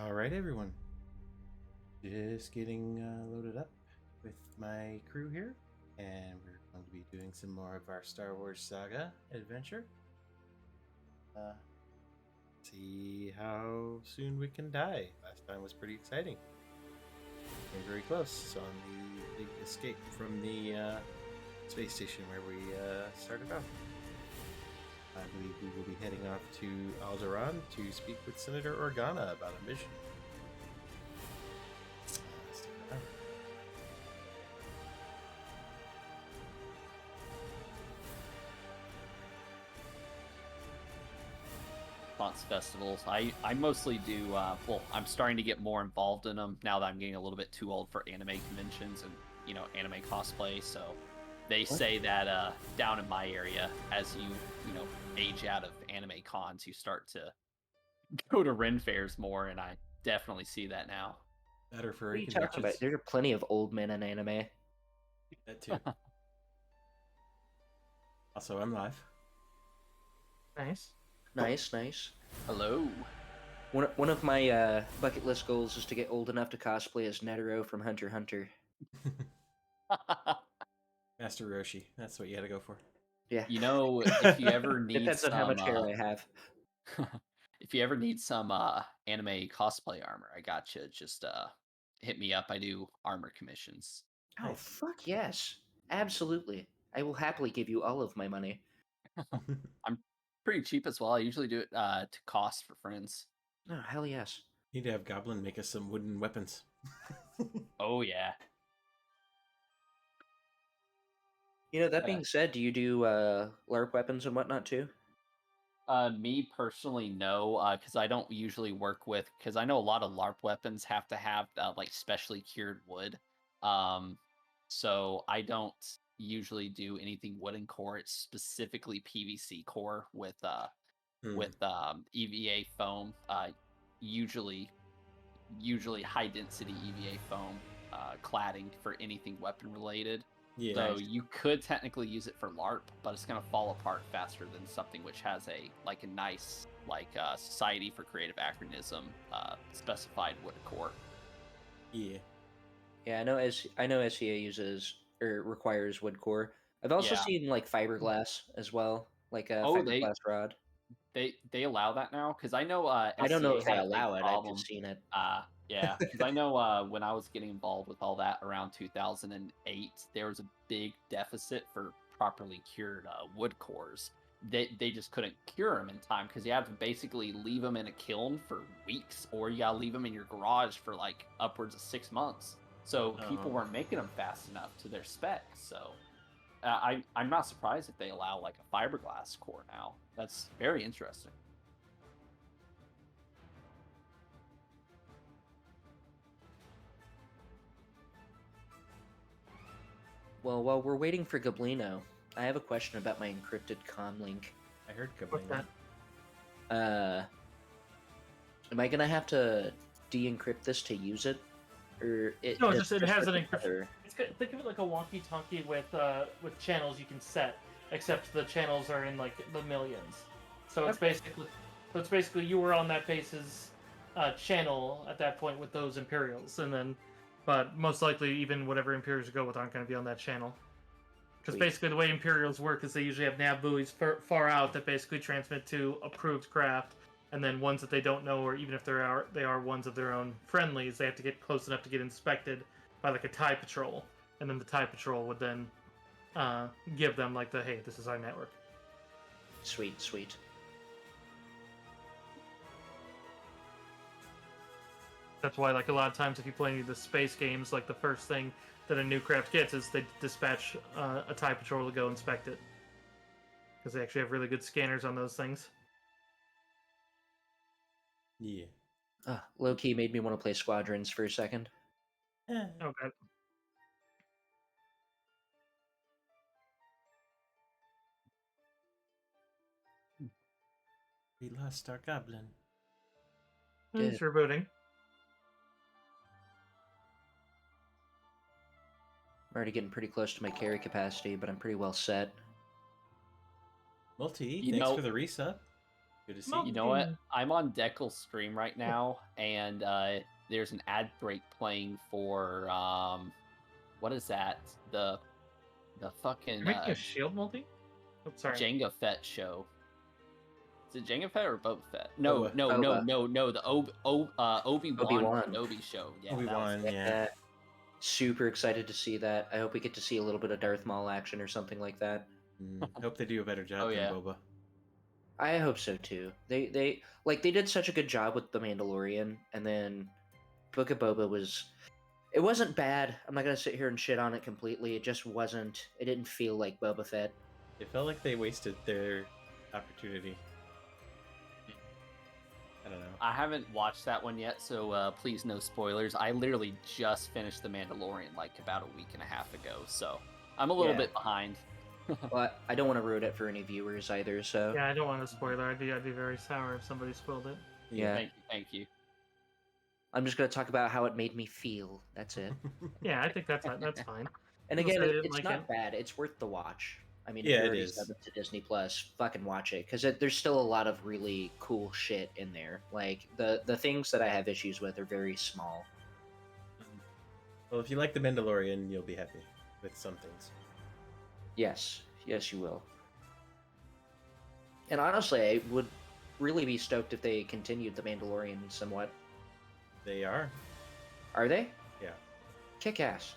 All right, everyone. Just getting loaded up with my crew here, and we're going to be doing some more of our Star Wars Saga adventure. See how soon we can die. Last time was pretty exciting. We're very close on the big escape from the space station where we started off. I believe we will be heading off to Alderaan to speak with Senator Organa about a mission. Stick around. Thoughts festivals. I mostly do. Well, I'm starting to get more involved in them now that I'm getting a little bit too old for anime conventions and anime cosplay. So they say that down in my area, as you age out of anime cons, you start to go to Ren fairs more, and I definitely see that now. Better for What are you talking about? conventions. There are plenty of old men in anime. That too. Also, I'm live. Nice. Nice. Hello. One of my bucket list goals is to get old enough to cosplay as Netero from Hunter x Hunter. Master Roshi. That's what you had to go for. Yeah. If you ever need Depends on how much hair I have. if you ever need some anime cosplay armor, I got you. Just hit me up. I do armor commissions. Oh, fuck yes. Absolutely. I will happily give you all of my money. I'm pretty cheap as well. I usually do it to cost for friends. Oh, hell yes. Need to have Goblin make us some wooden weapons. Oh yeah. That being said, do you do LARP weapons and whatnot too? Me personally, no, because I don't usually work with. Because I know a lot of LARP weapons have to have like specially cured wood. So I don't usually do anything wooden core. It's specifically PVC core with EVA foam. Usually high density EVA foam cladding for anything weapon related. Yeah. So you could technically use it for LARP, but it's going to fall apart faster than something which has a nice Society for Creative Acronism specified wood core. Yeah. Yeah, I know SEA uses or requires wood core. I've also seen like fiberglass as well, like a fiberglass rod. They allow that now, because I know I don't know SEA if they had a big allow it. I've problem. just seen it. Yeah, because I know when I was getting involved with all that around 2008, there was a big deficit for properly cured wood cores. They just couldn't cure them in time, because you have to basically leave them in a kiln for weeks, or you gotta leave them in your garage for like upwards of 6 months. So people weren't making them fast enough to their specs. So I'm not surprised if they allow like a fiberglass core now. That's very interesting. Well, while we're waiting for Gablino, I have a question about my encrypted comm link. I heard What's Goblin. that? Am I gonna have to de-encrypt this to use it, or it? No, does it has an work encryption. together? Think of it like a walkie-talkie with channels you can set, except the channels are in like the millions. So it's basically you were on that base's channel at that point with those Imperials, and then, but most likely even whatever Imperials you go with aren't going to be on that channel. Because basically the way Imperials work is they usually have nav buoys far out that basically transmit to approved craft, and then ones that they don't know, or even if they are ones of their own friendlies, they have to get close enough to get inspected by like a TIE patrol, and then the TIE patrol would then give them like hey, this is our network. Sweet. That's why like a lot of times if you play any of the space games, like the first thing that a new craft gets is they dispatch a TIE patrol to go inspect it, because they actually have really good scanners on those things. Yeah. Low key made me want to play Squadrons for a second. Okay. We lost our Goblin. It's rebooting. I'm already getting pretty close to my carry capacity, but I'm pretty well set. Multi, thanks for the resub. Good to see you. You know what? I'm on Deckel's stream right now, and there's an ad break playing for what is that? The fucking You're making a shield multi? Oh, sorry. Jango Fett show. Is it Jango Fett or Boba Fett? No, Boba. no, no, Boba. no. The Obi-Wan Obi-Wan. Kenobi show. Yeah, Obi-Wan, that was... yeah. Super excited to see that. I hope we get to see a little bit of Darth Maul action or something like that. Hope they do a better job than Boba. I hope so too. They did such a good job with The Mandalorian, and then Book of Boba was. It wasn't bad. I'm not gonna sit here and shit on it completely. It just wasn't. It didn't feel like Boba Fett. It felt like they wasted their opportunity. I don't know. I haven't watched that one yet, so please no spoilers. I literally just finished The Mandalorian like about a week and a half ago, so I'm a little bit behind. But I don't want to ruin it for any viewers either. So yeah, I don't want to spoiler. I'd be very sour if somebody spoiled it. Yeah. Thank you. I'm just gonna talk about how it made me feel. That's it. Yeah, I think that's fine. And again, it's not bad. It's worth the watch. I mean, if you're already subbed to Disney Plus, fucking watch it, because there's still a lot of really cool shit in there. Like the things that I have issues with are very small. Well, if you like The Mandalorian, you'll be happy with some things. Yes, you will. And honestly, I would really be stoked if they continued The Mandalorian somewhat. They are. Are they? Yeah. Kick ass.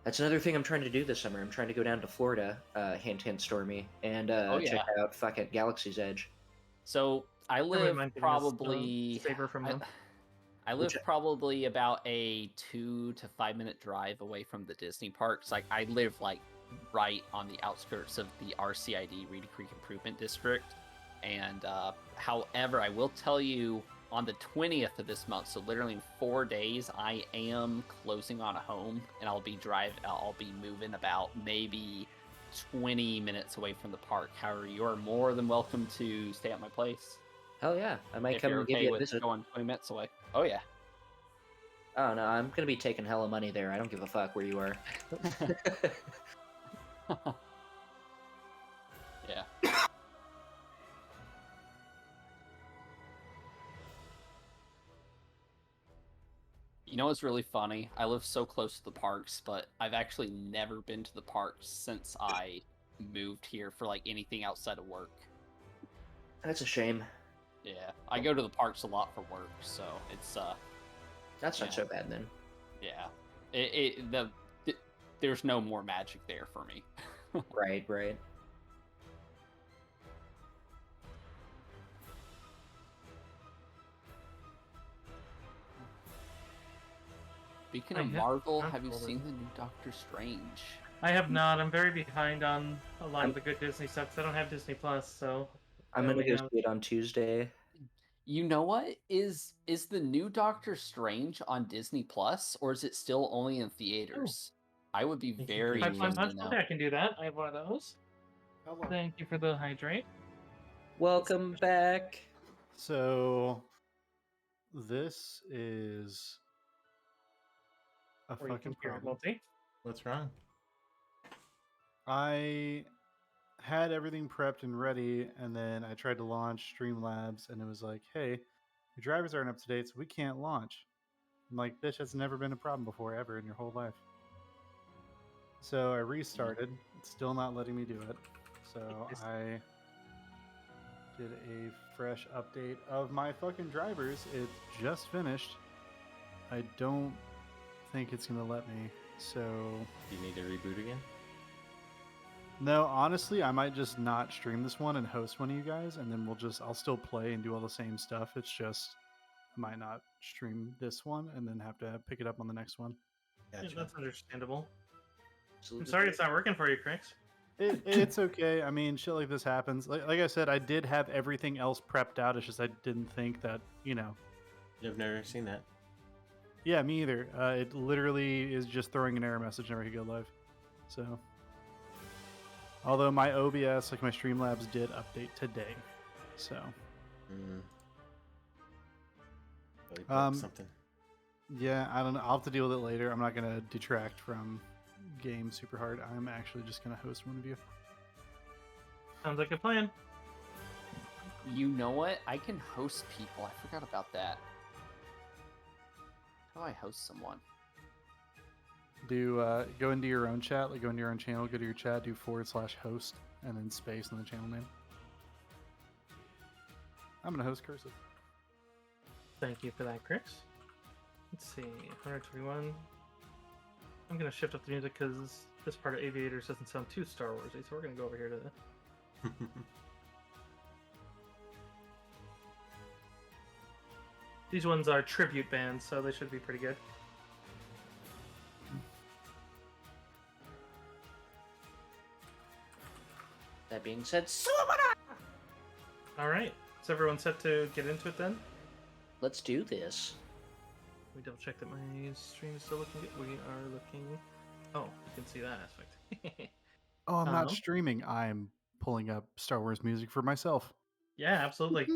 That's another thing I'm trying to do this summer. I'm trying to go down to Florida, hint, Stormy, and check out fucking Galaxy's Edge. So I live probably... I live probably about a 2 to 5 minute drive away from the Disney parks. Like I live like right on the outskirts of the RCID Reedy Creek Improvement District. And however, I will tell you on the 20th of this month, so literally in 4 days, I am closing on a home, and I'll be moving about maybe 20 minutes away from the park. However, you are more than welcome to stay at my place. Hell yeah, I might come and give you a visit. Going 20 minutes away. Oh yeah. Oh no, I'm gonna be taking hella money there. I don't give a fuck where you are. Yeah. You know what's really funny? I live so close to the parks, but I've actually never been to the parks since I moved here for like anything outside of work. That's a shame. Yeah, I go to the parks a lot for work, so it's That's not so bad then. Yeah, there's no more magic there for me. Right. Speaking of Marvel, have you seen the new Doctor Strange? I have not. I'm very behind on a lot of the good Disney stuff because I don't have Disney Plus, so I'm gonna go see it on Tuesday. You know what? Is the new Doctor Strange on Disney Plus, or is it still only in theaters? I would be very interested to know. I can do that. I have one of those. Thank you for the hydrate. Welcome back. So, this is a fucking problem. What's wrong? I had everything prepped and ready, and then I tried to launch Streamlabs, and it was like, hey, your drivers aren't up to date, so we can't launch. I'm like, bitch, that's never been a problem before, ever in your whole life. So I restarted. It's still not letting me do it. So I did a fresh update of my fucking drivers. It just finished. I don't think it's gonna let me. So do you need to reboot again? No, honestly, I might just not stream this one and host one of you guys, and then I'll still play and do all the same stuff. It's just I might not stream this one and then have to pick it up on the next one. Gotcha. Yeah, that's understandable. I'm sorry it's not working for you, Chris. It's okay. I mean, shit like this happens. Like I said, I did have everything else prepped out. It's just I didn't think that, I've never seen that. Yeah, me either. It literally is just throwing an error message whenever you go live. So, although my OBS, like my Streamlabs, did update today. So, something. Yeah, I don't know. I'll have to deal with it later. I'm not gonna detract from game super hard. I'm actually just gonna host one of you. Sounds like a plan. You know what? I can host people. I forgot about that. How do I host someone? Do go into your own chat, like go into your own channel, go to your chat, do /host, and then space in the channel name. I'm gonna host Cursive. Thank you for that, Chris. Let's see, 121. I'm gonna shift up the music because this part of Aviators doesn't sound too Star Warsy, so we're gonna go over here to. These ones are tribute bands, so they should be pretty good. That being said, All right, is everyone set to get into it then? let's do this. Let me double check that my stream is still looking good. We are looking. Oh, you can see that aspect. Oh, I'm not Um, streaming. I'm pulling up Star Wars music for myself. Yeah, absolutely.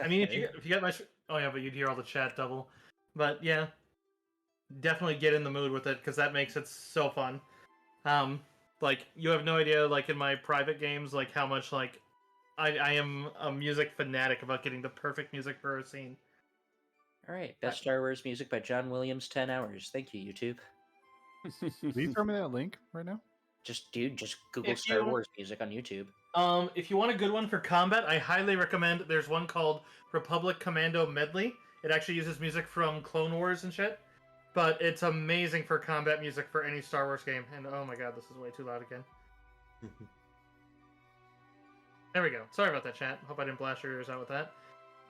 I mean, if you got my oh yeah, but you'd hear all the chat double. But yeah, definitely get in the mood with it because that makes it so fun. Like you have no idea, like in my private games, like how much like I am a music fanatic about getting the perfect music for a scene. All right, best Star Wars music by John Williams. 10 hours. Thank you, YouTube. Will you throw me that link right now? Just Google If Star you- Wars music on YouTube. If you want a good one for combat, I highly recommend. There's one called Republic Commando Medley. It actually uses music from Clone Wars and shit, but it's amazing for combat music for any Star Wars game. And oh my god, this is way too loud again. There we go. Sorry about that, chat. Hope I didn't blast your ears out with that.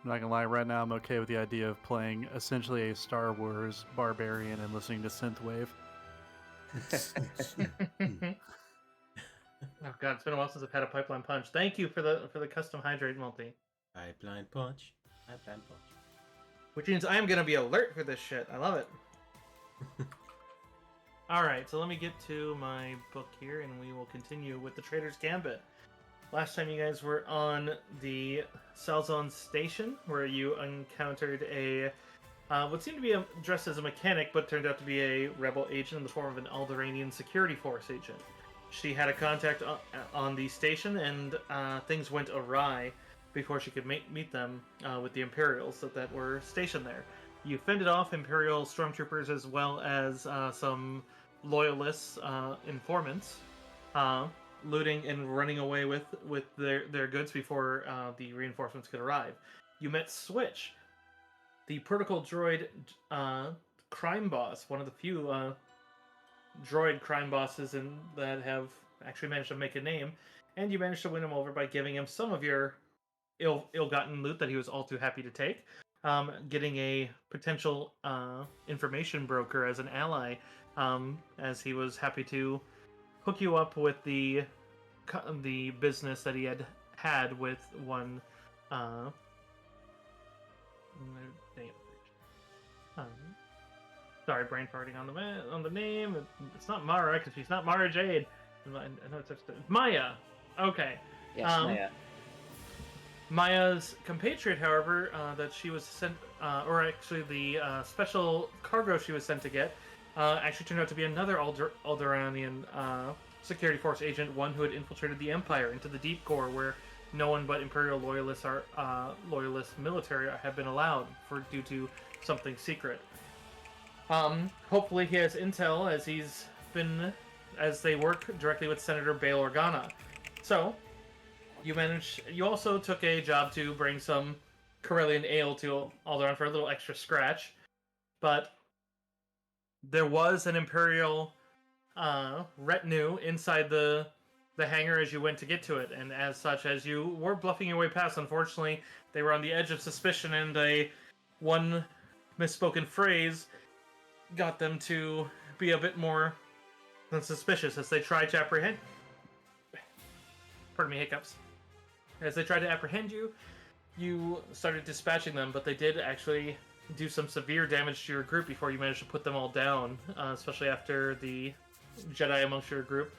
I'm not gonna lie, right now I'm okay with the idea of playing essentially a Star Wars barbarian and listening to synthwave. Oh god, it's been a while since I've had a pipeline punch. Thank you for the custom hydrate multi. Pipeline punch. Pipeline punch. Which means I am gonna be alert for this shit. I love it. Alright, so let me get to my book here and we will continue with the Traitor's Gambit. Last time you guys were on the Salzon station where you encountered a what seemed to be dressed as a mechanic but turned out to be a rebel agent in the form of an Alderanian security force agent. She had a contact on the station and things went awry before she could meet them with the Imperials that were stationed there. You fended off Imperial stormtroopers as well as some loyalists, informants, looting and running away with their goods before the reinforcements could arrive. You met Switch, the protocol droid crime boss, one of the few droid crime bosses that have actually managed to make a name, and you managed to win him over by giving him some of your ill-gotten loot that he was all too happy to take, getting a potential information broker as an ally, as he was happy to hook you up with the business that he had with one sorry, brain farting on the name. It's not Mara because she's not Mara Jade. I know it's Maya. Okay. Yes, Maya. Maya's compatriot, however, that she was sent, or actually the special cargo she was sent to get, actually turned out to be another Alderanian security force agent, one who had infiltrated the Empire into the deep core, where no one but Imperial loyalists are loyalist military have been allowed due to something secret. Hopefully he has intel as they work directly with Senator Bail Organa. So, you also took a job to bring some Corellian ale to Alderaan for a little extra scratch, but there was an Imperial retinue inside the hangar as you went to get to it, and as such, as you were bluffing your way past, unfortunately, they were on the edge of suspicion, and one misspoken phrase got them to be a bit more than suspicious as they tried to apprehend. Pardon me, hiccups. As they tried to apprehend you, you started dispatching them, but they did actually do some severe damage to your group before you managed to put them all down, especially after the Jedi amongst your group,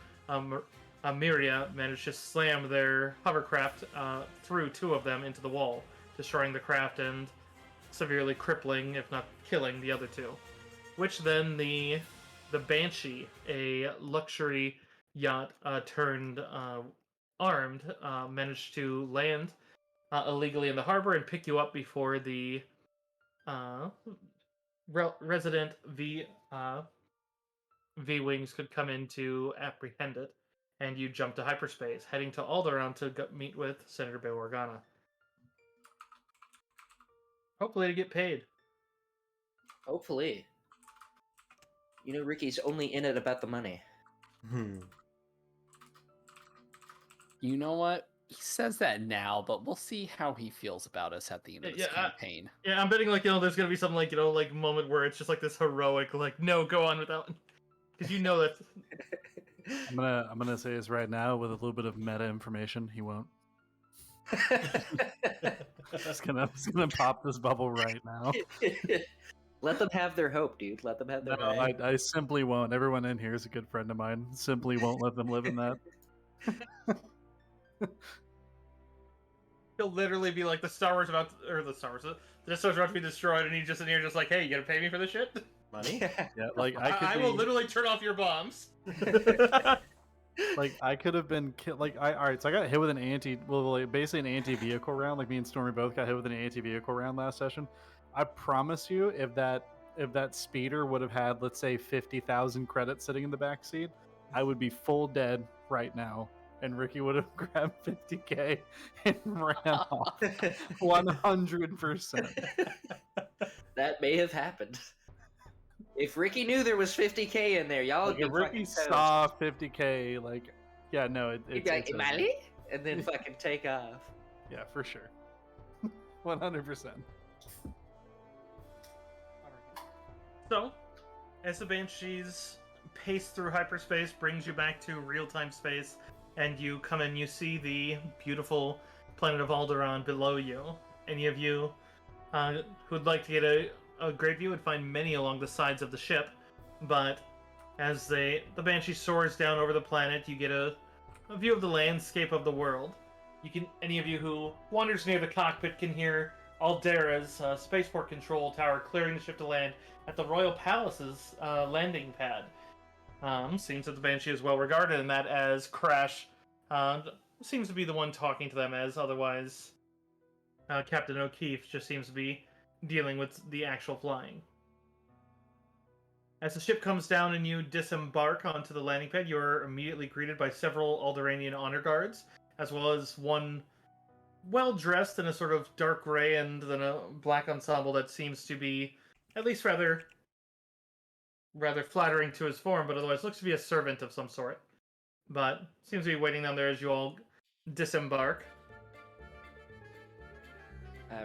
Miria, managed to slam their hovercraft through two of them into the wall, destroying the craft and severely crippling, if not killing, the other two. Which then the Banshee, a luxury yacht turned armed, managed to land illegally in the harbor and pick you up before the uh, resident V-wings could come in to apprehend it, and you jump to hyperspace, heading to Alderaan to meet with Senator Bail Organa. Hopefully to get paid. Hopefully. You know, Ricky's only in it about the money. You know what? He says that now, but we'll see how he feels about us at the end of this campaign. Yeah, I'm betting there's gonna be some moment where it's just like this heroic no, go on without, because you know that. I'm gonna say this right now with a little bit of meta information. He won't. Just gonna pop this bubble right now. Let them have their hope, dude. Let them have their hope. I simply won't. Everyone in here is a good friend of mine. Simply won't let them live in that. He'll literally be like the Death Star's about to be destroyed, and he's just in here, just like, hey, you gonna pay me for this shit? Money? Yeah, like I will literally turn off your bombs. Like I could have been killed. Like all right, so I got hit with an basically an anti-vehicle round. Like me and Stormy both got hit with an anti-vehicle round last session. I promise you, if that speeder would have had, let's say, 50,000 credits sitting in the back seat, I would be full dead right now, and Ricky would have grabbed 50K and ran off 100%. That may have happened. If Ricky knew there was 50K in there, y'all would be if Ricky saw 50K, like, yeah, no, he'd be like, Imali? And then fucking take off. Yeah, for sure. 100%. So, as the Banshees pace through hyperspace, brings you back to real-time space, and you come in, you see the beautiful planet of Alderaan below you. Any of you who'd like to get a great view would find many along the sides of the ship, but as the Banshee soars down over the planet, you get a view of the landscape of the world. Any of you who wanders near the cockpit can hear Aldera's spaceport control tower clearing the ship to land at the Royal Palace's landing pad. Seems that the Banshee is well regarded, and that as Crash seems to be the one talking to them, as otherwise Captain O'Keefe just seems to be dealing with the actual flying. As the ship comes down and you disembark onto the landing pad, you are immediately greeted by several Alderanian honor guards, as well as one well-dressed in a sort of dark gray and then a black ensemble that seems to be at least rather flattering to his form, but otherwise looks to be a servant of some sort. But seems to be waiting down there as you all disembark.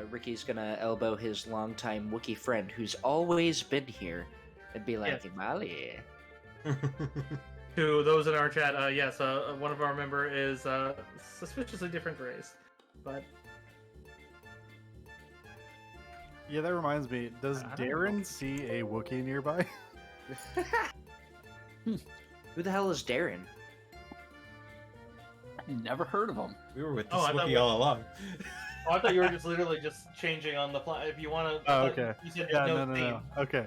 Ricky's gonna elbow his longtime Wookiee friend who's always been here and be like, Imali. To those in our chat, yes, one of our member is suspiciously different race. But yeah, that reminds me. Does Darren see a Wookiee nearby? Who the hell is Darren? Never heard of him. We were with this Wookiee all along. Oh, I thought you were just literally just changing on the fly. If you want to, oh, okay. You said yeah, no. Okay,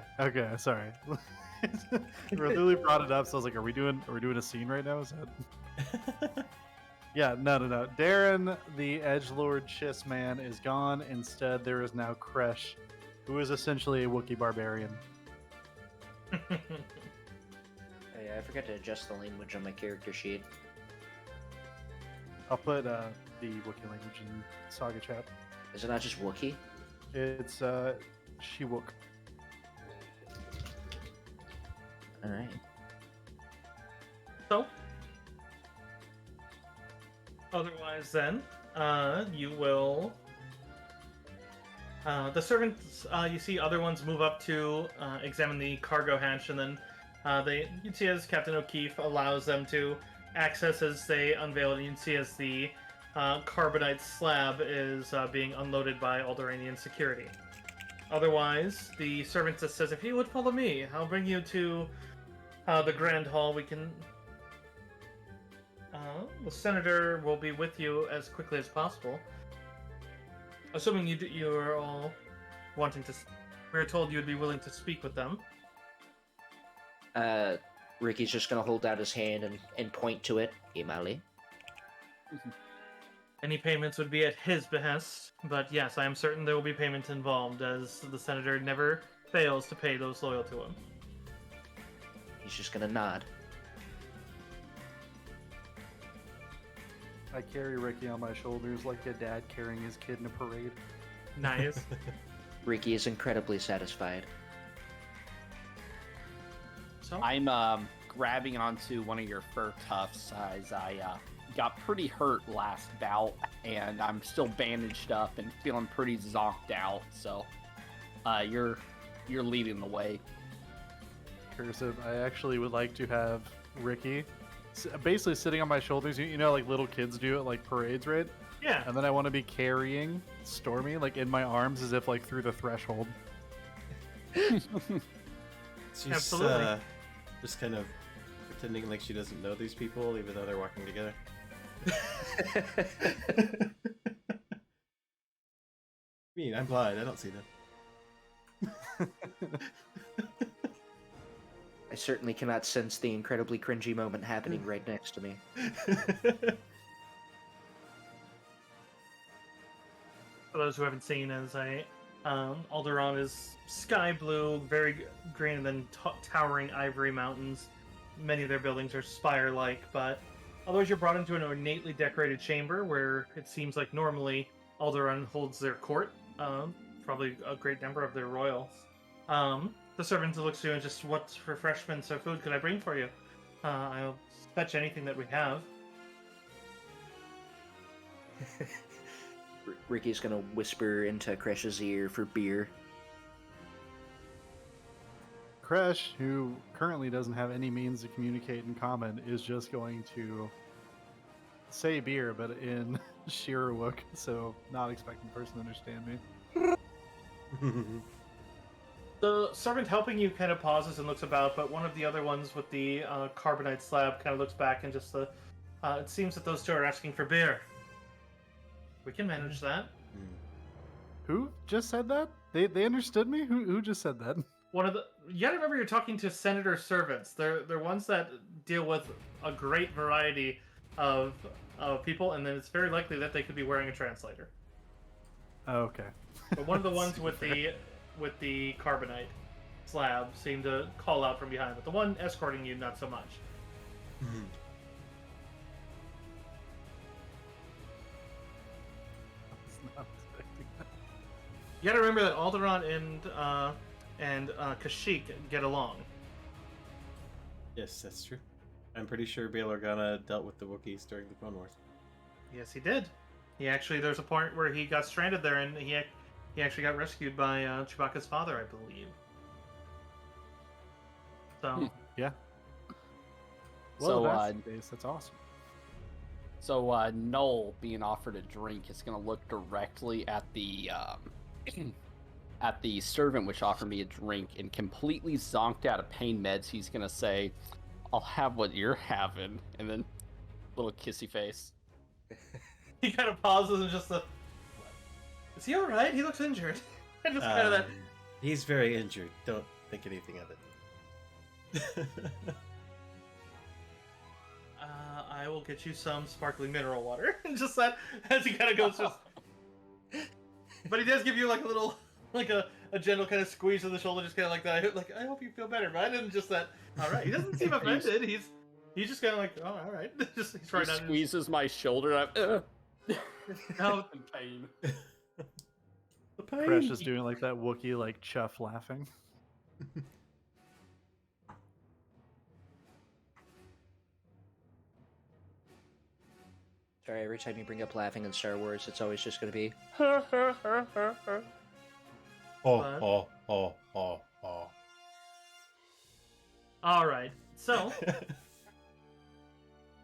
sorry. We literally brought it up, so I was like, "Are we doing a scene right now?" Is that? Yeah, no. Darren, the edgelord Chiss man, is gone. Instead, there is now Kresh, who is essentially a Wookiee barbarian. Oh, yeah, I forgot to adjust the language on my character sheet. I'll put the Wookiee language in Saga chat. Is it not just Wookiee? It's Shiwook. Alright. So, otherwise then, you will... the servants, you see other ones move up to examine the cargo hatch, and then you see as Captain O'Keefe allows them to access as they unveil it, and you can see as the carbonite slab is being unloaded by Alderanian security. Otherwise, the servant just says, if you would follow me, I'll bring you to the Grand Hall. We can... the Senator will be with you as quickly as possible. Assuming you are all wanting to... We were told you would be willing to speak with them. Ricky's just gonna hold out his hand and point to it. Imali. Any payments would be at his behest, but yes, I am certain there will be payments involved, as the senator never fails to pay those loyal to him. He's just gonna nod. I carry Ricky on my shoulders like a dad carrying his kid in a parade. Nice. Ricky is incredibly satisfied. So, I'm grabbing onto one of your fur tufts as I got pretty hurt last bout, and I'm still bandaged up and feeling pretty zonked out. So you're leading the way. Cursive, I actually would like to have Ricky basically sitting on my shoulders, you know, like little kids do at like parades, right? yeah. And then I want to be carrying Stormy like in my arms as if like through the threshold. She's Absolutely. just kind of pretending like she doesn't know these people, even though they're walking together. I'm blind. I don't see them. I certainly cannot sense the incredibly cringy moment happening right next to me. For those who haven't seen, as Alderaan is sky blue, very green, and then towering ivory mountains. Many of their buildings are spire-like, but otherwise you're brought into an ornately decorated chamber where it seems like normally Alderaan holds their court, probably a great number of their royals. The servant looks to you and just, what refreshments or food could I bring for you? I'll fetch anything that we have. Ricky's gonna whisper into Kresh's ear for beer. Kresh, who currently doesn't have any means to communicate in common, is just going to say beer, but in Shirawook, so not expecting the person to understand me. The servant helping you kind of pauses and looks about, but one of the other ones with the carbonite slab kind of looks back and just it seems that those two are asking for beer. We can manage that. Who just said that? They understood me? Who just said that? One of the you gotta remember you're talking to senator servants. They're ones that deal with a great variety of people, and then it's very likely that they could be wearing a translator. Oh, okay. But one of the ones with the carbonite slab seemed to call out from behind, but the one escorting you not so much. I was not expecting that. You gotta remember that Alderaan and Kashyyyk get along. Yes, that's true. I'm pretty sure Bail Organa dealt with the Wookiees during the Clone Wars. Yes, he did. There's a point where he got stranded there, and he actually got rescued by Chewbacca's father, I believe. So, Yeah. So, Well, that's awesome. So Noel being offered a drink is gonna look directly at the at the servant which offered me a drink, and completely zonked out of pain meds, he's gonna say, "I'll have what you're having," and then little kissy face. he kind of pauses and just is he alright? He looks injured. And just kind of that. He's very injured. Don't think anything of it. I will get you some sparkling mineral water. And just that, as he kind of goes just... But he does give you like a little, like a gentle kind of squeeze of the shoulder, just kind of like that. Like, I hope you feel better, but I didn't just that. All right, he doesn't seem offended. He's just kind of like, oh, all right. Just he's He right on. squeezes my shoulder, and I'm No. in pain. The pain. Kresh is doing like that Wookiee like chuff laughing. Sorry, every time you bring up laughing in Star Wars, it's always just gonna be. Oh. All right. So,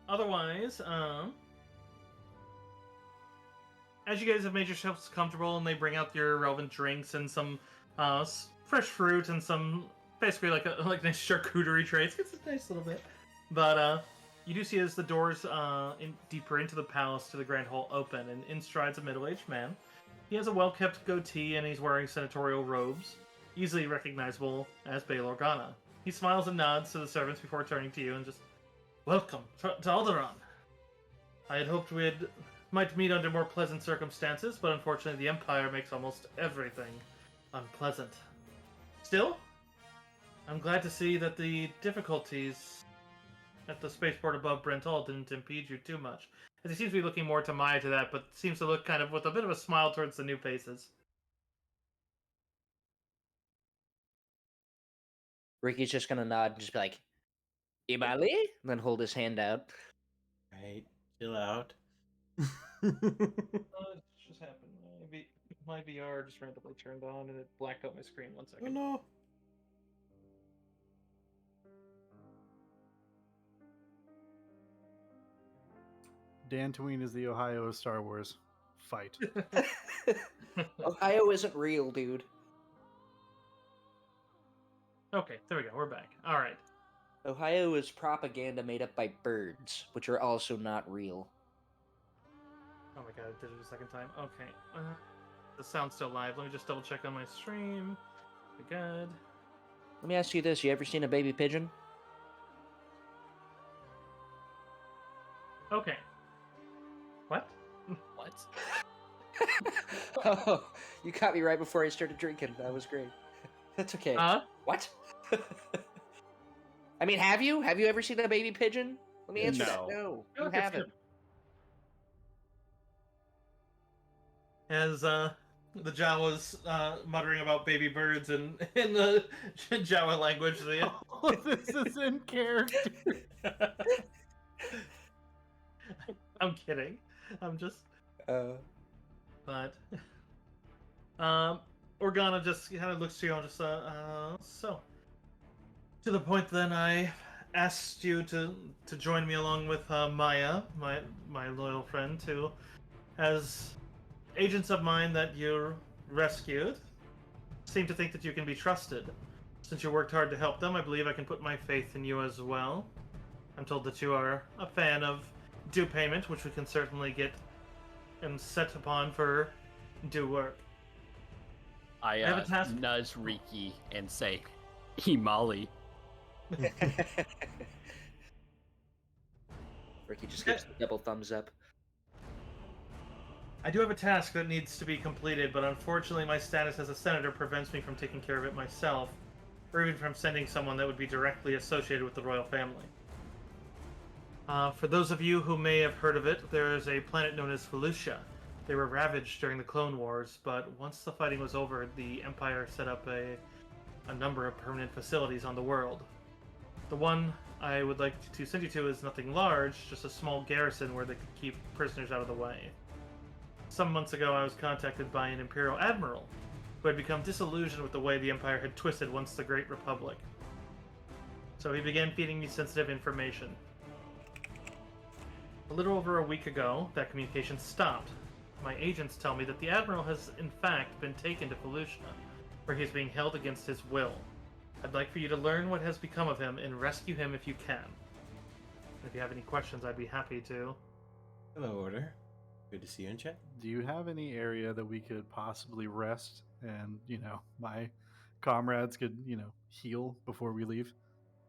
otherwise, as you guys have made yourselves comfortable, and they bring out your relevant drinks and some fresh fruit and some basically like nice charcuterie trays. It's a nice little bit, but you do see as the doors deeper into the palace to the grand hall open, and in strides a middle-aged man. He has a well-kept goatee and he's wearing senatorial robes, easily recognizable as Bail Organa. He smiles and nods to the servants before turning to you and just, "Welcome to Alderaan. I had hoped we'd might meet under more pleasant circumstances, but unfortunately the Empire makes almost everything unpleasant. Still, I'm glad to see that the difficulties at the spaceport above Brentall didn't impede you too much. As he seems to be looking more to Maya to that, but seems to look kind of with a bit of a smile towards the new faces. Ricky's just gonna nod and just be like, Ibali? And then hold his hand out. Right, chill out. It just happened. My VR just randomly turned on and it blacked out my screen. 1 Oh second. no. Dantooine is the Ohio of Star Wars. Fight. Ohio isn't real, dude. Okay, there we go. We're back. All right. Ohio is propaganda made up by birds, which are also not real. Oh my god, I did it a second time. Okay. The sound's still live. Let me just double check on my stream. We're good. Let me ask you this: you ever seen a baby pigeon? Okay. What? What? Oh, you caught me right before I started drinking. That was great. That's okay. What? I mean, have you? Have you ever seen a baby pigeon? Let me answer that. No. No, I you feel like it's haven't. As the Jawas muttering about baby birds in the Jawa language. Oh, this is in character. I'm kidding. I'm just. But Organa just kind of looks to you and just so to the point. Then I asked you to join me along with Maya, my loyal friend, to as agents of mine that you rescued. Seem to think that you can be trusted. Since you worked hard to help them, I believe I can put my faith in you as well. I'm told that you are a fan of due payment, which we can certainly get and set upon for due work. I have a task. nudge Riki and say, Himali. Ricky just gives the double thumbs up. I do have a task that needs to be completed, but unfortunately my status as a senator prevents me from taking care of it myself, or even from sending someone that would be directly associated with the royal family. For those of you who may have heard of it, there is a planet known as Felucia. They were ravaged during the Clone Wars, but once the fighting was over, the Empire set up a number of permanent facilities on the world. The one I would like to send you to is nothing large, just a small garrison where they could keep prisoners out of the way. Some months ago, I was contacted by an Imperial Admiral who had become disillusioned with the way the Empire had twisted once the Great Republic. So he began feeding me sensitive information. A little over a week ago, that communication stopped. My agents tell me that the Admiral has in fact been taken to Felucia, where he is being held against his will. I'd like for you to learn what has become of him and rescue him if you can. If you have any questions, I'd be happy to. Hello, Order. Good to see you in chat. Do you have any area that we could possibly rest and, my comrades could, heal before we leave?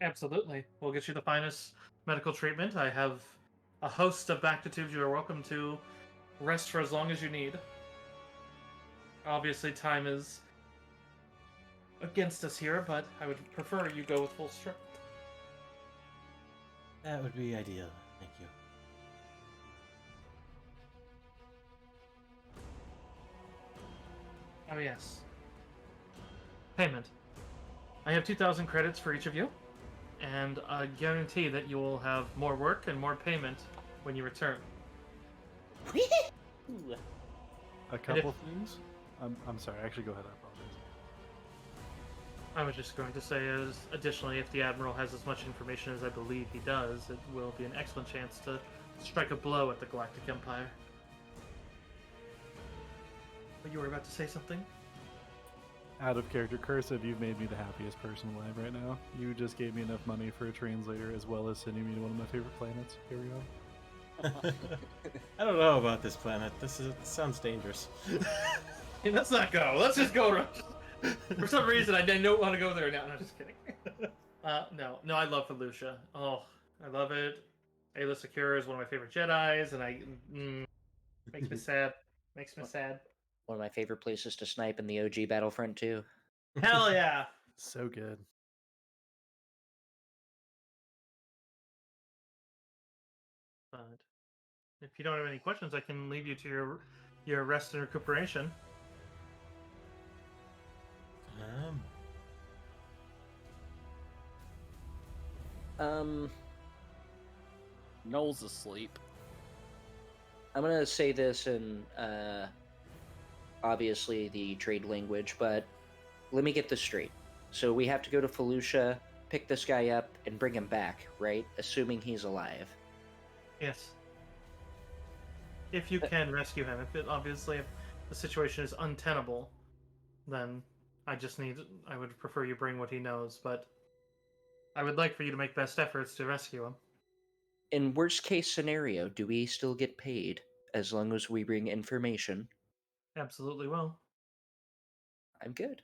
Absolutely. We'll get you the finest medical treatment. I have a host of Bactitubes. You are welcome to rest for as long as you need. Obviously, time is against us here, but I would prefer you go with full strength. That would be ideal. Thank you. Oh, yes. Payment. I have 2,000 credits for each of you, and I guarantee that you will have more work and more payment when you return. A couple things? I'm sorry, actually go ahead, I apologize. I was just going to say, as additionally, if the Admiral has as much information as I believe he does, it will be an excellent chance to strike a blow at the Galactic Empire. But you were about to say something? Out of character, Cursive, you've made me the happiest person alive right now. You just gave me enough money for a translator as well as sending me to one of my favorite planets. Here we go. I don't know about this planet. This sounds dangerous. Hey, let's not go. Let's just go. For some reason, I don't want to go there now. No, just kidding. No, I love Felucia. Oh, I love it. Ayla Secura is one of my favorite Jedis, and Makes me sad. Makes me sad. One of my favorite places to snipe in the OG Battlefront 2. Hell yeah! So good. But if you don't have any questions, I can leave you to your rest and recuperation. Noel's asleep. I'm gonna say this in obviously the trade language, but let me get this straight. So we have to go to Felucia, pick this guy up, and bring him back, right? Assuming he's alive. Yes. If you can rescue him. Obviously if the situation is untenable, then I would prefer you bring what he knows, but I would like for you to make best efforts to rescue him. In worst case scenario, do we still get paid as long as we bring information? Absolutely will. I'm good.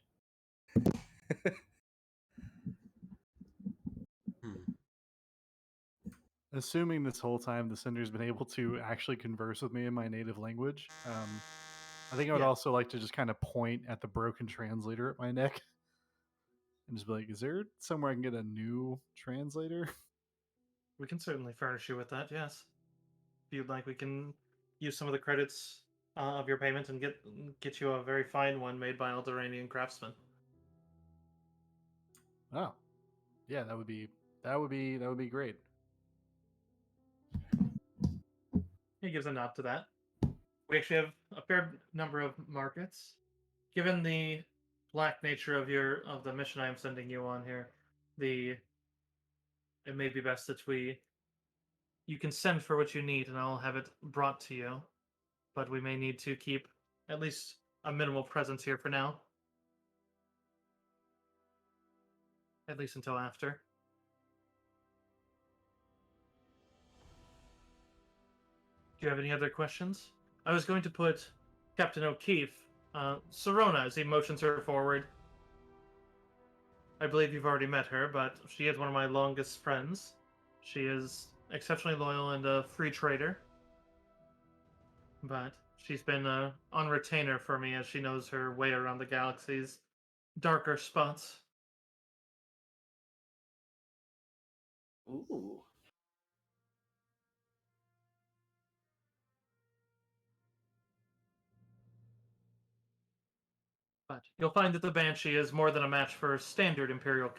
Assuming this whole time the sender's been able to actually converse with me in my native language, I think I would Yeah. also like to just kind of point at the broken translator at my neck and just be like, is there somewhere I can get a new translator? We can certainly furnish you with that, yes. If you'd like, we can use some of the credits of your payment and get you a very fine one made by Alderaanian craftsmen. Oh, yeah, that would be great. He gives a nod to that. We actually have a fair number of markets. Given the black nature of the mission I am sending you on here, it may be best that you can send for what you need and I'll have it brought to you. But we may need to keep at least a minimal presence here for now. At least until after. Do you have any other questions? I was going to put Captain O'Keefe, Serona, as he motions her forward. I believe you've already met her, but she is one of my longest friends. She is exceptionally loyal and a free trader. But she's been on retainer for me as she knows her way around the galaxy's darker spots. Ooh. But you'll find that the Banshee is more than a match for standard Imperial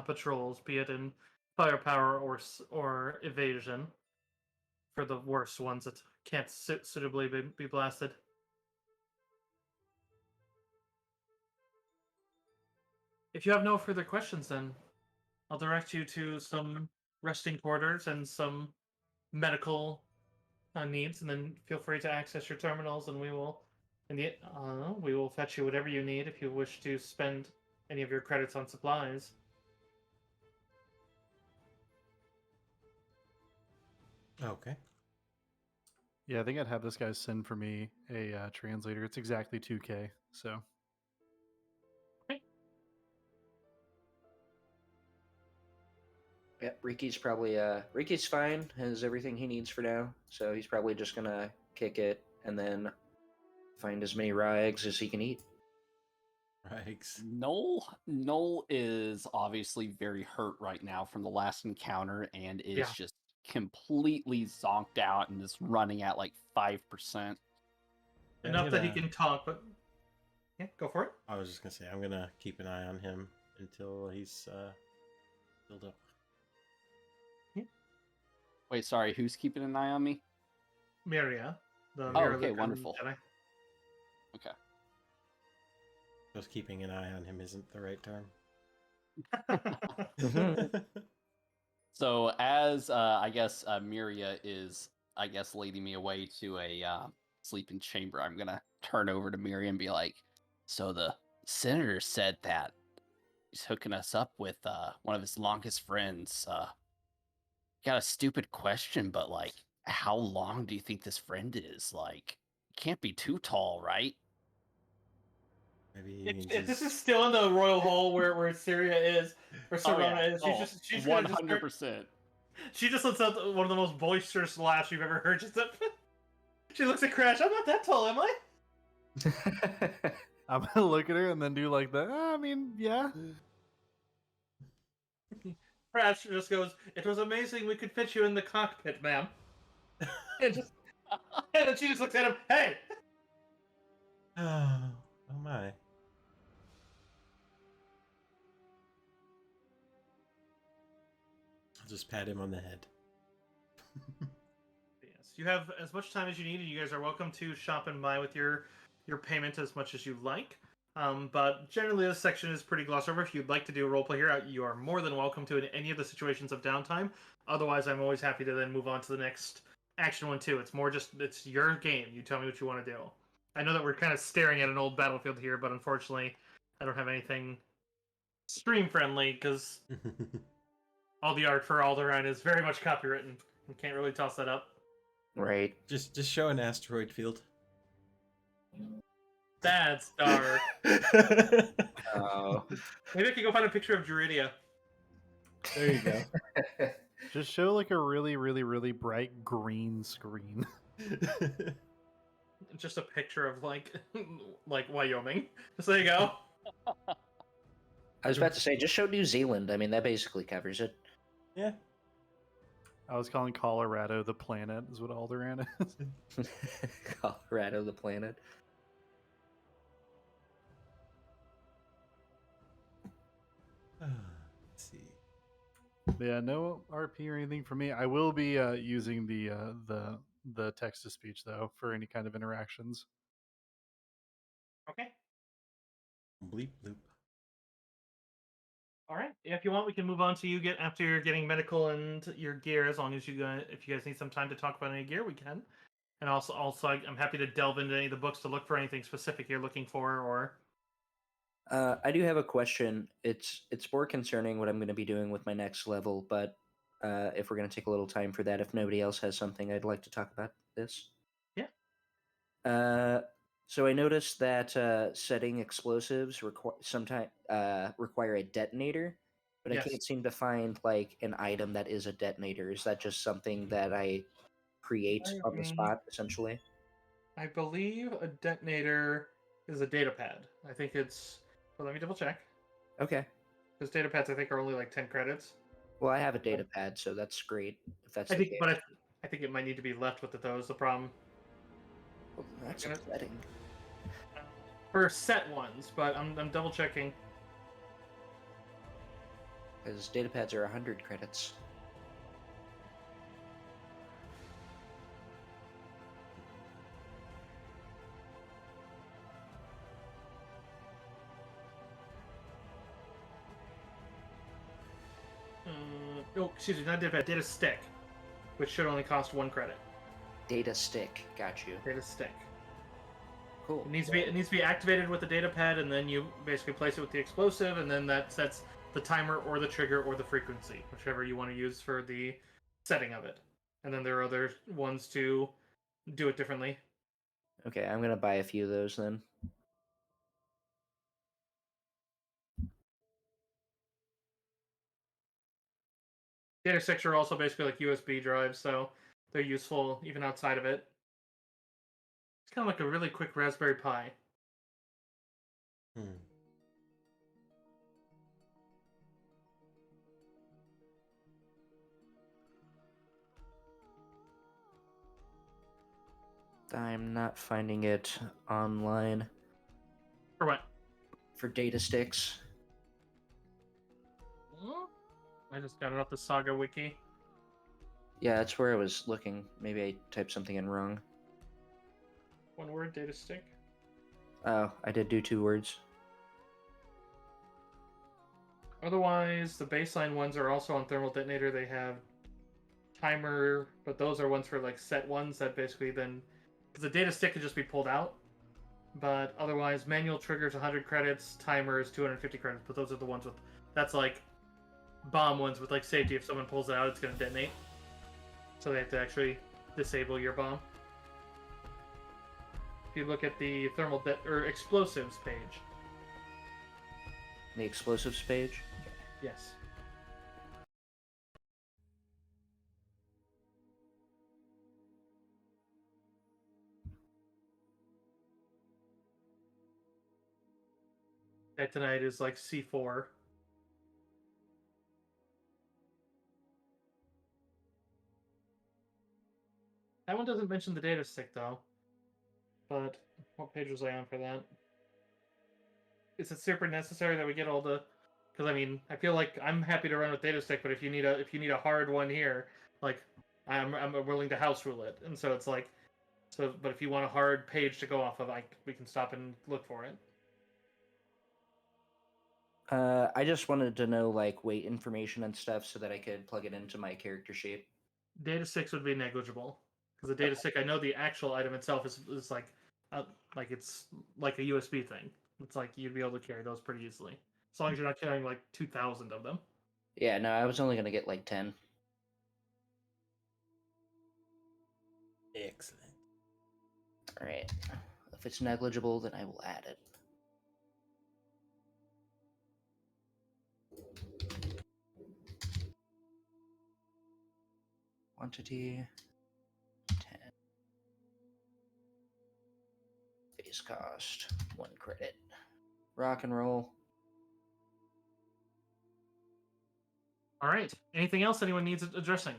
patrols, be it in firepower or evasion. For the worst ones that can't suitably be blasted. If you have no further questions, then I'll direct you to some resting quarters and some medical needs, and then feel free to access your terminals, and we will fetch you whatever you need if you wish to spend any of your credits on supplies. Okay. Yeah, I think I'd have this guy send for me a translator. It's exactly 2K, so. Yeah, Riki's probably Riki's fine, has everything he needs for now, so he's probably just gonna kick it and then find as many raw eggs as he can eat. Right. Noel is obviously very hurt right now from the last encounter and is just completely zonked out and is running at like 5%. Enough that he can talk, but yeah, go for it. I was just gonna say I'm gonna keep an eye on him until he's filled up. Wait, sorry, who's keeping an eye on me? Miria, the Oh, Mirror okay, Lucan wonderful. Jedi. Okay. Just keeping an eye on him isn't the right term. So as I guess Miria is leading me away to a sleeping chamber, I'm gonna turn over to Miria and be like, so the senator said that he's hooking us up with one of his longest friends. Got a stupid question, but like, how long do you think this friend is? Like, can't be too tall, right? Maybe This is still in the royal hall where Syria is, where Serona is. She's 100%. She just lets out one of the most boisterous laughs you've ever heard. Just She looks at Crash. I'm not that tall, am I? I'm gonna look at her and then do like the. I mean, yeah. Crash just goes, "It was amazing we could fit you in the cockpit, ma'am." And then she just looks at him, "Hey!" Oh my. I'll just pat him on the head. Yes, you have as much time as you need, and you guys are welcome to shop and buy with your payment as much as you like. But generally, this section is pretty glossed over. If you'd like to do a roleplay here, you are more than welcome to in any of the situations of downtime. Otherwise, I'm always happy to then move on to the next action one too. It's more just it's your game. You tell me what you want to do. I know that we're kind of staring at an old battlefield here, but unfortunately, I don't have anything stream friendly because all the art for Alderaan is very much copywritten and can't really toss that up. Right. Just show an asteroid field. That's dark. Oh. Maybe I could go find a picture of Druidia. There you go. Just show like a really, really, really bright green screen. Just a picture of like Wyoming. So there you go. I was about to say, just show New Zealand. I mean, that basically covers it. Yeah. I was calling Colorado the planet, is what Alderaan is. Colorado, the planet. Let's see. Yeah, no RP or anything for me. I will be using the text to speech though for any kind of interactions. Okay. Bleep bloop. All right. If you want, we can move on to you get after you're getting medical and your gear. As long as you guys, if you guys need some time to talk about any gear, we can. And also, I'm happy to delve into any of the books to look for anything specific you're looking for. Or I do have a question. It's more concerning what I'm going to be doing with my next level, but if we're going to take a little time for that, if nobody else has something, I'd like to talk about this. Yeah. So I noticed that setting explosives require a detonator, but Yes. I can't seem to find like an item that is a detonator. Is that just something that I create on the spot, essentially? I believe a detonator is a data pad. I think it's. Well, let me double check. Okay. Because data pads, I think, are only like 10 credits. Well, I have a data pad, so that's great. If that's I the think, case. but I think it might need to be left with it though. Is the problem Well, that's gonna- upsetting. for set ones? But I'm double checking. Because data pads are 100 credits. Oh, excuse me, not data pad, data stick, which should only cost 1 credit. Data stick. Got you. Data stick. Cool. It needs to be activated with the data pad, and then you basically place it with the explosive, and then that sets the timer or the trigger or the frequency, whichever you want to use for the setting of it. And then there are other ones to do it differently. Okay, I'm gonna buy a few of those then. Data sticks are also basically like USB drives, so they're useful even outside of it. It's kind of like a really quick Raspberry Pi. I'm not finding it online For what? for data sticks. I just got it off the Saga wiki. Yeah, that's where I was looking. Maybe I typed something in wrong. 1 word, data stick. Oh, I did do 2 words. Otherwise, the baseline ones are also on Thermal Detonator. They have timer, but those are ones for like set ones that basically then, because the data stick can just be pulled out. But otherwise, manual triggers 100 credits, timer is 250 credits. But those are the ones with that's like bomb ones with like safety. If someone pulls it out, it's going to detonate. So they have to actually disable your bomb. If you look at the explosives page. The explosives page? Yes. titanite is like C4. That one doesn't mention the data stick though. But what page was I on for that? Is it super necessary that we get all the? Because I mean, I feel like I'm happy to run with data stick, but if you need a hard one here, like I'm willing to house rule it, and so it's like, so. But if you want a hard page to go off of, we can stop and look for it. I just wanted to know like weight information and stuff so that I could plug it into my character sheet. Data sticks would be negligible because the data stick, I know the actual item itself is like it's like a USB thing. It's like you'd be able to carry those pretty easily, as long as you're not carrying like 2,000 of them. Yeah, no, I was only gonna get like 10. Excellent. All right. If it's negligible, then I will add it. Quantity 10. Base cost 1 credit. Rock and roll. All right. Anything else anyone needs addressing?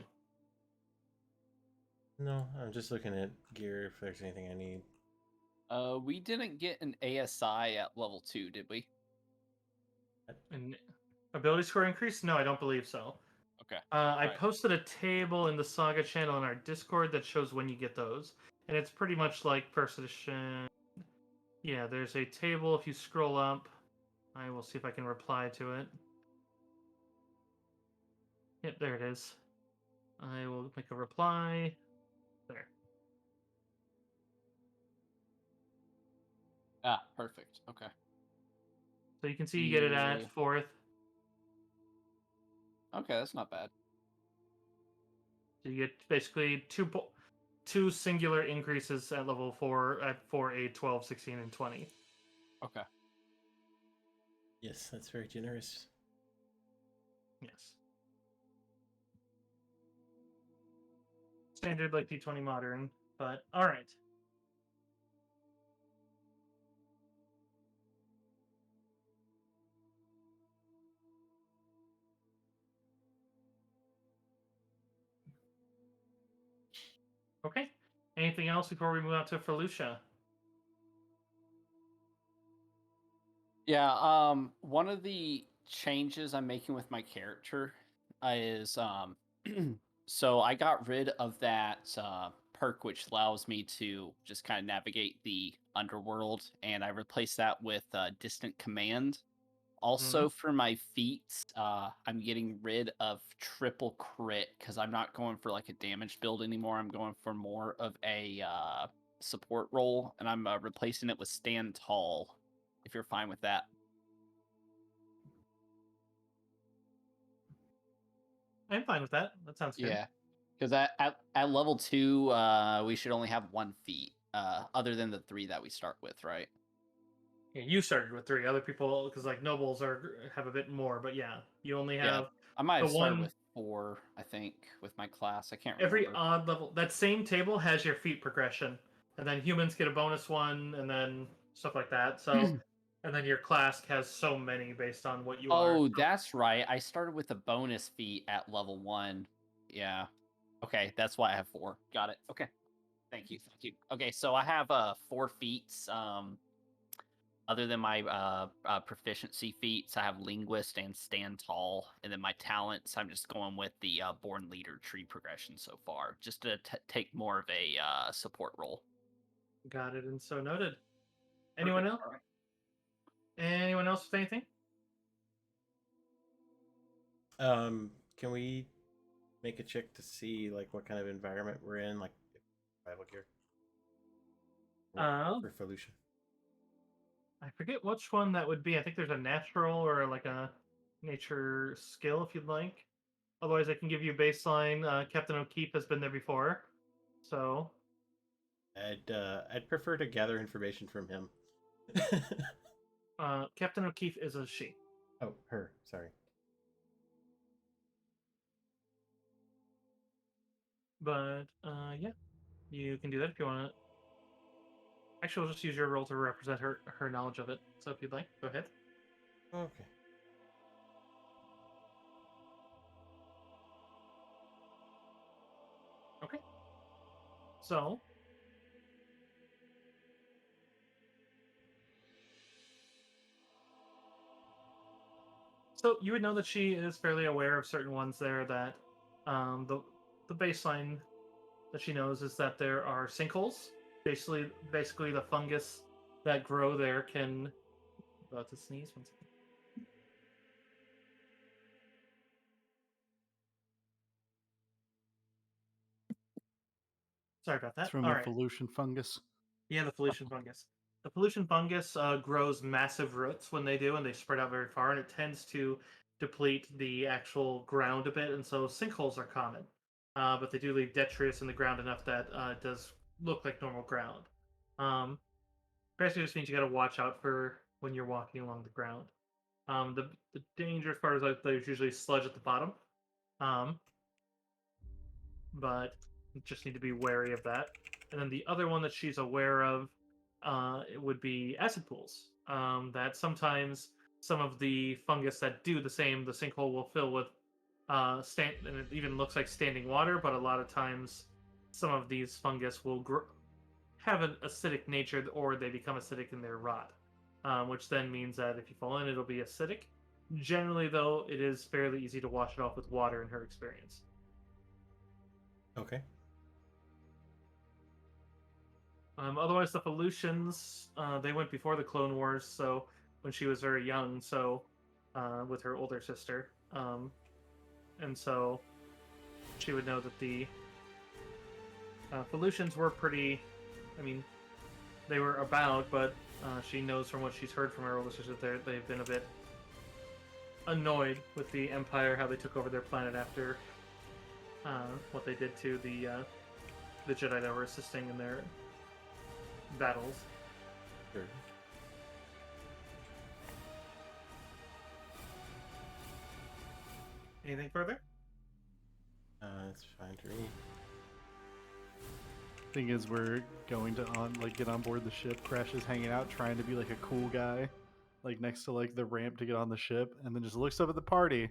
No, I'm just looking at gear if there's anything I need. We didn't get an ASI at level 2, did we? An ability score increase? No, I don't believe so. Okay. I Right. posted a table in the Saga channel in our Discord that shows when you get those, and it's pretty much like first edition. Yeah, there's a table. If you scroll up, I will see if I can reply to it. Yep, there it is. I will make a reply. There. Ah, perfect. Okay. So you can see you get it Yeah. at 4th. Okay, that's not bad. So you get basically two singular increases at level 4 at 4, 8, 12, 16, and 20. Okay. Yes, that's very generous. Yes. Standard like D20 modern, but all right. Okay. Anything else before we move on to Felucia? Yeah, one of the changes I'm making with my character is so I got rid of that perk which allows me to just kind of navigate the underworld, and I replaced that with distant command. Also, for my feats, I'm getting rid of triple crit because I'm not going for like a damage build anymore. I'm going for more of a support role, and I'm replacing it with stand tall. If you're fine with that. I'm fine with that. That sounds good. Yeah, because at level 2, we should only have 1 feat, other than the 3 that we start with, right? Yeah, you started with 3. Other people, because like nobles have a bit more, but yeah, you only Yeah, have I might the have started one. with 4, I think, with my class. I can't Every remember. odd level. That same table has your feat progression, and then humans get a bonus one, and then stuff like that. So, and then your class has so many based on what you are. Oh, that's right. I started with a bonus feat at level 1. Yeah. Okay, that's why I have 4. Got it. Okay. Thank you. Thank you. Okay, so I have 4 feats. Other than my proficiency feats, I have linguist and stand tall, and then my talents, I'm just going with the born leader tree progression so far, just to take more of a support role. Got it, and so noted. Anyone else? All right. Anyone else with anything? Can we make a check to see like what kind of environment we're in, like survival gear? For Felucia. I forget which one that would be. I think there's a natural or like a nature skill if you'd like. Otherwise, I can give you a baseline. Captain O'Keefe has been there before, so I'd prefer to gather information from him. Captain O'Keefe is a she. Oh, her. Sorry. But yeah, you can do that if you want to. Actually, we'll just use your role to represent her knowledge of it. So if you'd like, go ahead. Okay. Okay. So, you would know that she is fairly aware of certain ones there. That the baseline that she knows is that there are sinkholes. Basically the fungus that grow there can. About to sneeze. One second. Sorry about It's that. from All the right. pollution fungus. Yeah, the pollution fungus. The pollution fungus grows massive roots when they do, and they spread out very far, and it tends to deplete the actual ground a bit, and so sinkholes are common. But they do leave detritus in the ground enough that it does look like normal ground. Um, Basically, just means you got to watch out for when you're walking along the ground. The dangerous part is that there's usually sludge at the bottom, um, but you just need to be wary of that. And then the other one that she's aware of, it would be acid pools. That sometimes some of the fungus that do the same, the sinkhole will fill with and it even looks like standing water. But a lot of times, some of these fungus will have an acidic nature, or they become acidic in their rot, which then means that if you fall in, it'll be acidic. Generally, though, it is fairly easy to wash it off with water in her experience. Okay. Otherwise, the Felucians, they went before the Clone Wars, so when she was very young, so with her older sister, and so she would know that the Felucians were pretty. I mean, they were about, but she knows from what she's heard from her older sister that they've been a bit annoyed with the Empire, how they took over their planet after what they did to the Jedi that were assisting in their battles. Sure. Anything further? It's fine for me. Thing is, we're going to get on board the ship. Crash is hanging out, trying to be like a cool guy, like next to like the ramp to get on the ship, and then just looks up at the party,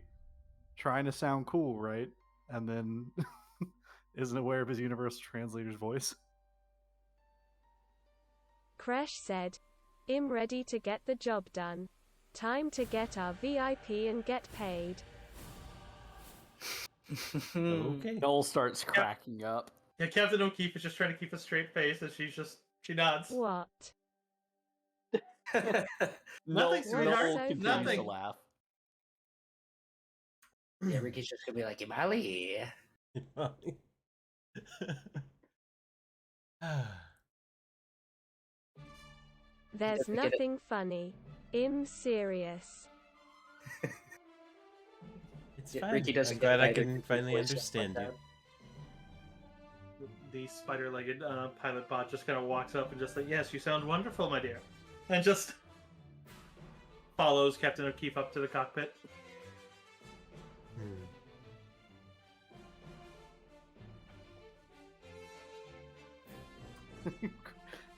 trying to sound cool, right? And then isn't aware of his universal translator's voice. Crash said, "I'm ready to get the job done. Time to get our VIP and get paid." Okay. Noel starts cracking up. Yeah, Captain O'Keefe is just trying to keep a straight face as she nods. What? Nothing, sweetheart. Noel continues Nothing. to laugh. Yeah, Ricky's just gonna be like, Imali. There's Forget it. nothing funny. I'm serious. It's Yeah, fine. Ricky doesn't I'm get glad I either can because finally his voice sounds understand like you. The spider-legged pilot bot just kind of walks up and just like, "Yes, you sound wonderful, my dear," and just follows Captain O'Keefe up to the cockpit.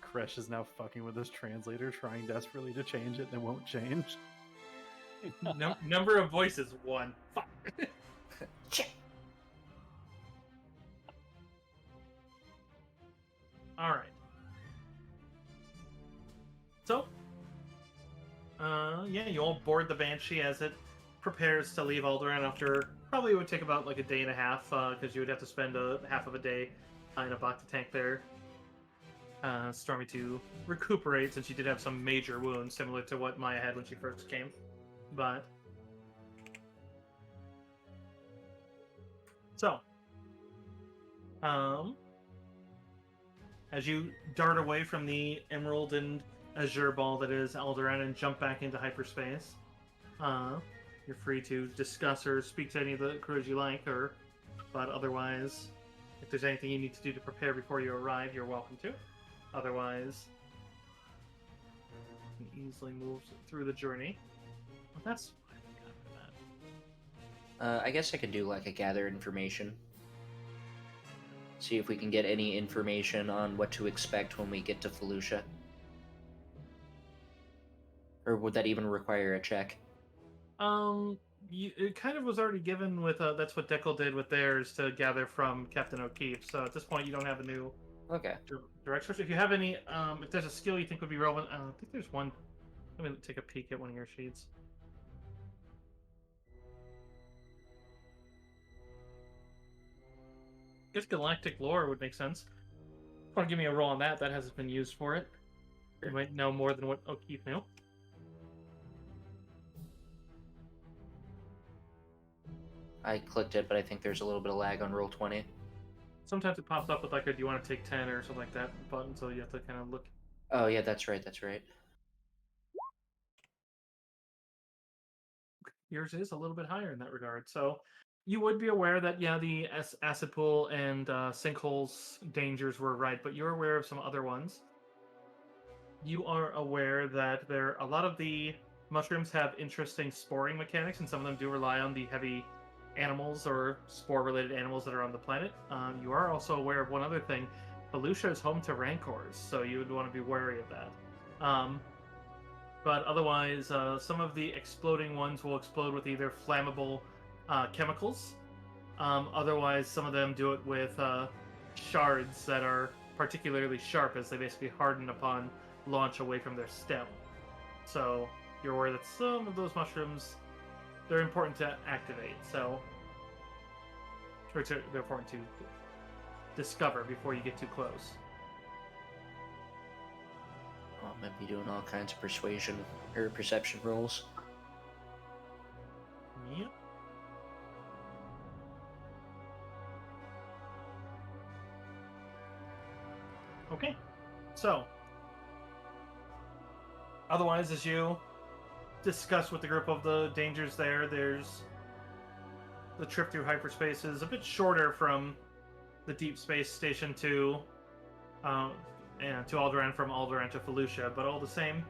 Crash is now fucking with his translator, trying desperately to change it, and it won't change. Number of voices, 1. Fuck. All right. So, yeah, you all board the Banshee as it prepares to leave Alderaan after probably would take about like a day and a half, because you would have to spend a half of a day in a Bacta tank there. Stormy to recuperate, since she did have some major wounds, similar to what Maya had when she first came. But so, as you dart away from the emerald and azure ball that is Alderaan and jump back into hyperspace, you're free to discuss or speak to any of the crews you like, but otherwise, if there's anything you need to do to prepare before you arrive, you're welcome to. Otherwise, you can easily move through the journey. Well, that's fine. After that. I guess I could do like a gather information. See if we can get any information on what to expect when we get to Felucia. Or would that even require a check? It kind of was already given with that's what Deckel did with theirs to gather from Captain O'Keefe. So at this point, you don't have a new Okay. direct source. If you have any, if there's a skill you think would be relevant, I think there's one. Let me take a peek at one of your sheets. I guess Galactic Lore would make sense. Want to give me a roll on that? That hasn't been used for it. You might know more than what O'Keefe knew. I clicked it, but I think there's a little bit of lag on roll 20. Sometimes it pops up with like a "Do you want to take 10" or something like that button, so you have to kind of look. Oh yeah, that's right. That's right. Yours is a little bit higher in that regard. So you would be aware that, yeah, the acid pool and sinkholes dangers were right, but you're aware of some other ones. You are aware that a lot of the mushrooms have interesting sporing mechanics, and some of them do rely on the heavy animals or spore-related animals that are on the planet. You are also aware of one other thing. Felucia is home to rancors, so you would want to be wary of that. But otherwise, some of the exploding ones will explode with either flammable chemicals. Otherwise, some of them do it with shards that are particularly sharp, as they basically harden upon launch away from their stem. So you're aware that some of those mushrooms, they're important to activate. So they're important to discover before you get too close. Oh, I might be doing all kinds of persuasion or perception rolls. Yep. Okay. So, otherwise, as you discuss with the group of the dangers there's the trip through hyperspace is a bit shorter from the deep space station to Alderaan, from Alderaan to Felucia, but all the same,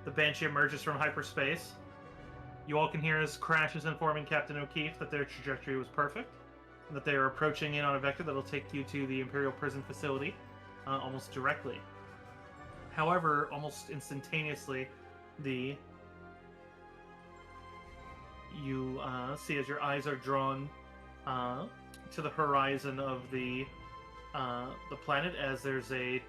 the Banshee emerges from hyperspace. You all can hear as Crash is informing Captain O'Keefe that their trajectory was perfect, and that they are approaching in on a vector that'll take you to the Imperial prison facility almost directly. However, almost instantaneously, you see as your eyes are drawn to the horizon of the planet, as there's a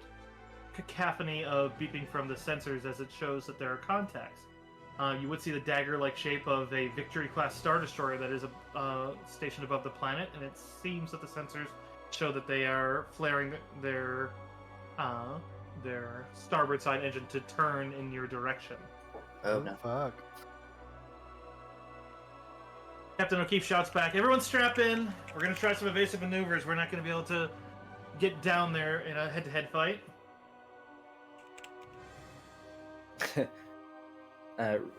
cacophony of beeping from the sensors as it shows that there are contacts. You would see the dagger-like shape of a Victory-class Star Destroyer that is stationed above the planet, and it seems that the sensors show that they are flaring their starboard side engine to turn in your direction. Oh no. Fuck. Captain O'Keefe shouts back, "Everyone strap in! We're going to try some evasive maneuvers. We're not going to be able to get down there in a head-to-head fight."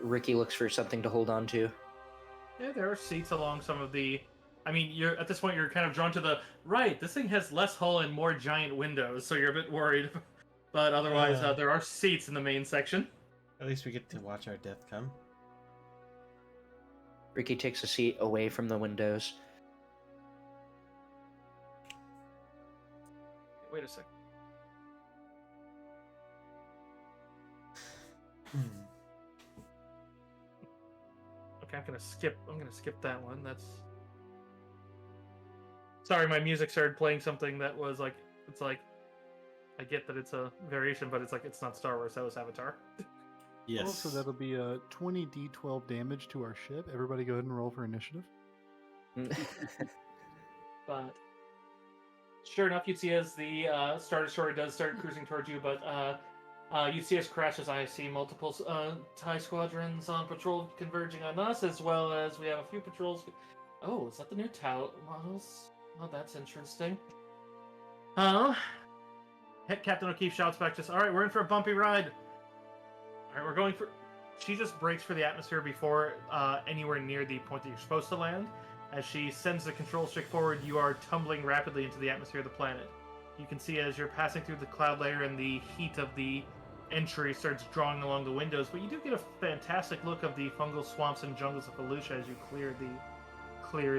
Ricky looks for something to hold on to. Yeah, there are seats along some of the... I mean, you're at this point, you're kind of drawn to the right. This thing has less hull and more giant windows, so you're a bit worried. But otherwise, there are seats in the main section. At least we get to watch our death come. Ricky takes a seat away from the windows. Wait a second. Okay, I'm gonna skip that one. That's... Sorry, my music started playing something that was like, it's like, I get that it's a variation, but it's like, it's not Star Wars, that was Avatar. Yes. Also, that'll be a 20d12 damage to our ship. Everybody go ahead and roll for initiative. But sure enough, you see as the Star Destroyer does start cruising towards you, but you see as crashes, I see multiple TIE squadrons on patrol converging on us, as well as we have a few patrols. Oh, is that the new Tau models? Oh, that's interesting. Captain O'Keefe shouts back, just, "Alright, we're in for a bumpy ride. Alright, we're going for..." She just breaks for the atmosphere before anywhere near the point that you're supposed to land. As she sends the control stick forward, you are tumbling rapidly into the atmosphere of the planet. You can see as you're passing through the cloud layer and the heat of the entry starts drawing along the windows, but you do get a fantastic look of the fungal swamps and jungles of Felucia as you clear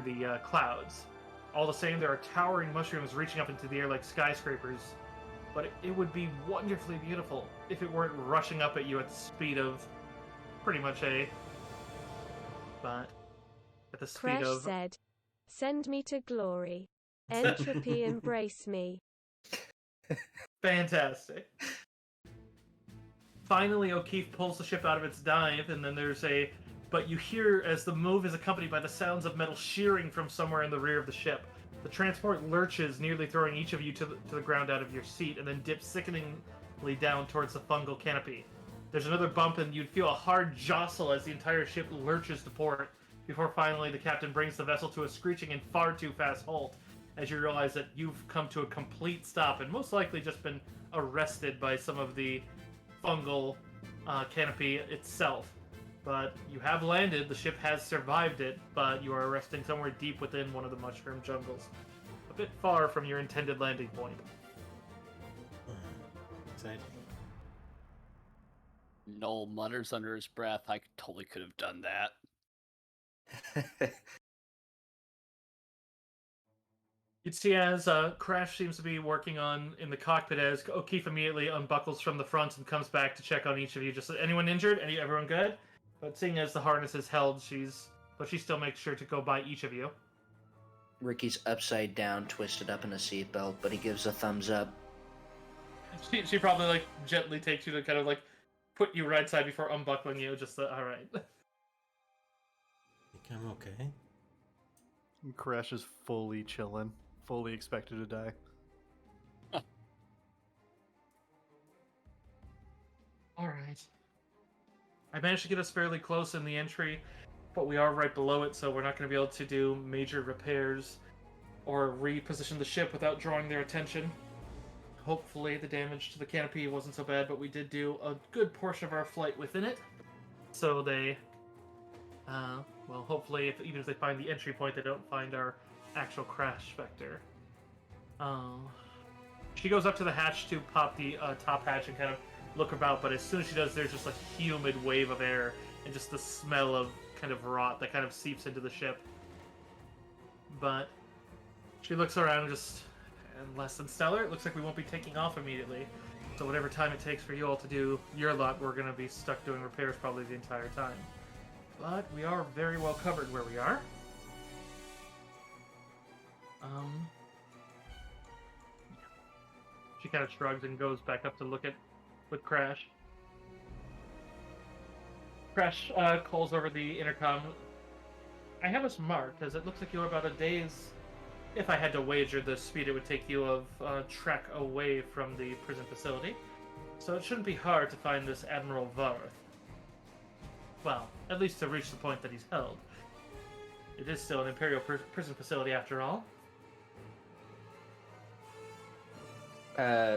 the clouds. All the same, there are towering mushrooms reaching up into the air like skyscrapers, but it would be wonderfully beautiful if it weren't rushing up at you at the speed of pretty much a but at the speed Crash of said, "Send me to glory. Entropy embrace me." fantastic. Finally, O'Keefe pulls the ship out of its dive, and then but you hear as the move is accompanied by the sounds of metal shearing from somewhere in the rear of the ship. The transport lurches, nearly throwing each of you to the ground out of your seat, and then dips sickeningly down towards the fungal canopy. There's another bump, and you'd feel a hard jostle as the entire ship lurches to port, before finally the captain brings the vessel to a screeching and far too fast halt, as you realize that you've come to a complete stop, and most likely just been arrested by some of the fungal canopy itself. But you have landed, the ship has survived it, but you are resting somewhere deep within one of the mushroom jungles. A bit far from your intended landing point. Exciting. Noel mutters under his breath, I totally could have done that. You'd see as Crash seems to be working in the cockpit as O'Keefe immediately unbuckles from the front and comes back to check on each of you. Just anyone injured? Everyone good? But seeing as the harness is held, she still makes sure to go by each of you. Ricky's upside down, twisted up in a seatbelt, but he gives a thumbs up. She probably gently takes you to kind of put you right side before unbuckling you. Just all right. Think I'm okay? And Crash is fully chilling, fully expected to die. All right. I managed to get us fairly close in the entry, but we are right below it, so we're not going to be able to do major repairs or reposition the ship without drawing their attention. Hopefully the damage to the canopy wasn't so bad, but we did do a good portion of our flight within it. So they, hopefully even if they find the entry point, they don't find our actual crash vector. She goes up to the hatch to pop the top hatch and kind of look about, but as soon as she does, there's just a humid wave of air and just the smell of kind of rot that kind of seeps into the ship. But she looks around and less than stellar. It looks like we won't be taking off immediately. So whatever time it takes for you all to do your lot, we're going to be stuck doing repairs probably the entire time. But we are very well covered where we are. She kind of shrugs and goes back up to look with Crash. Crash calls over the intercom. I have us marked, as it looks like you're about a day's, if I had to wager the speed it would take you of trek away from the prison facility. So it shouldn't be hard to find this Admiral Varth. Well, at least to reach the point that he's held. It is still an Imperial prison facility after all.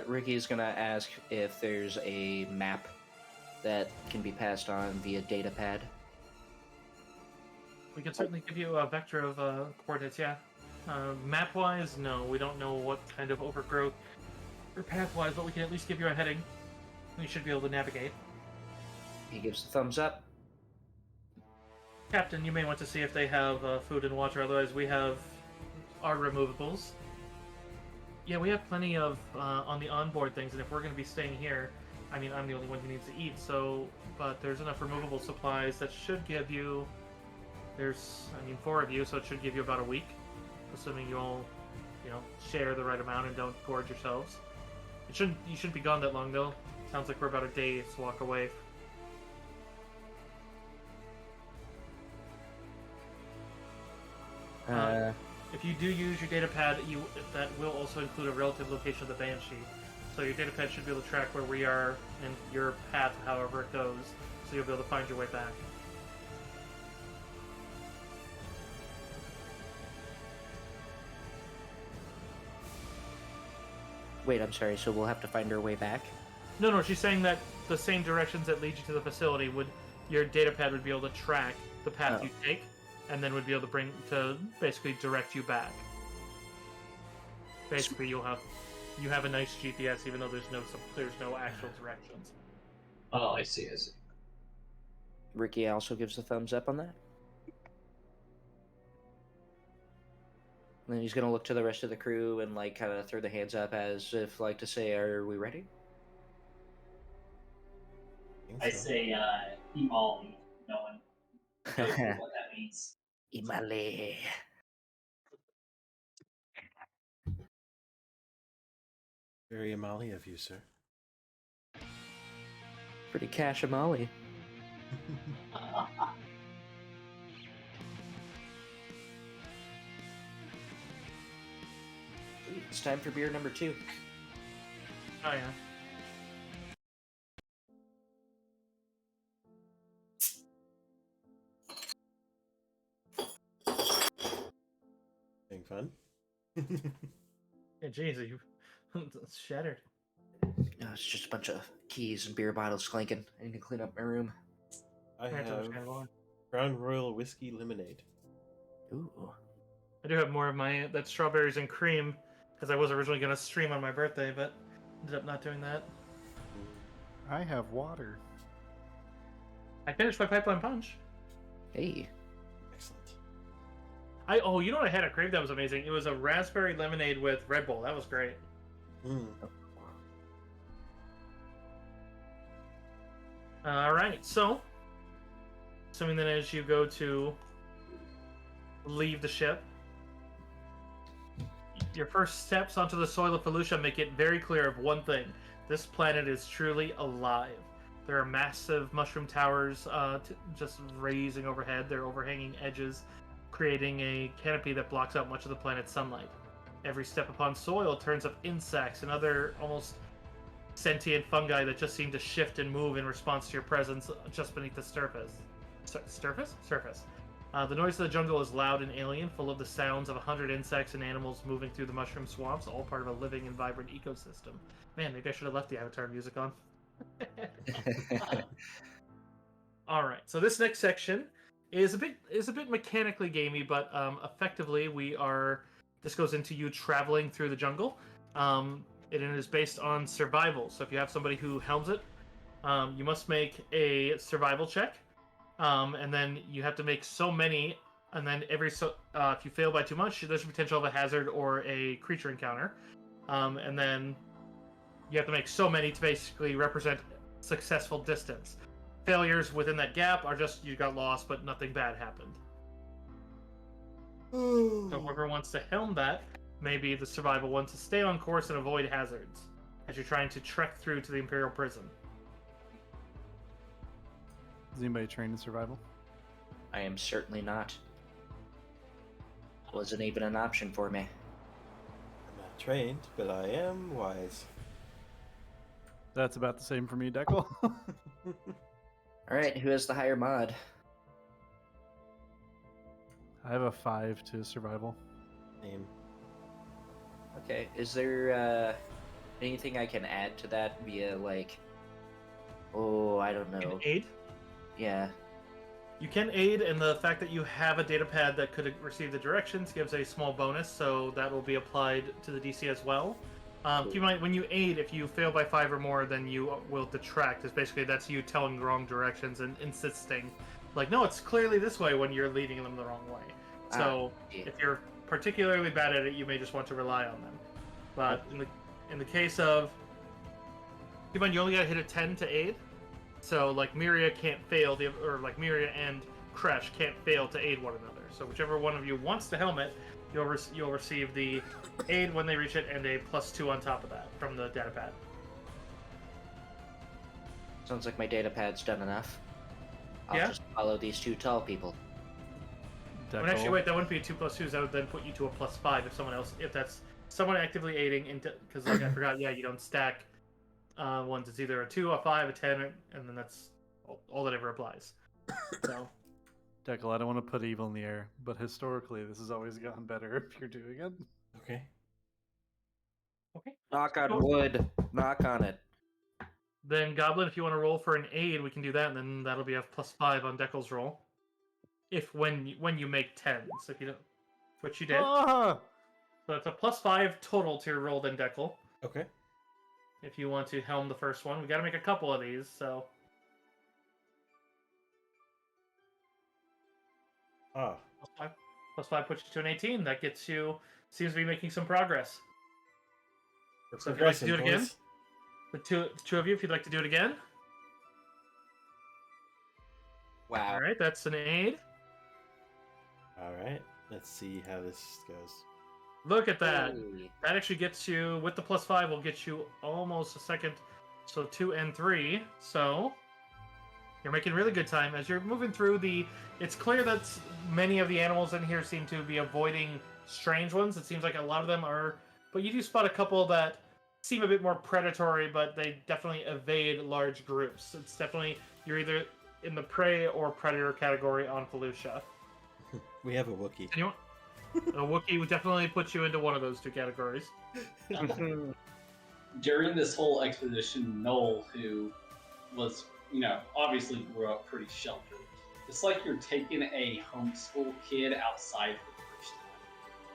Ricky's gonna ask if there's a map that can be passed on via datapad. We can certainly give you a vector of coordinates, yeah. Map-wise, no, we don't know what kind of overgrowth or path-wise, but we can at least give you a heading. You should be able to navigate. He gives the thumbs up. Captain, you may want to see if they have food and water, otherwise we have our removables. Yeah, we have plenty of on the onboard things, and if we're going to be staying here, I mean, I'm the only one who needs to eat, but there's enough removable supplies that should give you, there's 4 of you, so it should give you about a week, assuming you all, share the right amount and don't gorge yourselves. You shouldn't be gone that long, though. Sounds like we're about a day's walk away. If you do use your data pad, that will also include a relative location of the Banshee. So your data pad should be able to track where we are and your path, however it goes, so you'll be able to find your way back. Wait, I'm sorry, so we'll have to find our way back? No, she's saying that the same directions that lead you to the facility your data pad would be able to track the path you take, and then would be able to basically direct you back. Basically, you have a nice GPS, even though there's no actual directions. Oh, I see. Ricky also gives a thumbs up on that. And then he's gonna look to the rest of the crew and kind of throw the hands up as if to say, "Are we ready?" I say, keep all no one knows what that Imale. Very Amali of you, sir. Pretty cashamali. It's time for beer number 2. Oh yeah. Having fun? Yeah, jeez, you it's shattered. No, it's just a bunch of keys and beer bottles clanking. I need to clean up my room. I That's have understandable. Crown Royal Whiskey Lemonade. Ooh. I do have more of my that strawberries and cream because I was originally going to stream on my birthday, but ended up not doing that. I have water. I finished my pipeline punch. Hey. Excellent. You know what I had at Crave that was amazing? It was a raspberry lemonade with Red Bull. That was great. All right, so assuming that as you go to leave the ship, your first steps onto the soil of Felucia make it very clear of one thing: this planet is truly alive. There are massive mushroom towers just raising overhead, their overhanging edges creating a canopy that blocks out much of the planet's sunlight. Every step upon soil turns up insects and other almost sentient fungi that just seem to shift and move in response to your presence just beneath the surface. Surface. The noise of the jungle is loud and alien, full of the sounds of 100 insects and animals moving through the mushroom swamps, all part of a living and vibrant ecosystem. Man, maybe I should have left the Avatar music on. All right, so this next section is a bit mechanically gamey, but effectively this goes into you traveling through the jungle. It is based on survival. So if you have somebody who helms it, you must make a survival check, and then you have to make so many. And then if you fail by too much, there's a potential of a hazard or a creature encounter. And then you have to make so many to basically represent successful distance. Failures within that gap are just you got lost, but nothing bad happened. So whoever wants to helm that, maybe the survival one, to stay on course and avoid hazards as you're trying to trek through to the Imperial prison. Is anybody trained in survival? I am certainly not. Wasn't even an option for me. I'm not trained, but I am wise. That's about the same for me, Deckle. Alright, who has the higher mod? I have a 5 to survival. Same. Okay, is there anything I can add to that via, like... Oh, I don't know. Can aid? Yeah. You can aid, and the fact that you have a data pad that could receive the directions gives a small bonus, so that will be applied to the DC as well. Keep in mind, when you aid, if you fail by 5 or more, then you will detract. It's basically that's you telling the wrong directions and insisting, like, no, it's clearly this way when you're leading them the wrong way. So if you're particularly bad at it, you may just want to rely on them. But in the case of, keep in mind, you only got to hit a 10 to aid. So like Miria can't fail, or like Miria and Kresh can't fail to aid one another. So whichever one of you wants to helmet, you'll receive the aid when they reach it, and a +2 on top of that from the data pad. Sounds like my data pad's done enough. I'll Yeah? just follow these 2 tall people. Well, actually, wait, that wouldn't be a 2 + 2s. That would then put you to a +5 if that's someone actively aiding. Because like I forgot, yeah, you don't stack ones. It's either a 2, a 5, a 10, and then that's all that ever applies. So. Deckle, I don't want to put evil in the air, but historically, this has always gotten better if you're doing it. Okay. Okay. Knock on wood. Knock on it. Then Goblin, if you want to roll for an aid, we can do that, and then that'll be a +5 on Deckel's roll. If when you make 10s, if you don't, which you did. Ah! So it's a +5 total to your roll then Deckel. Okay. If you want to helm the first one, we got to make a couple of these, so. +5 puts you to an 18. That gets you. Seems to be making some progress. So if you'd like to do it again, the two of you, if you'd like to do it again. Wow. All right, that's an aid. All right. Let's see how this goes. Look at that. Hey. That actually gets you, with the +5, will get you almost a second. So 2 and 3. So you're making really good time. As you're moving through it's clear that many of the animals in here seem to be avoiding strange ones. It seems like a lot of them are, but you do spot a couple that seem a bit more predatory, but they definitely evade large groups. It's definitely, you're either in the prey or predator category on Felucia. We have a Wookiee. Anyone? A Wookiee would definitely put you into one of those two categories. During this whole expedition, Noel, who was, obviously grew up pretty sheltered, it's like you're taking a homeschool kid outside for the first time.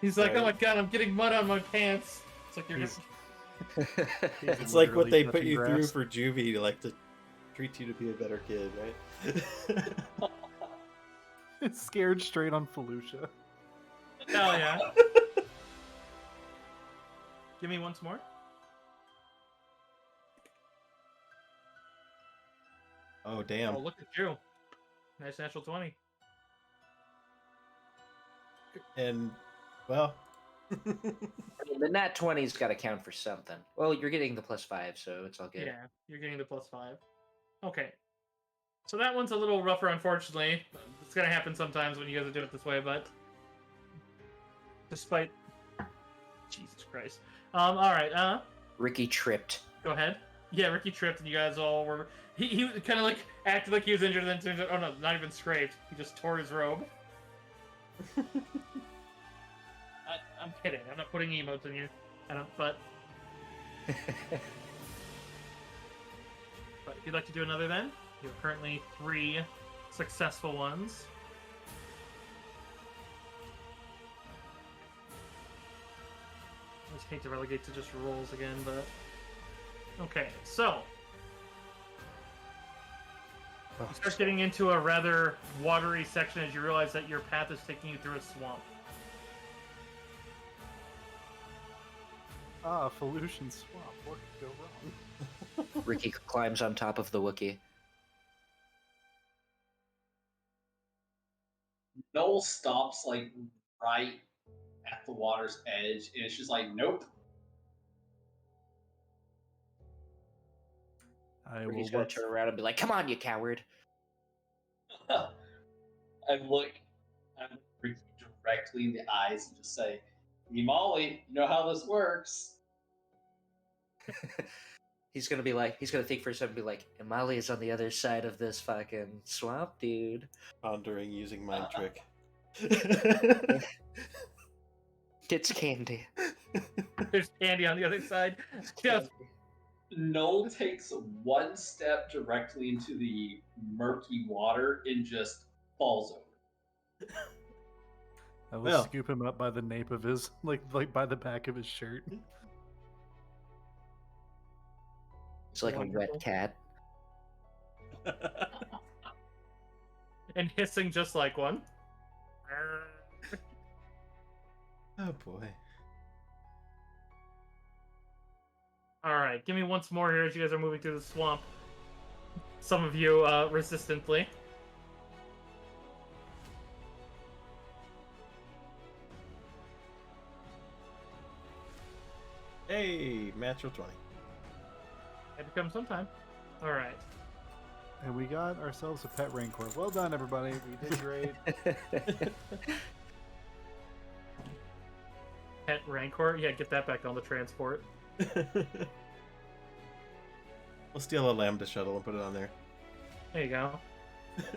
He's like, Right. oh my god, I'm getting mud on my pants. It's like you're He's- just... It's like what they Literally put you touching through grass. for juvie to treat you to be a better kid, right? It's scared straight on Felucia. Hell yeah. Give me once more. Oh damn! Oh, look at you. Nice natural 20. And well, I mean, the nat 20's got to count for something. Well, you're getting the +5, so it's all good. Yeah, you're getting the +5. Okay. So that one's a little rougher, unfortunately. It's gonna happen sometimes when you guys do it this way, but despite Jesus Christ. Alright, Ricky tripped. go ahead. Yeah, Ricky tripped and you guys all were he kind of like acted like he was injured and then turns out, oh no, not even scraped. He just tore his robe. I'm kidding. I'm not putting emotes in you. I don't, but if you'd like to do another then, you have currently 3 successful ones. I just hate to relegate to just rolls again, but okay, so you start getting into a rather watery section as you realize that your path is taking you through a swamp. Ah, Felucian swamp. What could go wrong? Ricky climbs on top of the Wookiee. Noel stops like right at the water's edge, and it's just like, nope. I will Ricky's gonna work. turn around and be like, "Come on, you coward!" I look Ricky directly in the eyes and just say, "Hey, Molly, you know how this works." He's gonna think for a second, and be like, "Imali is on the other side of this fucking swamp, dude." pondering using mind trick. It's candy. There's candy on the other side. Just Noel takes one step directly into the murky water and just falls over. I will Well. scoop him up by the nape of his, like by the back of his shirt. It's like Wonderful. a wet cat. and hissing just like one. Oh boy. All right, give me once more here as you guys are moving through the swamp. Some of you resistantly. Hey, natural 20. It becomes sometime. All right. And we got ourselves a pet rancor. Well done, everybody. We did great. Pet Rancor? Yeah, get that back on the transport. We'll steal a Lambda shuttle and put it on there. There you go.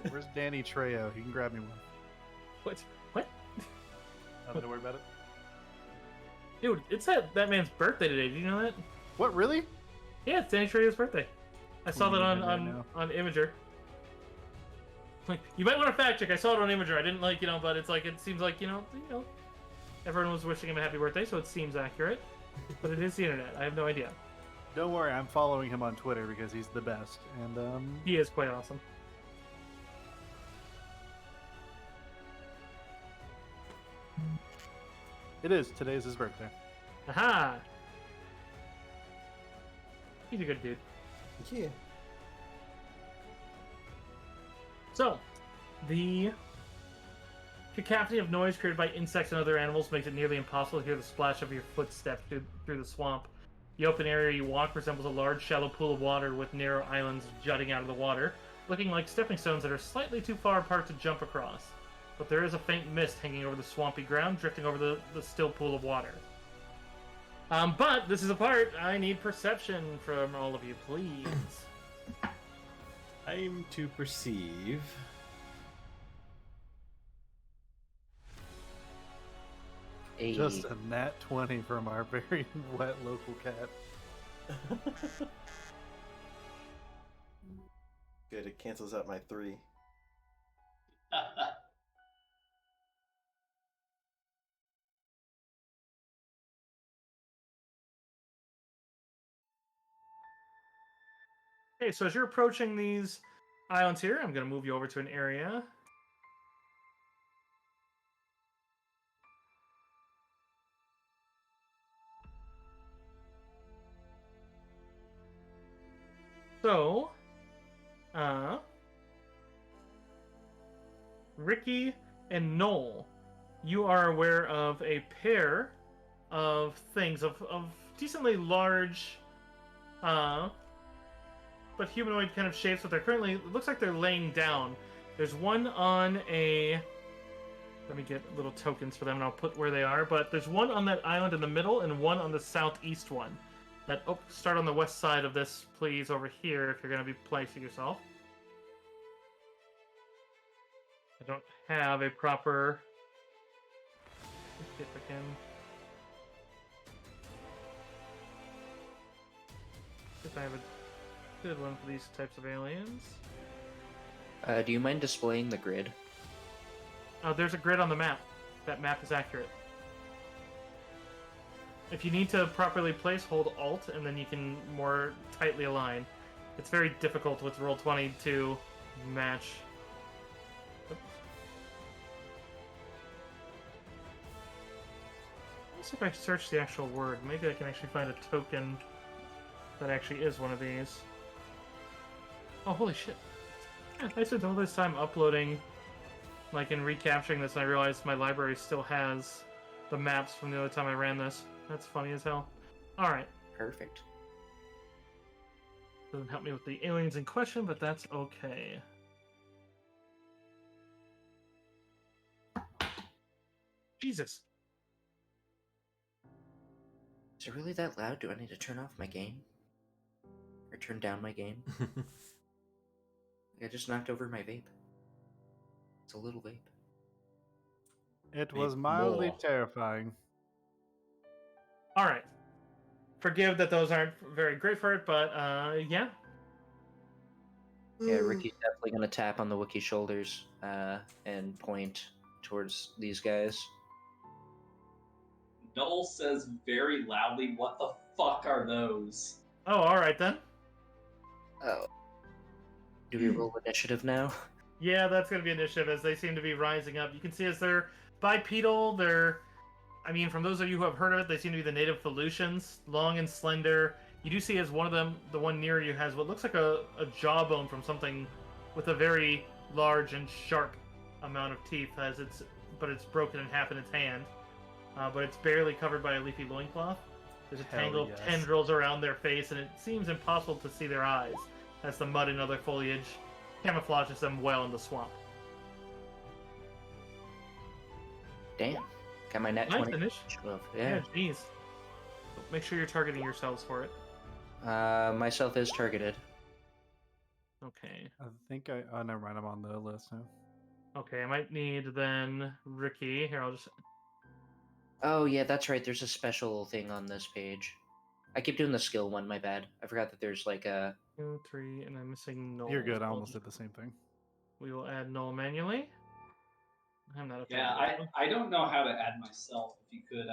Where's Danny Trejo? He can grab me one. What? What? Nothing to worry about it. Dude, it's that man's birthday today. Do you know that? What, really? Yeah, it's Danny Trejo's birthday. I saw that Believe on it right now. on Imager. Like, you might want to fact check. I saw it on Imager. I didn't but it's like it seems like everyone was wishing him a happy birthday, so it seems accurate. But it is the internet. I have no idea. Don't worry, I'm following him on Twitter because he's the best. And He is quite awesome. it is. Today's his birthday. Aha! He's a good dude. Yeah. So, the cacophony of noise created by insects and other animals makes it nearly impossible to hear the splash of your footsteps through the swamp. The open area you walk resembles a large, shallow pool of water with narrow islands jutting out of the water, looking like stepping stones that are slightly too far apart to jump across. But there is a faint mist hanging over the swampy ground, drifting over the still pool of water. But this is a part I need perception from all of you, please. Aim to perceive. Just a nat 20 from our very wet local cat. Good, it cancels out my 3. Okay, so as you're approaching these islands here, I'm going to move you over to an area. So, Ricky and Noel, you are aware of a pair of things of decently large, but humanoid kind of shapes. But they're currently, it looks like they're laying down. There's one on a. Let me get little tokens for them, and I'll put where they are. But there's one on that island in the middle, and one on the southeast one. Start on the west side of this, please, over here, if you're going to be placing yourself. I don't have a proper... Let's see if I can... If I have a good one for these types of aliens. Do you mind displaying the grid? There's a grid on the map. That map is accurate. If you need to properly place, hold Alt, and then you can more tightly align. It's very difficult with Roll20 to match. Let's see if I search the actual word. Maybe I can actually find a token that actually is one of these. Oh, holy shit. I spent all this time uploading, like, and recapturing this, and I realized my library still has the maps from the other time I ran this. That's funny as hell. Alright. Perfect. Doesn't help me with the aliens in question, but that's okay. Jesus. Is it really that loud? Do I need to turn off my game? Or turn down my game? I just knocked over my vape. It's a little vape. It was mildly more. terrifying. Alright. Forgive that those aren't very great for it, but, yeah. Yeah, Ricky's definitely gonna tap on the Wookiee's shoulders and point towards these guys. Noel says very loudly, "What the fuck are those?" Oh, alright then. Oh. Do we roll initiative now? Yeah, that's going to be initiative as they seem to be rising up. You can see as they're bipedal, I mean, from those of you who have heard of it, they seem to be the native Felucians, long and slender. You do see as one of them, the one near you, has what looks like a jawbone from something with a very large and sharp amount of teeth, but it's broken in half in its hand. But it's barely covered by a leafy loincloth. There's a tangle of tendrils around their face, and it seems impossible to see their eyes, as the mud and other foliage camouflages them well in the swamp. Damn. Got my net Nice 20. initiative. Yeah. Yeah, jeez. Make sure you're targeting yourselves for it. Myself is targeted. Okay. I think oh, never mind. I'm on the list now. Okay, I might need then Ricky. Here, I'll just... Oh, yeah, that's right. There's a special thing on this page. I keep doing the skill one, my bad. I forgot that there's like a... 2, 3, and I'm missing Noel. You're good. I So almost did the same thing. we will add Noel manually. I'm not a fan Yeah, of that one. I don't know how to add myself. If you could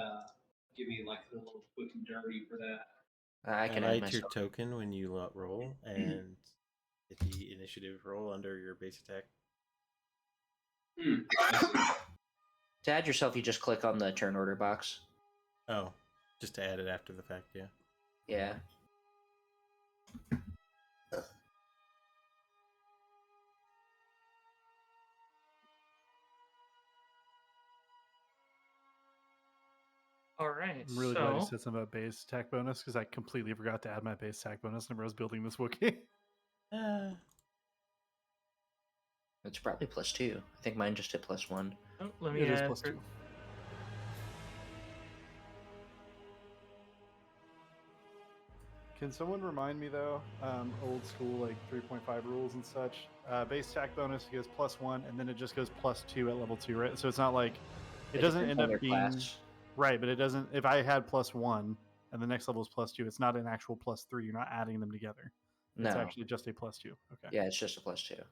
give me like a little quick and dirty for that. I can add Highlight your myself. token when you roll, and hit the initiative roll under your base attack. To add yourself, you just click on the turn order box. Oh, just to add it after the fact, yeah. Yeah. All right. I'm really glad you So said something about base attack bonus because I completely forgot to add my base attack bonus whenever I was building this Wookiee. It's probably +2. I think mine just hit +1. let me It is add. +2. Can someone remind me though, old school like 3.5 rules and such? Base attack bonus goes +1, and then it just goes +2 at level 2, right? So it's not like it doesn't depends end on up their being class. right, but it doesn't. If I had +1 and the next level is +2, it's not an actual +3. You're not adding them together. It's No. actually just a +2. Okay. Yeah, it's just a +2.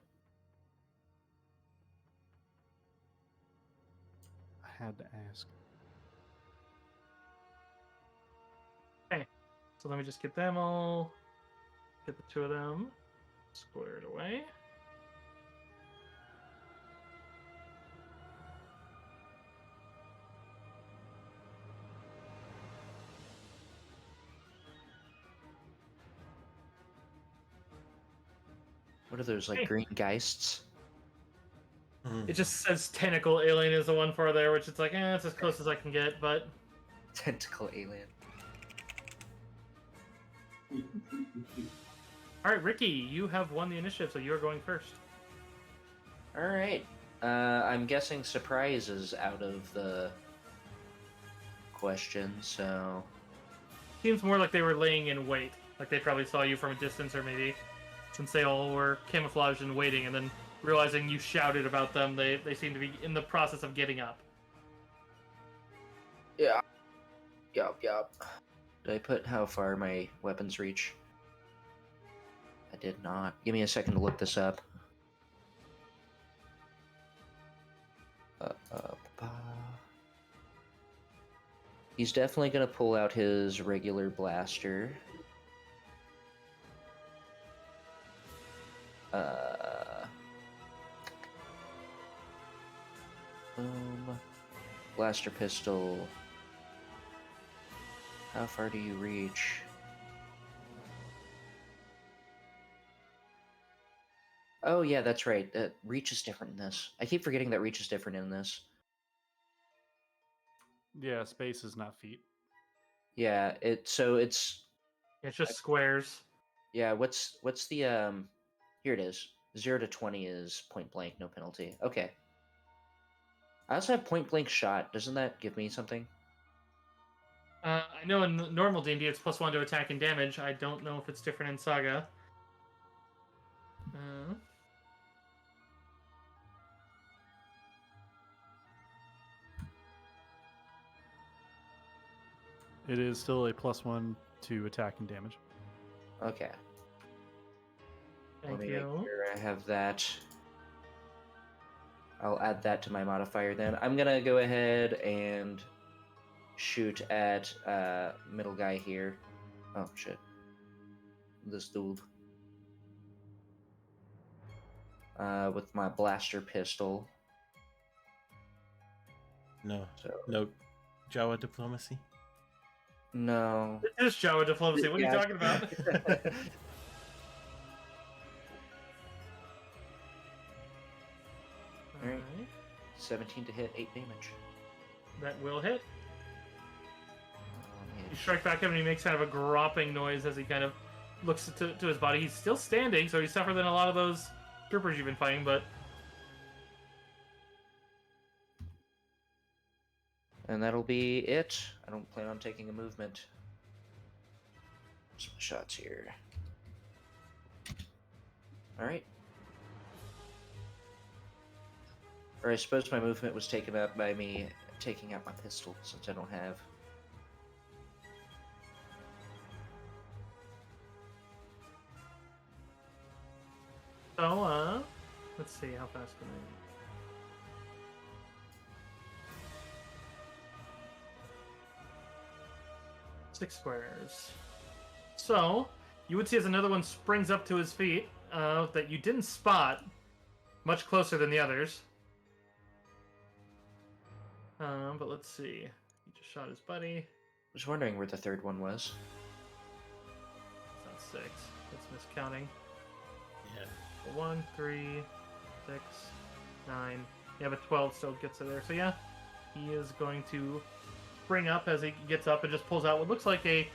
I had to ask. Okay. So let me just get them all. Get the two of them squared away. What are those, like, Hey. green geists? It just says tentacle alien is the one for there, which it's like, it's as close as I can get, but Tentacle alien. all right, Ricky, you have won the initiative, so you're going first. All right. I'm guessing surprise is out of the question, so Seems more like they were laying in wait. Like they probably saw you from a distance, or maybe since they all were camouflaged and waiting, and then realizing you shouted about them, they seem to be in the process of getting up. yeah. Yup. Did I put how far my weapons reach? I did not. Give me a second to look this up. He's definitely gonna pull out his regular blaster. Blaster pistol. How far do you reach? Oh yeah, that's right. Reach is different in this. I keep forgetting that reach is different in this. Yeah, space is not feet. Yeah, it's It's just squares. yeah. What's the Here it is. 0 to 20 is point blank, no penalty. Okay. I also have point blank shot. Doesn't that give me something? I know in normal D&D it's +1 to attack and damage. I don't know if it's different in Saga. It is still a +1 to attack and damage. Okay. Thank Let me you. make sure I have that. I'll add that to my modifier then. I'm gonna go ahead and shoot at middle guy here. Oh shit. This dude. With my blaster pistol. No. So No Jawa diplomacy. no. It is Jawa diplomacy. What are you Yeah. talking about? Alright. Alright. 17 to hit, 8 damage. That will hit. Yeah. You strike back at him and he makes kind of a gropping noise as he kind of looks to his body. He's still standing, so he's tougher than a lot of those troopers you've been fighting, but And that'll be it. I don't plan on taking a movement. Some shots here. Alright. Or I suppose my movement was taken up by me taking out my pistol, since I don't have. so let's see how fast can I. 6 squares. So, you would see as another one springs up to his feet that you didn't spot, much closer than the others. But let's see. He just shot his buddy. I was wondering where the third one was. That's not 6. That's miscounting. Yeah. 1, 3, 6, 9. Yeah, but 12 still gets it there. So yeah, he is going to spring up as he gets up and just pulls out what looks like a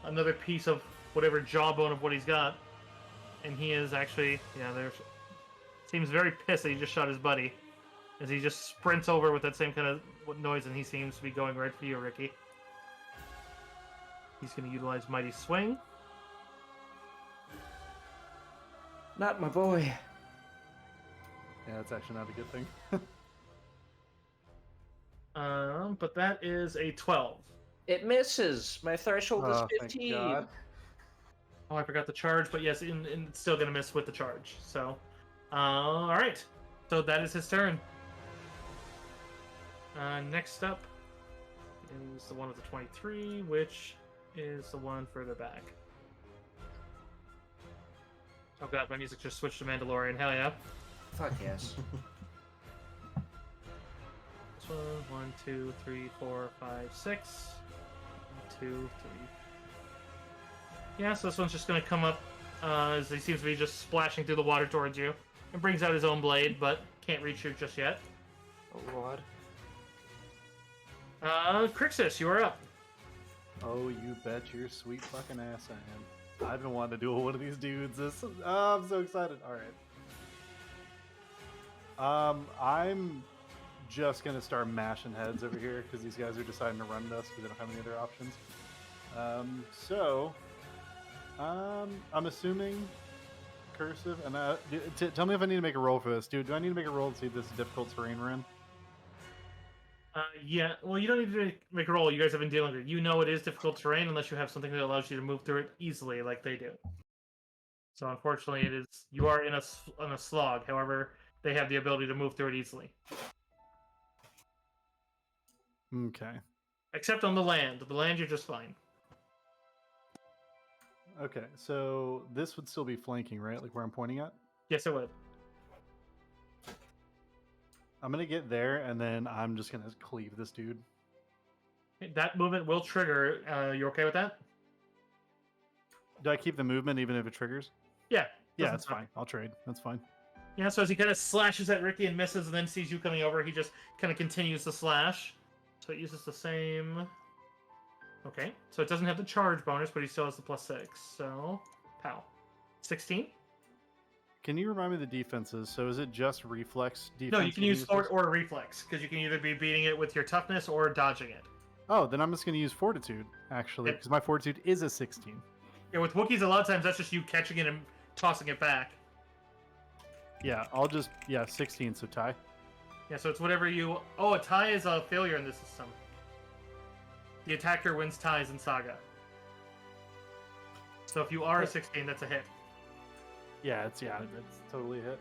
another piece of whatever jawbone of what he's got. And he is actually, seems very pissed that he just shot his buddy. As he just sprints over with that same kind of noise, and he seems to be going right for you, Ricky. He's going to utilize Mighty Swing. Not my boy. Yeah, that's actually not a good thing. But that is a 12. It misses. My threshold is Oh, thank 15. God. Oh, I forgot the charge, but yes, and it's still going to miss with the charge. So, all right. So that is his turn. Next up is the one with the 23, which is the one further back. Oh god, my music just switched to Mandalorian. Hell yeah. Fuck yes. This one, 1, 2, 3, 4, 5, 6. 1, 2, 3. Yeah, so this one's just going to come up as he seems to be just splashing through the water towards you. And brings out his own blade, but can't reach you just yet. Oh lord. Crixus, you are up. Oh, you bet your sweet fucking ass I am. I've been wanting to duel one of these dudes. I'm so excited. All right. I'm just gonna start mashing heads over here because these guys are deciding to run us because they don't have any other options. I'm assuming cursive, and tell me if I need to make a roll for this, dude. Do I need to make a roll to see if this is difficult terrain we're in? Yeah, well, you don't need to make a roll. You guys have been dealing with it. You know it is difficult terrain unless you have something that allows you to move through it easily like they do. So unfortunately, you are in a slog. However, they have the ability to move through it easily. Okay. Except on the land. The land, you're just fine. Okay, so this would still be flanking, right? Like where I'm pointing at? Yes, it would. I'm gonna get there, and then I'm just gonna cleave this dude. That movement will trigger. You okay with that? Do I keep the movement even if it triggers? Yeah. Yeah, doesn't that's stop fine. I'll trade. That's fine. Yeah, so as he kind of slashes at Ricky and misses and then sees you coming over, he just kind of continues to slash. So it uses the same... Okay, so it doesn't have the charge bonus, but he still has the +6. So, pow. 16? Can you remind me the defenses? So is it just reflex defense? No, you can use this? fort or reflex, because you can either be beating it with your toughness or dodging it. Oh, then I'm just going to use fortitude, actually, Yep. because my fortitude is a 16. Yeah, with Wookiees, a lot of times that's just you catching it and tossing it back. Yeah, 16, so tie. Yeah, so it's whatever you... Oh, a tie is a failure in this system. The attacker wins ties in Saga. So if you are a 16, that's a hit. Yeah, it's totally a hit.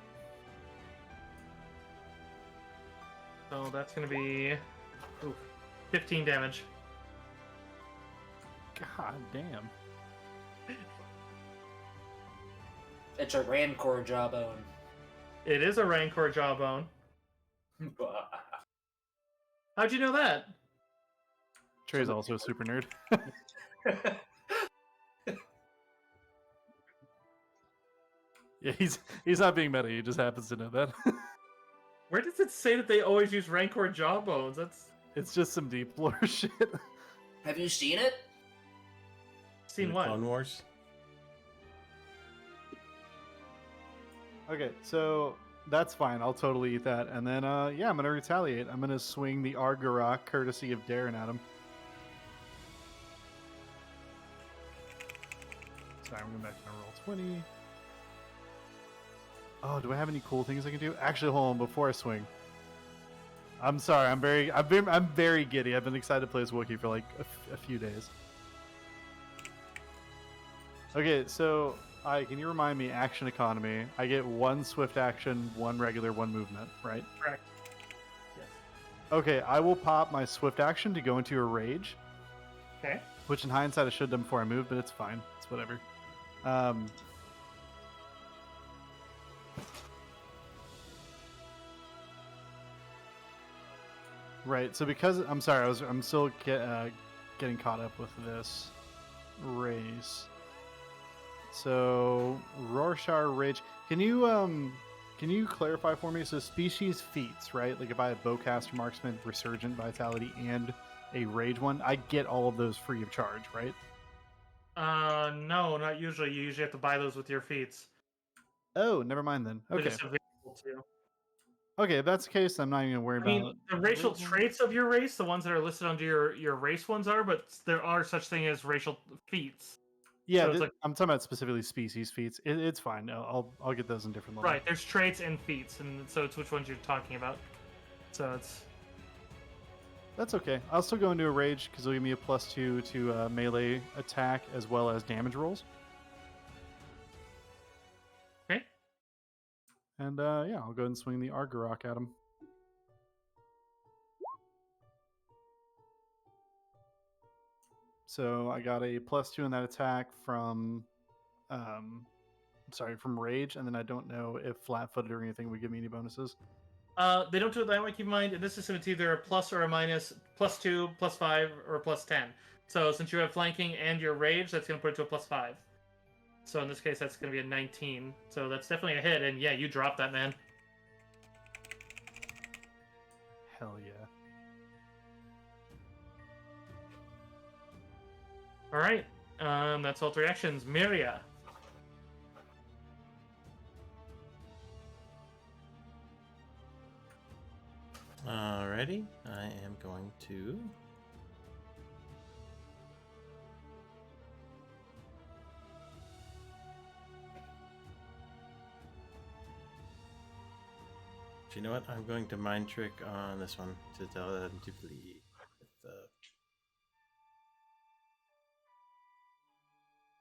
So that's going to be 15 damage. God damn. It's a Rancor jawbone. It is a Rancor jawbone. How'd you know that? Trey's also a super nerd. Yeah, he's not being meta. He just happens to know that. Where does it say that they always use Rancor jawbones? It's just some deep lore shit. Have you seen it? Seen what? Clone Wars. Okay, so that's fine. I'll totally eat that. And then, yeah, I'm going to retaliate. I'm going to swing the Argarok, courtesy of Darren, at him. Sorry, I'm going back to my roll 20. Oh, do I have any cool things I can do? Actually, hold on, before I swing. I'm sorry, I'm very giddy. I've been excited to play as Wookiee for like a few days. Okay, so can you remind me, action economy, I get 1 swift action, 1 regular, 1 movement, right? Correct. Yes. Okay, I will pop my swift action to go into a rage. Okay. Which in hindsight I should have done before I moved, but it's fine. It's whatever. Right, so because I'm sorry, I'm still getting caught up with this race. So Rorschach Rage, can you can you clarify for me? So species feats, right? Like if I have Bowcaster, Marksman, Resurgent, Vitality, and a Rage one, I get all of those free of charge, right? No, not usually. You usually have to buy those with your feats. Oh, never mind then. They're Okay. just available to you. Okay, if that's the case, I'm not even gonna worry I mean, about the racial Rage one. traits of your race, the ones that are listed under your race ones are, but there are such thing as racial feats. Yeah, So it's like, I'm talking about specifically species feats. It's fine. I'll get those in different levels. right, there's traits and feats, and so it's which ones you're talking about. So it's That's okay. I'll still go into a Rage because it'll give me a +2 to melee attack as well as damage rolls. okay. And yeah, I'll go ahead and swing the Argarok at him. So I got a +2 in that attack from, from Rage, and then I don't know if flat-footed or anything would give me any bonuses. They don't do it that way. Keep in mind, in this system, it's either a plus or a minus, +2, +5, or +10. So since you have flanking and your rage, that's going to put it to a +5. So in this case, that's going to be a 19. So that's definitely a hit, and yeah, you dropped that, man. Hell yeah. All right, that's all 3 actions. Miria. Alrighty, I am going to you know what? I'm going to mind trick on this one to tell them to flee.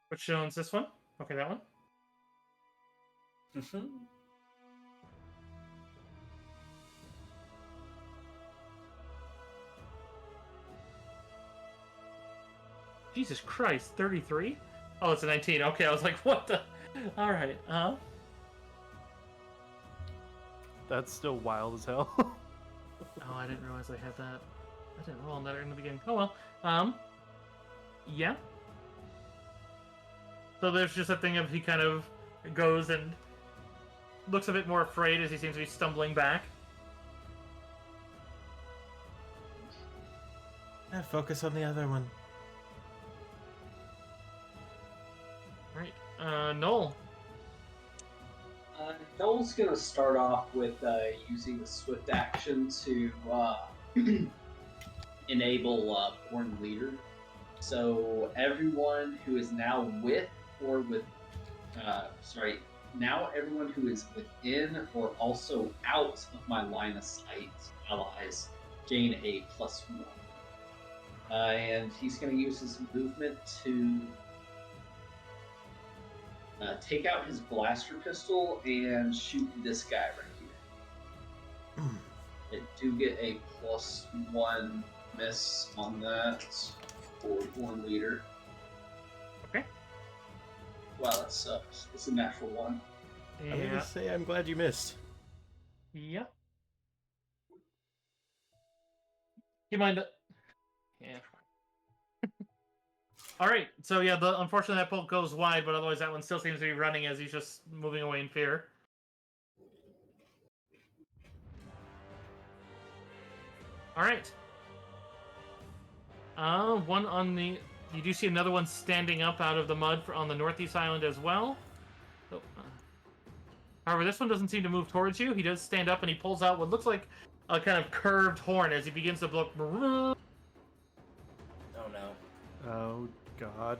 Which one's this one? Okay, that one. Jesus Christ, 33? Oh, it's a 19. Okay, I was like, what the? All right. That's still wild as hell. Oh, I didn't realize I had that. I didn't roll on that in the beginning. Oh well. Yeah. So there's just a thing of he kind of goes and looks a bit more afraid as he seems to be stumbling back. Focus on the other one. Right. Noel. Noel's going to start off with using the swift action to enable Born Leader. So everyone who is now with or with, now everyone who is within or also out of my line of sight allies gain a +1. And he's going to use his movement to take out his blaster pistol and shoot this guy right here. I do get a +1 miss on that for Born Leader. Okay. Wow, that sucks. It's a natural 1. I'm gonna say I'm glad you missed. Yeah. You mind that? Yeah. All right. So yeah, unfortunately that bolt goes wide, but otherwise that one still seems to be running as he's just moving away in fear. All right. One on the. You do see another one standing up out of the mud on the northeast island as well. So, however, this one doesn't seem to move towards you. He does stand up and he pulls out what looks like a kind of curved horn as he begins to blow. Oh no. Oh god.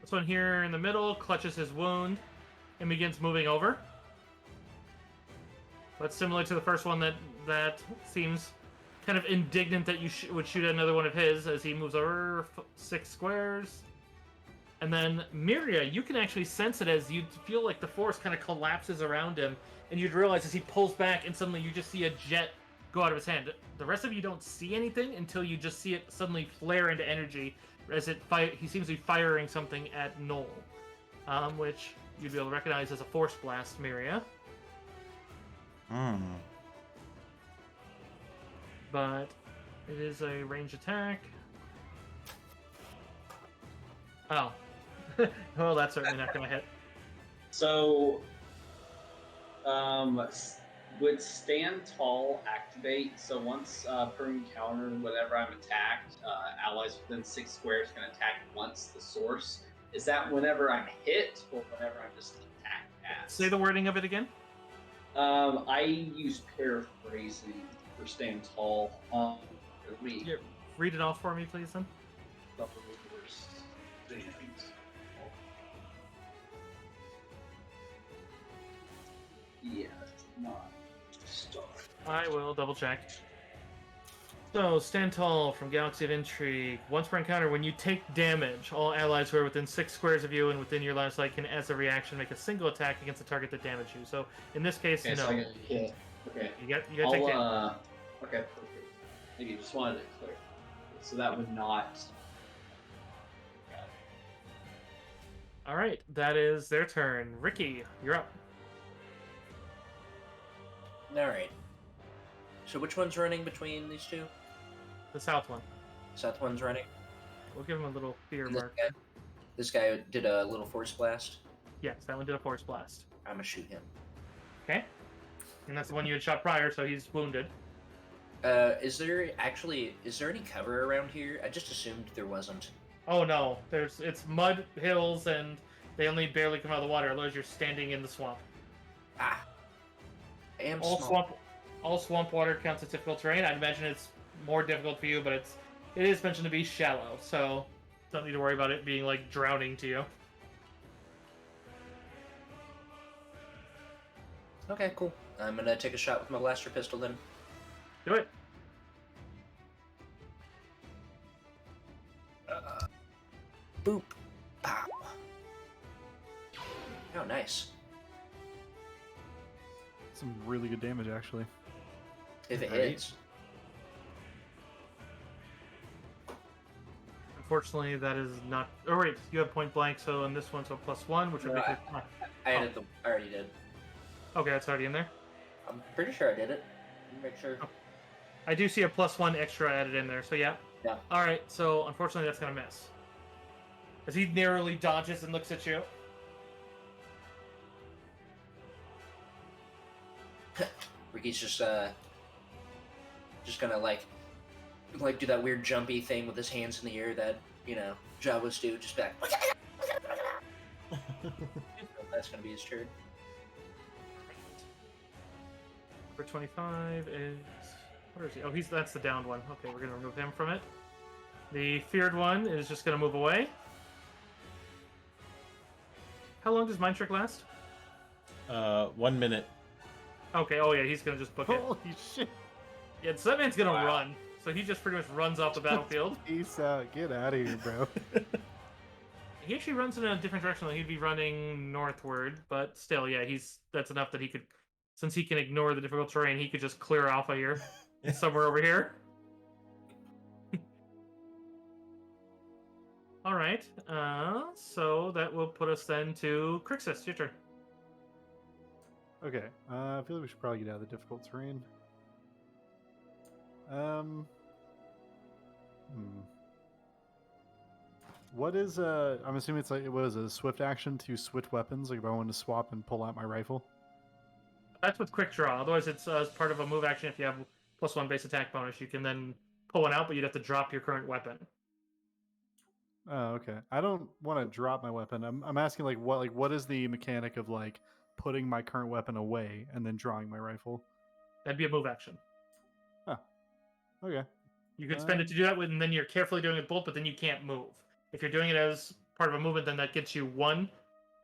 This one here in the middle clutches his wound and begins moving over. But similar to the first one, that seems kind of indignant that you would shoot at another one of his as he moves over 6 squares. And then Miria, you can actually sense it as you feel like the force kind of collapses around him, and you'd realize as he pulls back, and suddenly you just see a jet go out of his hand. The rest of you don't see anything until you just see it suddenly flare into energy as he seems to be firing something at Noel, which you'd be able to recognize as a force blast, Miria. But it is a range attack. Oh, Well, that's certainly not going to hit. So, would stand tall activate? So once per encounter, whenever I'm attacked, allies within 6 squares can attack once the source. Is that whenever I'm hit or whenever I'm just attacked at? Say the wording of it again. I use paraphrasing for stand tall. Yeah, read it off for me, please, then. Yeah, not start. I will double check. So, stand tall from Galaxy of Intrigue. Once per encounter, when you take damage, all allies who are within 6 squares of you and within your line of sight can, as a reaction, make a single attack against the target that damaged you. So, in this case, Okay, no. so I get hit. Okay. You got to take damage. Okay, perfect. Thank you. Just wanted to clear. So that would not. All right, that is their turn. Ricky, you're up. All right. So which one's running between these two? The south one. South one's running. We'll give him a little fear And mark. This guy did a little force blast. Yes, that one did a force blast. I'm gonna shoot him. Okay. And that's the one you had shot prior, so he's wounded. Is there any cover around here? I just assumed there wasn't. Oh no, it's mud hills and they only barely come out of the water, otherwise you're standing in the swamp. Ah. I am All small. swamp water counts as difficult terrain. I'd imagine it's more difficult for you, but it is mentioned to be shallow, so don't need to worry about it being like drowning to you. Okay, cool. I'm gonna take a shot with my blaster pistol then. Do it. Boop. Pow. Oh, nice. Some really good damage, actually. If it Right. hits. Unfortunately, that is not. Oh wait, you have point blank, so in this one, so +1, which would make it. I already did. Okay, that's already in there. I'm pretty sure I did it. Let me make sure. I do see a +1 extra added in there, so yeah. Yeah. All right, so unfortunately, that's gonna miss. As he narrowly dodges and looks at you. Ricky's just gonna like do that weird jumpy thing with his hands in the air that Jawas do. Just back. That's gonna be his turn. Number 25 is where is he? Oh, that's the downed one. Okay, we're gonna remove him from it. The feared one is just gonna move away. How long does Mind Trick last? 1 minute. Okay, oh yeah, he's gonna just book it. Holy shit! Yeah, so that man's gonna run. So he just pretty much runs off the battlefield. Peace out. Get out of here, bro. He actually runs in a different direction. He'd be running northward, but still, yeah, that's enough that he could, since he can ignore the difficult terrain, he could just clear Alpha here, somewhere over here. All right, so that will put us then to Crixus. Your turn. Okay, I feel like we should probably get out of the difficult terrain. What is I'm assuming it's like it was a swift action to switch weapons. Like if I wanted to swap and pull out my rifle. That's with quick draw. Otherwise, it's as part of a move action. If you have +1 base attack bonus, you can then pull one out, but you'd have to drop your current weapon. Oh, okay. I don't want to drop my weapon. I'm asking what is the mechanic of like putting my current weapon away and then drawing my rifle? That'd be a move action. Oh, okay. You could spend it to do that with, and then you're carefully doing it both, but then you can't move. If you're doing it as part of a movement, then that gets you 1,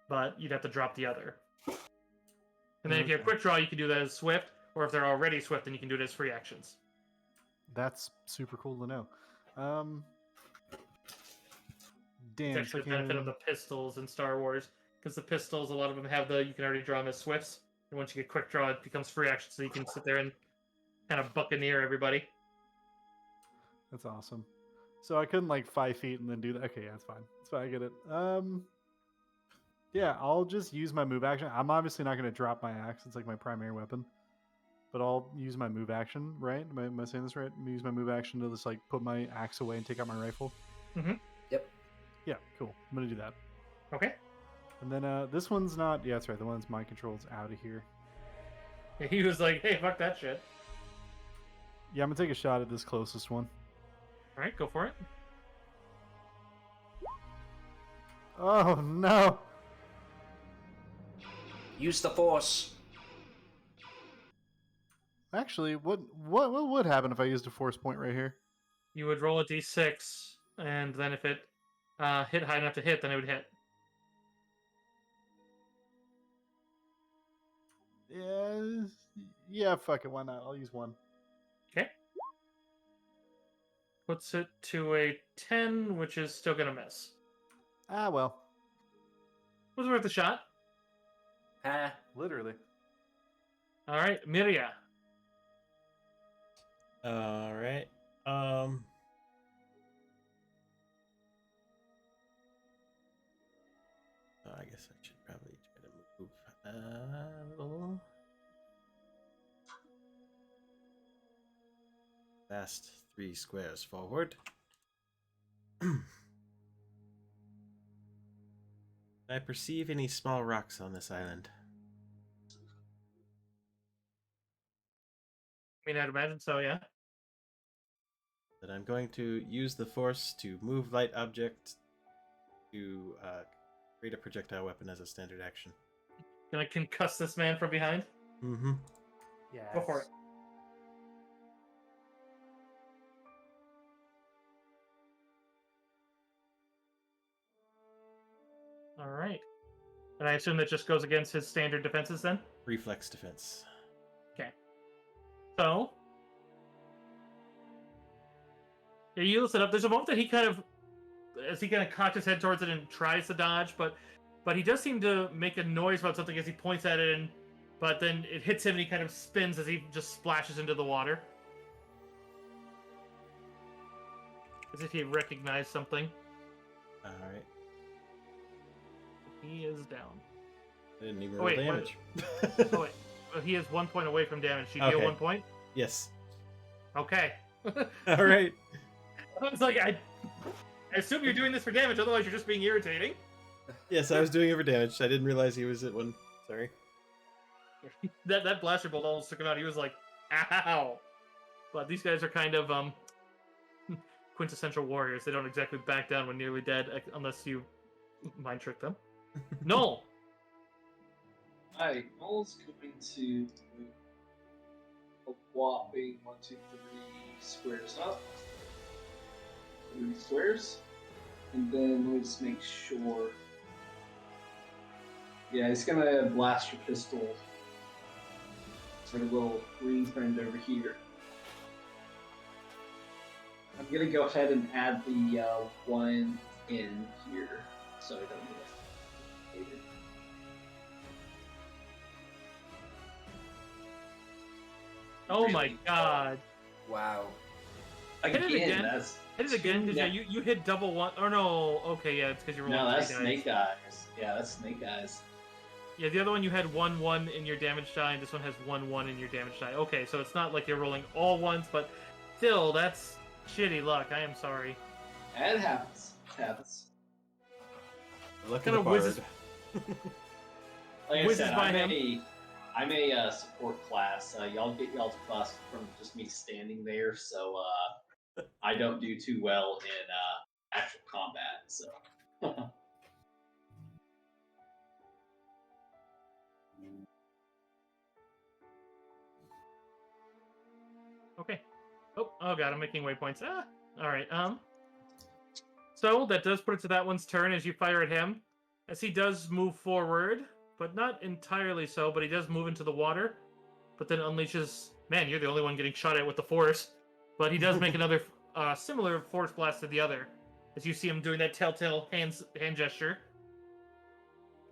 but you'd have to drop the other. And then if you have quick draw, you can do that as swift, or if they're already swift, then you can do it as free actions. That's super cool to know. It's Damn. actually the benefit of the pistols in Star Wars, because the pistols, a lot of them have you can already draw them as swifts, and once you get quick draw, it becomes free action, so you can sit there and kind of buccaneer everybody. That's awesome. So I couldn't 5 feet and then do that. Okay, yeah, that's fine. That's fine. I get it. Yeah, I'll just use my move action. I'm obviously not going to drop my axe. It's like my primary weapon. But I'll use my move action, right? Am I saying this right? I'm gonna use my move action to just put my axe away and take out my rifle. Mm-hmm. Yep. Yeah, cool. I'm gonna do that. Okay. And then this one's not. Yeah, that's right. The one's mind control's out of here. He was like, "Hey, fuck that shit." Yeah, I'm gonna take a shot at this closest one. All right, go for it. Oh no! Use the force. Actually, what would happen if I used a force point right here? You would roll a d6, and then if it hit high enough to hit, then it would hit. Yeah, fuck it. Why not? I'll use one. Okay. Puts it to a 10, which is still gonna miss. Ah, well, Was worth a shot. Ah. literally. All right, Miria. All right. I guess I should probably try to move a little. Fast 3 squares forward. I perceive any small rocks on this island. I mean, I'd imagine so, yeah. That I'm going to use the force to move light object to create a projectile weapon as a standard action. Gonna concuss this man from behind. Mm-hmm. Yeah. Go for it. All right. And I assume that just goes against his standard defenses then? Reflex defense. Okay. So. Yeah, you listen up. There's a moment that he kind of, as he kind of cocks his head towards it and tries to dodge, but he does seem to make a noise about something as he points at it, but then it hits him and he kind of spins as he just splashes into the water. As if he recognized something. Alright. He is down. I didn't even Oh, roll wait, damage. Oh, wait. Well, he is 1 point away from damage. You deal Okay. 1 point? Yes. Okay. Alright. I was like, I assume you're doing this for damage, otherwise you're just being irritating. Yes, I was doing it for damage. I didn't realize he was at one. Sorry. that blaster bolt almost took him out. He was like, ow. But these guys are kind of quintessential warriors. They don't exactly back down when nearly dead unless you mind trick them. Noel! Alright, Noel's going to move a whopping 1, 2, 3 squares up. 3 squares. And then let me just make sure. Yeah, he's gonna blaster pistol sort of little green friend over here. I'm gonna go ahead and add the 1 in here, so I don't get it. Oh my god. Wow. Hit it again. That's Hit it again, because two yeah, you hit double one. Or no, okay, yeah, it's because you're rolling No, that's 3 dice. Snake Eyes. Yeah, that's Snake Eyes. Yeah, the other one you had 1/1 in your damage die, and this one has 1/1 in your damage die. Okay, so it's not like you're rolling all ones, but still, that's shitty luck. I am sorry. It happens. It happens. Luck of Kinda the bard. whizzes- Like I Whizzes said, by I'm a support class. Y'all get y'all's plus from just me standing there, so I don't do too well in actual combat. So. Okay. Oh god, I'm making waypoints. Ah! Alright, so that does put it to that one's turn as you fire at him. As he does move forward, but not entirely so, but he does move into the water. But then unleashes... Man, you're the only one getting shot at with the force. But he does make another similar force blast to the other. As you see him doing that telltale hand gesture.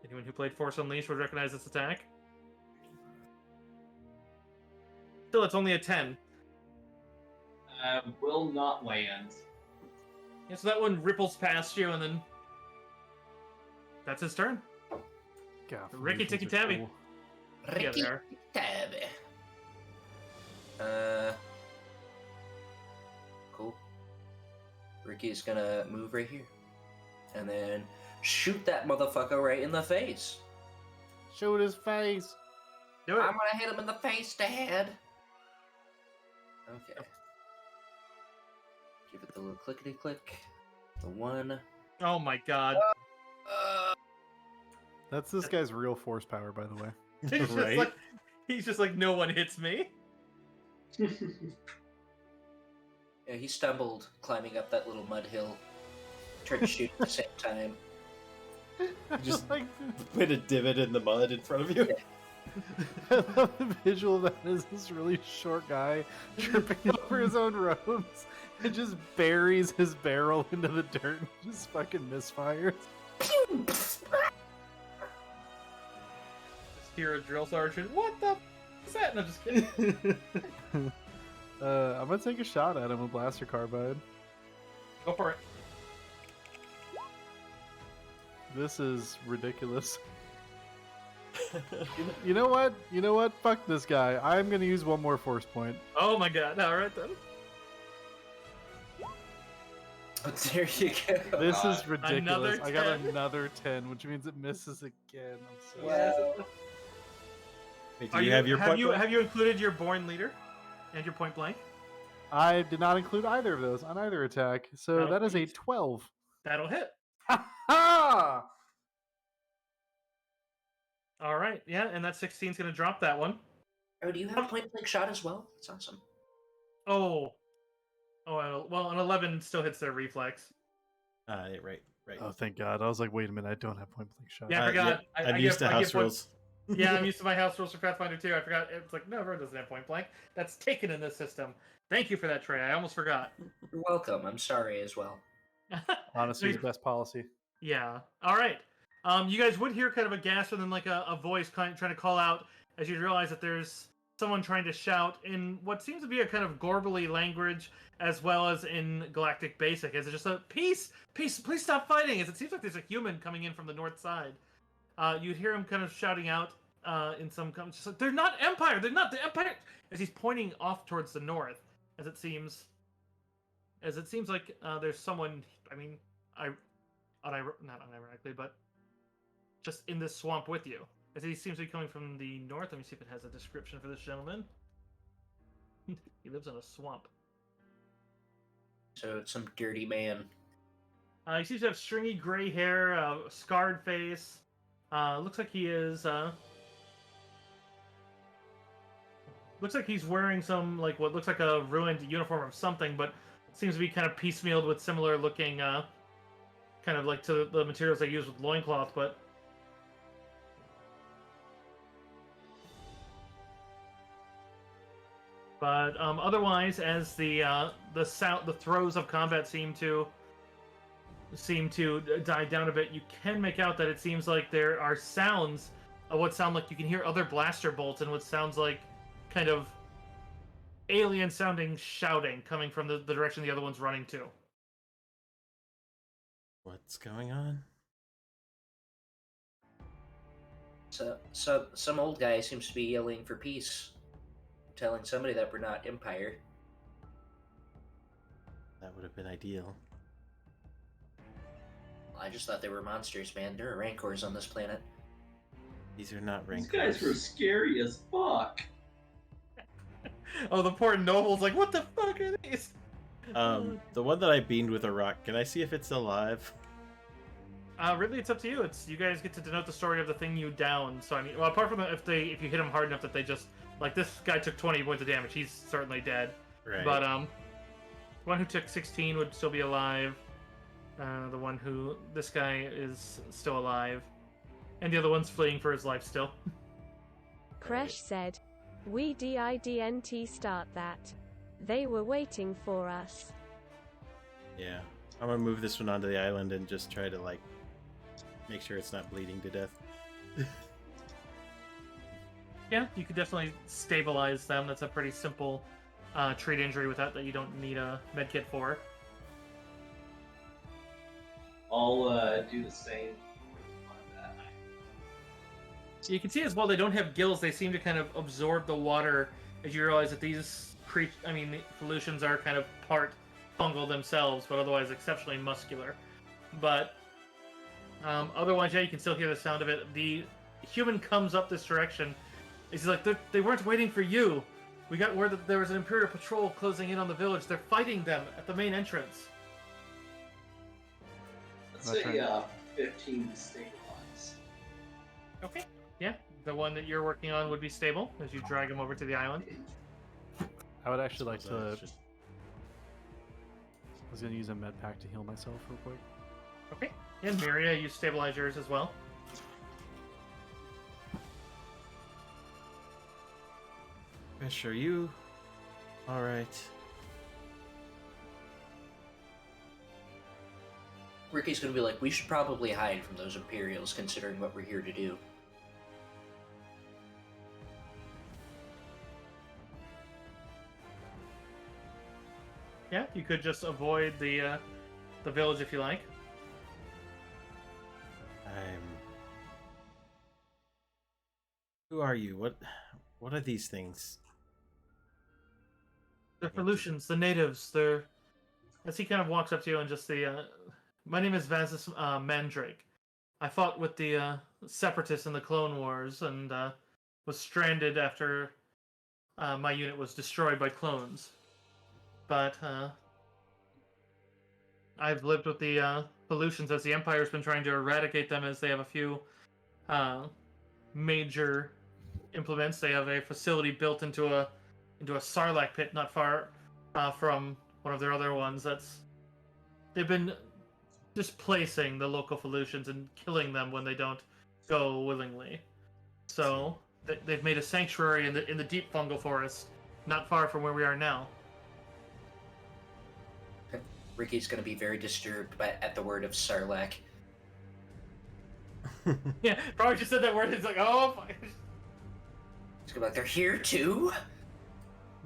Anyone who played Force Unleashed would recognize this attack. Still, it's only a 10. Will not land. Yeah, so that one ripples past you, and then that's his turn. God, Ricky these things Tikki are Tavi. cool. Yeah, they are. Cool. Ricky's gonna move right here. And then shoot that motherfucker right in the face. Shoot his face. Do it. I'm gonna hit him in the face, Dad. Okay. Give it the little clickety click. The one. Oh my god. That's this guy's real force power, by the way. He's just like, no one hits me. Yeah, he stumbled climbing up that little mud hill. Tried to shoot at the same time. Just like, put a divot in the mud in front of you. I love the visual of that is this really short guy tripping over his own robes and just buries his barrel into the dirt and just fucking misfires. Just hear a drill sergeant. What the f is that? No, just kidding. I'm gonna take a shot at him with blaster carbide. Go for it. This is ridiculous. You know what? You know what? Fuck this guy. I'm gonna use one more force point. Oh my god. All right then. But there you go. This is ridiculous. Another I got 10. another 10, which means it misses again. I'm so Wow. Wait, do you have your have point you blank? have you included your born leader and your point blank? I did not include either of those on either attack, so No, that is a please. 12. That'll hit. Ha! All right. Yeah, and that 16's gonna drop that one. Oh, do you have point blank shot as well? That's awesome. Oh. Oh, well, an 11 still hits their reflex. Right. Oh, thank God. I was like, wait a minute, I don't have point blank shot. Yeah, I forgot. Yeah, I I'm used to I house one- rules. Yeah, I'm used to my house rules for Pathfinder 2. I forgot. It's like, no, everyone doesn't have point blank. That's taken in this system. Thank you for that, Trey. I almost forgot. You're welcome. I'm sorry as well. Honestly, the best policy. Yeah. All right. You guys would hear kind of a gasp and then like a voice kind of trying to call out as you realize that there's someone trying to shout in what seems to be a kind of gorbly language as well as in Galactic Basic. As it's just a peace, please stop fighting. As it seems like there's a human coming in from the north side. You'd hear him kind of shouting out in some just like, they're not Empire. They're not the Empire. As he's pointing off towards the north, as it seems like there's someone. I mean, not unironically, but just in this swamp with you. As he seems to be coming from the north. Let me see if it has a description for this gentleman. He lives in a swamp. So it's some dirty man. He seems to have stringy gray hair, scarred face. Looks like he is. Looks like he's wearing some like what looks like a ruined uniform of something, but seems to be kind of piecemealed with similar looking, kind of like to the materials they use with loincloth, but. But otherwise, as the throes of combat seem to die down a bit, you can make out that it seems like there are sounds of what sound like you can hear other blaster bolts and what sounds like kind of alien sounding shouting coming from the direction the other one's running to. What's going on? So some old guy seems to be yelling for peace, telling somebody that we're not Empire. That would have been ideal. I just thought they were monsters, man. There are rancors on this planet. These are not These rancors. guys were scary as fuck. Oh, the poor noble's like, what the fuck are these? The one that I beamed with a rock. Can I see if it's alive? Really, it's up to you. It's you guys get to denote the story of the thing you downed. So I mean, well, apart from if you hit him hard enough that they just like this guy took 20 points of damage, he's certainly dead. Right. But the one who took 16 would still be alive. The one who this guy is still alive, and the other one's fleeing for his life still. Kresh said, "We didn't start that. They were waiting for us." Yeah. I'm gonna move this one onto the island and just try to like make sure it's not bleeding to death. Yeah, you could definitely stabilize them. That's a pretty simple treat injury without that you don't need a medkit for. I'll do the same on that. You can see as well they don't have gills. They seem to kind of absorb the water as you realize that these Felucians are kind of part fungal themselves, but otherwise exceptionally muscular. But Otherwise, yeah, you can still hear the sound of it. The human comes up this direction. He's like, they weren't waiting for you. We got word that there was an Imperial patrol closing in on the village. They're fighting them at the main entrance. Let's say 15 to stabilize. Okay. Yeah, the one that you're working on would be stable as you drag him over to the island. I would actually like Suppose to. I should- I was gonna use a med pack to heal myself real quick. Okay. And Miria, you stabilize yours as well. Fish, are you all right? Ricky's gonna be like, we should probably hide from those Imperials, considering what we're here to do. Yeah, you could just avoid the village if you like. Who are you? What are these things? They're Felucians, the natives. They're as he kind of walks up to you and just my name is Vasis Mandrake. I fought with the separatists in the Clone Wars and was stranded after my unit was destroyed by clones. But I've lived with the Felucians as the Empire's been trying to eradicate them as they have a few major implements. They have a facility built into a sarlacc pit not far from one of their other ones. They've been displacing the local Felucians and killing them when they don't go willingly. So they've made a sanctuary in the deep fungal forest, not far from where we are now. Ricky's gonna be very disturbed at the word of Sarlacc. Yeah, probably just said that word. It's like, oh, fuck. He's gonna be like, they're here too?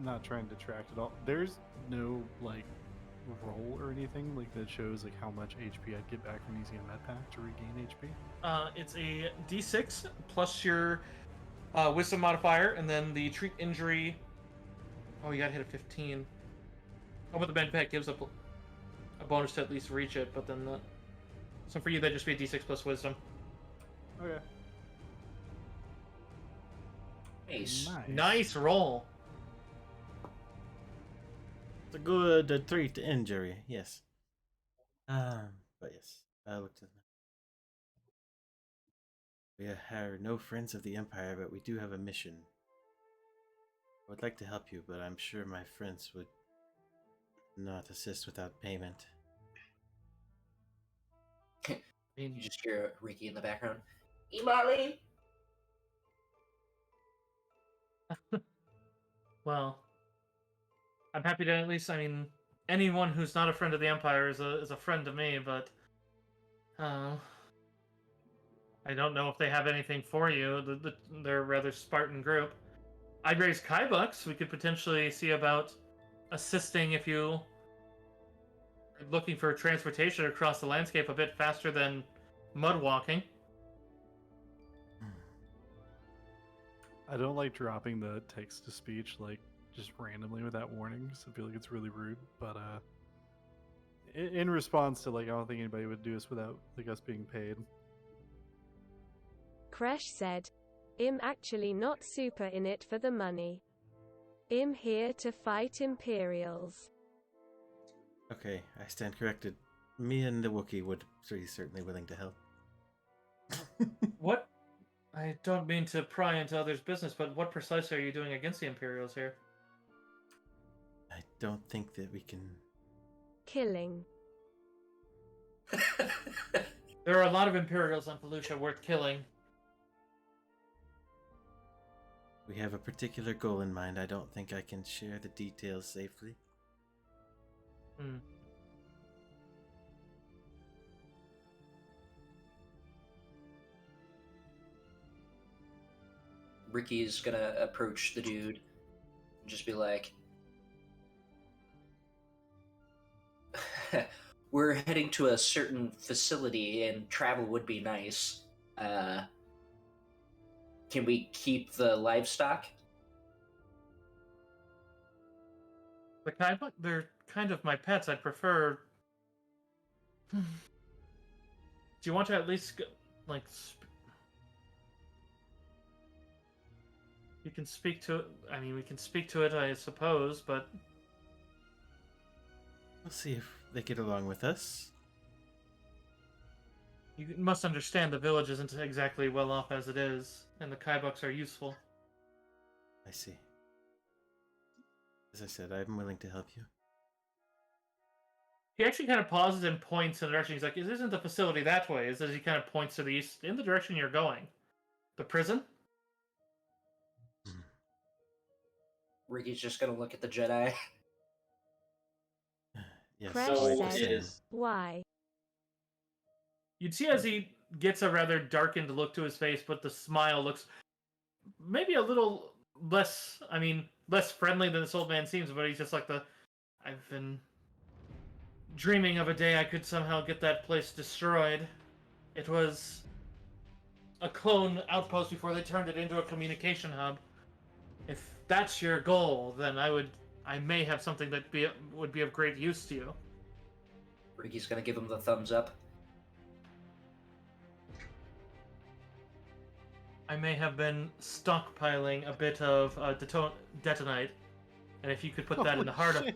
Not trying to detract at all. There's no like roll or anything like that shows like how much HP I'd get back from using a med pack to regain HP. It's a D6 plus your Wisdom modifier, and then the treat injury. Oh, you gotta hit a 15. Oh, but the med pack gives a bonus to at least reach it, but then so for you that'd just be a D6 plus Wisdom. Okay. Nice. Nice roll. It's a good treat to injury. Yes. But yes, I looked at them. We are no friends of the Empire, but we do have a mission. I would like to help you, but I'm sure my friends would not assist without payment. You just hear Ricky in the background. Imali! Well, I'm happy to at least. I mean, anyone who's not a friend of the Empire is a friend to me, but I don't know if they have anything for you. They're a rather Spartan group. I'd raise Kaibucks. We could potentially see about assisting if you are looking for transportation across the landscape a bit faster than mud walking. I don't like dropping the text to speech like just randomly without warnings. I feel like it's really rude. But in response to like I don't think anybody would do this without like us being paid. Kresh said, I'm actually not super in it for the money. I'm here to fight Imperials. Okay, I stand corrected. Me and the Wookiee would be certainly willing to help. What? I don't mean to pry into others' business, but what precisely are you doing against the Imperials here? I don't think that we can... Killing. There are a lot of Imperials on Felucia worth killing. We have a particular goal in mind. I don't think I can share the details safely. Hmm. Ricky's gonna approach the dude and just be like, we're heading to a certain facility and travel would be nice. Can we keep the livestock? The Kaibuck, they're kind of my pets. I'd prefer Do you want to at least like? You can speak to it. I mean, we can speak to it, I suppose, but We'll see if they get along with us. you must understand the village isn't exactly well off as it is, and the Kaibuks are useful. I see. As I said, I'm willing to help you. He actually kind of pauses and points in the direction. He's like, "This isn't the facility that way." As he kind of points to the east, in the direction you're going. The prison? Ricky's just gonna look at the Jedi. Yes, Crash quite the said, same. "Why?" You'd see as he gets a rather darkened look to his face, but the smile looks maybe a little less, less friendly than this old man seems, but he's just like I've been dreaming of a day I could somehow get that place destroyed. It was a clone outpost before they turned it into a communication hub. If that's your goal, then I may have something that would be of great use to you. Ricky's gonna give him the thumbs up. I may have been stockpiling a bit of detonite, and if you could put that in the heart of...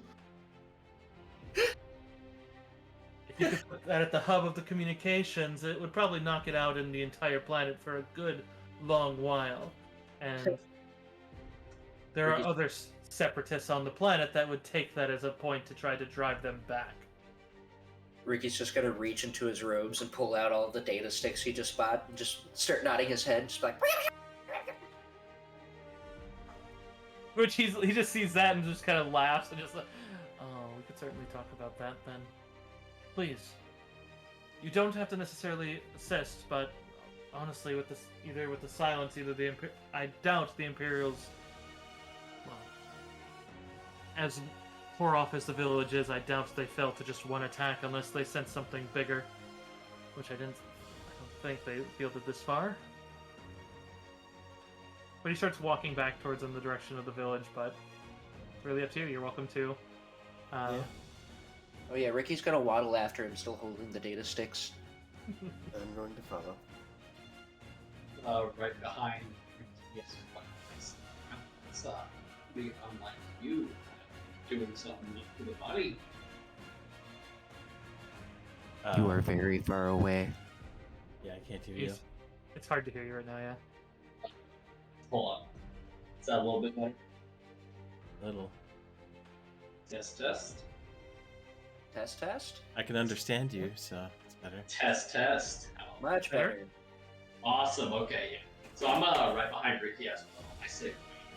If you could put that at the hub of the communications, it would probably knock it out in the entire planet for a good long while. And there are other separatists on the planet that would take that as a point to try to drive them back. Ricky's just gonna reach into his robes and pull out all of the data sticks he just bought and just start nodding his head, just like... Which he just sees that and just kind of laughs and just like, oh, we could certainly talk about that then. Please. You don't have to necessarily assist, but honestly, with this, either with the silence, I doubt the Imperials. Well, as far off as the village is, I doubt they fell to just one attack unless they sent something bigger, which I don't think they fielded this far. But he starts walking back towards in the direction of the village, but it's really up to you. You're welcome to. Yeah. Oh yeah, Ricky's gonna waddle after him, still holding the data sticks. I'm going to follow. Right behind. Yes, it's be unlike you doing something to the body. You are very far away. Yeah, I can't hear you. It's hard to hear you right now, yeah. Hold on. Is that a little bit better? Little. Test. Test? I can understand you, so it's better. Test. Much better. Awesome. Okay, yeah. So I'm right behind Ricky as well. I say,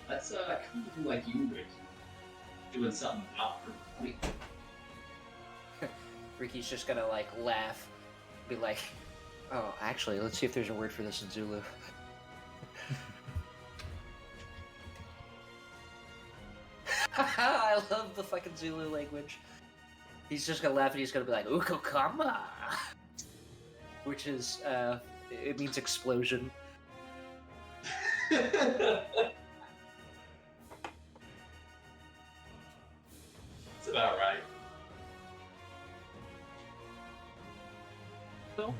let's come do like you, Ricky, doing something out for me. Ricky's just gonna like laugh, be like, "Oh, actually, let's see if there's a word for this in Zulu." I love the fucking Zulu language. He's just gonna laugh and he's gonna be like, "Ukokama," which is it means explosion. It's about right. So,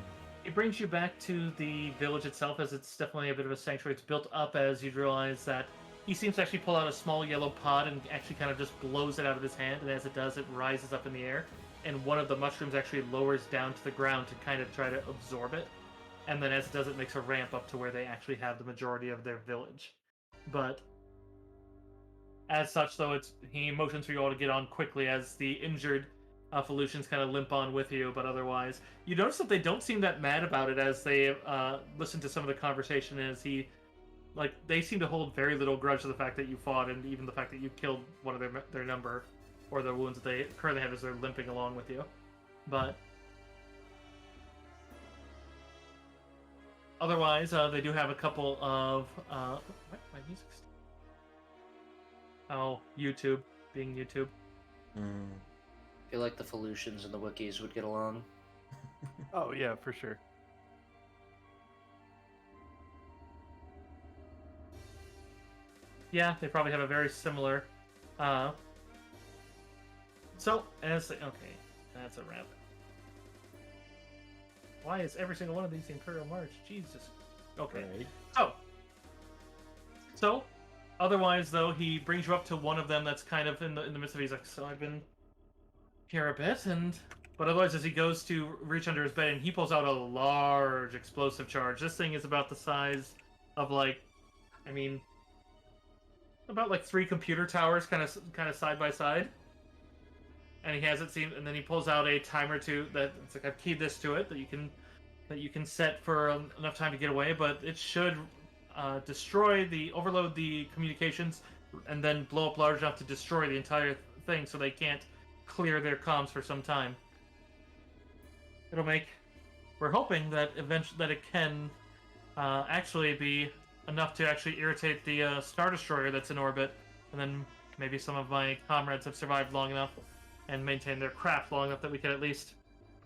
it brings you back to the village itself, as it's definitely a bit of a sanctuary. It's built up as you realize that he seems to actually pull out a small yellow pod and actually kind of just blows it out of his hand, and as it does, it rises up in the air, and one of the mushrooms actually lowers down to the ground to kind of try to absorb it, and then as it does, it makes a ramp up to where they actually have the majority of their village. But as such, though, he motions for you all to get on quickly as the injured Felucians kind of limp on with you, but otherwise, you notice that they don't seem that mad about it as they listen to some of the conversation. As they seem to hold very little grudge to the fact that you fought, and even the fact that you killed one of their number, or the wounds that they currently have as they're limping along with you. But otherwise, they do have a couple of what? My music's... Oh, YouTube being YouTube. I feel like the Felucians and the Wookiees would get along. Oh yeah, for sure. Yeah, they probably have a very similar. So, okay, that's a wrap. Why is every single one of these the Imperial March? Jesus. Okay. Right. So, otherwise though, he brings you up to one of them that's kind of in the midst of it. He's like, so I've been here a bit, but otherwise, as he goes to reach under his bed, and he pulls out a large explosive charge. This thing is about the size of about like 3 computer towers, kind of side by side. And he has it seem, and then he pulls out a timer that it's like I've keyed this to it that you can set for enough time to get away, but it should overload the communications, and then blow up large enough to destroy the entire thing, so they can't clear their comms for some time. We're hoping that eventually that it can actually be enough to actually irritate the Star Destroyer that's in orbit, and then maybe some of my comrades have survived long enough and maintained their craft long enough that we can at least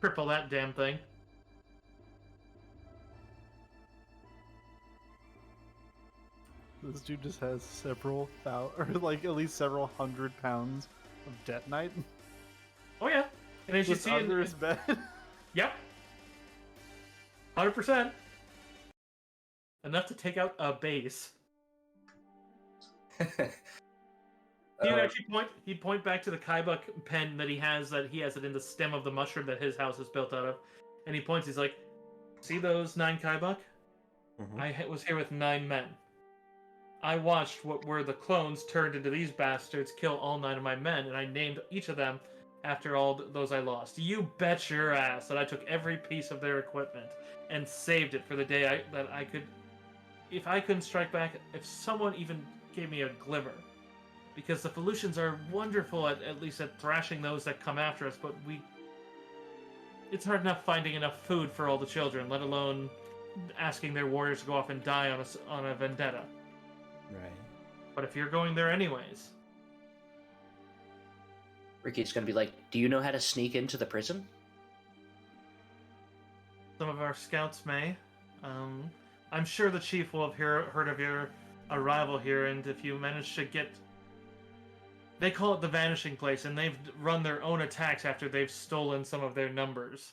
cripple that damn thing. This dude just has several thousand, or like at least several 100 pounds of detonite. Oh yeah, and as you see under his bed. Yep. 100%. Enough to take out a base. He'd point back to the Kaibuk pen that he has it in the stem of the mushroom that his house is built out of. And he points, he's like, see those 9 Kaibuk? Mm-hmm. I was here with 9 men. I watched what were the clones turned into these bastards kill all 9 of my men, and I named each of them after all those I lost. You bet your ass that I took every piece of their equipment and saved it for the day that I could... If I couldn't strike back, if someone even gave me a glimmer. Because the Felucians are wonderful at least at thrashing those that come after us, but it's hard enough finding enough food for all the children, let alone asking their warriors to go off and die on a vendetta. Right. But if you're going there anyways... Ricky's gonna be like, do you know how to sneak into the prison? Some of our scouts may. I'm sure the chief will have heard of your arrival here, and if you manage to get... They call it the Vanishing Place, and they've run their own attacks after they've stolen some of their numbers.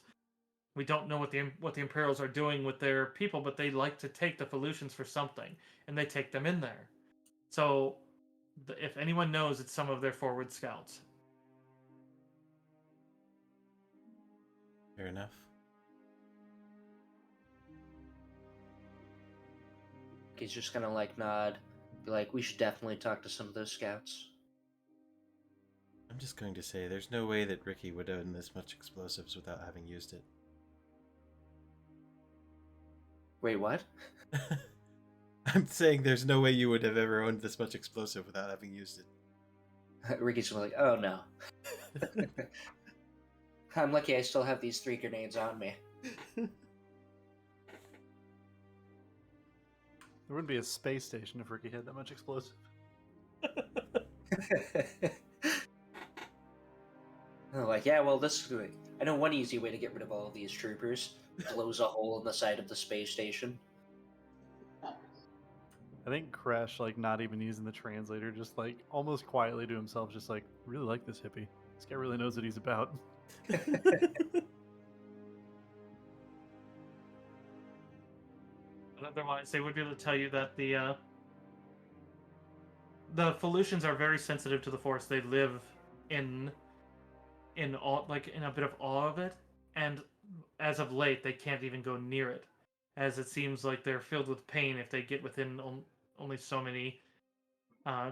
We don't know what the Imperials are doing with their people, but they like to take the Felucians for something, and they take them in there. So, if anyone knows, it's some of their forward scouts. Fair enough. He's just gonna like nod, be like, we should definitely talk to some of those scouts. I'm just going to say there's no way that Ricky would own this much explosives without having used it. Wait, what? I'm saying there's no way you would have ever owned this much explosive without having used it. Ricky's like, oh no. I'm lucky I still have these 3 grenades on me. There wouldn't be a space station if Ricky had that much explosive. I'm like, yeah, well, I know one easy way to get rid of all of these troopers. Blows a hole in the side of the space station. I think Crash, like, not even using the translator, just like almost quietly to himself, just like, really like this hippie. This guy really knows what he's about. Otherwise, they would be able to tell you that the Felucians are very sensitive to the Force. They live in a bit of awe of it, and as of late, they can't even go near it, as it seems like they're filled with pain if they get within only so many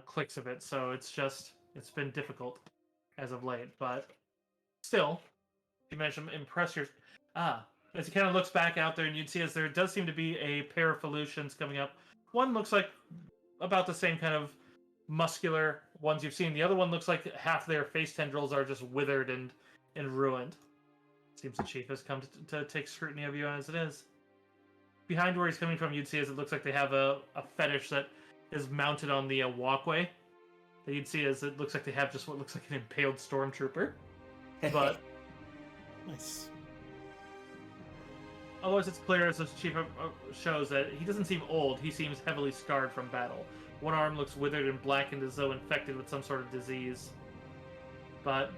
clicks of it. So it's been difficult as of late, but still, you managed to impress your... As he kind of looks back out there, and you'd see as there does seem to be a pair of Felucians coming up. One looks like about the same kind of muscular ones you've seen. The other one looks like half their face tendrils are just withered and ruined. Seems the chief has come to take scrutiny of you as it is. Behind where he's coming from, you'd see as it looks like they have a fetish that is mounted on the walkway. That you'd see as it looks like they have just what looks like an impaled stormtrooper. But Nice. otherwise, it's clear as the chief shows that he doesn't seem old. He seems heavily scarred from battle. One arm looks withered and blackened as though infected with some sort of disease. But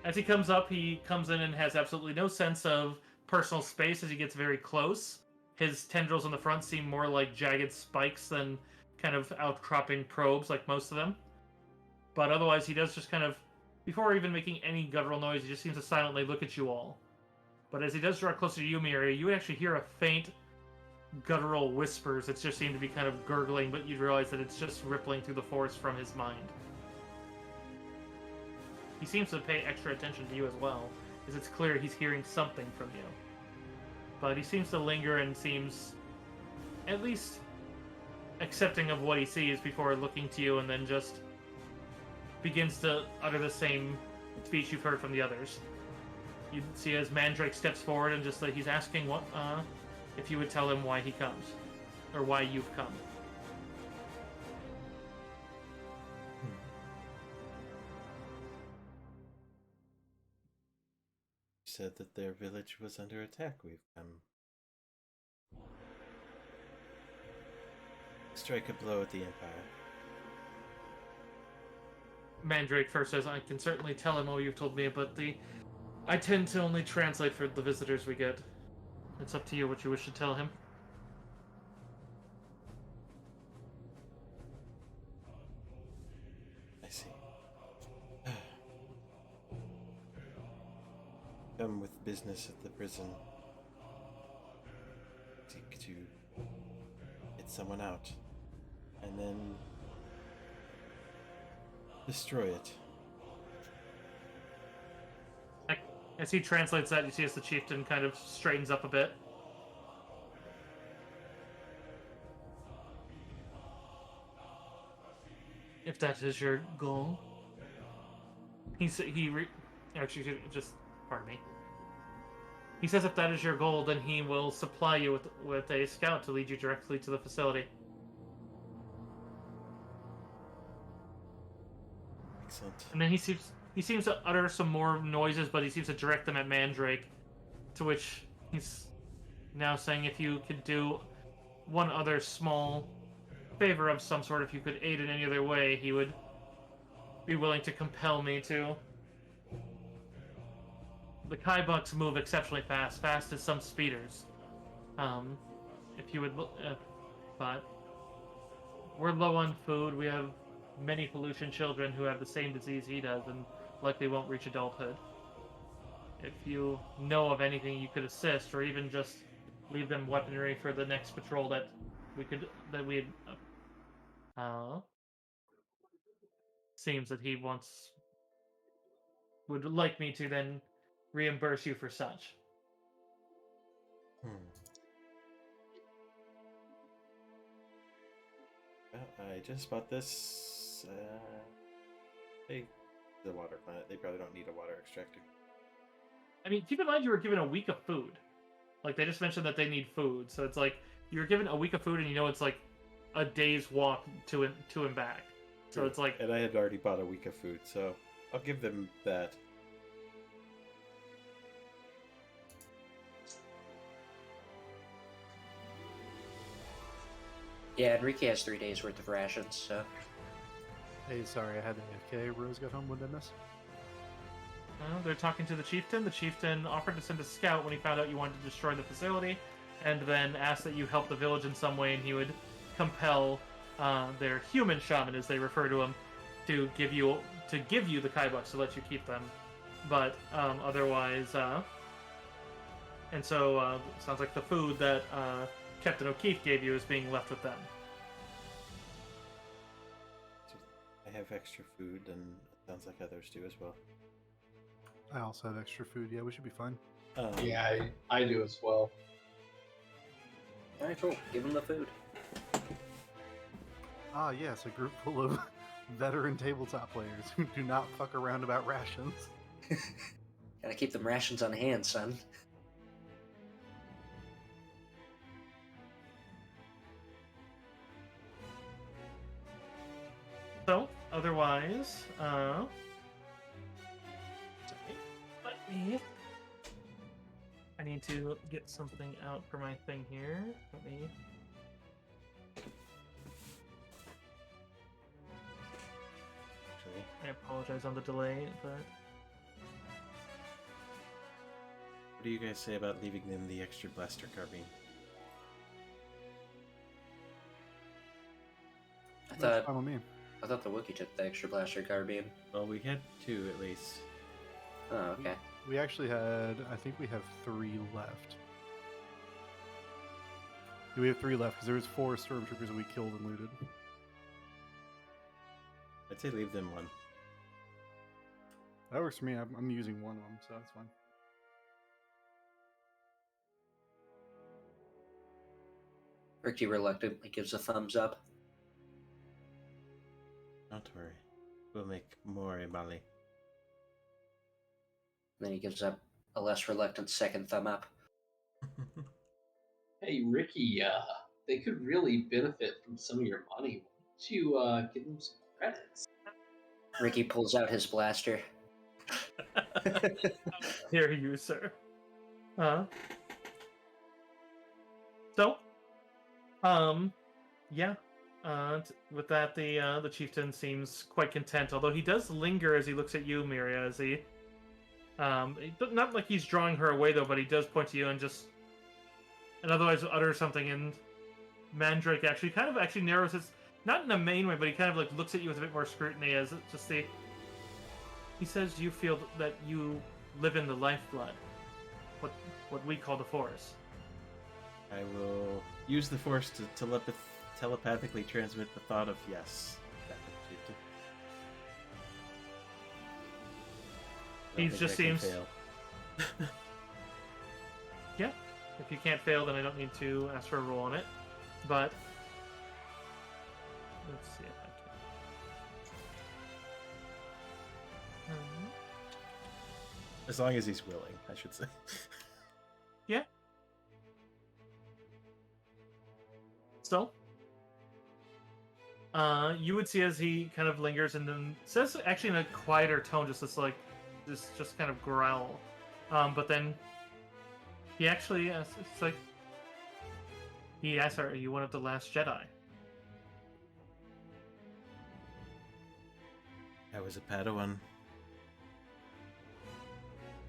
as he comes up, he comes in and has absolutely no sense of personal space as he gets very close. His tendrils on the front seem more like jagged spikes than kind of outcropping probes like most of them. But otherwise, he does just kind of, before even making any guttural noise, he just seems to silently look at you all. But as he does draw closer to you, Miria, you would actually hear a faint guttural whispers that just seem to be kind of gurgling, but you'd realize that it's just rippling through the forest from his mind. He seems to pay extra attention to you as well, as it's clear he's hearing something from you. But he seems to linger and seems at least accepting of what he sees before looking to you, and then just begins to utter the same speech you've heard from the others. You see as Mandrake steps forward and just like he's asking what if you would tell him why he comes, or why you've come. Said that their village was under attack. We've come. Strike a blow at the Empire. Mandrake first says, I can certainly tell him all you've told me, but I tend to only translate for the visitors we get. It's up to you what you wish to tell him. I see. Come with business at the prison. Seek to get someone out. And then destroy it. As he translates that, you see as the chieftain kind of straightens up a bit. If that is your goal. Actually, just, pardon me. He says if that is your goal, then he will supply you with a scout to lead you directly to the facility. Excellent. And then he seems to utter some more noises, but he seems to direct them at Mandrake, to which he's now saying if you could do one other small favor of some sort, if you could aid in any other way, he would be willing to compel me to. The Kaibucks move exceptionally fast as some speeders. If you would, but we're low on food. We have many pollution children who have the same disease he does and likely won't reach adulthood. If you know of anything you could assist, or even just leave them weaponry for the next patrol that we'd seems that he would like me to then reimburse you for such. Well, I just bought this. The water planet. They probably don't need a water extractor. I mean, keep in mind you were given a week of food. Like, they just mentioned that they need food, so it's like you were given a week of food, and you know it's like a day's walk to and back. So it's like, and I had already bought a week of food, so I'll give them that. Yeah, Enrique has 3 days worth of rations, so. Hey, sorry, I had AFK. Rose got home. What did I miss? they're talking to the chieftain. The chieftain offered to send a scout when he found out you wanted to destroy the facility, and then asked that you help the village in some way, and he would compel their human shaman, as they refer to him, to give you the Kaibucks to let you keep them. But otherwise, and so it sounds like the food that Captain O'Keefe gave you is being left with them. I have extra food, and it sounds like others do as well. I also have extra food. Yeah, we should be fine. Yeah, I do as well. Alright, cool. Give him the food. Ah, yes, a group full of veteran tabletop players who do not fuck around about rations. Gotta keep them rations on hand, son. So, otherwise, I need to get something out for my thing here. Let me. I apologize on the delay, but What do you guys say about leaving them the extra blaster carbine? That's fine with me. I thought the Wookiee took the extra blaster carbine. Well, we had 2 at least. Oh, okay. We actually had, I think we have 3 left. Yeah, we have 3 left because there was 4 stormtroopers we killed and looted. I'd say leave them 1. That works for me. I'm using one of them, so that's fine. Ricky reluctantly gives a thumbs up. Don't worry. We'll make more Mali. Then he gives up a less reluctant second thumb up. Hey, Ricky, they could really benefit from some of your money. Why don't you give them some credits? Ricky pulls out his blaster. Here you, sir. So, yeah. With that, the chieftain seems quite content, although he does linger as he looks at you, Miria, as he, not like he's drawing her away though, but he does point to you and otherwise utter something, and Mandrake actually narrows his, not in a main way, but he kind of like looks at you with a bit more scrutiny as just the. He says you feel that you live in the lifeblood, what we call the Force. I will use the Force to telepathically transmit the thought of yes. He just seems. Yeah, if you can't fail, then I don't need to ask for a roll on it. But let's see if I can. As long as he's willing, I should say. Yeah. So, you would see as he kind of lingers and then says, actually in a quieter tone, just kind of growl. But then he actually asks, it's like, he asks her, "Are you one of the last Jedi?" I was a Padawan.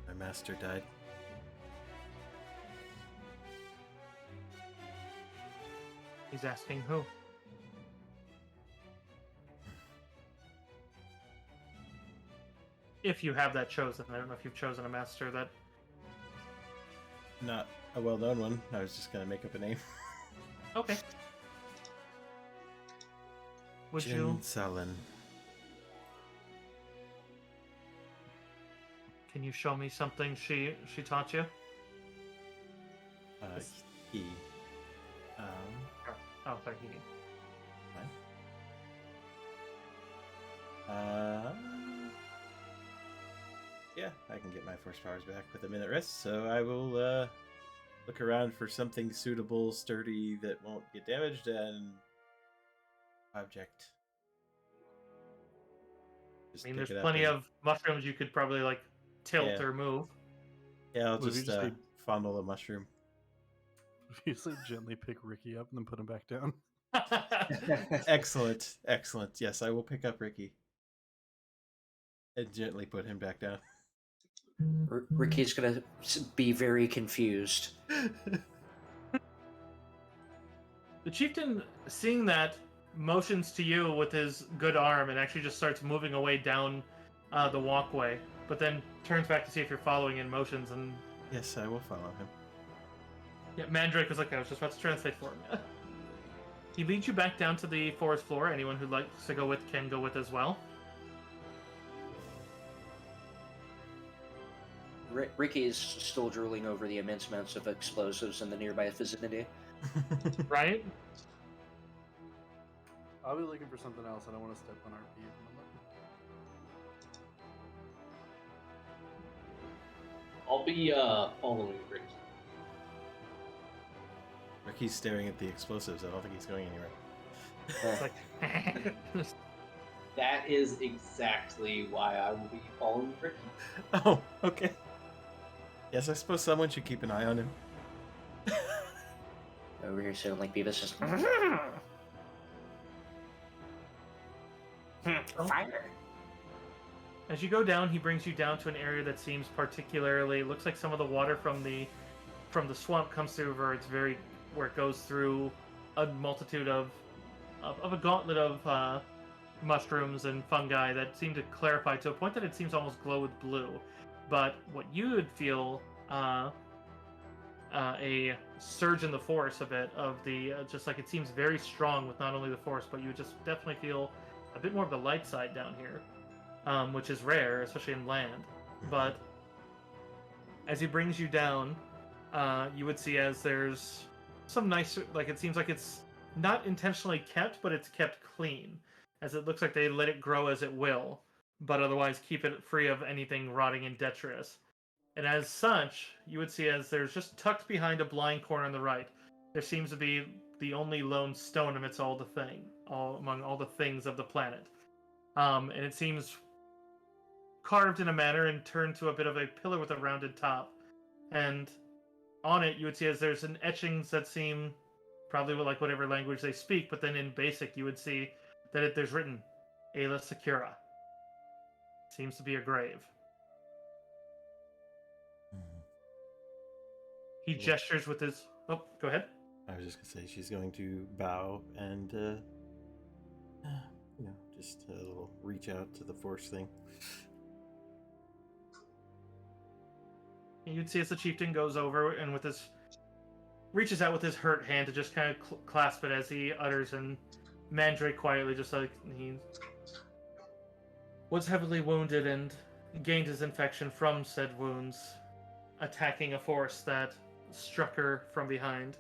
My master died. He's asking who. If you have that chosen. I don't know if you've chosen a master that... Not a well-known one. I was just going to make up a name. Okay. Would Jin you... Salin. Can you show me something she taught you? He. Oh, sorry, he. Yeah, I can get my force powers back with a minute rest, so I will look around for something suitable, sturdy, that won't get damaged, and object. Just I mean, pick there's it up plenty and- of mushrooms you could probably, like, tilt Yeah. or move. Yeah, I'll Would you just just, like- fondle a mushroom. You just like gently pick Ricky up and then put him back down. Excellent, excellent. Yes, I will pick up Ricky. And gently put him back down. Ricky's gonna be very confused. The chieftain, seeing that, motions to you with his good arm and actually just starts moving away down the walkway, but then turns back to see if you're following in motions, and Yes, I will follow him. yeah, Mandrake was like, I was just about to translate for him. He leads you back down to the forest floor. Anyone who likes to go with can go with as well. Ricky is still drooling over the immense amounts of explosives in the nearby vicinity. Right? I'll be looking for something else. I don't want to step on RP. I'll be following Ricky. Ricky's staring at the explosives. I don't think he's going anywhere. It's like, That is exactly why I will be following Ricky. Oh, okay. Yes, I suppose someone should keep an eye on him. Over here, so like Beavis just fire. As you go down, he brings you down to an area that seems particularly looks like some of the water from the swamp comes through where it goes through a multitude of a gauntlet of mushrooms and fungi that seem to clarify to a point that it seems almost glow with blue. But what you would feel a surge in the force a bit of the just like it seems very strong with not only the force, but you would just definitely feel a bit more of the light side down here, which is rare, especially in land. But as he brings you down, you would see as there's some nice, like it seems like it's not intentionally kept, but it's kept clean, as it looks like they let it grow as it will, but otherwise keep it free of anything rotting and detritus. And as such, you would see as there's just tucked behind a blind corner on the right, there seems to be the only lone stone amidst among all the things of the planet. And it seems carved in a manner and turned to a bit of a pillar with a rounded top. And on it, you would see as there's an etchings that seem probably like whatever language they speak, but then in basic, you would see that there's written, Ayla Secura. Seems to be a grave. He gestures with his... Oh, go ahead. I was just going to say she's going to bow and, just a little reach out to the force thing. And you'd see as the chieftain goes over and reaches out with his hurt hand to just kind of clasp it as he utters, and Mandrake quietly just like he was heavily wounded and gained his infection from said wounds, attacking a force that struck her from behind,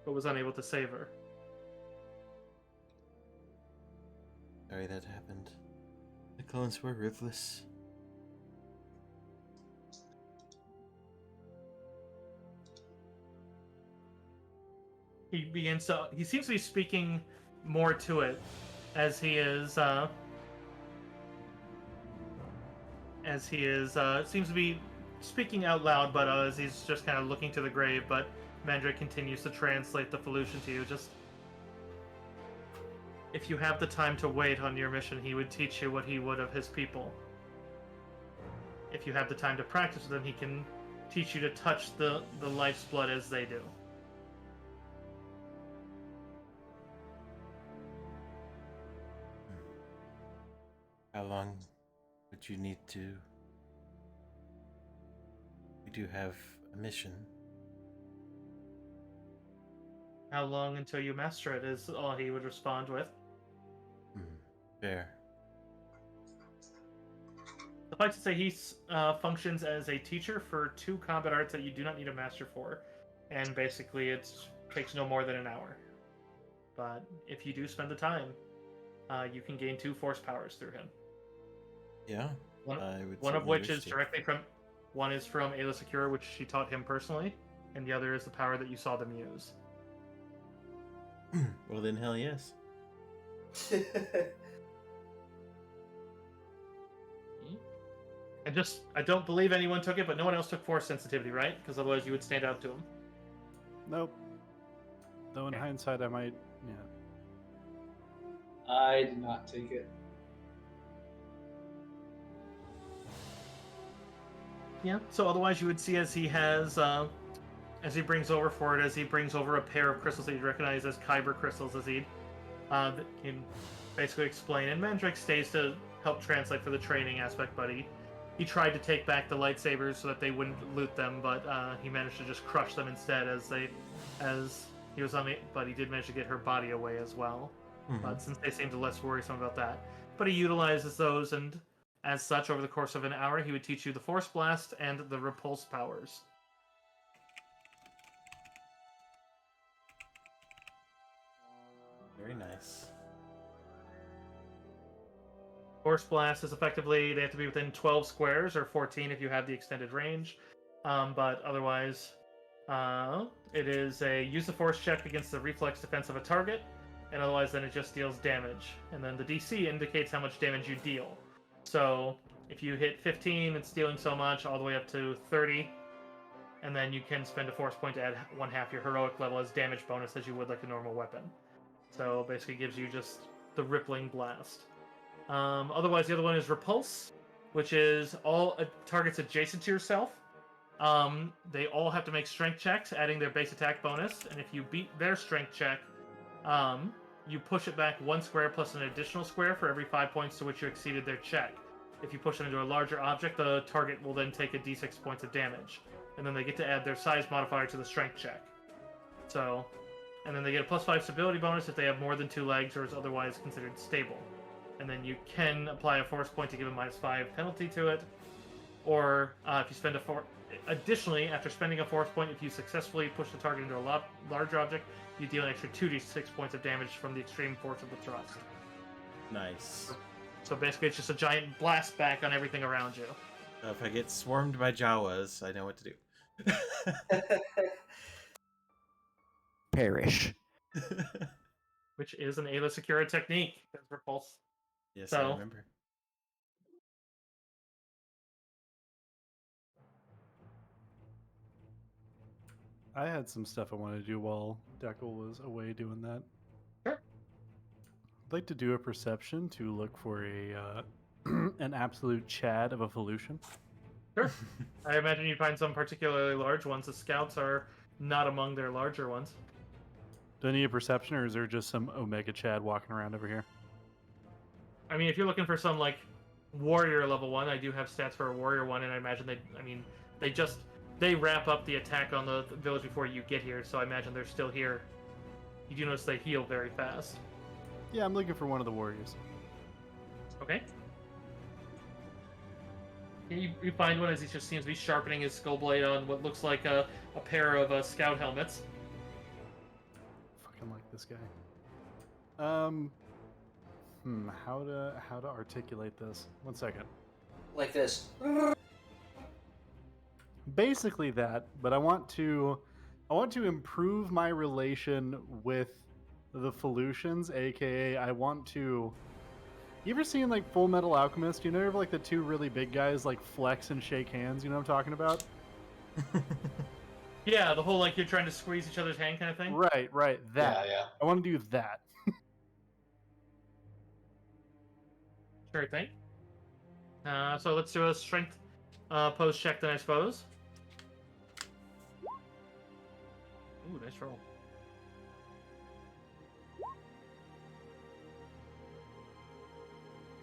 but was unable to save her. Sorry that happened. The clones were ruthless. He seems to be speaking more to it as he is seems to be speaking out loud, but as he's just kind of looking to the grave. But Mandrake continues to translate the Felucian to you. Just, if you have the time to wait on your mission, he would teach you what he would of his people. If you have the time to practice with him, he can teach you to touch the life's blood as they do. How long would you need to... We do have a mission. How long until you master it is all he would respond with. Fair. Suffice to say, he functions as a teacher for 2 combat arts that you do not need a master for, and basically it takes no more than an hour. But if you do spend the time, you can gain 2 force powers through him. Yeah. One of which is directly from... One is from Ayla Secura, which she taught him personally, and the other is the power that you saw them use. Well then, hell yes. I don't believe anyone took it, but no one else took force sensitivity, right? Because otherwise you would stand out to him. Nope. Though in hindsight, I might, I did not take it. Yeah, so otherwise you would see as he has, as he brings over for it, as he brings over a pair of crystals that you'd recognize as Kyber crystals, as he'd basically explain. And Mandrake stays to help translate for the training aspect, but he tried to take back the lightsabers so that they wouldn't loot them, but he managed to just crush them instead he was on it, but he did manage to get her body away as well. But since they seemed less worrisome about that. But he utilizes those, and as such, over the course of an hour, he would teach you the Force Blast and the Repulse powers. Very nice. Force Blast is effectively, they have to be within 12 squares, or 14 if you have the extended range. But otherwise, it is a use the Force check against the reflex defense of a target, and otherwise then it just deals damage. And then the DC indicates how much damage you deal. So if you hit 15, it's dealing so much, all the way up to 30, and then you can spend a force point to add 1/2 your heroic level as damage bonus as you would like a normal weapon. So basically gives you just the rippling blast. Otherwise, the other one is Repulse, which is all targets adjacent to yourself. They all have to make strength checks, adding their base attack bonus, and if you beat their strength check, you push it back 1 square plus an additional square for every 5 points to which you exceeded their check. If you push it into a larger object, the target will then take a d6 points of damage, and then they get to add their size modifier to the strength check. So, and then they get a +5 stability bonus if they have more than 2 legs or is otherwise considered stable. And then you can apply a force point to give a -5 penalty to it, or if you spend a additionally, after spending a force point, if you successfully push the target into a larger object, you deal an extra 2d6 points of damage from the extreme force of the thrust. Nice. So basically, it's just a giant blast back on everything around you. So if I get swarmed by Jawas, I know what to do. Perish. Which is an Ayla Secura technique. That's repulse. Yes, So- I remember. I had some stuff I wanted to do while Deckle was away doing that. Sure. I'd like to do a perception to look for a an absolute Chad of a Felucian. Sure. I imagine you'd find some particularly large ones. The scouts are not among their larger ones. Do I need a perception, or is there just some Omega Chad walking around over here? I mean, if you're looking for some like warrior level one, I do have stats for a warrior one, and I imagine they wrap up the attack on the village before you get here, so I imagine they're still here. You do notice they heal very fast. Yeah, I'm looking for one of the warriors. Okay. You find one as he just seems to be sharpening his skull blade on what looks like a pair of scout helmets. Fucking like this guy. How to articulate this? 1 second. Like this. Basically that, but I want to improve my relation with the Felucians, aka I want to. You ever seen like Full Metal Alchemist? You know, like the two really big guys like flex and shake hands. You know what I'm talking about? Yeah, the whole like you're trying to squeeze each other's hand kind of thing. Right. That. Yeah. I want to do that. Sure thing. So let's do a strength pose check then, I suppose. Ooh, nice roll.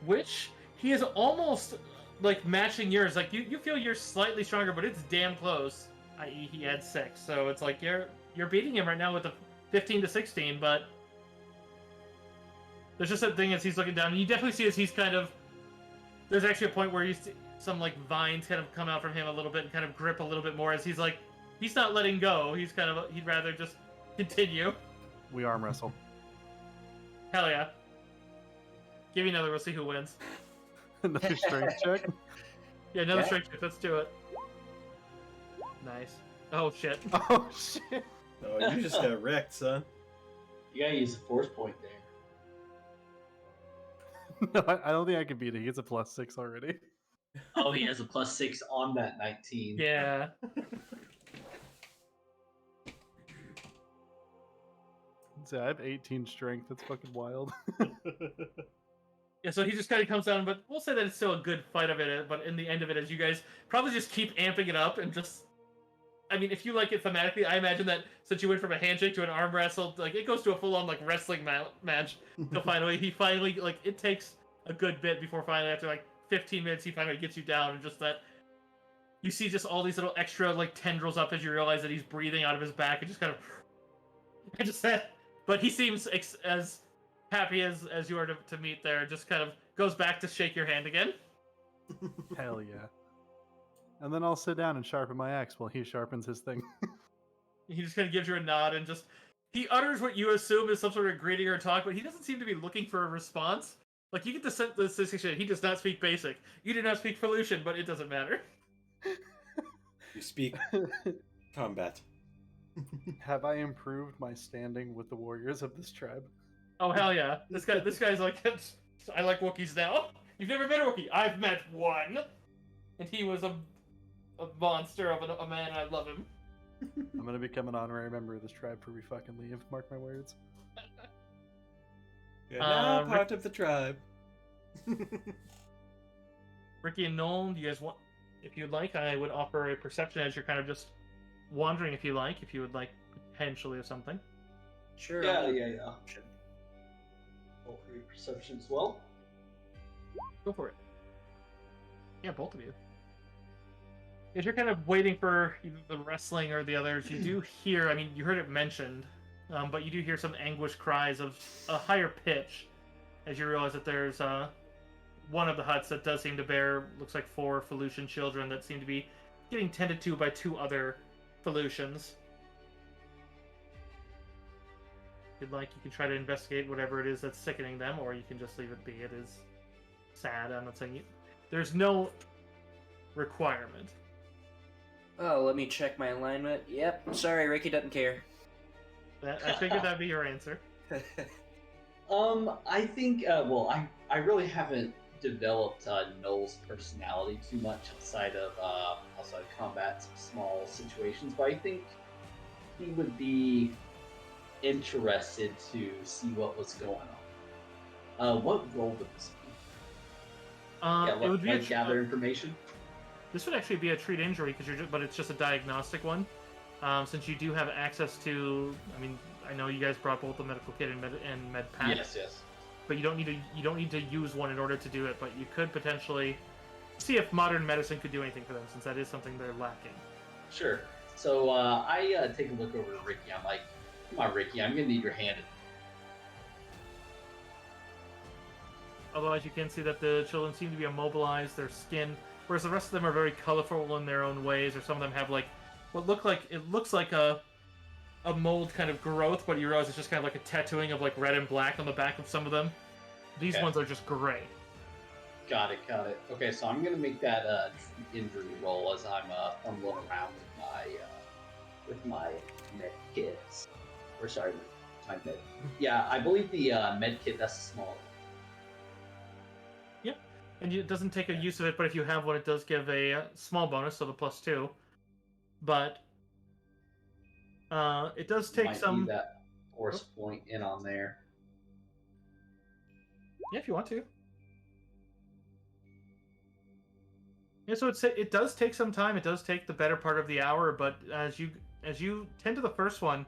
Which he is almost like matching yours. Like you feel you're slightly stronger, but it's damn close. I.e., he had 6, so it's like you're beating him right now with a 15 to 16. But there's just that thing as he's looking down, and you definitely see as he's kind of. There's actually a point where you see some like vines kind of come out from him a little bit and kind of grip a little bit more as he's like he's not letting go. He'd rather just continue. We arm wrestle. Hell yeah. Give me another. We'll see who wins. Another strength check. Yeah, another Yeah. strength check. Let's do it. Nice. Oh shit. Oh shit. Oh, you just got wrecked, son. You gotta use the force point there. No, I don't think I can beat it. He gets a +6 already. Oh, he has a +6 on that 19. Yeah. So I have 18 strength. That's fucking wild. Yeah, so he just kind of comes down, but we'll say that it's still a good fight of it. But in the end of it, as you guys probably just keep amping it up and just. I mean, if you like it thematically, I imagine that since you went from a handshake to an arm wrestle, like it goes to a full-on like wrestling match. So finally, like it takes a good bit before finally, after like 15 minutes, he finally gets you down, and just that you see just all these little extra like tendrils up as you realize that he's breathing out of his back, and just kind of. I just said, but he seems as happy as you are to meet there. Just kind of goes back to shake your hand again. Hell yeah. And then I'll sit down and sharpen my axe while he sharpens his thing. He just kind of gives you a nod and just he utters what you assume is some sort of greeting or talk, but he doesn't seem to be looking for a response. Like you get the sensation he does not speak Basic. You do not speak Felucian, but it doesn't matter. You speak combat. Have I improved my standing with the warriors of this tribe? Oh hell yeah! This guy's like I like Wookiees now. You've never met a Wookiee. I've met one, and he was a monster of a man, and I love him. I'm gonna become an honorary member of this tribe before we fucking leave. Mark my words. You're now part of the tribe. Ricky and Noel, do you guys want? If you'd like, I would offer a perception as you're kind of just wandering. If you like, if you would like potentially or something. Sure. Yeah. Roll for your perception as well. Go for it. Yeah, both of you. If you're kind of waiting for either the wrestling or the others, you do hear. I mean, you heard it mentioned, but you do hear some anguished cries of a higher pitch as you realize that there's one of the huts that does seem to bear, looks like 4 Felucian children that seem to be getting tended to by 2 other Felucians. If you'd like, you can try to investigate whatever it is that's sickening them, or you can just leave it be. It is sad. I'm not saying there's no requirement. Oh, let me check my alignment. Yep. Sorry, Ricky doesn't care. I figured that'd be your answer. I think, I really haven't developed Noel's personality too much outside of combat, small situations, but I think he would be interested to see what was going on. What role would this be? It would be gather information. This would actually be a treat injury but it's just a diagnostic one. Since you do have access to, I mean, I know you guys brought both the medical kit and med pack. Yes. But you don't need to use one in order to do it. But you could potentially see if modern medicine could do anything for them, since that is something they're lacking. Sure. So I take a look over to Ricky. I'm like, "Come on, Ricky, I'm gonna need your hand." Although, as you can see, that the children seem to be immobilized, their skin, whereas the rest of them are very colorful in their own ways, or some of them have like what looks like a mold kind of growth, but you realize it's just kind of like a tattooing of like red and black on the back of some of them. These ones are just gray. Got it. Okay, so I'm gonna make that injury roll as I'm fumbling around with my med kits. Or sorry, my med. Yeah, I believe the med kit, that's small. Yep, and it doesn't take a use of it, but if you have one, it does give a small bonus, so the +2. But it does take Might some. need that force point in on there. Yeah, if you want to. Yeah, so it does take some time. It does take the better part of the hour, but as you tend to the first one,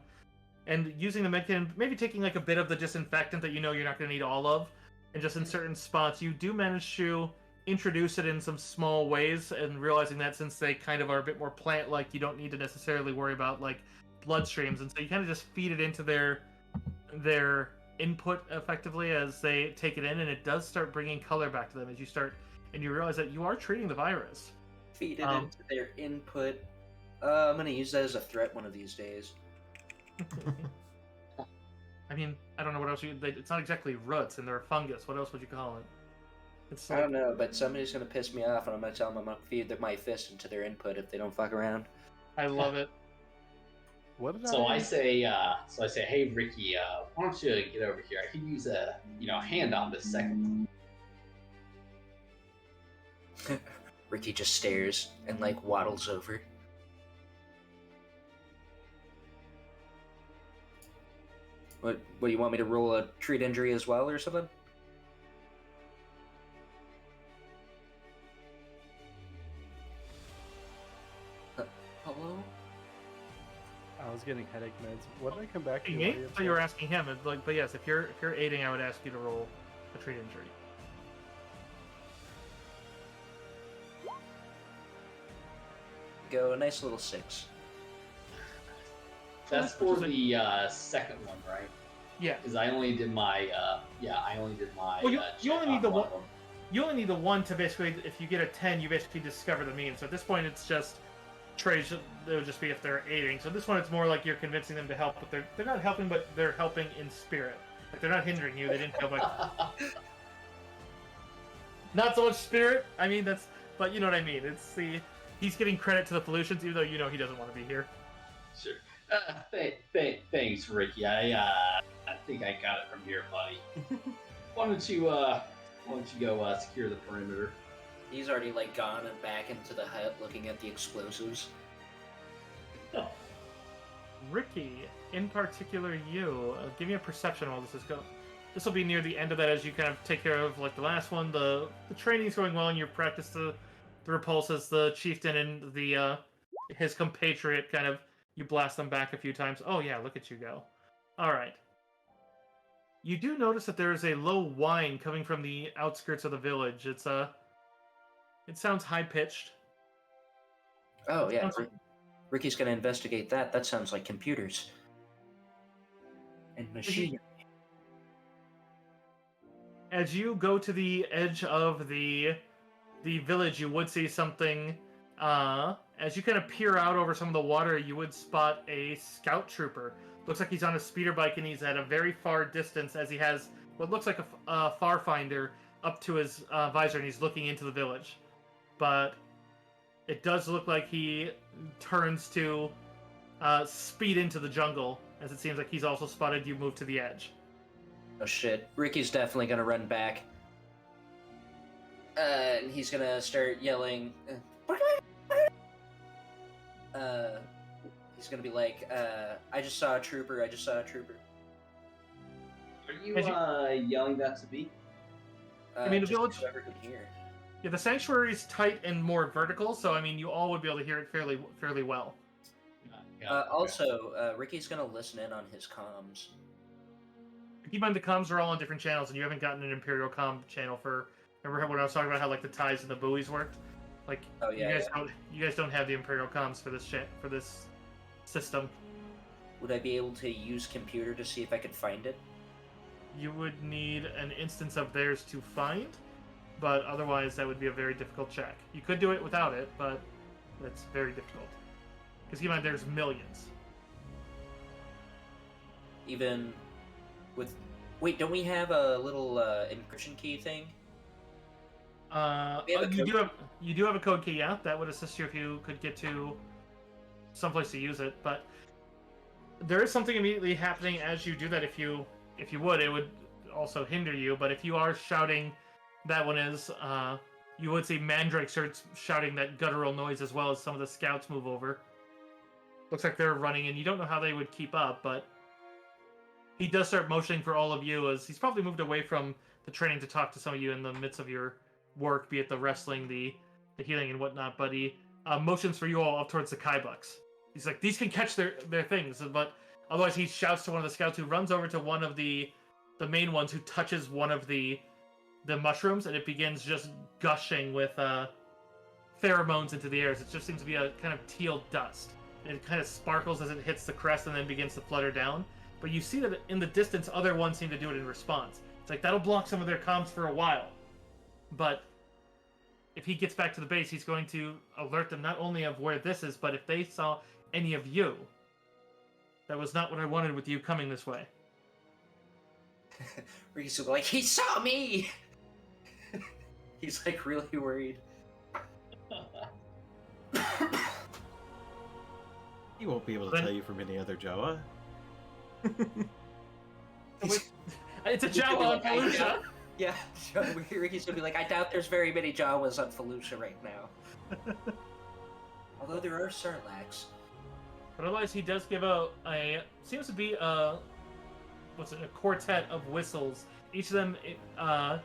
and using the medkit, maybe taking like a bit of the disinfectant that you know you're not going to need all of, and just in certain spots, you do manage to introduce it in some small ways, and realizing that since they kind of are a bit more plant-like, you don't need to necessarily worry about like bloodstreams, and so you kind of just feed it into their input effectively as they take it in, and it does start bringing color back to them as you start, and you realize that you are treating the virus. Feed it into their input. I'm going to use that as a threat one of these days. I mean, I don't know what else it's not exactly roots, and they're a fungus. What else would you call it? It's I don't know, but somebody's going to piss me off, and I'm going to tell them I'm going to feed my fist into their input if they don't fuck around. I love it. What did I say, hey Ricky, why don't you get over here? I could use a hand on this second one. Ricky just stares and like waddles over. What do you want me to roll a treat injury as well or something? Hello? I was getting headache meds. What did I come back to? Me? So you were asking him, but yes, if you're aiding, I would ask you to roll a treat injury. Go a nice little 6. That's for the second one, right? Yeah. Because I only did my Well, you only need the one. You only need the one to basically, if you get a 10, you basically discover the mean. So at this point, it's just trades. It would just be if they're aiding. So this one, it's more like you're convincing them to help, but they're not helping, but they're helping in spirit. Like they're not hindering you. They didn't help. Like not so much spirit. I mean, but you know what I mean. He's giving credit to the Felucians, even though you know he doesn't want to be here. Sure. Thanks, Ricky. I think I got it from here, buddy. Why don't you go secure the perimeter? He's already like gone and back into the hut looking at the explosives. Oh. Ricky, in particular, you give me a perception while this is this will be near the end of that as you kind of take care of like the last one. The training's going well, and you've practiced the repulses. The chieftain and the his compatriot kind of you blast them back a few times. Oh yeah, look at you go. All right. You do notice that there is a low whine coming from the outskirts of the village. It sounds high pitched. Oh yeah, Ricky's gonna investigate that. That sounds like computers and machine. As you go to the edge of the village, you would see something. As you kind of peer out over some of the water, you would spot a scout trooper. Looks like he's on a speeder bike and he's at a very far distance as he has what looks like a far finder up to his visor and he's looking into the village. But it does look like he turns to speed into the jungle as it seems like he's also spotted you move to the edge. Oh shit, Ricky's definitely gonna run back. And he's gonna start yelling. He's gonna be like, I just saw a trooper, I just saw a trooper. Are you yelling that to me? I mean, the just village... whoever could hear. Yeah, the sanctuary is tight and more vertical, so I mean, you all would be able to hear it fairly well. Also, Ricky's gonna listen in on his comms. Keep in mind the comms are all on different channels, and you haven't gotten an Imperial comm channel for... Remember when I was talking about how like the ties and the buoys worked? Like, oh, yeah, you guys don't have the Imperial comms for this system. Would I be able to use computer to see if I could find it? You would need an instance of theirs to find, but otherwise that would be a very difficult check. You could do it without it, but it's very difficult. Because keep in mind, there's millions. Even with... Wait, don't we have a little encryption key thing? You do have a code key, yeah. That would assist you if you could get to someplace to use it, but there is something immediately happening as you do that. If you would, it would also hinder you, but if you are shouting, that one is, you would see Mandrake starts shouting that guttural noise as well as some of the scouts move over. Looks like they're running, and you don't know how they would keep up, but he does start motioning for all of you as he's probably moved away from the training to talk to some of you in the midst of your work, be it the wrestling, the healing, and whatnot, but he motions for you all up towards the Kaibucks. He's like, these can catch their things, but otherwise he shouts to one of the scouts who runs over to one of the main ones who touches one of the mushrooms, and it begins just gushing with pheromones into the air. It just seems to be a kind of teal dust. It kind of sparkles as it hits the crest and then begins to flutter down. But you see that in the distance, other ones seem to do it in response. It's like, that'll block some of their comms for a while. But if he gets back to the base, he's going to alert them not only of where this is, but if they saw any of you. That was not what I wanted with you coming this way. Ricky's like, he saw me! He's like really worried. He won't be able to tell you from any other Jawa. It's a Jawa on Fallujah! Yeah, Ricky's gonna be like, I doubt there's very many Jawas on Fallujah right now. Although there are Sarlaccs. But otherwise, he does give seems to be a quartet of whistles. Each of them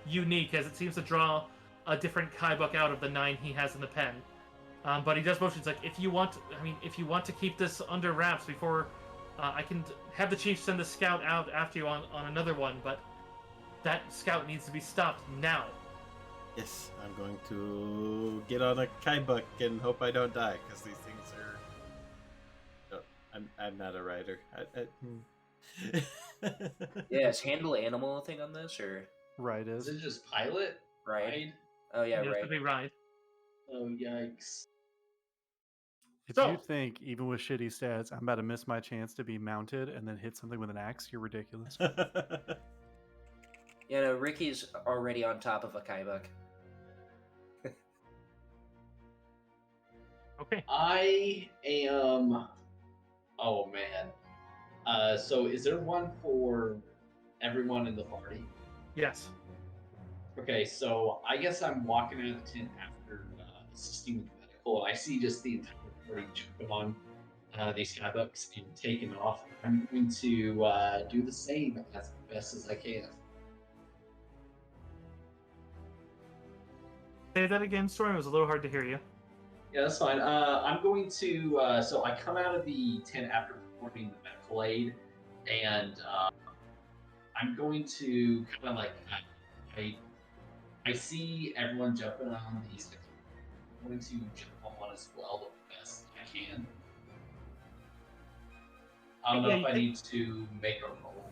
unique, as it seems to draw a different Kaibuck out of the 9 he has in the pen. But he does motions like, if you want to keep this under wraps before I can have the chief send the scout out after you on another one, but that scout needs to be stopped now. Yes, I'm going to get on a Kaibuck and hope I don't die, because these things are... No, I'm not a rider. Yeah, is handle animal a thing on this, or... Right Is it just pilot? Ride? Oh, yeah, It has to be right. ride. Oh, yikes. If So- you think, even with shitty stats, I'm about to miss my chance to be mounted and then hit something with an axe, you're ridiculous. Yeah, no, Ricky's already on top of a Kaibuck. Okay. I am... Oh, man. So is there one for everyone in the party? Yes. Okay, so I guess I'm walking out of the tent after assisting with the medical, and I see just the entire party jumping on these Kaibucks and taking off. I'm going to do the same as best as I can. Say that again, Storm. It was a little hard to hear you. Yeah, that's fine. I'm going to. So I come out of the tent after performing the medical aid, and I'm going to kind of like I see everyone jumping on these. I'm going to jump on one as well the best I can. I don't know if I need to make a roll.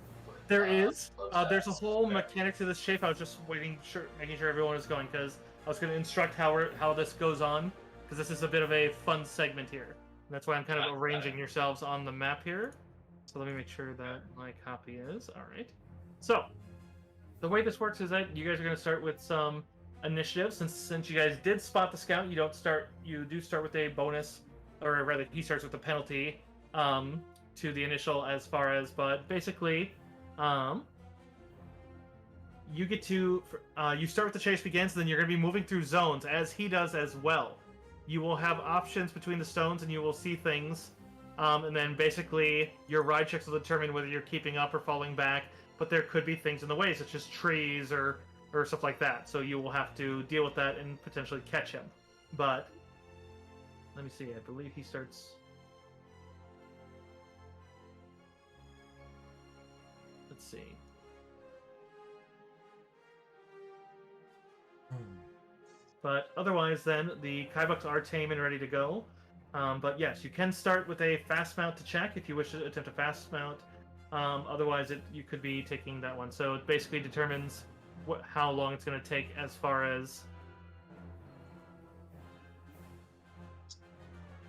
There is. close There's a stats. whole Okay. mechanic to this shape. I was just making sure everyone is going because I was going to instruct how this goes on because this is a bit of a fun segment here. And that's why I'm kind of arranging yourselves on the map here. So let me make sure that my copy is all right. So the way this works is that you guys are going to start with some initiative. Since you guys did spot the scout, you do start with a bonus, or rather, he starts with a penalty to the initial but basically. You get to you start with the chase begins, and then you're going to be moving through zones as he does as well. You will have options between the stones, and you will see things, and then basically your ride checks will determine whether you're keeping up or falling back. But there could be things in the way, such as trees or stuff like that. So you will have to deal with that and potentially catch him. But let me see. I believe he starts. Let's see. But otherwise, then, the Kaibuks are tame and ready to go. But yes, you can start with a fast mount to check if you wish to attempt a fast mount. Otherwise, you could be taking that one. So it basically determines how long it's going to take as far as...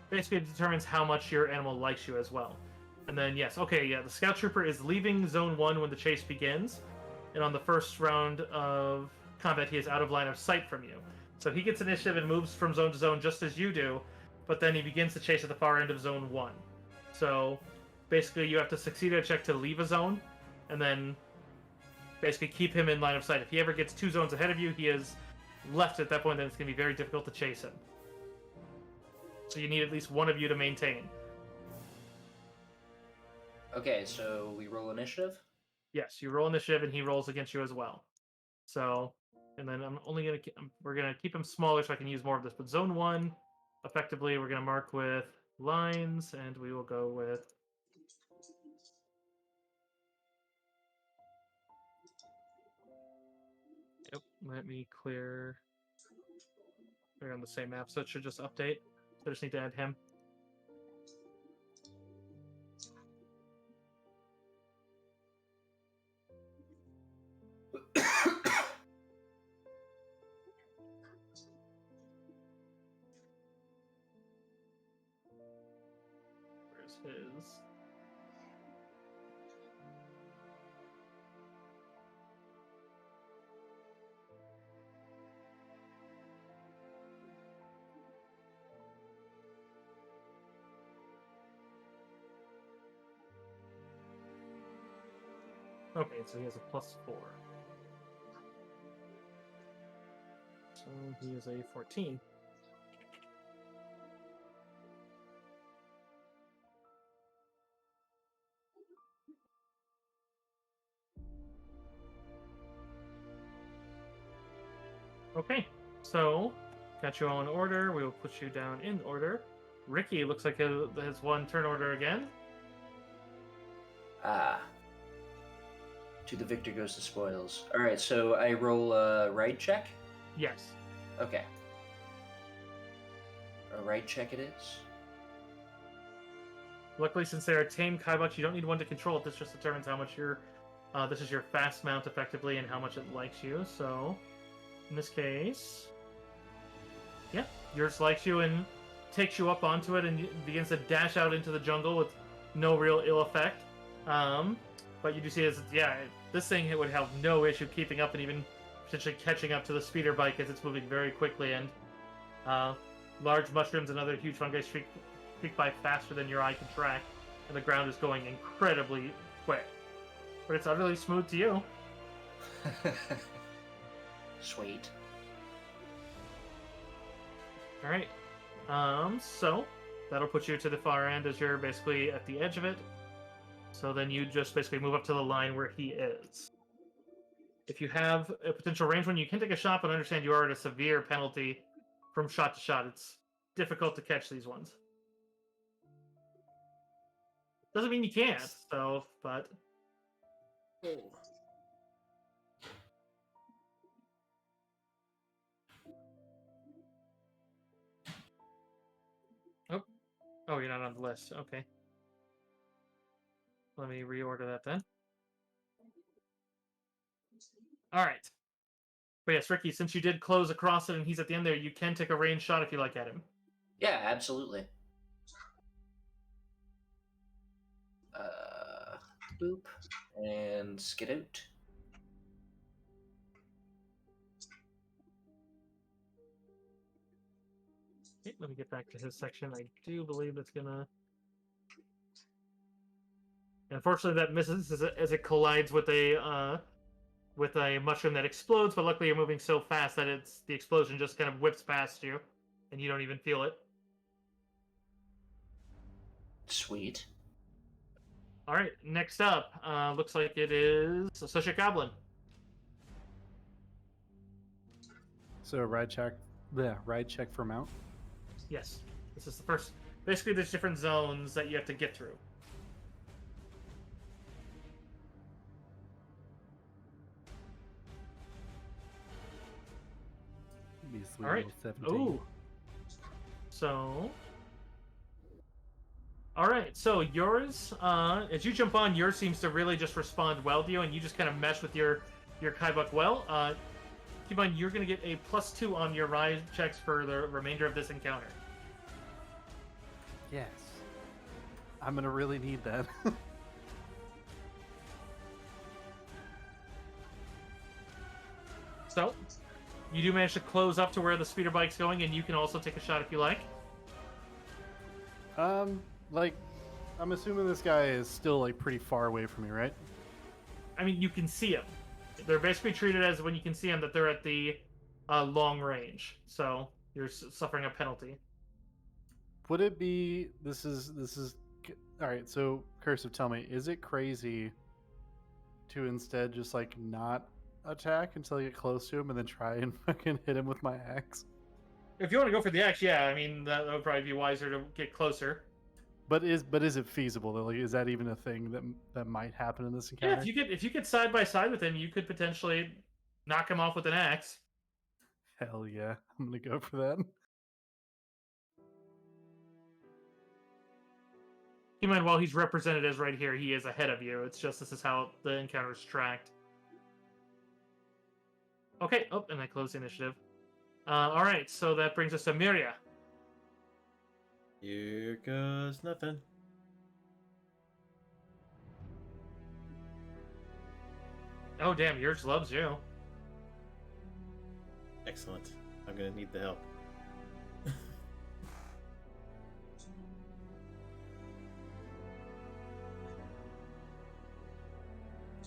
Basically, it determines how much your animal likes you as well. And then, yes, okay, yeah, the Scout Trooper is leaving Zone 1 when the chase begins. And on the first round of combat, he is out of line of sight from you. So he gets initiative and moves from zone to zone just as you do, but then he begins to chase at the far end of Zone 1. So basically, you have to succeed at a check to leave a zone, and then basically keep him in line of sight. If he ever gets 2 zones ahead of you, he is left at that point, then it's going to be very difficult to chase him. So you need at least one of you to maintain. Okay, so we roll initiative? Yes, you roll initiative, and he rolls against you as well. So, and then we're gonna keep him smaller so I can use more of this. But Zone 1, effectively, we're gonna mark with lines, and we will go with... Yep, let me clear... We're on the same map, so it should just update. So I just need to add him. Where's his? Okay, so he has a +4. So he is a 14. Okay, so got you all in order. We will put you down in order. Ricky looks like has one turn order again. Ah. To the victor goes the spoils. Alright, so I roll a ride check? Yes. Okay. A ride check it is. Luckily, since they are tame Kaibuks, you don't need one to control it. This just determines how much this is your fast mount effectively and how much it likes you. So, in this case, yeah, yours likes you and takes you up onto it and begins to dash out into the jungle with no real ill effect. But you do see this thing would have no issue keeping up and even potentially catching up to the speeder bike as it's moving very quickly, and large mushrooms and other huge fungi streak by faster than your eye can track, and the ground is going incredibly quick. But it's utterly smooth to you. Sweet. Alright. So that'll put you to the far end as you're basically at the edge of it. So then you just basically move up to the line where he is. If you have a potential range one, you can take a shot, but understand you are at a severe penalty from shot to shot. It's difficult to catch these ones. Doesn't mean you can't, so, but... Oh, you're not on the list. Okay. Let me reorder that then. All right. But yes, Ricky, since you did close across it and he's at the end there, you can take a range shot if you like at him. Yeah, absolutely. Boop. And skid out. Okay, let me get back to his section. I do believe it's gonna... Unfortunately, that misses as it collides with a mushroom that explodes, but luckily you're moving so fast that the explosion just kind of whips past you, and you don't even feel it. Sweet. All right, next up, looks like it is Associate Goblin. So ride check for mount. Yes, this is the first. Basically, there's different zones that you have to get through. Be a sweet All right. little 17. Ooh. So. All right. So yours, as you jump on, yours seems to really just respond well to you, and you just kind of mesh with your Kaibuck well. Keep in mind, you're going to get a +2 on your ride checks for the remainder of this encounter. Yes. I'm gonna really need that. So, you do manage to close up to where the speeder bike's going, and you can also take a shot if you like. Like, I'm assuming this guy is still like pretty far away from me, right? I mean, you can see them. They're basically treated as when you can see them that they're at the long range. So you're suffering a penalty. Would it be? This is all right. So, Cursive, tell me, is it crazy to instead just like not attack until I get close to him and then try and fucking hit him with my axe? If you want to go for the axe, yeah, I mean that would probably be wiser to get closer. But is it feasible though? Like, is that even a thing that might happen in this encounter? Yeah, if you get side by side with him, you could potentially knock him off with an axe. Hell yeah, I'm gonna go for that. Keep in mind, while he's represented as right here, he is ahead of you. It's just this is how the encounter is tracked. Okay, oh, and I closed the initiative. All right, so that brings us to Miria. Here goes nothing. Oh, damn, yours loves you. Excellent. I'm gonna need the help.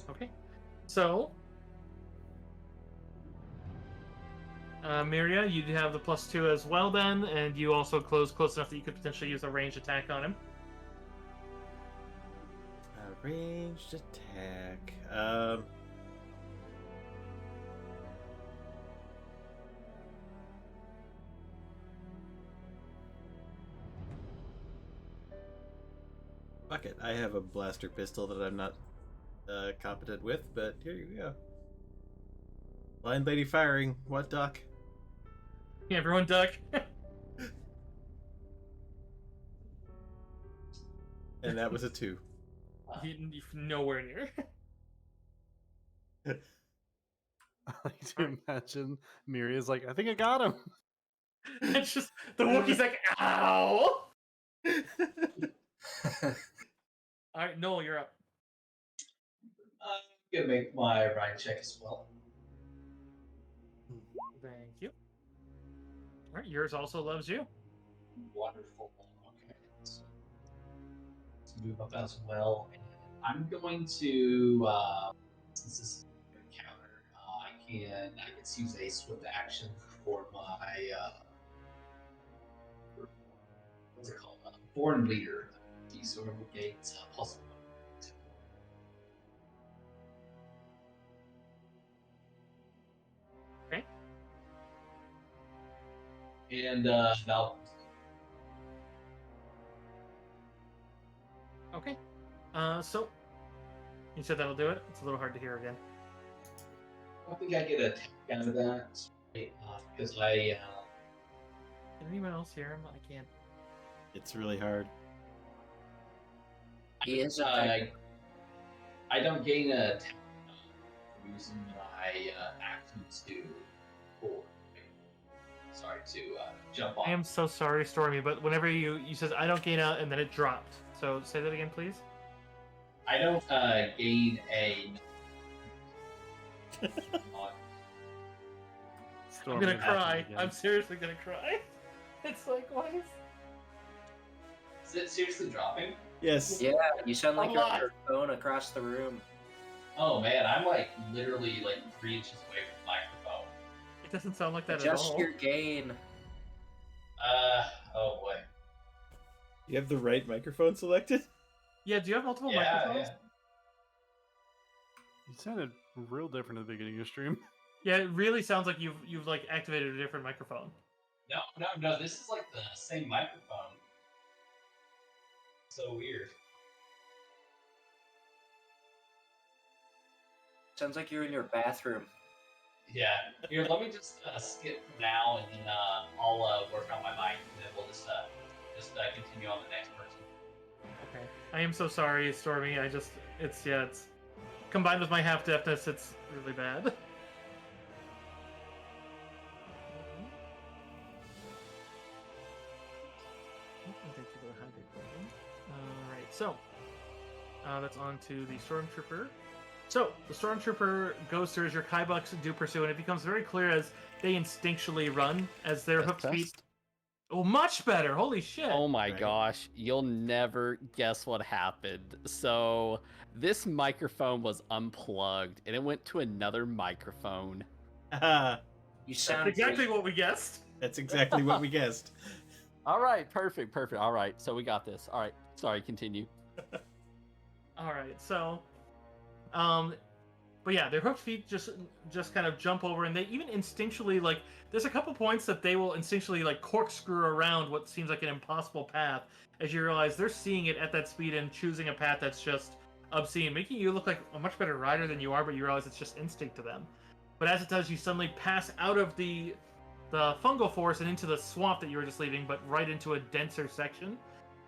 Okay, so Miria, you have the +2 as well then, and you also close enough that you could potentially use a ranged attack on him. Ranged attack. Fuck it. I have a blaster pistol that I'm not competent with, but here you go. Blind lady firing. What, Doc? Yeah, everyone duck. And that was a 2. Nowhere near. I like to imagine Miria's like, I think I got him. It's just the Wookiee's like, ow! Alright, Noel, you're up. I'm gonna make my ride check as well. Thank you. Alright, yours also loves you. Wonderful. Okay. So let's move up as well. And I'm going to, since this is an encounter, I can use a swift action for my, what's it called? Born Leader. These sort of gates +1. And Val. Okay. So you said that'll do it. It's a little hard to hear again. I don't think I get a tech out of that because I. Can anyone else hear him? I can't. It's really hard. He is I don't gain a tech using my actions to. Or, sorry to jump on. I am so sorry, Stormy, but whenever you says I don't gain out and then it dropped. So say that again, please. I don't gain a. I'm gonna cry. I'm seriously gonna cry. It's like, why Is it seriously dropping? Yes. Yeah, you sound like A you're on lot. your phone across the room. Oh man, I'm like literally like 3 inches away from the microphone. It doesn't sound like that Adjust at all. your gain. Oh boy. You have the right microphone selected? Yeah, do you have multiple Yeah, microphones? yeah. You sounded real different at the beginning of your stream. Yeah, it really sounds like you've like activated a different microphone. No. This is like the same microphone. So weird. Sounds like you're in your bathroom. Yeah. Here, let me just skip now, and then I'll work on my mic, and then we'll just continue on the next person. Okay. I am so sorry, Stormy. It's combined with my half deafness, it's really bad. Alright, so that's on to the Stormtrooper. So, the Stormtrooper goes through as your Kaibucks do pursue, and it becomes very clear as they instinctually run, as their hooked feet... Oh, much better! Holy shit! Oh my Right. gosh, you'll never guess what happened. So, this microphone was unplugged, and it went to another microphone. Haha. You That's sound exactly what we guessed. That's exactly what we guessed. All right, perfect. All right, so we got this. All right, sorry, continue. Alright, so... But yeah, their hooked feet just kind of jump over, and they even instinctually, like, there's a couple points that they will instinctually, like, corkscrew around what seems like an impossible path, as you realize they're seeing it at that speed and choosing a path that's just obscene, making you look like a much better rider than you are, but you realize it's just instinct to them. But as it does, you suddenly pass out of the fungal forest and into the swamp that you were just leaving, but right into a denser section,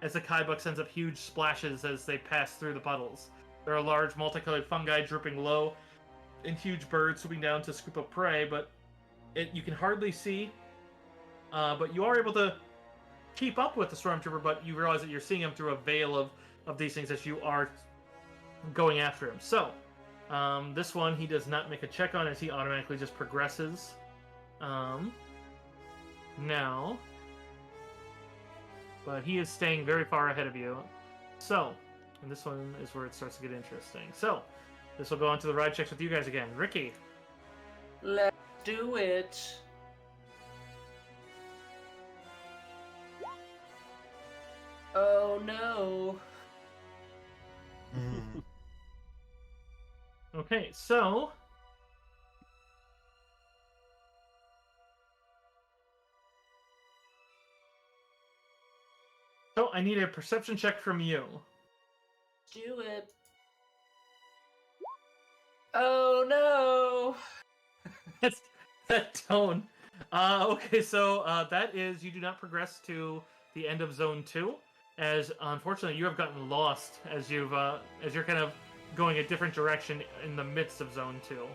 as the Kaibuck sends up huge splashes as they pass through the puddles. There are large multicolored fungi dripping low, and huge birds swooping down to scoop up prey, but you can hardly see. But you are able to keep up with the Stormtrooper, but you realize that you're seeing him through a veil of these things as you are going after him. So, this one he does not make a check on as he automatically just progresses. Now, but he is staying very far ahead of you. So, and this one is where it starts to get interesting. So, this will go on to the ride checks with you guys again. Ricky. Let's do it. Oh no. Okay, so... So, I need a perception check from you. Do it. Oh no. That's that tone. Okay, so that is you do not progress to the end of Zone 2, as unfortunately you have gotten lost as you're kind of going a different direction in the midst of Zone 2.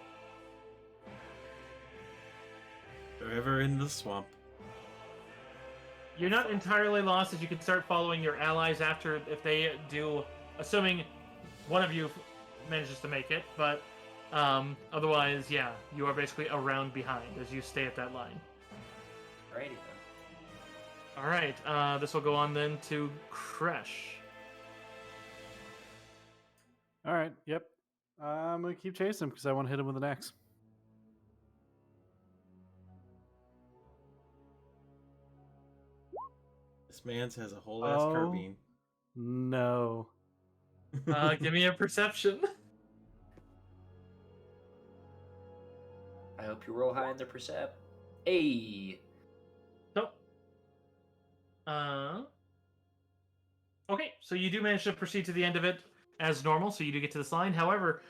Forever in the swamp. You're not entirely lost, as you can start following your allies after if they do, assuming one of you manages to make it, but otherwise, yeah, you are basically around behind as you stay at that line. Alrighty then. Alright, this will go on then to Kresh. All right. Yep. I'm gonna keep chasing him because I want to hit him with an axe. This man's has a whole ass Oh. carbine. No. Give me a perception. I hope you roll high in the percept. Hey. So, Okay, so you do manage to proceed to the end of it as normal, so you do get to this line. However,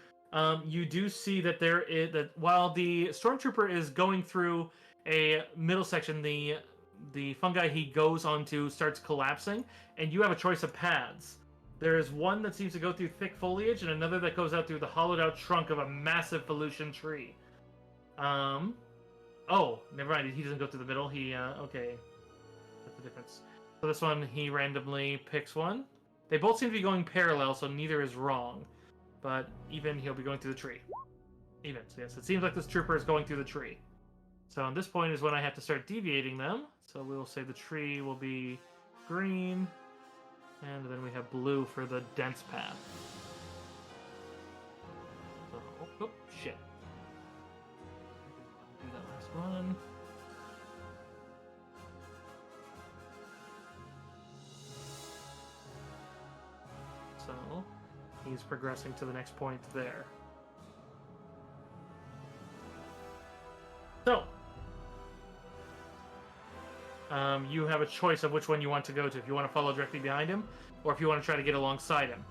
you do see that that while the stormtrooper is going through a middle section, the fungi he goes onto starts collapsing, and you have a choice of paths. There is one that seems to go through thick foliage, and another that goes out through the hollowed-out trunk of a massive Felucian tree. Oh, never mind. He doesn't go through the middle. Okay, that's the difference. So this one, he randomly picks one. They both seem to be going parallel, so neither is wrong. But even, he'll be going through the tree. Even, so yes, it seems like this trooper is going through the tree. So at this point is when I have to start deviating them. So we will say the tree will be green, and then we have blue for the dense path. So, oh, shit. Do that last one. So he's progressing to the next point there. So you have a choice of which one you want to go to. If you want to follow directly behind him, or if you want to try to get alongside him.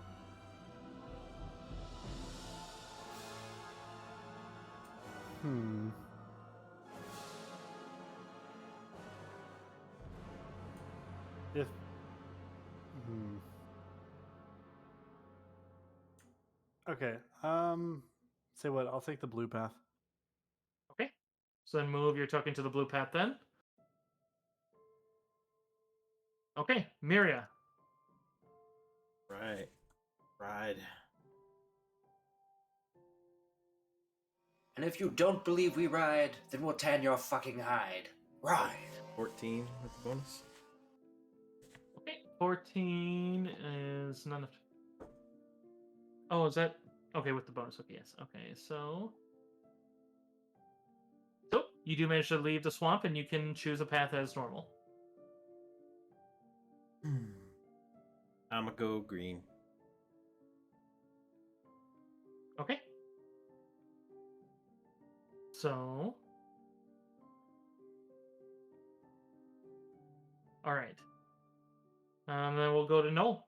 If Okay. Say what? I'll take the blue path. Okay. So then move your token to the blue path then. Okay, Miria. Right. Ride. And if you don't believe we ride, then we'll tan your fucking hide. Ride. 14 with the bonus. Okay, 14 is none of. Oh, is that okay with the bonus? Okay, yes. Okay, so you do manage to leave the swamp, and you can choose a path as normal. I'ma go green. Okay. So, all right. Then we'll go to Noel.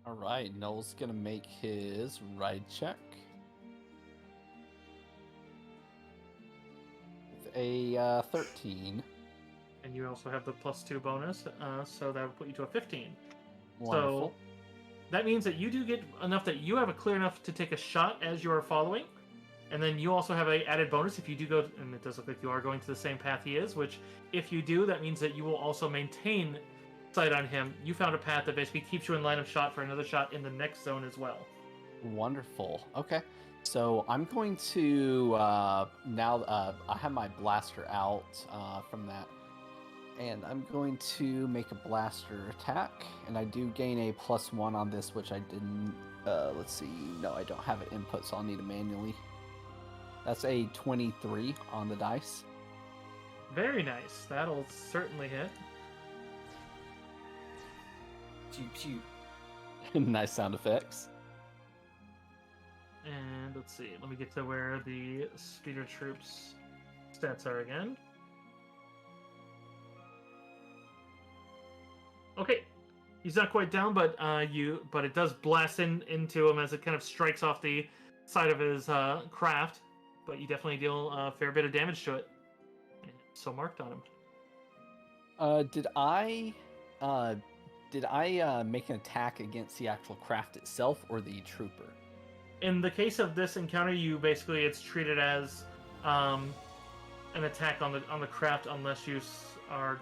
All right, Noel's gonna make his ride check with a 13. And you also have the +2 bonus, so that would put you to a 15. Wonderful. So that means that you do get enough that you have a clear enough to take a shot as you are following. And then you also have a added bonus if you do go, and it does look like you are going to the same path he is, which if you do, that means that you will also maintain sight on him. You found a path that basically keeps you in line of shot for another shot in the next zone as well. Wonderful. Okay. So I'm going to, now I have my blaster out from that. And I'm going to make a blaster attack. And I do gain a +1 on this, which I didn't, let's see. No, I don't have it input, so I'll need it manually. That's a 23 on the dice. Very nice. That'll certainly hit. Pew pew. Nice sound effects. And let's see. Let me get to where the speeder troops stats are again. Okay, he's not quite down, but it does blast into him as it kind of strikes off the side of his craft. But you definitely deal a fair bit of damage to it. And so marked on him. Did I make an attack against the actual craft itself or the trooper? In the case of this encounter, it's treated as an attack on the craft unless you are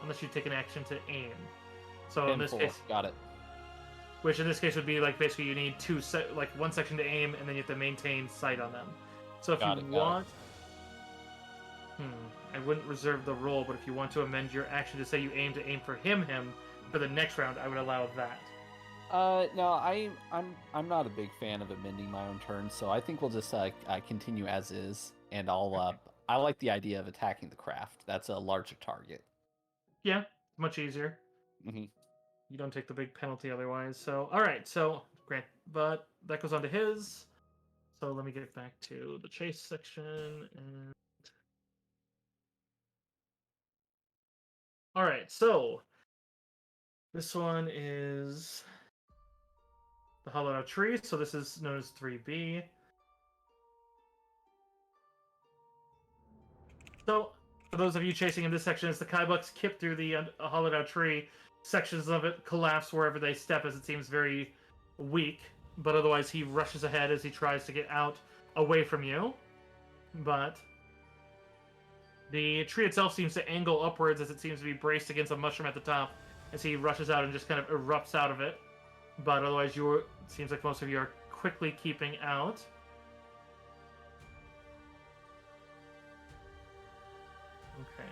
unless you take an action to aim. So in this case, got it. Which in this case would be like basically you need one section to aim, and then you have to maintain sight on them. So if you want, I wouldn't reserve the roll, but if you want to amend your action to say you aim for him for the next round, I would allow that. No, I'm not a big fan of amending my own turn, so I think we'll just continue as is, and I like the idea of attacking the craft. That's a larger target. Yeah, much easier. Mm-hmm. You don't take the big penalty otherwise. So all right, so Grant, but that goes on to his. So let me get back to the chase section and. All right, so This one is the hollowed out tree, so this is known as 3B. So, for those of you chasing in this section, as the Kaibucks kip through the hollowed out tree, sections of it collapse wherever they step, as it seems very weak. But otherwise, he rushes ahead as he tries to get out away from you. But the tree itself seems to angle upwards as it seems to be braced against a mushroom at the top as he rushes out and just kind of erupts out of it. But otherwise, it seems like most of you are quickly keeping out. Okay.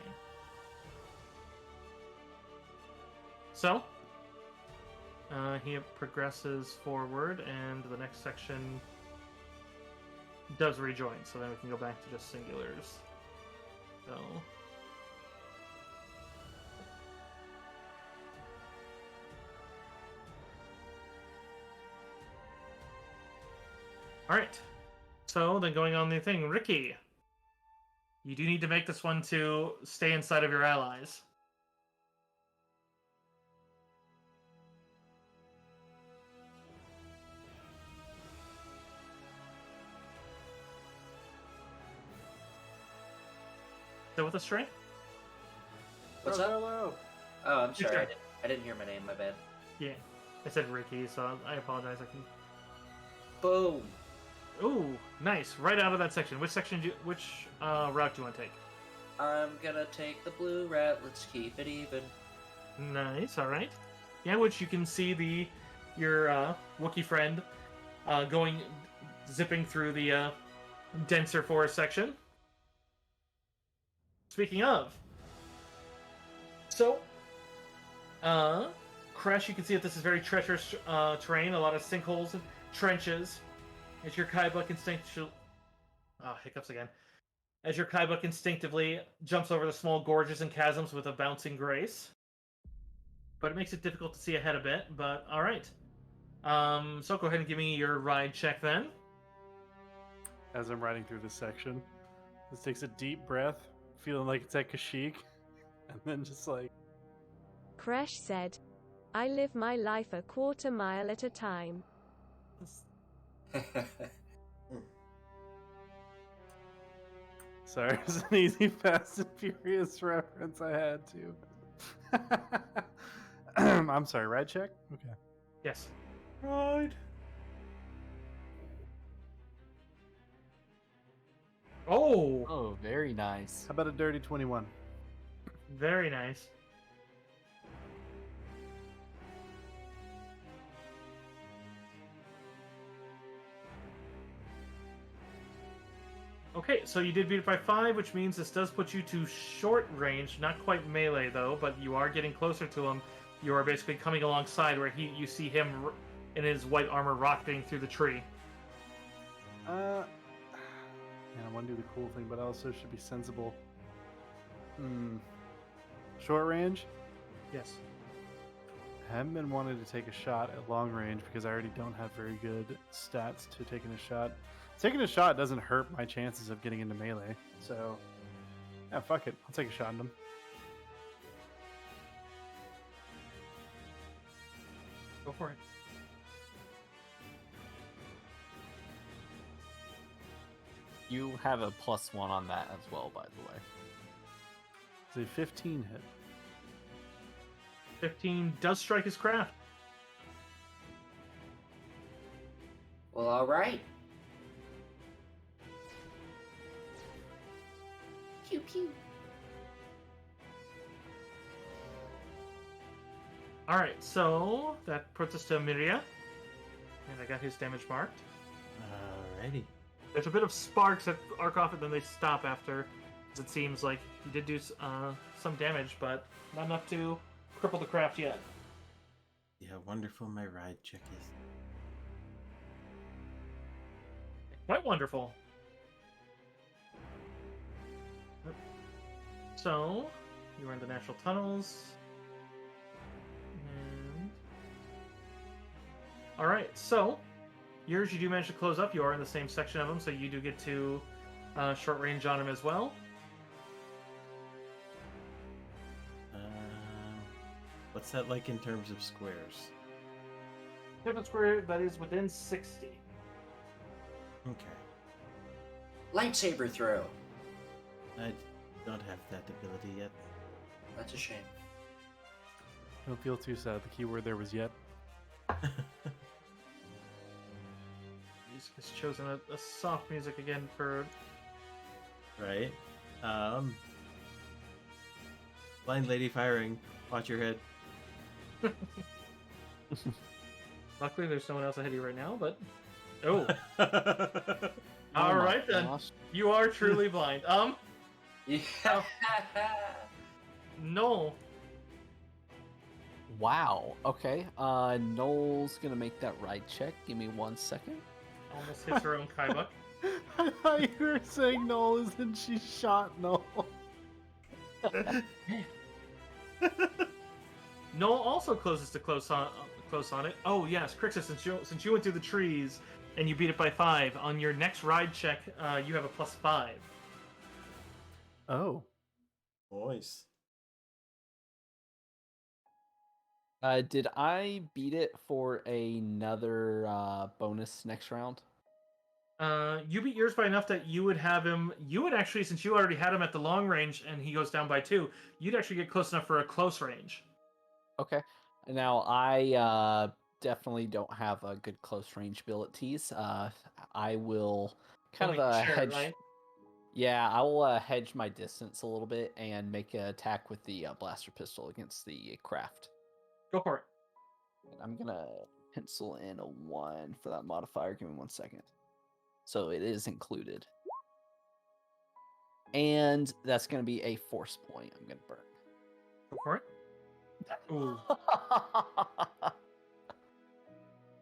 So, he progresses forward, and the next section does rejoin, so then we can go back to just singulars. So... Alright. So, then going on the thing, Ricky. You do need to make this one to stay inside of your allies. Still with us, Trey? What's up? Hello. Oh, I'm sorry. turn. I didn't hear my name. My bad. Yeah. I said Ricky, so I apologize. I can... Boom. Ooh, nice. Right out of that section. Which route do you want to take? I'm gonna take the blue route. Let's keep it even. Nice, alright. Yeah, which you can see your Wookiee friend zipping through the denser forest section. Speaking of, so, Crash, you can see that this is very treacherous terrain, a lot of sinkholes and trenches. As your Kaibuck As your Kaibuck instinctively jumps over the small gorges and chasms with a bouncing grace. But it makes it difficult to see ahead a bit, but alright. So go ahead and give me your ride check then. As I'm riding through this section, this takes a deep breath, feeling like it's at Kashyyyk, and then just like... Kresh said, I live my life a quarter mile at a time. Sorry, it was an easy Fast and Furious reference I had to. I'm sorry, ride check? Okay. Yes. Ride. Oh, Oh, very nice. How about a dirty 21? very nice. Okay, so you did beat it by 5, which means this does put you to short range, not quite melee though, but you are getting closer to him. You are basically coming alongside where you see him in his white armor rocketing through the tree. Man, I want to do the cool thing, but I also should be sensible. Short range? Yes. I haven't been wanting to take a shot at long range because I already don't have very good stats to taking a shot. Taking a shot doesn't hurt my chances of getting into melee, so yeah, fuck it. I'll take a shot at him. Go for it. You have a +1 on that as well, by the way. It's a 15 hit. 15 does strike his craft. Well, all right. Pew pew. Alright, so that puts us to Miria. And I got his damage marked. Alrighty. There's a bit of sparks that arc off and then they stop after. It seems like he did do some damage, but not enough to cripple the craft yet. See how wonderful my ride check is. Quite wonderful. So, you are in the natural tunnels. And... Alright, so, yours you do manage to close up. You are in the same section of them, so you do get to short range on him as well. What's that like in terms of squares? Pivot square that is within 60. Okay. Lightsaber throw. I don't have that ability yet. That's a shame. Don't feel too sad. The key word there was yet. He's chosen a soft music again for. Right. Blind lady firing. Watch your head. Luckily, there's no one else ahead of you right now, but. Oh. Oh All my right then. gosh. You are truly blind. Yeah. No. Wow. Okay. Noel's gonna make that ride check. Give me 1 second. Almost hits her own Kaibuck. I thought you were saying Noel is and she shot Noel. Noel also closes to close on it. Oh yes, Crixus, since you went through the trees and you beat it by 5, on your next ride check, you have a +5. Oh. Nice. Did I beat it for another bonus next round? You beat yours by enough that you would have him. You would actually, since you already had him at the long range and he goes down by 2, you'd actually get close enough for a close range. Okay. Now I definitely don't have a good close range abilities. I will kind Only of share, hedge. right? Yeah, I will hedge my distance a little bit and make an attack with the blaster pistol against the craft. Go for it. I'm gonna pencil in a 1 for that modifier. Give me 1 second. So it is included. And that's gonna be a force point I'm gonna burn. Go for it. Ooh.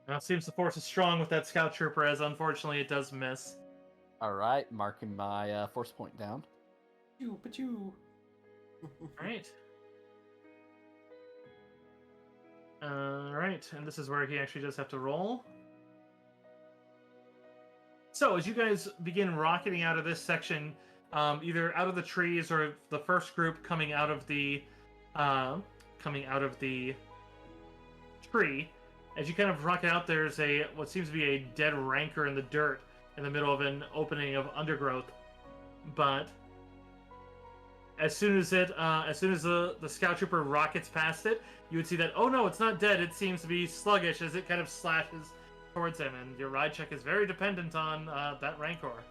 Now it seems the force is strong with that scout trooper, as unfortunately it does miss. All right, marking my force point down. Pachoo. Alright. Alright, and this is where he actually does have to roll. So, as you guys begin rocketing out of this section, either out of the trees or the first group coming out of the tree, as you kind of rocket out, there's what seems to be a dead rancor in the dirt in the middle of an opening of undergrowth. But as soon as the scout trooper rockets past it, you would see that, oh no, it's not dead. It seems to be sluggish as it kind of slashes towards him, and your ride check is very dependent on that rancor.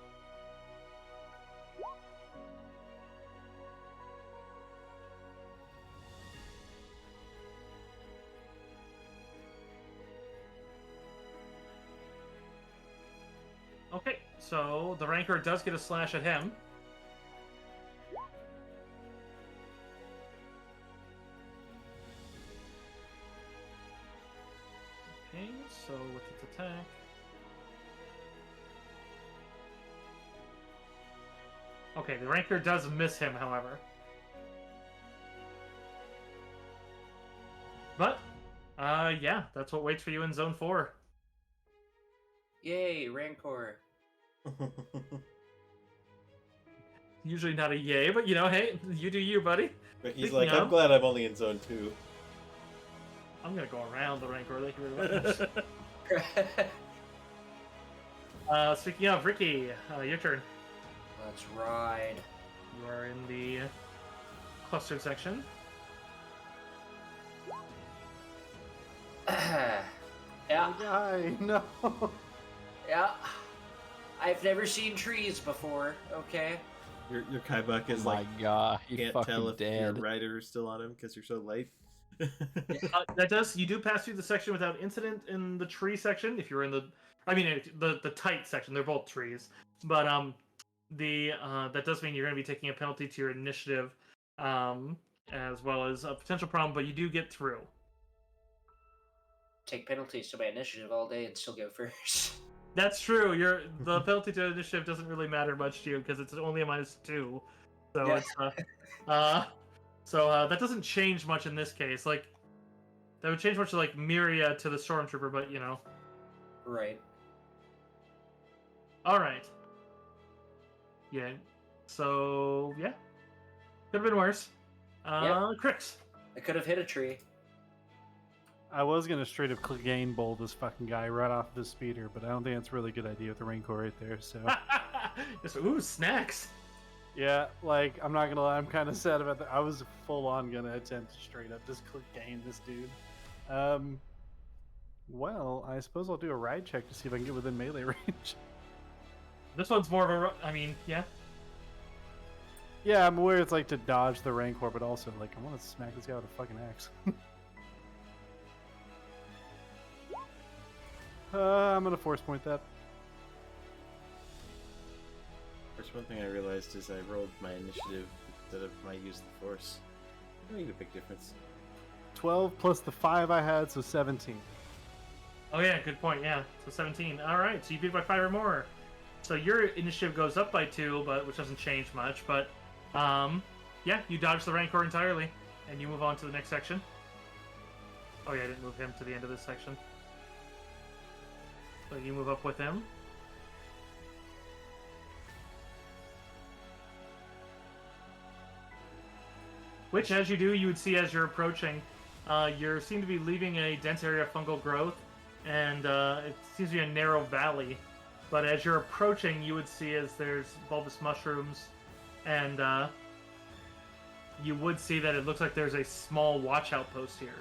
Okay, so the rancor does get a slash at him. Okay, so with its attack. Okay, the rancor does miss him, however. But, yeah, that's what waits for you in Zone 4. Yay, Rancor. Usually not a yay, but hey, you do you, buddy. But he's Speaking like, I'm of- glad I'm only in zone 2. I'm gonna go around the rancor. Thank you very much. Speaking of, Ricky, your turn. Let's ride. You are in the clustered section. Yeah, Guy, no. yeah. I've never seen trees before, okay? Your Kaibuck is Oh my like, god, you can't fucking tell if your dead. rider is still on him because you're so light. You do pass through the section without incident in the tree section. If you're in the tight section, they're both trees. But that does mean you're going to be taking a penalty to your initiative, as well as a potential problem. But you do get through. Take penalties to my initiative all day and still go first. That's true. The penalty to initiative doesn't really matter much to you because it's only a -2. So Yeah. that doesn't change much in this case. Like that would change much to like Miria to the stormtrooper, but Right. All right. Yeah. So yeah, could have been worse. Yep. Crix. I could have hit a tree. I was gonna straight up Clegane bowl this fucking guy right off the speeder, but I don't think that's a really good idea with the Rancor right there. So Just, ooh, snacks. yeah, like I'm not gonna lie, I'm kind of sad about that. I was full on gonna attempt to straight up just Clegane this dude. Well, I suppose I'll do a ride check to see if I can get within melee range. This one's more of a. I mean, yeah. Yeah, I'm aware it's like to dodge the Rancor, but also like I want to smack this guy with a fucking axe. I'm gonna force point that. First, one thing I realized is I rolled my initiative instead of my use of the force. It made a big difference. 12 plus the 5 I had, so 17. Oh yeah, good point. Yeah, so 17. All right, so you beat by 5 or more. So your initiative goes up by 2, but which doesn't change much. But yeah, you dodge the Rancor entirely, and you move on to the next section. Oh yeah, I didn't move him to the end of this section. So you move up with him. Which, as you do, you would see as you're approaching, you seem to be leaving a dense area of fungal growth, and it seems to be a narrow valley. But as you're approaching, you would see as there's bulbous mushrooms, and you would see that it looks like there's a small watch outpost here.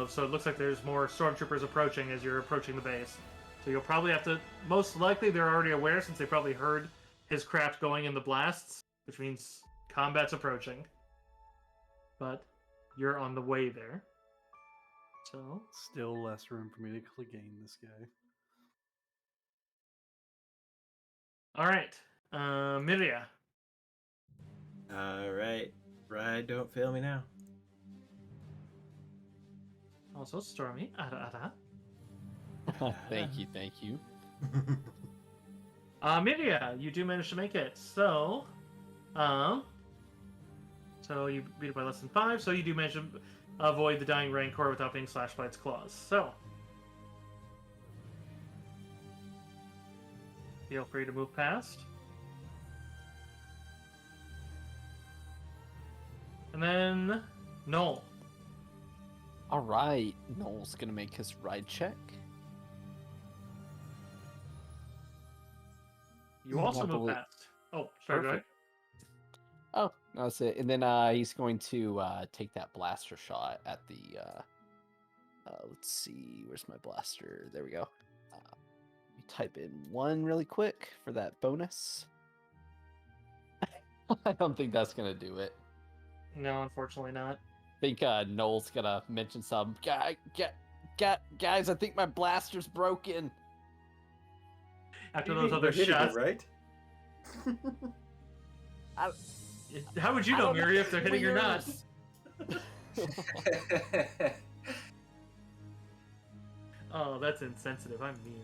So it looks like there's more stormtroopers approaching as you're approaching the base. So you'll probably have to... Most likely they're already aware since they probably heard his craft going in the blasts, which means combat's approaching. But you're on the way there. So... Still less room for me to Clegane this guy. Alright. Miria. Alright. Ride, don't fail me now. Also Stormy. Thank you, thank you. Miria, you do manage to make it. So you beat it by less than 5, so you do manage to avoid the dying Rancor without being slashed by its claws. So feel free to move past. And then Noel. All right, Noel's gonna make his ride check. You also move Happily. past. Oh, sorry, go ahead. Oh, that's it. And then he's going to take that blaster shot at the. Let's see, where's my blaster? There we go. Let me type in 1 really quick for that bonus. I don't think that's gonna do it. No, unfortunately not. I think Noel's gonna mention some guys. I think my blaster's broken. After those other shots, right? how would you know, Miri, if they're hitting or not? Oh, that's insensitive. I'm mean.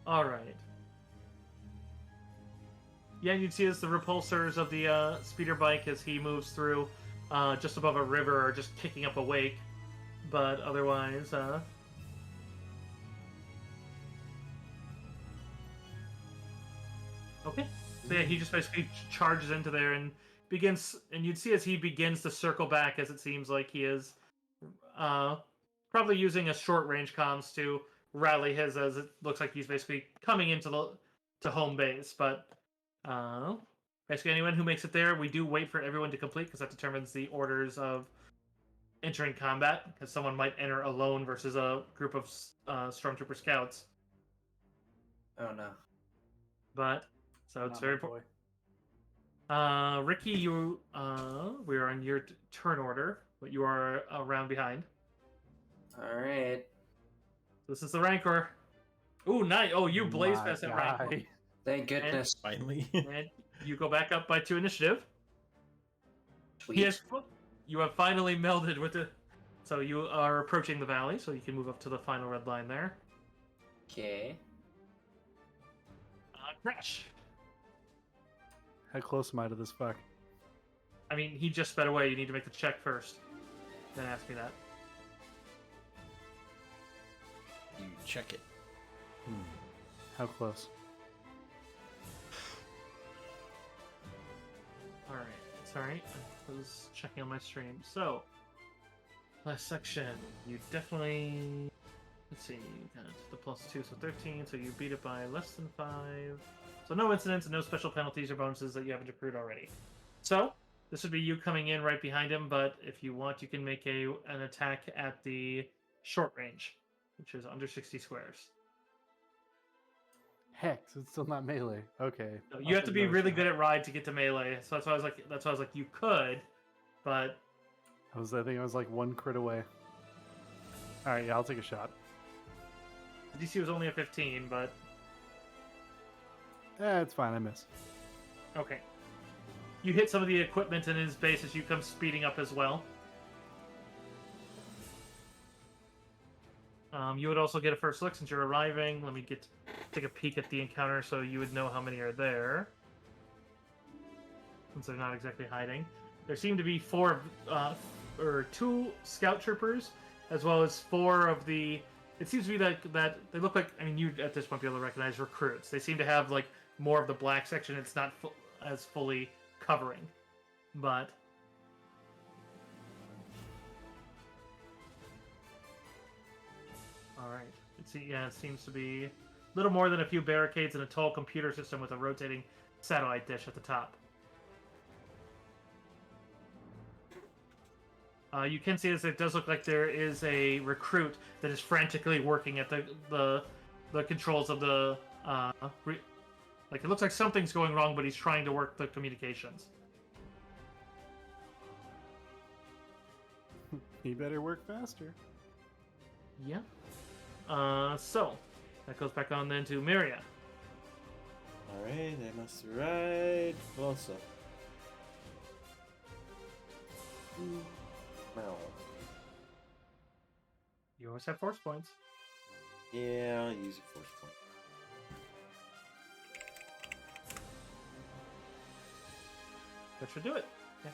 All right. Yeah, you'd see as the repulsors of the speeder bike as he moves through just above a river are just kicking up a wake. But otherwise, okay. So yeah, he just basically charges into there and begins, and you'd see as he begins to circle back, as it seems like he is probably using a short range comms to rally his, as it looks like he's basically coming into to home base. But basically anyone who makes it there, we do wait for everyone to complete because that determines the orders of entering combat, because someone might enter alone versus a group of stormtrooper scouts. Oh no. But so it's Not very my boy. important. Ricky, you we are on your turn order, but you are a round behind. All right. This is the Rancor. Ooh, nice. Oh, you blaze My past that Rancor. guy. Thank goodness. Finally. And you go back up by 2 initiative. Sweet. You have finally melded with the... So you are approaching the valley, so you can move up to the final red line there. Okay. Crash. How close am I to this fuck? I mean, he just sped away. You need to make the check first. Then ask me that. You check it. How close? Alright. Sorry. I was checking on my stream. So, Last section. You definitely. Let's see. Got the +2, so 13. So you beat it by less than 5. So no incidents and no special penalties or bonuses that you haven't accrued already. So this would be you coming in right behind him, but if you want, you can make an attack at the short range, which is under 60 squares. Heck, so it's still not melee. Okay. So you have to be really good at ride to get to melee. So that's why I was like, you could, but I think I was like 1 crit away. All right, yeah, I'll take a shot. the DC was only a 15, but It's fine. I miss. okay. You hit some of the equipment in his base as you come speeding up as well. You would also get a first look since you're arriving. Let me take a peek at the encounter so you would know how many are there. Since they're not exactly hiding. There seem to be 2 scout troopers, as well as 4 of the... It seems to be that they look like... I mean, you at this point be able to recognize recruits. They seem to have like more of the black section. It's not as fully covering. But... Alright. It seems to be a little more than a few barricades and a tall computer system with a rotating satellite dish at the top. You can see as it does look like there is a recruit that is frantically working at the controls of the... it looks like something's going wrong, but he's trying to work the communications. He better work faster. Yeah. So, that goes back on then to Miria. Alright, I must ride also. You always have force points. Yeah, I'll use a force point. That should do it.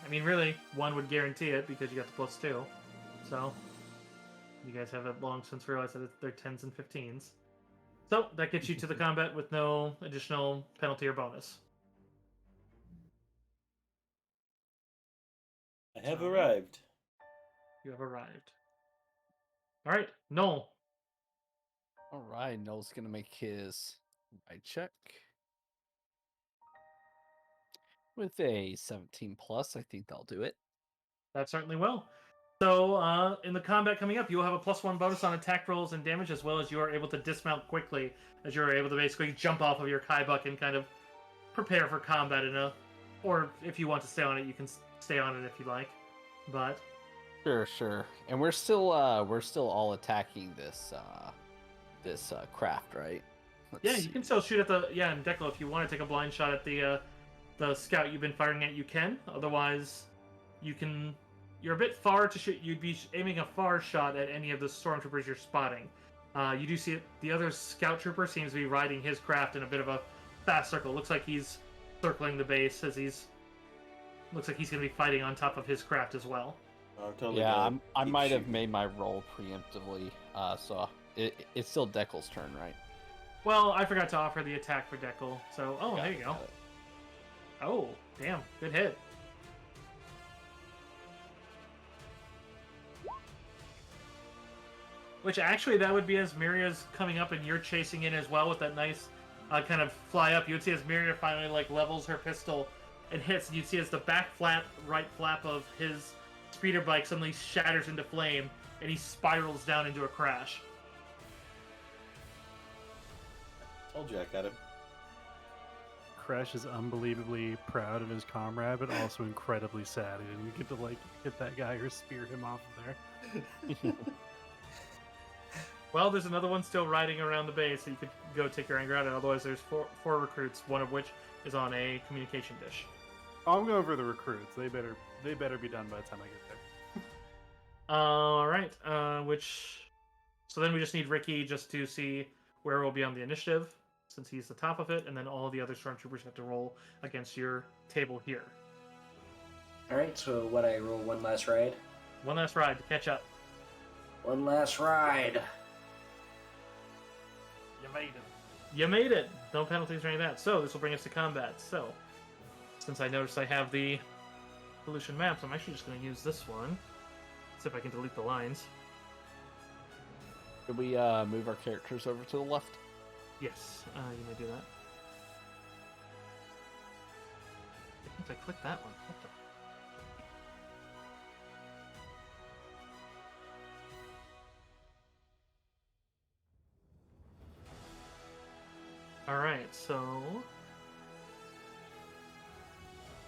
I mean, really, 1 would guarantee it because you got the +2. So, you guys have long since realized that they're 10s and 15s. So, that gets you to the combat with no additional penalty or bonus. I have arrived. You have arrived. Alright, Noel. All right, Noel's gonna make his ride check with a 17 plus. I think that'll do it. That certainly will. So, in the combat coming up, you will have a +1 bonus on attack rolls and damage, as well as you are able to dismount quickly, as you are able to basically jump off of your Kaibuck and kind of prepare for combat or if you want to stay on it, you can stay on it if you like. But Sure. And we're still all attacking this craft, right? yeah, you can still shoot at and Declo, if you want to take a blind shot at the scout you've been firing at, you can. Otherwise, you're a bit far to shoot. You'd be aiming a far shot at any of the stormtroopers you're spotting. You do see the other scout trooper seems to be riding his craft in a bit of a fast circle. Looks like he's circling the base as looks like he's going to be fighting on top of his craft as well. I'm totally I might have made my roll preemptively, so it's still Deckel's turn, right? Well, I forgot to offer the attack for Deckel, so there you go. Oh, damn, good hit. Which actually, that would be as Miria's coming up and you're chasing in as well with that nice kind of fly up. You would see as Miria finally levels her pistol and hits, and you'd see as the back right flap of his speeder bike suddenly shatters into flame, and he spirals down into a crash. Told you I got him. Crash is unbelievably proud of his comrade, but also incredibly sad he didn't get to hit that guy or spear him off of there. Well, there's another one still riding around the base, so you could go take your anger out at. Otherwise, there's four recruits, one of which is on a communication dish. I'm going for the recruits. They better be done by the time I get there. All right. So then we just need Ricky just to see where we'll be on the initiative, since he's the top of it, and then all the other stormtroopers have to roll against your table here. All right. So what? I roll one last ride. One last ride to catch up. One last ride. You made it. No penalties or any of that. So this will bring us to combat. So since I noticed I have the Evolution maps, I'm actually just going to use this one. See if I can delete the lines. Should we move our characters over to the left? Yes, you may do that. I think I clicked that one. What the? Alright, so...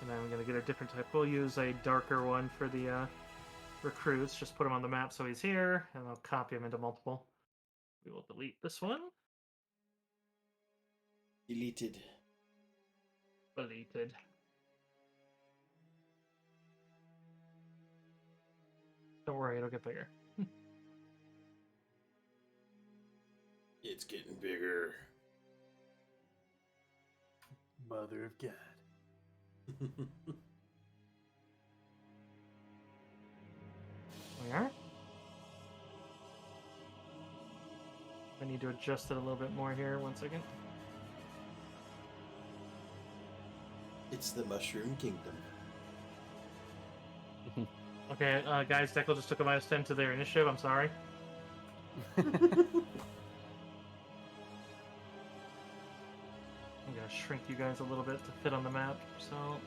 And then I'm going to get a different type. We'll use a darker one for the recruits. Just put him on the map so he's here, and I'll copy him into multiple. We will delete this one. Deleted. Deleted. Don't worry, it'll get bigger. It's getting bigger. Mother of God. We are. I need to adjust it a little bit more here. 1 second. It's the Mushroom Kingdom. Okay, guys, Deckle just took a -10 to their initiative. I'm sorry. I'm gonna shrink you guys a little bit to fit on the map. So,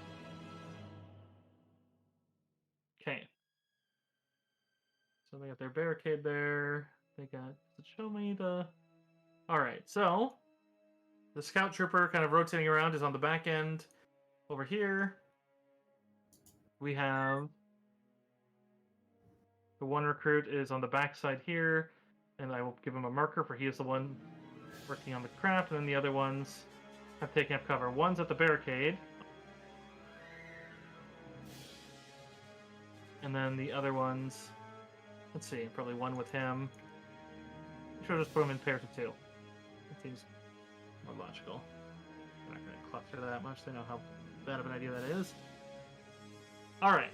okay. So they got their barricade there. They got. Does it show me the? All right. So the scout trooper kind of rotating around is on the back end. Over here, we have the one recruit is on the back side here, and I will give him a marker for he is the one working on the craft, and then the other ones have taken up cover. One's at the barricade, and then the other ones, let's see, probably one with him. I should just put them in pairs of two. It seems more logical. I'm not going to cluster that much. They know how bad of an idea that is. Alright.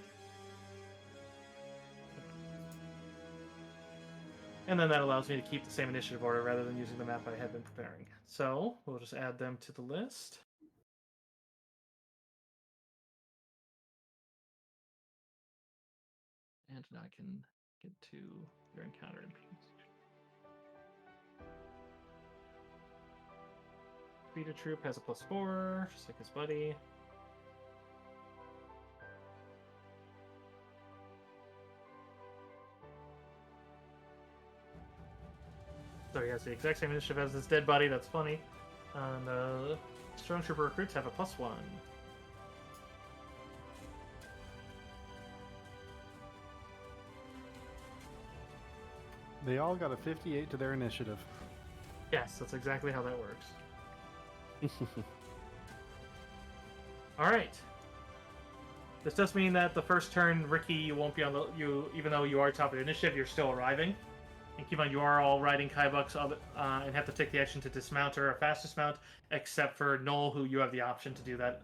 And then that allows me to keep the same initiative order rather than using the map I had been preparing. So, we'll just add them to the list. And now I can get to your encounter impedance. Speeder Troop has a +4, just like his buddy. So he has the exact same initiative as his dead body, that's funny. And Strong Trooper recruits have a +1. They all got a 58 to their initiative. Yes, that's exactly how that works. Alright. This does mean that the first turn, Ricky, you won't be on the... even though you are top of the initiative, you're still arriving. And keep on, you are all riding Kaibucks and have to take the action to dismount or a fast dismount, except for Noel, who you have the option to do that.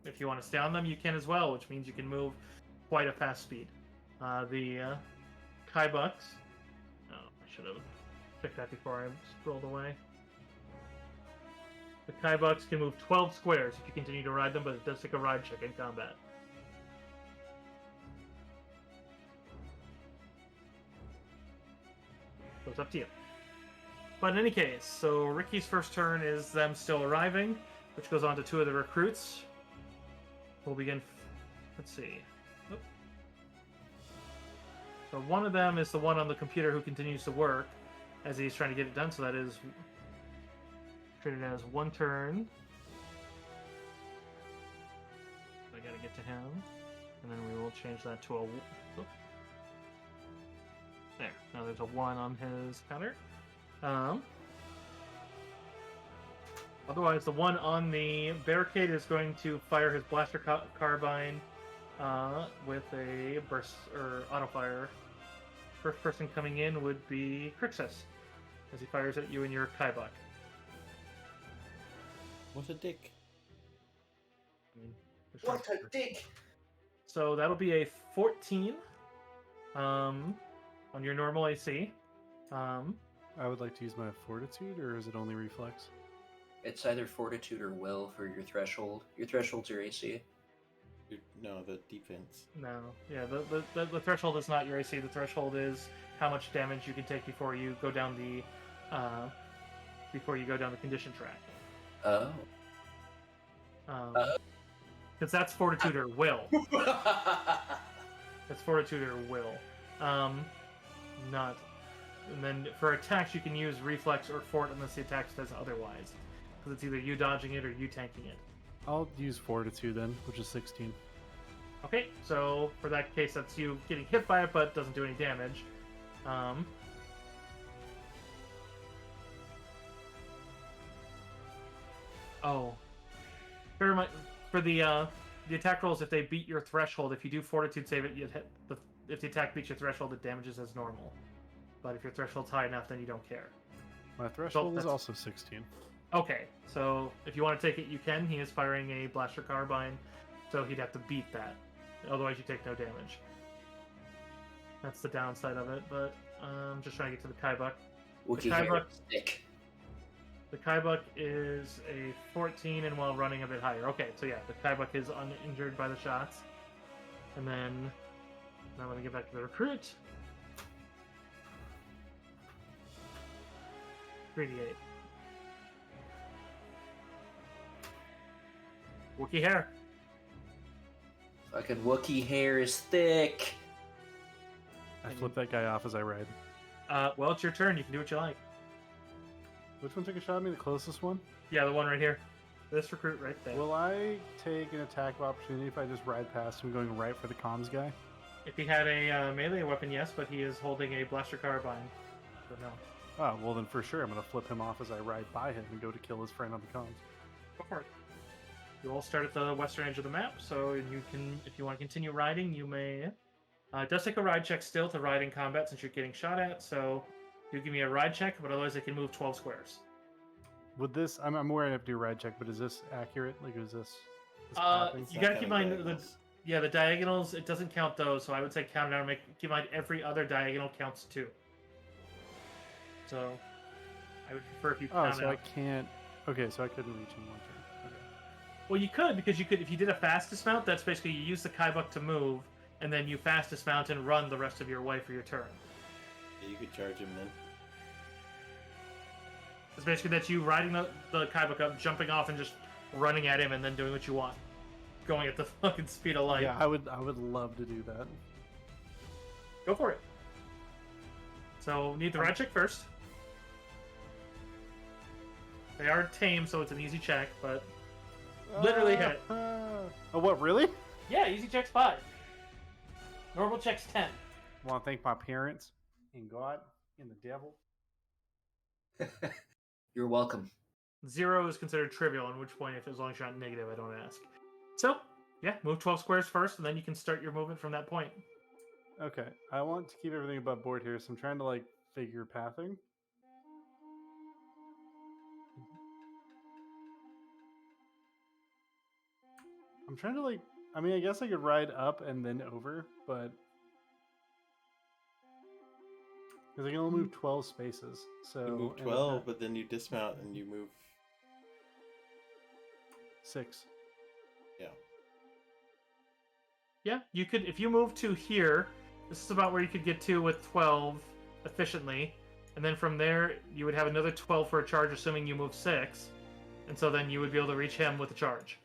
If you want to stay on them, you can as well, which means you can move quite a fast speed. The Kaibucks... Oh, I should have checked that before I scrolled away. The Kaibucks can move 12 squares if you continue to ride them, but it does take a ride check in combat. So it's up to you. But in any case, so Ricky's first turn is them still arriving, which goes on to 2 of the recruits. We'll begin... Let's see. Oop. So one of them is the one on the computer who continues to work as he's trying to get it done, so that is treated as 1 turn. I gotta get to him. And then we will change that to a... Oop. There. Now there's a 1 on his counter. Otherwise, the one on the barricade is going to fire his blaster carbine with a burst or auto fire. First person coming in would be Crixus, as he fires at you and your Kaibuck. What a dick. What a dick! So that'll be a 14 on your normal AC. I would like to use my fortitude, or is it only reflex? It's either fortitude or will for your threshold. Your threshold's your AC. No, the defense. No. Yeah, the threshold is not your AC. The threshold is how much damage you can take before you go down the condition track. Oh. Because that's fortitude or will. That's fortitude or will. Not. And then for attacks, you can use reflex or fort unless the attack says otherwise. Because it's either you dodging it or you tanking it. I'll use Fortitude then, which is 16. Okay, so for that case, that's you getting hit by it, but doesn't do any damage. Oh. For the attack rolls, if they beat your threshold, if you do Fortitude save it, if the attack beats your threshold, it damages as normal. But if your threshold's high enough, then you don't care. My threshold is also 16. Okay, so if you want to take it, you can. He is firing a blaster carbine, so he'd have to beat that. Otherwise, you take no damage. That's the downside of it, but I'm just trying to get to the Kaibuck. The Kaibuck is a 14 and while running a bit higher. Okay, so yeah, the Kaibuck is uninjured by the shots. And then, now let me get back to the recruit. 3d8. Wookiee hair. Fucking Wookiee hair is thick. I flip that guy off as I ride. Well, it's your turn. You can do what you like. Which one took a shot at me? The closest one? Yeah, the one right here. This recruit right there. Will I take an attack of opportunity if I just ride past him going right for the comms guy? If he had a melee weapon, yes, but he is holding a blaster carbine. So no. Oh, well then for sure I'm going to flip him off as I ride by him and go to kill his friend on the comms. Go for it. You all start at the western edge of the map, so you can, if you want to continue riding, you may. It does take a ride check still to ride in combat since you're getting shot at, so you give me a ride check, but otherwise it can move 12 squares. Would this, I'm aware I have to do a ride check, but is this accurate? Like, is this you gotta keep in mind, the diagonals, it doesn't count those, so I would say count it out and keep in mind every other diagonal counts too. So, I would prefer if you count so out. I can't, okay, so I couldn't reach in one turn. Okay. Well, you could, because you could, if you did a fast dismount, that's basically you use the Kaibuck to move, and then you fast dismount and run the rest of your way for your turn. Yeah, you could charge him then. It's basically that you riding the Kaibuck up, jumping off, and just running at him, and then doing what you want. Going at the fucking speed of light. Yeah, I would love to do that. Go for it. So, need the ride check first. They are tame, so it's an easy check, but literally hit. Oh, what, really? Yeah, easy check's 5. Normal check's 10. I want to thank my parents and God and the devil. You're welcome. 0 is considered trivial, at which point, if as long as you're not negative, I don't ask. So, yeah, move 12 squares first, and then you can start your movement from that point. Okay, I want to keep everything above board here, so I'm trying to, figure pathing. I'm trying to, I guess I could ride up and then over, but... Because I can only move 12 spaces, so... You move 12, but then you dismount and you move... 6. Yeah. Yeah, you could, if you move to here, this is about where you could get to with 12 efficiently, and then from there, you would have another 12 for a charge, assuming you move 6, and so then you would be able to reach him with a charge.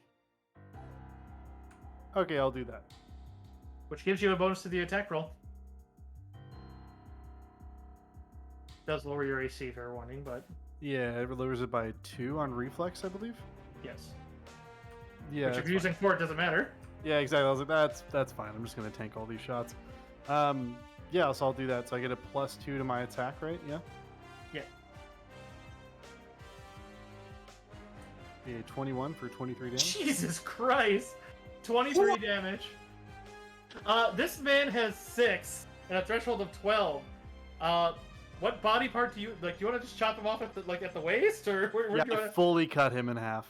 Okay, I'll do that. Which gives you a bonus to the attack roll. Does lower your AC, fair warning, but... Yeah, it lowers it by 2 on reflex, I believe. Yes. Yeah. Which if you're using 4, it doesn't matter. Yeah, exactly. I was like, that's fine. I'm just gonna tank all these shots. Yeah, so I'll do that. So I get a +2 to my attack, right? Yeah. Yeah. Yeah, 21 for 23 damage. Jesus Christ! 23 damage. This man has 6 and a threshold of 12. What body part do you like? Do you want to just chop him off at the waist, or where do you I want to fully cut him in half.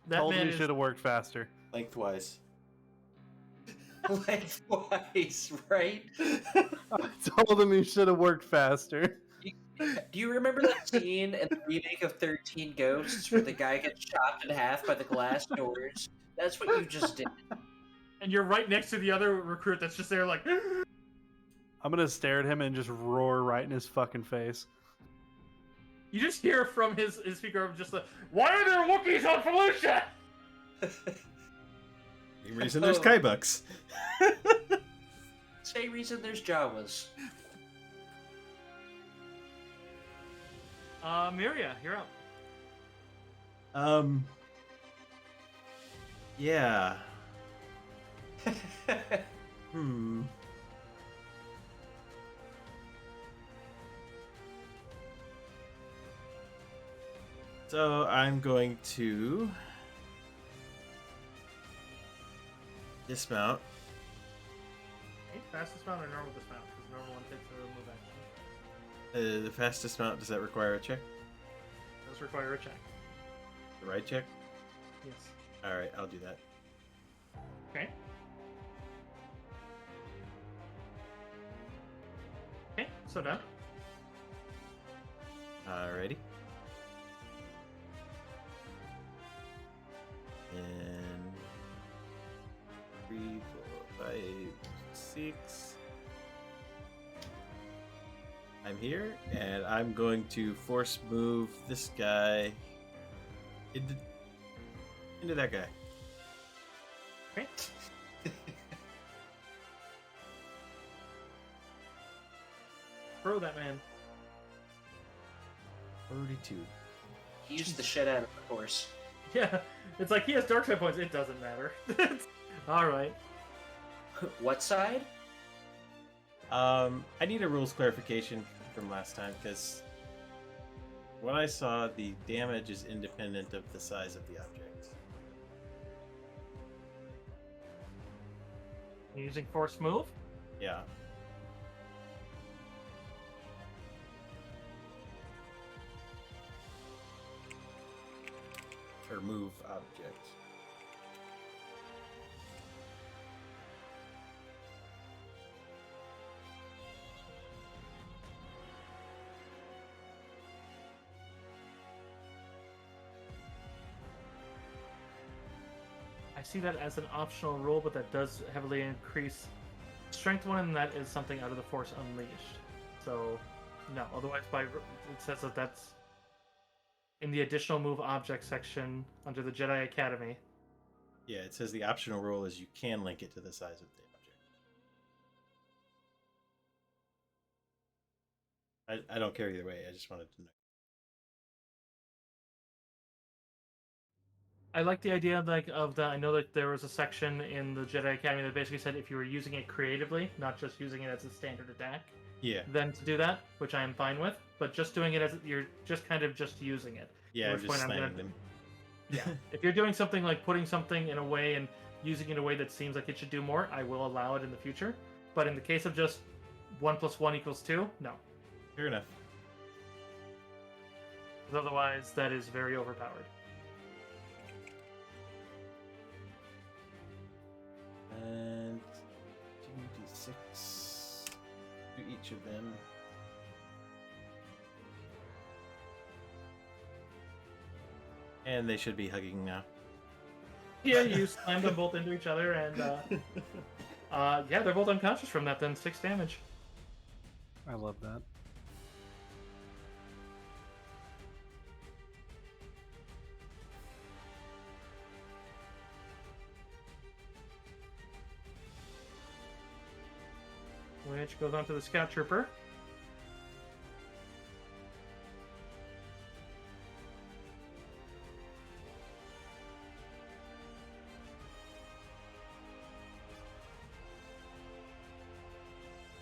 That Told man him he is- should have worked faster. Lengthwise. Lengthwise, right? I told him he should have worked faster. Do you remember that scene in the remake of 13 Ghosts where the guy gets chopped in half by the glass doors? That's what you just did. And you're right next to the other recruit that's just there like... I'm gonna stare at him and just roar right in his fucking face. You just hear from his speaker just like, why are there Wookiees on Felucia? Same reason there's Kaibucks. Same reason there's Jawas. Miria, you're up. Yeah. So I'm going to dismount. Okay, fast dismount or normal dismount? Because normal one takes a move action. The fast dismount, does that require a check? Does require a check. The right check? Yes. Alright, I'll do that. Okay. Okay, so done. Alrighty. And 3, 4, 5, 6. I'm here, and I'm going to force move this guy into that guy. Okay. Throw that man. 32. He used the shit out of the horse. Yeah, it's like he has dark side points. It doesn't matter. All right. What side? I need a rules clarification from last time, because what I saw, the damage is independent of the size of the object. Using force move. Yeah. Or move object. I see that as an optional rule, but that does heavily increase strength 1, and that is something out of the Force Unleashed. So, no. Otherwise, it says that that's in the additional move object section under the Jedi Academy. Yeah, it says the optional rule is you can link it to the size of the object. I don't care either way. I just wanted to know. I like the idea of the. I know that there was a section in the Jedi Academy that basically said if you were using it creatively, not just using it as a standard attack, Yeah. then to do that, which I am fine with. But just doing it as you're just kind of just using it. Yeah, I'm just slamming them. Yeah. If you're doing something like putting something in a way and using it in a way that seems like it should do more, I will allow it in the future. But in the case of just 1 + 1 = 2, no. Fair enough. Because otherwise, that is very overpowered. And 2d6 to each of them. And they should be hugging now. Yeah, you slam them both into each other, and yeah, they're both unconscious from that. Then 6 damage. I love that. Which goes on to the Scout Trooper.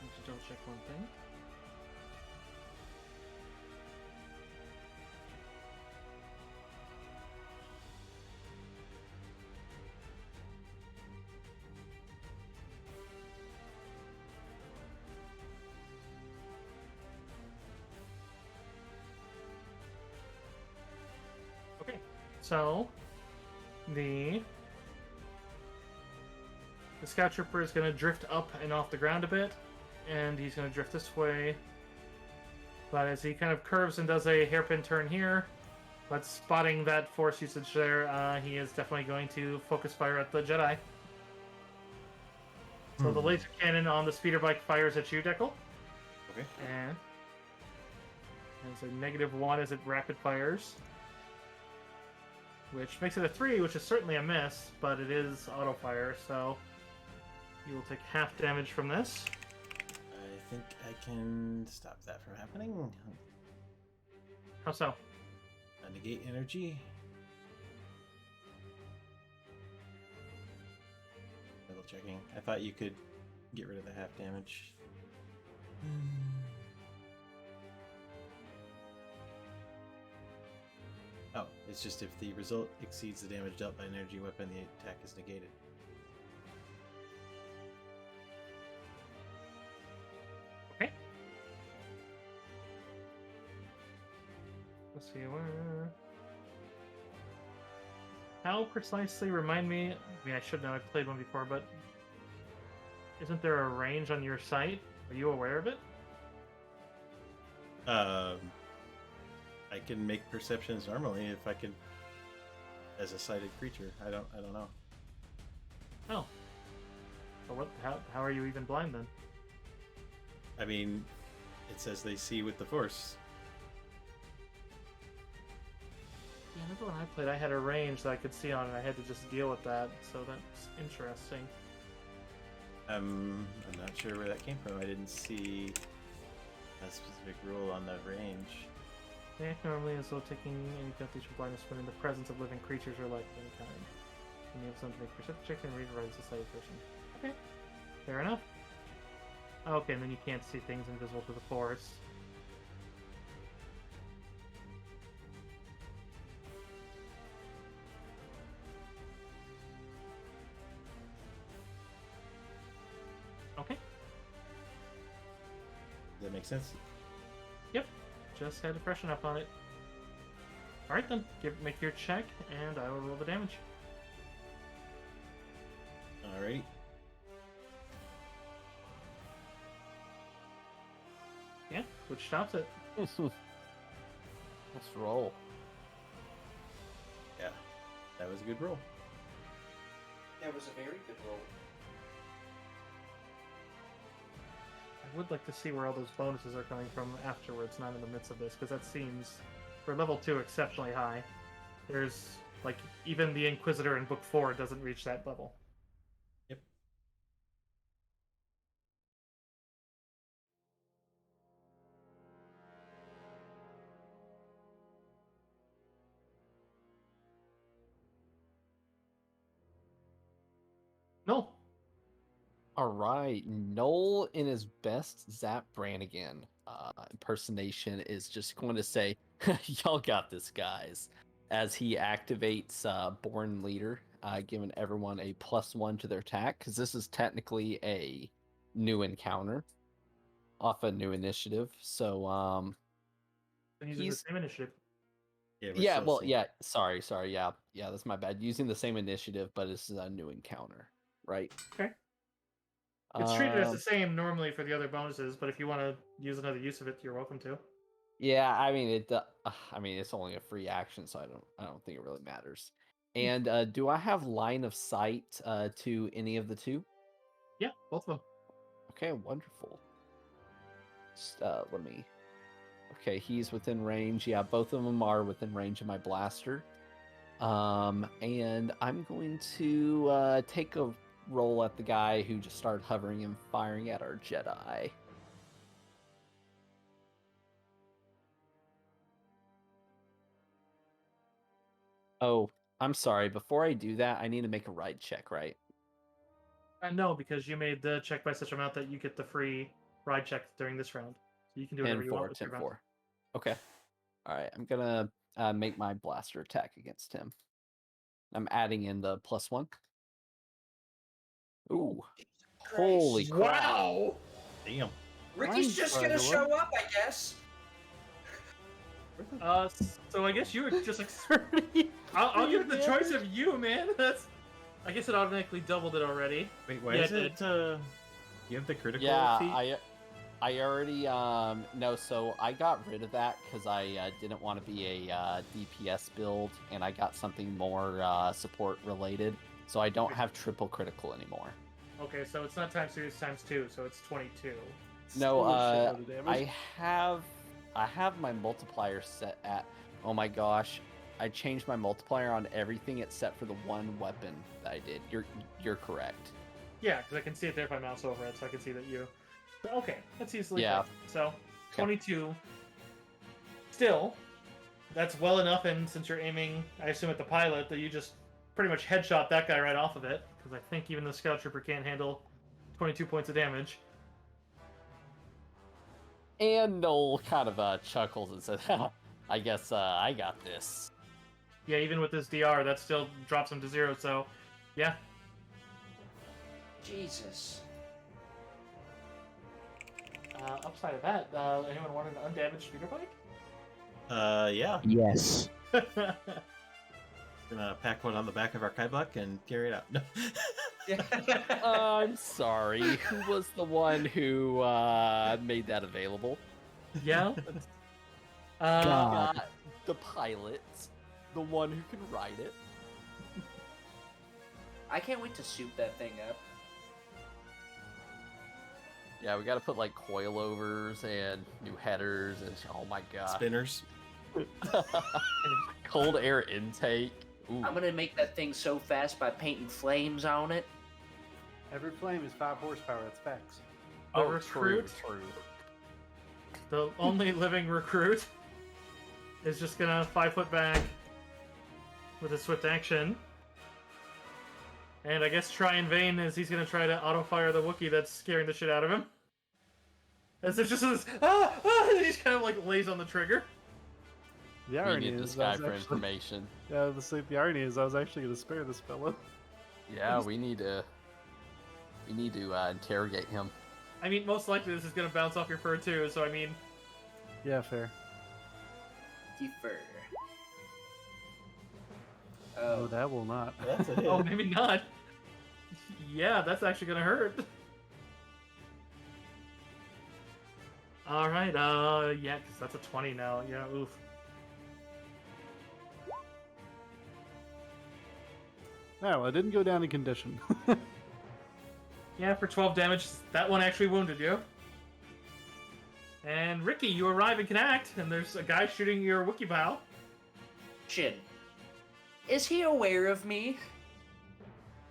Need to double check one thing. Okay, so the Scout Trooper is going to drift up and off the ground a bit, and he's going to drift this way. But as he kind of curves and does a hairpin turn here, but spotting that force usage there, he is definitely going to focus fire at the Jedi. So the laser cannon on the speeder bike fires at you, Deckle. Okay. And it's a -1 as it rapid fires. Which makes it a 3, which is certainly a miss, but it is auto fire, so you will take half damage from this. I think I can stop that from happening. How so? Negate energy. Double checking. I thought you could get rid of the half damage. Oh, it's just if the result exceeds the damage dealt by an energy weapon, the attack is negated. Okay. Let's see where. How precisely? Remind me. I mean, I should know. I've played one before, but isn't there a range on your site? Are you aware of it? I can make perceptions normally if I could, as a sighted creature. I don't know. Oh. Well, what? How are you even blind then? I mean, it says they see with the force. Yeah, I remember when I played, I had a range that I could see on, and I had to just deal with that. So that's interesting. I'm not sure where that came from. I didn't see a specific rule on the range. They act normally as though taking any penalties for blindness when in the presence of living creatures or like any kind. Enables them to make perception checks and read the sight person. Okay, fair enough. Okay, and then you can't see things invisible to the forest. Okay. Does that make sense? Yep. Just had to freshen up on it. Alright then, make your check, and I will roll the damage. Alrighty. Yeah, which stops it. Let's roll. Yeah, that was a good roll. That was a very good roll. I would like to see where all those bonuses are coming from afterwards, not in the midst of this, because that seems, for level 2, exceptionally high. There's, like, even the Inquisitor in Book 4 doesn't reach that level. Yep. No. All right, Noel in his best Zap Brannigan impersonation is just going to say, "Y'all got this, guys," as he activates Born Leader, giving everyone a +1 to their attack, because this is technically a new encounter off a new initiative. So Then using the same initiative. Yeah, sorry, yeah, that's my bad. Using the same initiative, but this is a new encounter, right? Okay. It's treated as the same normally for the other bonuses, but if you want to use another use of it, you're welcome to. Yeah, I mean it's only a free action, so I don't think it really matters. And do I have line of sight to any of the two? Yeah, both of them. Okay, wonderful. Just, let me. Okay, he's within range. Yeah, both of them are within range of my blaster. And I'm going to take a roll at the guy who just started hovering and firing at our Jedi. Oh, I'm sorry. Before I do that, I need to make a ride check, right? No, because you made the check by such amount that you get the free ride check during this round. So you can do whatever you want with your round. 10-4. Okay. All right. I'm going to make my blaster attack against him. I'm adding in the +1. Ooh. Holy crap. Wow! Damn. Ricky's just gonna show up, I guess. So I guess you were just I'll give it the choice of you, man. I guess it automatically doubled it already. Wait, why is it? You have the critical feat? Yeah, I already no. So I got rid of that because I didn't want to be a DPS build, and I got something more support related. So I don't have triple critical anymore. Okay, so it's not times 3, it's times 2, so it's 22. No, Still a shitload of damage. I have my multiplier set at. Oh my gosh, I changed my multiplier on everything except for the one weapon that I did. You're correct. Yeah, because I can see it there if I mouse over it, so I can see that you. Okay, that's easily Yeah. fixed. So 22. Still, that's well enough, and since you're aiming, I assume at the pilot, that you just pretty much headshot that guy right off of it, because I think even the scout trooper can't handle 22 points of damage. And Noel kind of chuckles and says, "I guess I got this." Yeah, even with this DR, that still drops him to 0, so yeah. Jesus. Upside of that, anyone want an undamaged speeder bike? Yeah. Yes. Gonna pack one on the back of our Kaibuk and carry it out. No. I'm sorry. Who was the one who made that available? Yeah. God. The pilot, the one who can ride it. I can't wait to soup that thing up. Yeah, we got to put like coilovers and new headers and oh my god, Spinners. cold air intake. Ooh. I'm gonna make that thing so fast by painting flames on it. Every flame is 5 horsepower. That's facts. The Oh, recruit, true. the only living recruit, is just gonna 5 foot back with a swift action. And I guess try in vain as he's gonna try to auto fire the Wookiee that's scaring the shit out of him. As it just says, he just kind of like lays on the trigger. The We irony need is, this guy I was for actually, information. yeah, the irony is, I was actually going to spare this fellow. Yeah, we need to interrogate him. I mean, most likely this is gonna bounce off your fur too, so I mean, Yeah, fair. Defer. Oh, Oh, that will not. That's a hit. oh, maybe not. Yeah, that's actually gonna hurt. Alright, yeah, because that's a 20 now. Yeah, oof. Oh, well, it didn't go down in condition. Yeah, for 12 damage, that one actually wounded you. And Ricky, you arrive and can act, and there's a guy shooting your Wookiee pal. Shin. Is he aware of me?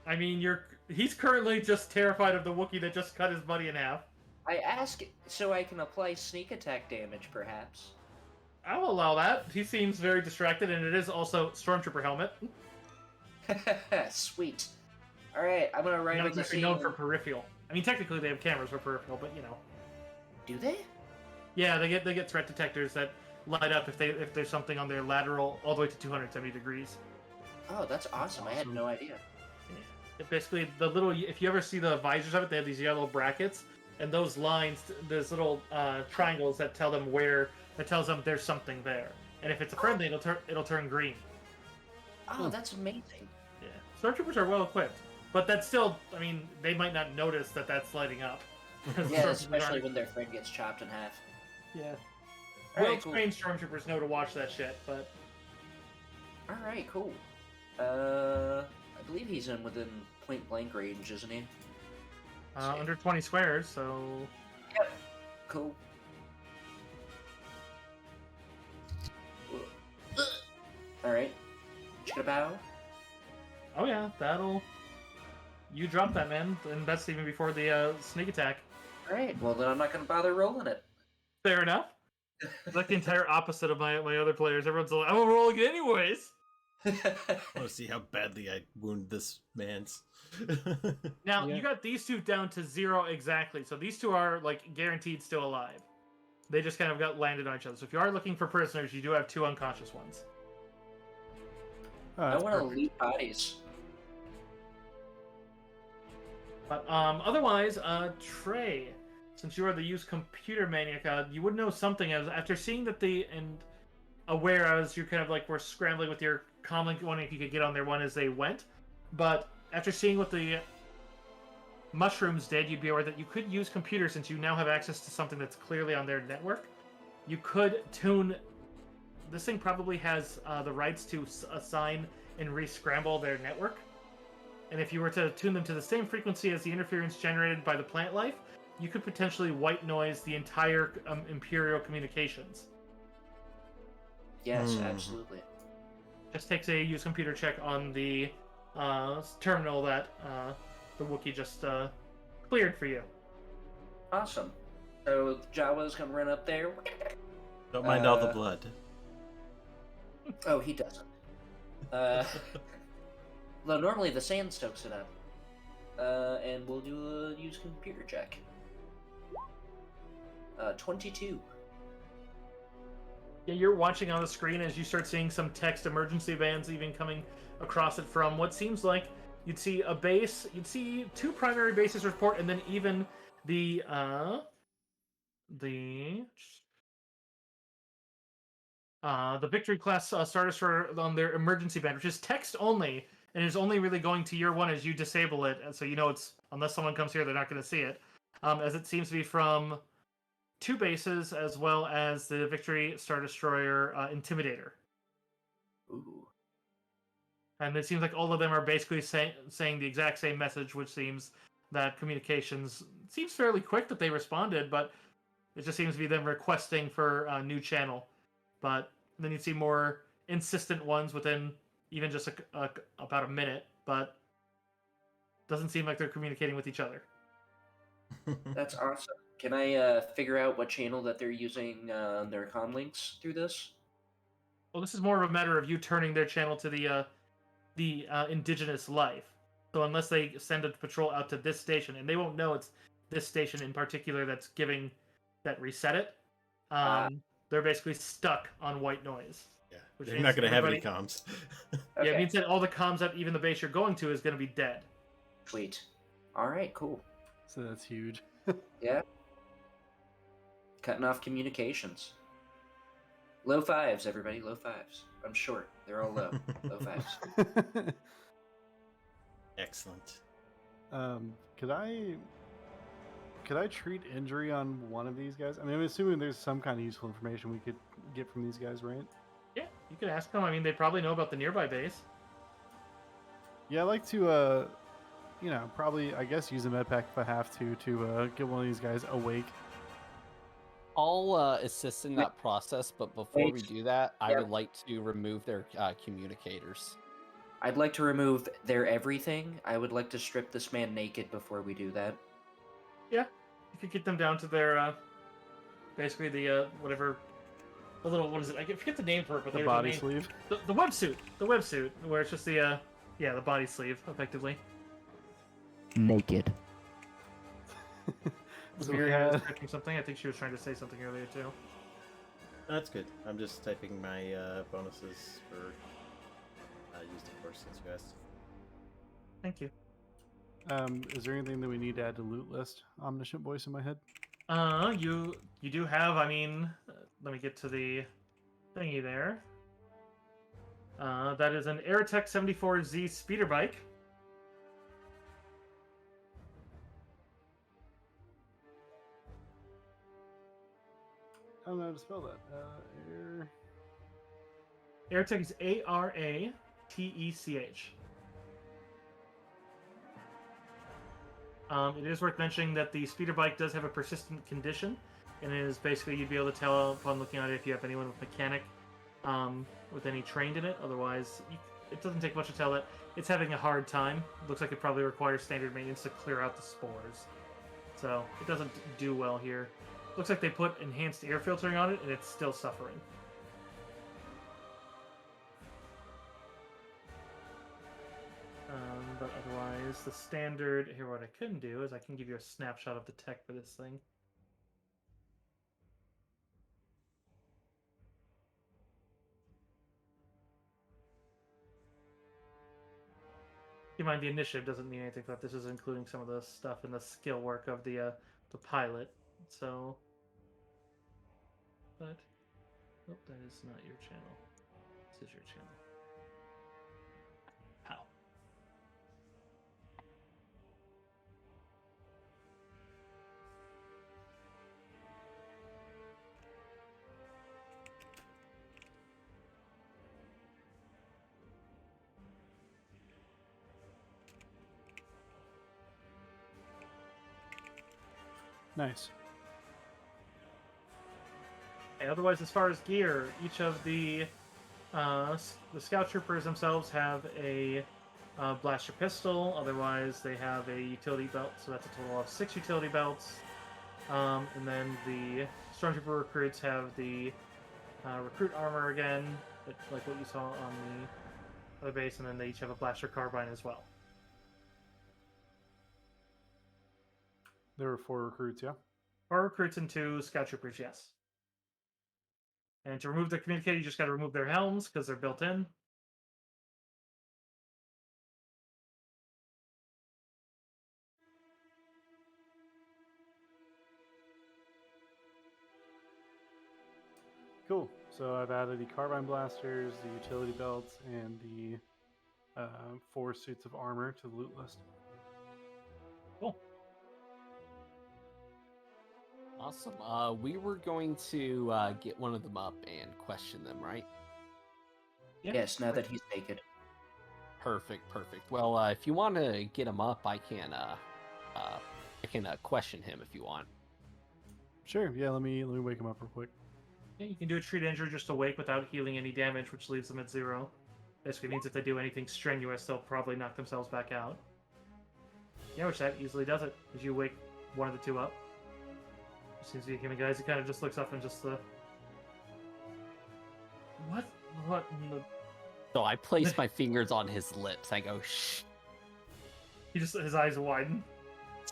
I mean, he's currently just terrified of the Wookiee that just cut his buddy in half. I ask so I can apply sneak attack damage, perhaps. I'll allow that. He seems very distracted, and it is also Stormtrooper helmet. Sweet. Alright, I'm gonna ride Now with it's the actually scene. known for peripheral. I mean, technically they have cameras for peripheral, but you know. Do they? Yeah, they get threat detectors that light up if there's something on their lateral all the way to 270 degrees. Oh, that's awesome. I had no idea. It basically, the little, if you ever see the visors of it, they have these yellow brackets, and those lines, those little triangles that tell them that tells them there's something there. And if it's a friendly, it'll turn green. Oh, that's amazing. Yeah, Stormtroopers are well equipped, but that's still, I mean, they might not notice that that's lighting up. Yeah, Stormtroopers especially aren't- when their friend gets chopped in half. Yeah. Alright, cool. Well-trained Stormtroopers know to watch that shit, but Alright, cool. I believe he's in within point blank range, isn't he? under 20 squares, so Yep. Cool. Alright. Chicka-bow. oh yeah, you drop that, man, and that's even before the sneak attack. Alright, well then I'm not gonna bother rolling it. Fair enough. It's like the entire opposite of my other players. Everyone's like, I'm rolling it anyways. I want to see how badly I wound this man's. Now, Yeah. you got these two down to 0 exactly, so these two are, like, guaranteed still alive. They just kind of got landed on each other. So if you are looking for prisoners, you do have 2 unconscious ones. Oh, I that's want to perfect. loot bodies. But otherwise, Trey, since you are the used computer maniac, you would know something as after seeing that aware as you kind of like were scrambling with your comlink, wondering if you could get on there one as they went. But after seeing what the mushrooms did, you'd be aware that you could use computers since you now have access to something that's clearly on their network. You could tune. This thing probably has the rights to assign and re-scramble their network. and if you were to tune them to the same frequency as the interference generated by the plant life, you could potentially white noise the entire Imperial communications. Yes, absolutely. Just takes a use computer check on the terminal that the Wookiee just cleared for you. Awesome. So Jawa's gonna run up there. Don't mind all the blood. Oh, he doesn't. Though normally the sand soaks it up. And we'll do a use computer check. 22. Yeah, you're watching on the screen as you start seeing some text emergency bands even coming across it from what seems like you'd see a base, you'd see 2 primary bases report, and then even the Victory class Star Destroyer on their emergency band, which is text only, and is only really going to year 1 as you disable it, and so you know it's, unless someone comes here, they're not going to see it. As it seems to be from 2 bases, as well as the Victory Star Destroyer Intimidator. Ooh. And it seems like all of them are basically saying the exact same message, which seems that communications seems fairly quick that they responded, but it just seems to be them requesting for a new channel. But then you see more insistent ones within even just about a minute, but doesn't seem like they're communicating with each other. That's awesome. Can I figure out what channel that they're using their comm links through this? Well, this is more of a matter of you turning their channel to the indigenous life. So unless they send a patrol out to this station, and they won't know it's this station in particular that's giving that reset it, they're basically stuck on white noise. Yeah, which they're means not going to have any everybody- comms. Okay. Yeah, it means that all the comms at even the base you're going to is going to be dead. Sweet. All right, cool. So that's huge. Yeah. Cutting off communications. Low 5s, everybody. Low 5s. I'm short. They're all low. Low 5s. Excellent. Could I treat injury on one of these guys? I mean, I'm assuming there's some kind of useful information we could get from these guys, right? Yeah, you could ask them. I mean, they probably know about the nearby base. Yeah, I'd like to, probably, I guess, use a med pack if I have to get one of these guys awake. I'll assist in that process, but before we do that, I Yep. would like to remove their communicators. I'd like to remove their everything. I would like to strip this man naked before we do that. Yeah, you could get them down to their, basically the, whatever, the little, what is it? I forget the name for it, but The there's body a name. sleeve. The websuit. The websuit, where it's just the, the body sleeve, effectively. Naked. So Mira we was had- typing something. I think she was trying to say something earlier, too. That's good. I'm just typing my bonuses for used, of course, since you asked. Thank you. Is there anything that we need to add to loot list? Omniscient voice in my head. You do have, I mean, let me get to the thingy there. That is an Aerotech 74Z speeder bike. I don't know how to spell that. Aerotech is Aratech. It is worth mentioning that the speeder bike does have a persistent condition, and it is basically you'd be able to tell upon looking at it if you have anyone with mechanic, with any trained in it. Otherwise, it doesn't take much to tell that it's having a hard time. Looks like it probably requires standard maintenance to clear out the spores, so it doesn't do well here. Looks like they put enhanced air filtering on it, and it's still suffering. But otherwise, the standard... Here, what I can do is I can give you a snapshot of the tech for this thing. Keep in mind, the initiative doesn't mean anything, but this is including some of the stuff in the skill work of the pilot. So... But... Oh, that is not your channel. This is your channel. How? Nice. Okay, otherwise, as far as gear, each of the scout troopers themselves have a blaster pistol. Otherwise, they have a utility belt, so that's a total of 6 utility belts. And then the stormtrooper recruits have the recruit armor again, like what you saw on the other base, and then they each have a blaster carbine as well. There were 4 recruits, yeah? 4 recruits and 2 scout troopers, yes. And to remove the communicator, you just got to remove their helms because they're built in. Cool. So I've added the carbine blasters, the utility belts, and the 4 suits of armor to the loot list. Cool. Awesome. We were going to get one of them up and question them, right? Yeah. Yes, now that he's naked. Perfect. Well, if you want to get him up, I can question him if you want. Sure. Yeah. Let me wake him up real quick. Yeah, you can do a treat injury just awake without healing any damage, which leaves them at 0. Basically means if they do anything strenuous, they'll probably knock themselves back out. Yeah, which that easily does it, as you wake one of the 2 up. Seems to be a human guys. He kind of just looks up and just What in the... So I place my fingers on his lips. I go, shh. His eyes widen.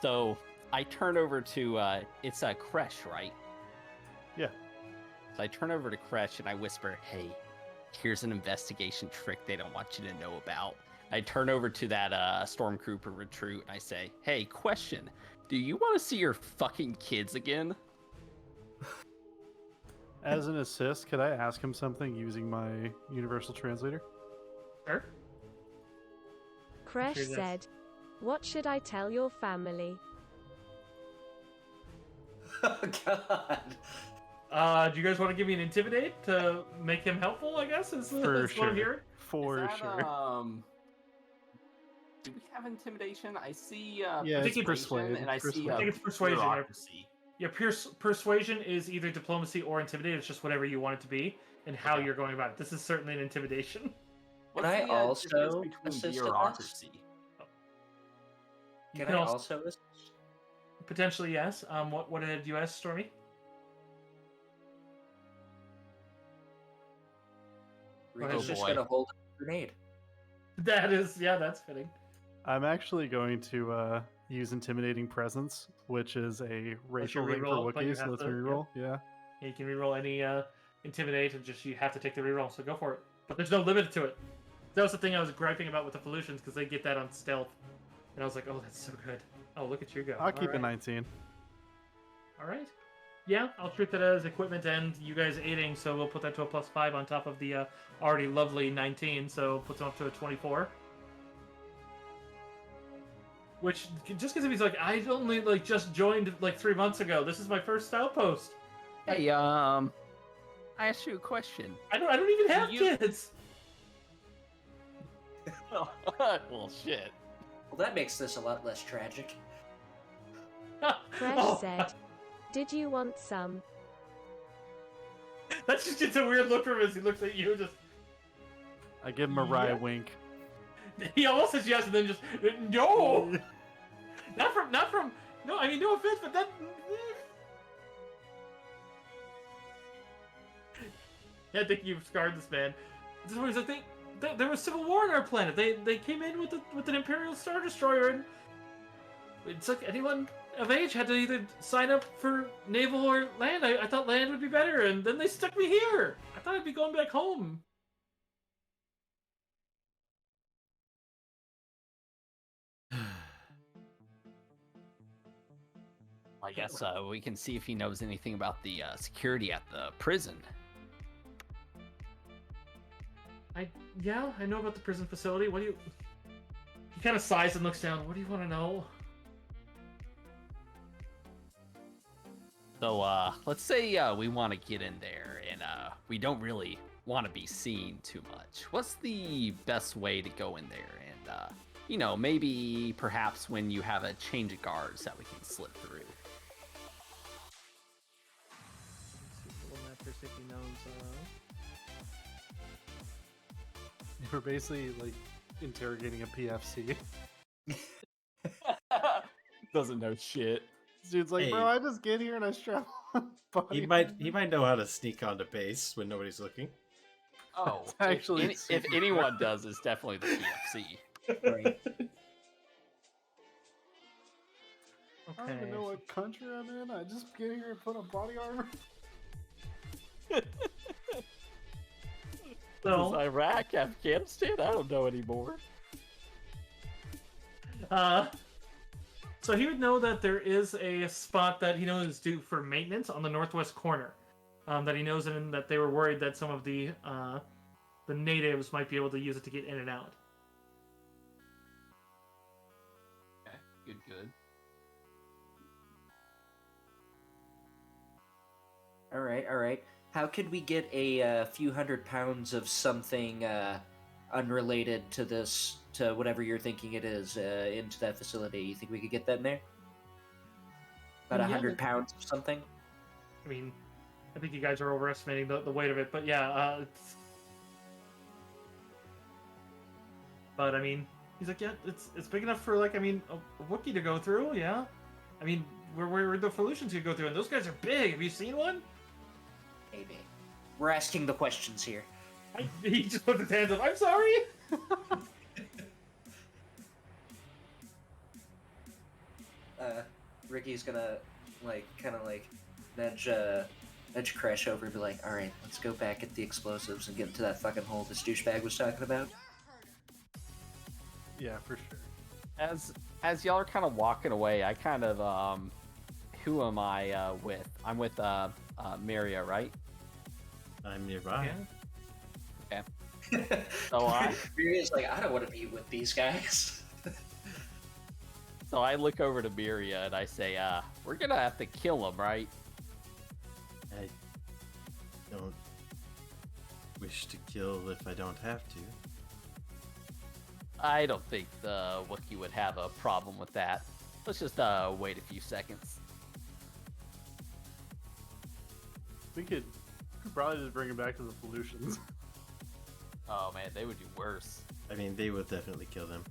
So I turn over to, it's a Kresh, right? Yeah. So I turn over to Kresh and I whisper, hey, here's an investigation trick they don't want you to know about. I turn over to that Stormtrooper recruit and I say, hey, question. Do you want to see your fucking kids again? As an assist, could I ask him something using my universal translator? Sure. Kresh Sure, yes. said, "What should I tell your family?" Oh God. Do you guys want to give me an intimidate to make him helpful? I guess is For that's what I'm hearing. sure. For Is that, sure. Do we have intimidation? I see Yeah, it's persuasion, persuade. and I see Persuade. I think it's persuasion. Yeah. bureaucracy. Yeah, persuasion is either diplomacy or intimidate. It's just whatever you want it to be and how Okay. you're going about it. This is certainly an intimidation. What's I the, also difference between assist in this? bureaucracy? You Can I also assist? potentially yes. What did you ask, Stormy? Rita's just boy. gonna hold a grenade. That is, yeah, that's fitting. I'm actually going to use Intimidating Presence, which is a racial thing for reroll, but you Wookiees, so have let's to- reroll. Yeah. Yeah, you can reroll any intimidate, and just you have to take the reroll. So go for it. But there's no limit to it. That was the thing I was griping about with the Felucians because they get that on stealth, and I was like, oh, that's so good. Oh, look at you go. I'll keep All it right. 19. All right. Yeah, I'll treat that as equipment and you guys aiding, so we'll put that to a +5 on top of the already lovely 19, so puts them up to a 24. Which, just because he's like, I only just joined 3 months ago. This is my first outpost. Hey, I asked you a question. I don't even have You- kids. Well, shit. Well, that makes this a lot less tragic. Kresh Oh, said, "Did you want some?" That's just gets a weird look from him as he looks at you. Just I give him a wry Yeah. wink. he almost says yes and then just no. Not from. No, I mean no offense, but that. Yeah, I think you've scarred this man. This is what he's like. There was civil war on our planet. They came in with an Imperial Star Destroyer, and it's like anyone of age had to either sign up for naval or land. I thought land would be better, and then they stuck me here. I thought I'd be going back home. I guess we can see if he knows anything about the security at the prison. Yeah, I know about the prison facility. What do you... He kind of sighs and looks down. What do you want to know? So let's say we want to get in there and we don't really want to be seen too much. What's the best way to go in there? And maybe perhaps when you have a change of guards that we can slip through. We're basically like interrogating a PFC. Doesn't know shit. Dude's like, Hey. bro, I just get here and I strap on body He might armor." know how to sneak onto base when nobody's looking. Oh, It's actually if super anyone does, it's definitely the PFC. Right. I don't even know what country I'm in. I just get here and put on body armor. Is Iraq, Afghanistan? I don't know anymore. So he would know that there is a spot that he knows is due for maintenance on the northwest corner. That he knows, and that they were worried that some of the natives might be able to use it to get in and out. Okay, good. All right. How could we get a few hundred pounds of something unrelated to this, to whatever you're thinking it is, into that facility? You think we could get that in there? About Yeah, 100 pounds of something? I mean, I think you guys are overestimating the weight of it, but yeah, but I mean, he's like, yeah, it's big enough for like, I mean, a Wookiee to go through, yeah. I mean, where the Felucians could go through, and those guys are big. Have you seen one? Maybe. We're asking the questions here. He just put his hands up. I'm sorry. Ricky's gonna kind of nudge Crash over and be like, all right, let's go back at the explosives and get into that fucking hole this douchebag was talking about. Yeah, for sure. As y'all are kind of walking away, I kind of who am I with? I'm with Maria, right? I'm nearby. Okay. So Miria's like, I don't want to be with these guys. So I look over to Miria and I say, we're gonna have to kill him, right? I don't wish to kill if I don't have to. I don't think the Wookiee would have a problem with that. Let's just wait a few seconds. We could probably just bring him back to the Felucians. Oh man, they would do worse. I mean, they would definitely kill them.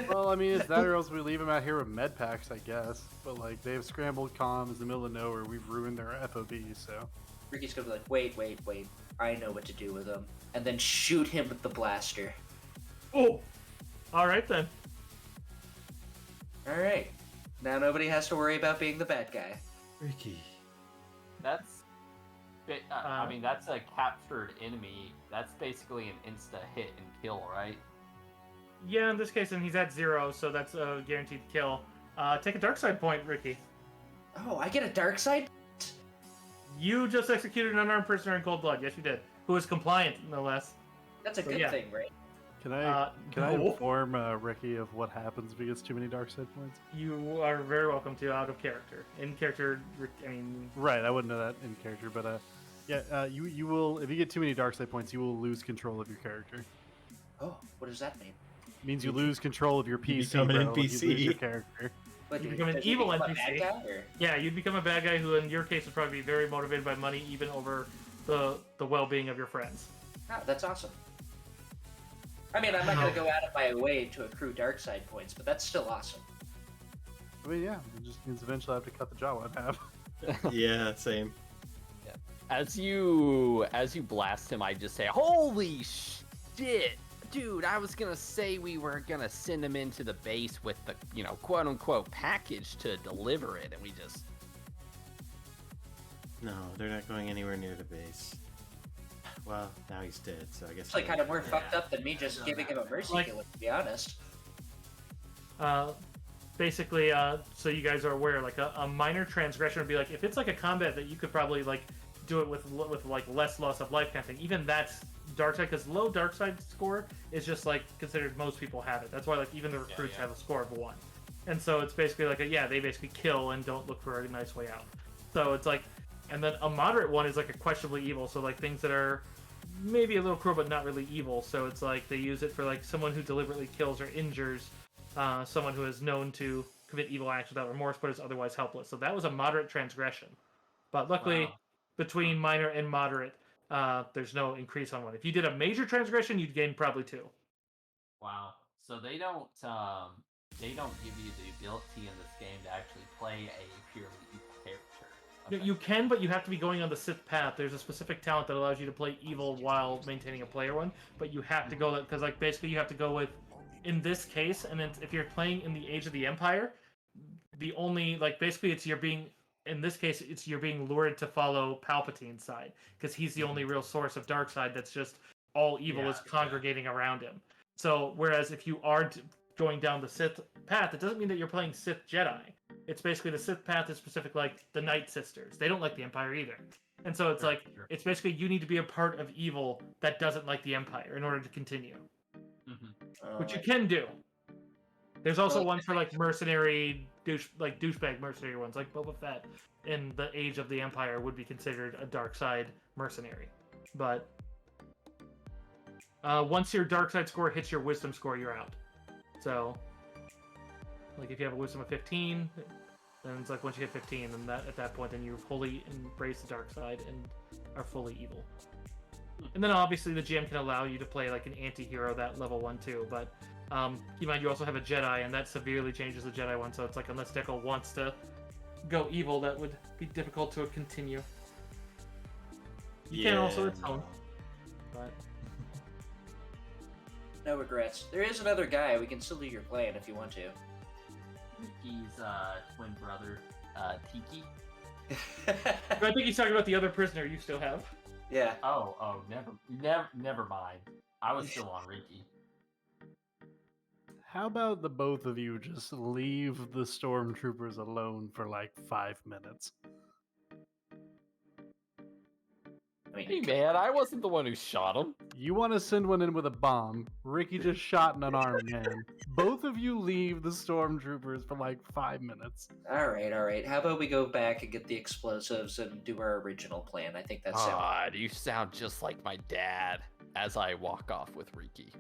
Well, I mean, it's that or else we leave them out here with med packs, I guess. But like, they have scrambled comms in the middle of nowhere. We've ruined their FOB, so. Ricky's gonna be like, wait. I know what to do with him. And then shoot him with the blaster. Oh, all right then. All right. Now nobody has to worry about being the bad guy. Ricky. That's, I mean, that's a captured enemy. That's basically an insta hit and kill, right? Yeah, in this case, and he's at 0, so that's a guaranteed kill. Take a dark side point, Ricky. Oh, I get a dark side? You just executed an unarmed prisoner in cold blood. Yes, you did. Who was compliant, no less. That's a So, good yeah. thing, right? Can I no. inform Ricky of what happens if he gets too many dark side points? You are very welcome to out of character. In character, I mean... Right, I wouldn't know that in character, but you will, if you get too many dark side points, you will lose control of your character. Oh, what does that mean? It means you lose control of your PC, become an bro, like, you NPC. lose your character. What, You do become an does he evil become a NPC. bad guy, or- Yeah, you'd become a bad guy who, in your case, would probably be very motivated by money, even over the well-being of your friends. Ah, that's awesome. I mean, I'm not going to go out of my way to accrue dark side points, but that's still awesome. I mean, yeah, it just means eventually I have to cut the jaw in half. Yeah, same. As you blast him, I just say, "Holy shit, dude! I was gonna say we were gonna send him into the base with the, quote unquote package to deliver it, and we just." No, they're not going anywhere near the base. Well, now he's dead, so I guess. It's like kind of more yeah. fucked up than me just giving him a mercy Like- killing, to be honest. Basically, so you guys are aware, like a minor transgression would be like if it's like a combat that you could probably like do it with like less loss of life kind of thing. Even that's dark side, because low dark side score is just like considered most people have it. That's why like even the recruits have a score of 1, and so it's basically like they basically kill and don't look for a nice way out. So it's like, and then a moderate one is like a questionably evil. So like things that are maybe a little cruel but not really evil. So it's like they use it for like someone who deliberately kills or injures someone who is known to commit evil acts without remorse but is otherwise helpless. So that was a moderate transgression. But luckily, between minor and moderate, there's no increase on one. If you did a major transgression, you'd gain probably 2. Wow. So they don't give you the ability in this game to actually play a purely evil character. You can, but you have to be going on the Sith path. There's a specific talent that allows you to play evil while maintaining a player one, but you have to go because like basically you have to go with, in this case, and then if you're playing in the Age of the Empire, the only like basically it's you're being in this case it's you're being lured to follow Palpatine's side because he's the only real source of dark side that's just all evil is congregating around him. So whereas if you are going down the Sith path, it doesn't mean that you're playing Sith Jedi. It's basically the Sith path is specific, like the Night Sisters. They don't like the Empire either. And so it's it's basically you need to be a part of evil that doesn't like the Empire in order to continue. Which you can do. There's also one for like mercenary, douchebag mercenary ones, like Boba Fett in the Age of the Empire would be considered a dark side mercenary. But once your dark side score hits your wisdom score, you're out. So, like if you have a wisdom of 15, then it's like once you hit 15, then at that point, then you fully embrace the dark side and are fully evil. And then obviously the GM can allow you to play like an anti-hero that level 1 too, but keep in mind you also have a Jedi, and that severely changes the Jedi one, so it's like unless Deckle wants to go evil, that would be difficult to continue. You can also atone, but... No regrets. There is another guy. We can still do your plan if you want to. He's twin brother, Tiki. But I think he's talking about the other prisoner you still have. Yeah. Oh, never mind. I was still on Ricky. How about the both of you just leave the stormtroopers alone for like 5 minutes? I mean, Hey man, I wasn't the one who shot him. You want to send one in with a bomb. Ricky just shot an unarmed man. Both of you leave the stormtroopers for like 5 minutes. all right. How about we go back and get the explosives and do our original plan? I think that's God, you sound just like my dad. As I walk off with Ricky.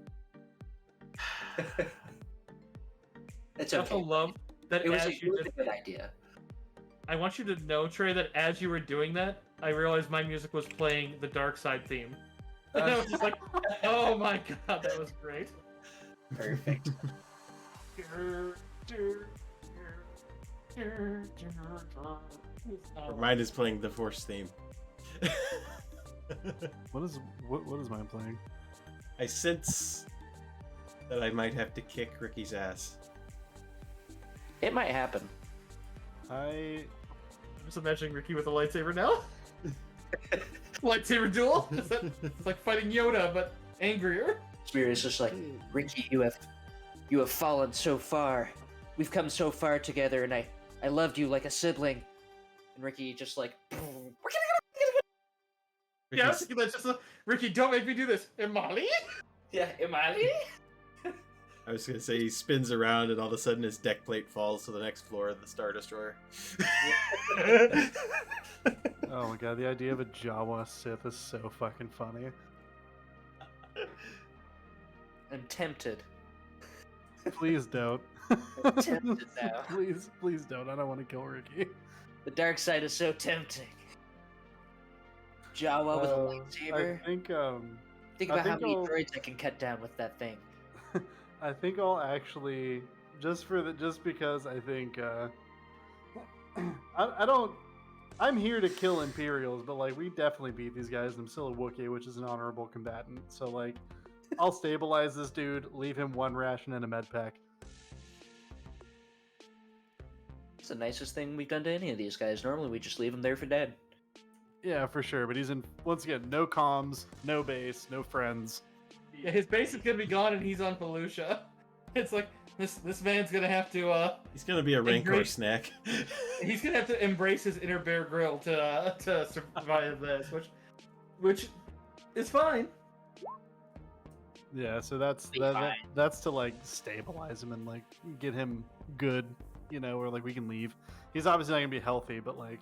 It's I also okay. love that It was as a you really did, good idea. I want you to know, Trey, that as you were doing that, I realized my music was playing the Dark Side theme. And I was just like, oh my god, that was great. Perfect. Mine is playing the Force theme. What is mine playing? I sense that I might have to kick Ricky's ass. It might happen. I I'm just imagining Ricky with a lightsaber now. Lightsaber duel? It's like fighting Yoda, but angrier. Spirit is just like, Ricky, you have fallen so far. We've come so far together, and I loved you like a sibling. And Ricky just like, Yeah, I was thinking that's just Ricky, don't make me do this. Imali? yeah, Imali? I was gonna say he spins around and all of a sudden his deck plate falls to the next floor of the Star Destroyer. oh my god, the idea of a Jawa Sith is so fucking funny. I'm tempted. Please don't. I'm tempted now. Please don't. I don't want to kill Ricky. The dark side is so tempting. Jawa with a lightsaber. I think Think about how many I'll- droids I can cut down with that thing. I think I'll actually just because I think I'm here to kill Imperials, but like we definitely beat these guys and I'm still a Wookiee, which is an honorable combatant. So like I'll stabilize this dude, leave him one ration and a med pack. It's the nicest thing we've done to any of these guys. Normally we just leave them there for dead. Yeah, for sure. But he's in once again, no comms, no base, no friends. Yeah, his base is gonna be gone and he's on Felucia. It's like this man's gonna have to He's gonna be a Rancor Great. snack. he's gonna have to embrace his inner Bear Grill to survive this, which is fine. Yeah, so that's to like stabilize him and like get him good, you know, or like we can leave. He's obviously not gonna be healthy, but like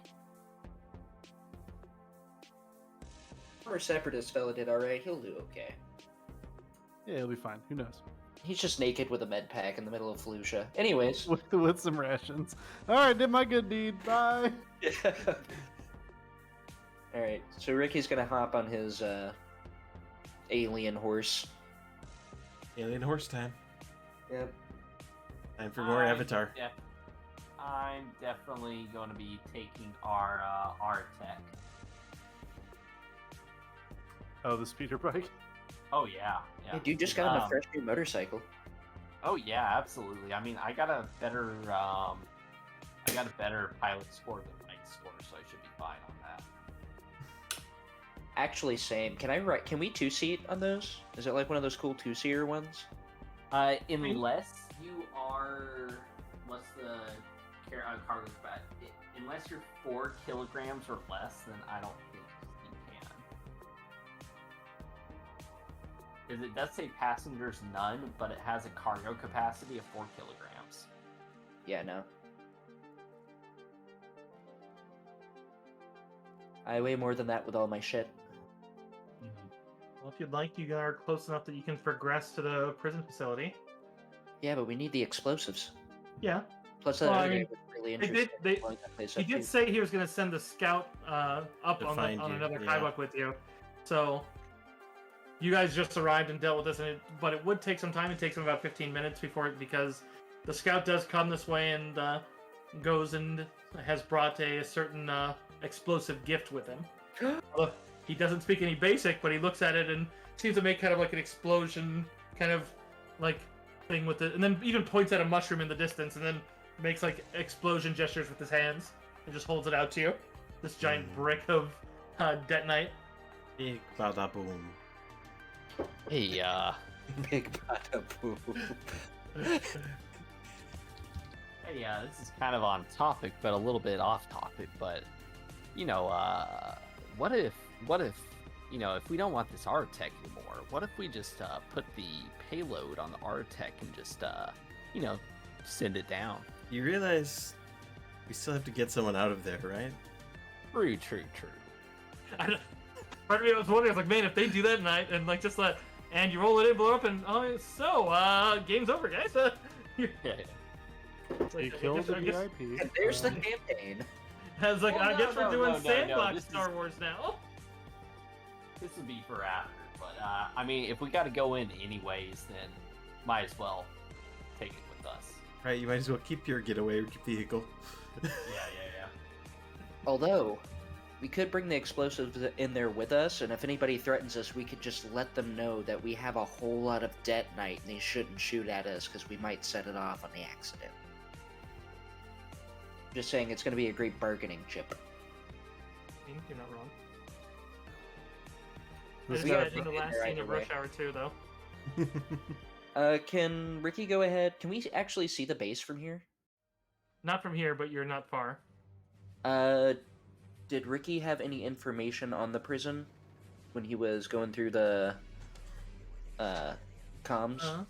Our separatist fella did alright. He'll do okay. yeah, he'll be fine. Who knows? He's just naked with a med pack in the middle of Felucia. Anyways. With some rations. All right, did my good deed. Bye. All right, so Ricky's gonna hop on his alien horse. Alien horse time. Yep. Time for more Avatar. I'm definitely going to be taking our tech. Oh, the speeder bike. Oh yeah. Hey, dude just got him a fresh new motorcycle. Oh yeah, absolutely. I mean, I got a better pilot score than Mike's score, so I should be fine on that. Actually, same. Can we two-seat on those? Is it like one of those cool two-seater ones? Unless you are, what's the cargo capacity? Unless you're 4 kilograms or less, then I don't think you can. Because it does say passengers none, but it has a cargo capacity of 4 kilograms. Yeah, no. I weigh more than that with all my shit. Well, if you'd like, you are close enough that you can progress to the prison facility. Yeah, but we need the explosives. Yeah. Plus, Well, other I guy mean, was really interested in blowing that place He up, did too. say he was going to send the scout up To on find you, another yeah. Kybuk with you. So you guys just arrived and dealt with this, but it would take some time. It takes him about 15 minutes because the scout does come this way and goes and has brought a certain explosive gift with him. Look, he doesn't speak any basic, but he looks at it and seems to make kind of like an explosion kind of like thing with it, and then even points at a mushroom in the distance, and then makes like explosion gestures with his hands and just holds it out to you. This giant brick of detonite. Big bada boom. Hey, Big bada boom. Hey, this is kind of on topic, but a little bit off topic. But you know, what if if we don't want this Artec anymore? What if we just put the payload on the Artec and just send it down? You realize we still have to get someone out of there, right? True. Part of me was wondering, I was like, man, if they do that and like just let and you roll it in, blow up, and game's over, guys. Yeah. You killed the VIP. And there's the campaign. I was like, Well, I guess no, we're doing no, sandbox this Star is- Wars now. This would be for after, but I mean, if we got to go in anyways, then might as well take it with us. Right, you might as well keep your getaway vehicle. Yeah. Although, we could bring the explosives in there with us, and if anybody threatens us, we could just let them know that we have a whole lot of detonite and they shouldn't shoot at us because we might set it off on the accident. Just saying, it's going to be a great bargaining chip. You're not wrong. This This We is gotta in the take it last there scene of either Rush Hour 2, though. Can Ricky go ahead? Can we actually see the base from here? Not from here, but you're not far. Did Ricky have any information on the prison when he was going through the comms?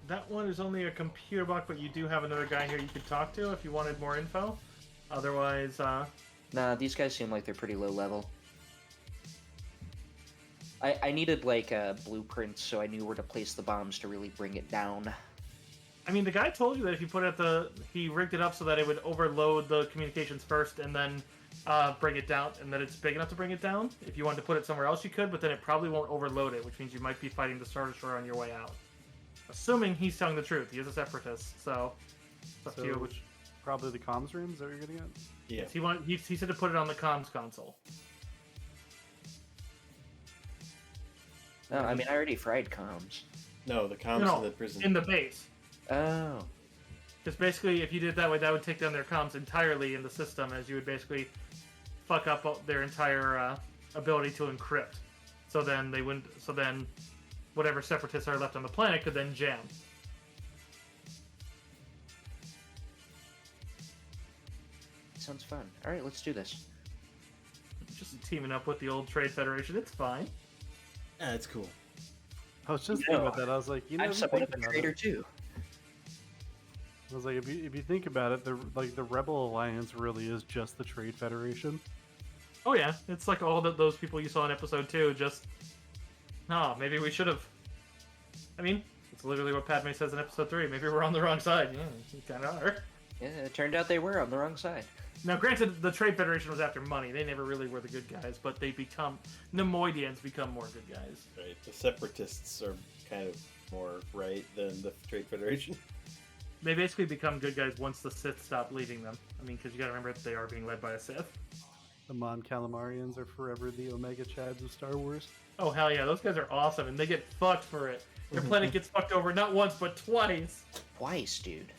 That one is only a computer box, but you do have another guy here you could talk to if you wanted more info. Otherwise, Nah, these guys seem like they're pretty low level. I needed like blueprints so I knew where to place the bombs to really bring it down. I mean, the guy told you that if you put it he rigged it up so that it would overload the communications first and then bring it down, and that it's big enough to bring it down. If you wanted to put it somewhere else, you could, but then it probably won't overload it, which means you might be fighting the Star Destroyer on your way out. Assuming he's telling the truth. He is a separatist, so it's up to you. So, Which probably the comms room. Is that what you're getting at? Yeah. he said to put it on the comms console. No, I mean I already fried comms. No, the comms No, of the prison. in the base. Oh. Because basically, if you did it that way, that would take down their comms entirely in the system, as you would basically fuck up their entire ability to encrypt. So then they wouldn't. So then, whatever separatists are left on the planet could then jam. Sounds fun. Alright, let's do this. Just teaming up with the old Trade Federation, it's fine. Yeah, it's cool. I was just You thinking know, about that. I was like, you know, I'm if you somewhat think of a about traitor it, too. I was like, if you think about it, the Rebel Alliance really is just the Trade Federation. Oh yeah, it's like all those people you saw in episode 2. Just, maybe we should have. I mean, it's literally what Padme says in episode 3. Maybe we're on the wrong side. Yeah, you kind of are. Yeah, it turned out they were on the wrong side. Now, granted, the Trade Federation was after money. They never really were the good guys, but they become... Nemoidians become more good guys. Right. The Separatists are kind of more right than the Trade Federation. They basically become good guys once the Sith stop leading them. I mean, because you gotta remember that they are being led by a Sith. The Mon Calamarians are forever the Omega Chads of Star Wars. Oh, hell yeah. Those guys are awesome, and they get fucked for it. Their planet gets fucked over not once, but twice. Twice, dude.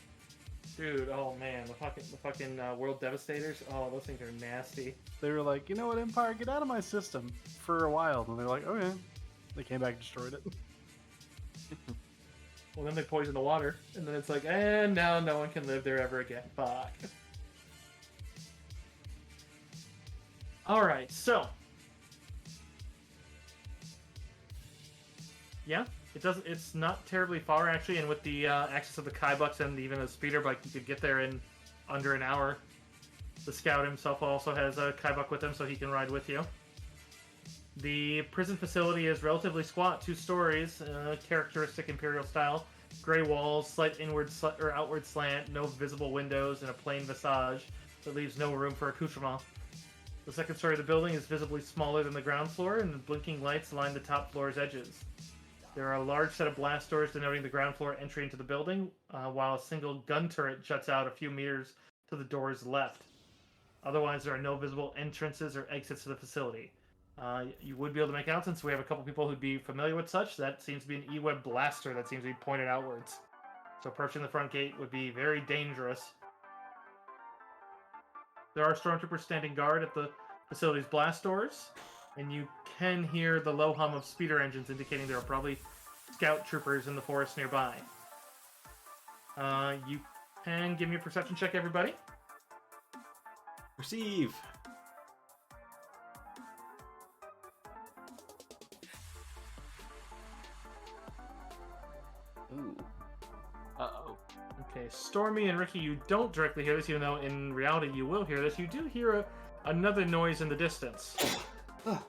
Dude, oh man, the fucking World Devastators. Oh, those things are nasty. They were like, you know what, Empire, get out of my system for a while. And they're like, okay. They came back and destroyed it. Well, then they poison the water, and then it's like, and now no one can live there ever again. Fuck. Alright, so. Yeah, it's not terribly far, actually, and with the access of the Kaibucks and even a speeder bike, you could get there in under an hour. The scout himself also has a Kaibuck with him, so he can ride with you. The prison facility is relatively squat, 2 stories, characteristic Imperial style. Gray walls, slight inward or outward slant, no visible windows, and a plain visage that leaves no room for accoutrement. The second story of the building is visibly smaller than the ground floor, and the blinking lights line the top floor's edges. There are a large set of blast doors denoting the ground floor entry into the building, while a single gun turret juts out a few meters to the door's left. Otherwise, there are no visible entrances or exits to the facility. You would be able to make out, since we have a couple people who'd be familiar with such. That seems to be an E-Web blaster that seems to be pointed outwards. So approaching the front gate would be very dangerous. There are stormtroopers standing guard at the facility's blast doors, and you can hear the low hum of speeder engines indicating there are probably scout troopers in the forest nearby. You can give me a perception check, everybody. Receive. Ooh. Uh-oh. Okay, Stormy and Ricky, you don't directly hear this, even though in reality you will hear this. You do hear another noise in the distance. Oh,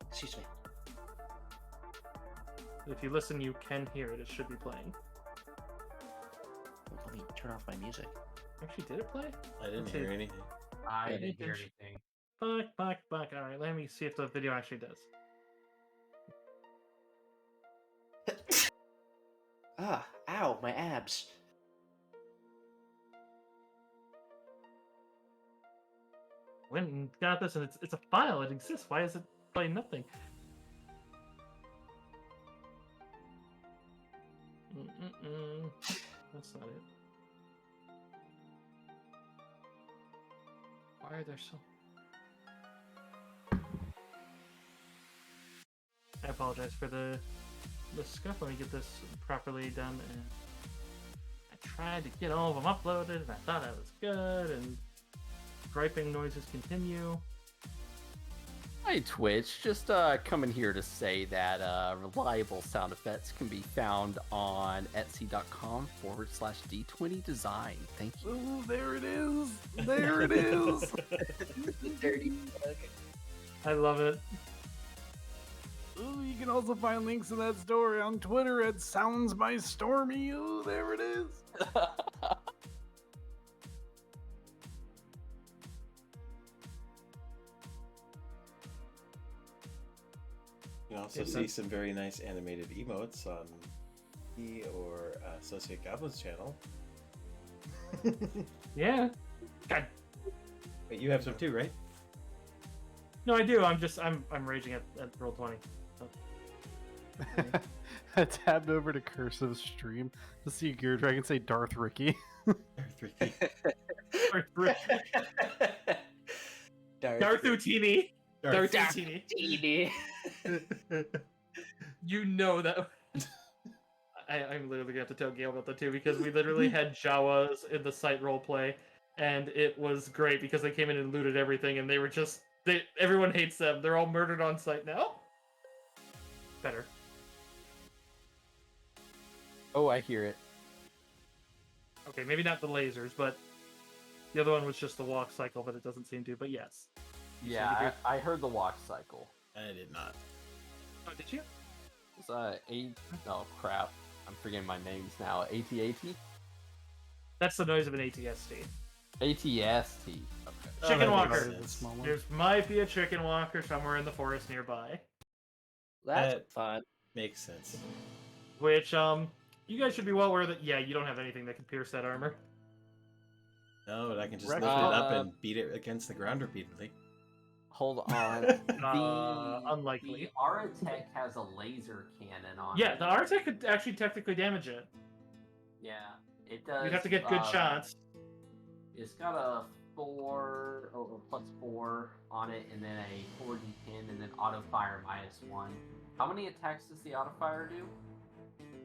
excuse me. If you listen, you can hear it. It should be playing. Let me turn off my music. Actually, did it play? I didn't Let's hear see. anything. I Yeah, didn't hear bitch. anything. Fuck. Alright, let me see if the video actually does. Ah, ow, my abs. Went and got this, and it's a file. It exists. Why is it playing nothing? That's not it. Why are there so... I apologize for the scuff. Let me get this properly done. And I tried to get all of them uploaded, and I thought I was good, and griping noises continue. Hi Twitch, just coming here to say that reliable sound effects can be found on etsy.com/d20design. Thank you. Ooh, there it is. There it is. Dirty bug. I love it. Ooh, you can also find links to that story on Twitter at Sounds by Stormy. Ooh, there it is. You can also see some very nice animated emotes on me or Associate Goblin's channel. Yeah. God. Wait, you have some too, right? No, I do. I'm raging at Roll20. So. I tabbed over to Cursive Stream to see Gear Dragon say Darth Ricky. Darthutini. Darthutini. Darthutini. You know that. I'm literally gonna have to tell Gail about that too, because we literally had Jawas in the site roleplay, and it was great because they came in and looted everything, and they were just everyone hates them. They're all murdered on site now. Better. Oh, I hear it. Okay, maybe not the lasers, but the other one was just the walk cycle, but it doesn't seem to. But yes. Yeah, I heard the walk cycle. I did not. Oh, did you? It's oh crap. I'm forgetting my names now. AT-AT? That's the noise of an ATSD. ATST. Okay. Chicken that walker. makes sense. Small one. There might be a chicken walker somewhere in the forest nearby. That's That- fun. Makes sense. Which, you guys should be well aware that, yeah, you don't have anything that can pierce that armor. No, but I can just Rex- lift it up and beat it against the ground repeatedly. Hold on. Unlikely. The Aratech has a laser cannon on Yeah, it. the Artec could actually technically damage it. Yeah, it does. You'd have to get good shots. It's got a +4 on it, and then a 4d10, and then auto fire -1. How many attacks does the auto fire do?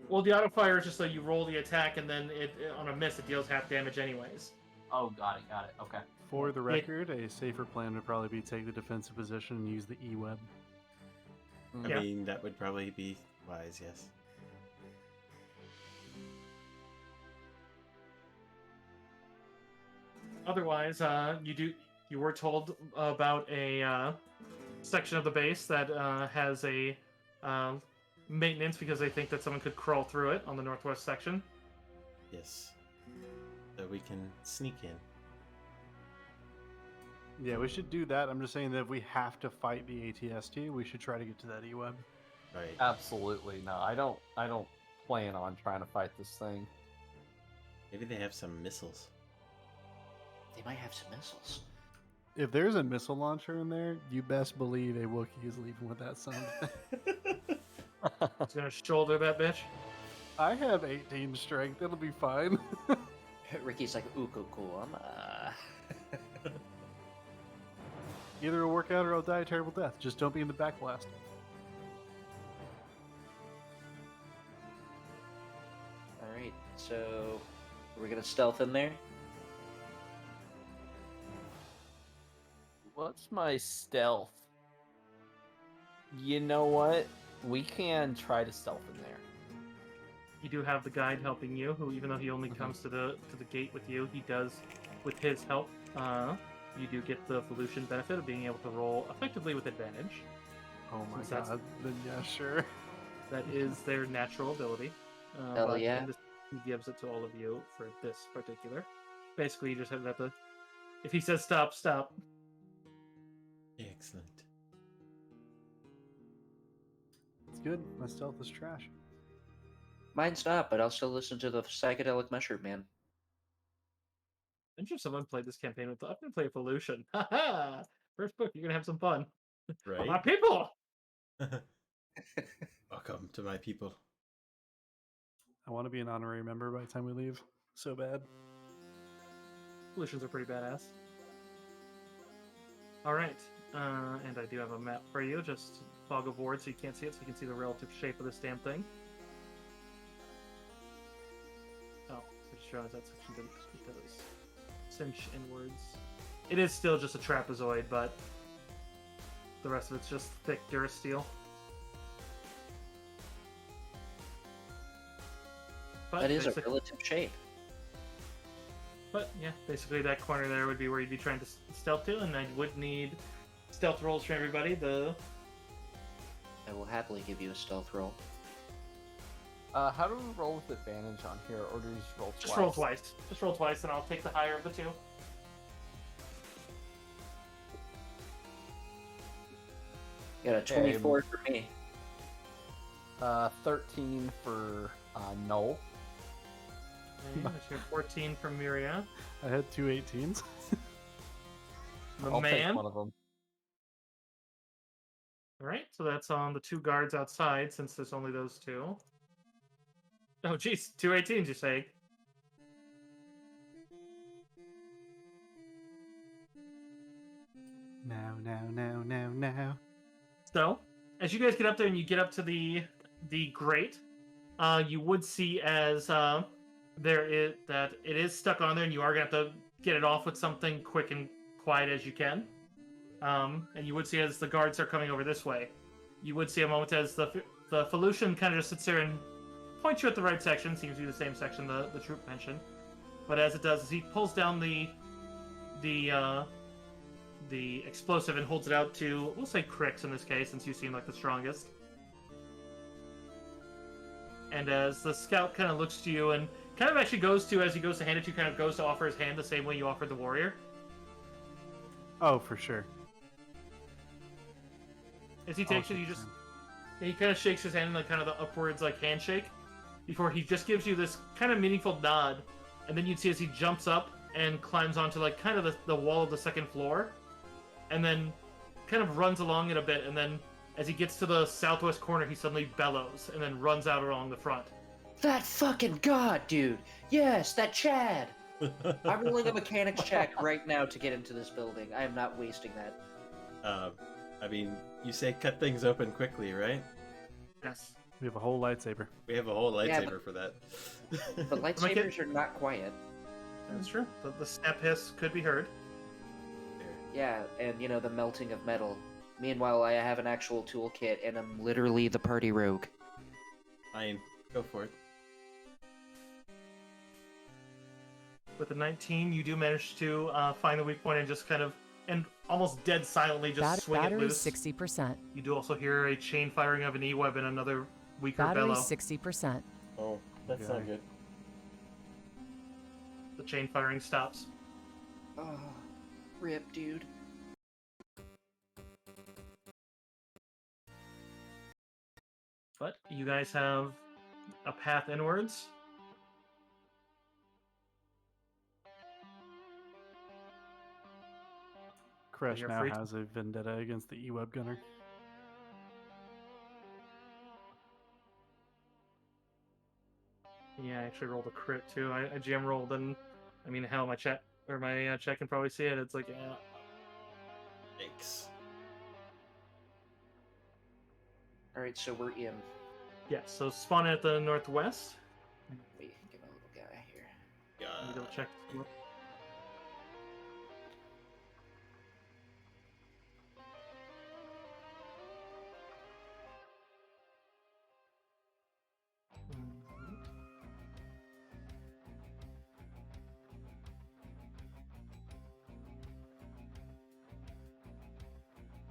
Well, the auto fire is just so you roll the attack, and then on a miss, it deals half damage anyways. Oh, got it. Okay. For the record, a safer plan would probably be take the defensive position and use the E-web. I Yeah. mean, that would probably be wise, yes. Otherwise, you were told about a section of the base that has a maintenance because they think that someone could crawl through it on the northwest section. Yes. So we can sneak in. Yeah, we should do that. I'm just saying that if we have to fight the ATST, we should try to get to that E-web. Right. Absolutely no. I don't plan on trying to fight this thing. Maybe they have some missiles. They might have some missiles. If there's a missile launcher in there, you best believe a Wookiee is leaving with that sound. It's gonna shoulder that bitch. I have 18 strength. It'll be fine. Ricky's like, ooh, cool. Either it'll work out or I'll die a terrible death. Just don't be in the back blast. Alright, so we're gonna stealth in there. What's my stealth? You know what? We can try to stealth in there. You do have the guide helping you, who even though he only comes to the gate with you, he does, with his help, you do get the Evolution benefit of being able to roll effectively with advantage. Oh my Since that's- god. Then yeah, sure. That is their natural ability. Hell but yeah. He gives it to all of you for this particular. Basically, you just have to. If he says stop, stop. Excellent. It's good. My stealth is trash. Mine's not, but I'll still listen to the psychedelic mushroom man. I'm sure someone played this campaign with. I'm gonna play Evolution. Haha! First book, you're gonna have some fun. Right? My people. Welcome to my people. I want to be an honorary member by the time we leave. So bad. Evolutions are pretty badass. All right, and I do have a map for you. Just fog of war so you can't see it, so you can see the relative shape of this damn thing. Oh, I just realized that section didn't speak to this. Cinch inwards. It is still just a trapezoid, but the rest of it's just thick Durasteel. But That is a basic- relative shape. But yeah, basically that corner there would be where you'd be trying to stealth to, and I would need stealth rolls from everybody. I will happily give you a stealth roll. How do we roll with advantage on here, or do we just roll twice? Just roll twice. Just roll twice, and I'll take the higher of the two. You got a 24 for me. 13 for Noel. Okay, that's your 14 from Miria. I had two 18s. The I'll man. take one of them. Alright, so that's on the two guards outside, since there's only those two. Oh, jeez, two 18s, you say? Now. So, as you guys get up there and you get up to the grate, you would see as it is stuck on there, and you are gonna have to get it off with something quick and quiet as you can. And you would see as the guards are coming over this way, you would see a moment as the Felucian kind of just sits there and points you at the right section. Seems to be the same section the troop mentioned. But as it does, is he pulls down the explosive and holds it out to, we'll say Crix in this case, since you seem like the strongest. And as the scout kind of looks to you, and kind of actually goes to, as he goes to hand it to you, kind of goes to offer his hand the same way you offered the warrior. Oh, for sure. As he takes it, he kind of shakes his hand in like kind of the upwards like handshake before he just gives you this kind of meaningful nod, and then you'd see as he jumps up and climbs onto like kind of the wall of the second floor, and then kind of runs along it a bit, and then as he gets to the southwest corner, he suddenly bellows and then runs out along the front. That fucking god, dude. Yes, that Chad. I'm rolling a mechanics check right now to get into this building. I am not wasting that. I mean, you say cut things open quickly, right? Yes. We have a whole lightsaber. We have a whole Yeah, lightsaber for that. But lightsabers are not quiet. That's true. The snap hiss could be heard. Yeah, and you know, the melting of metal. Meanwhile, I have an actual toolkit, and I'm literally the party rogue. Fine, go for it. With the 19, you do manage to find the weak point and just kind of, and almost dead silently just swing it loose. 60%. You do also hear a chain firing of an E-web and another weaker Battery bellow. 60%. Oh, that's not good. The chain firing stops. Oh, rip, dude. But you guys have a path inwards. Crash You're now free to- has a vendetta against the E-Web Gunner. Yeah, I actually rolled a crit too. I GM rolled, and I mean, hell, my chat or my chat can probably see it. It's like, yeah. Thanks. Alright, so we're in. Yeah, so spawn at the northwest. Wait, get my little guy here. Let me double check.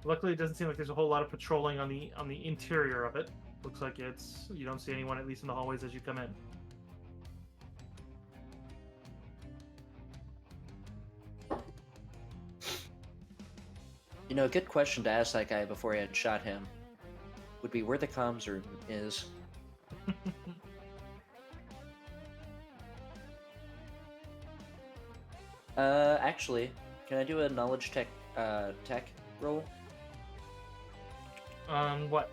Luckily, it doesn't seem like there's a whole lot of patrolling on the interior of it. Looks like you don't see anyone, at least in the hallways as you come in. You know, a good question to ask that guy before I had shot him would be where the comms room is. Actually, can I do a knowledge tech roll? What?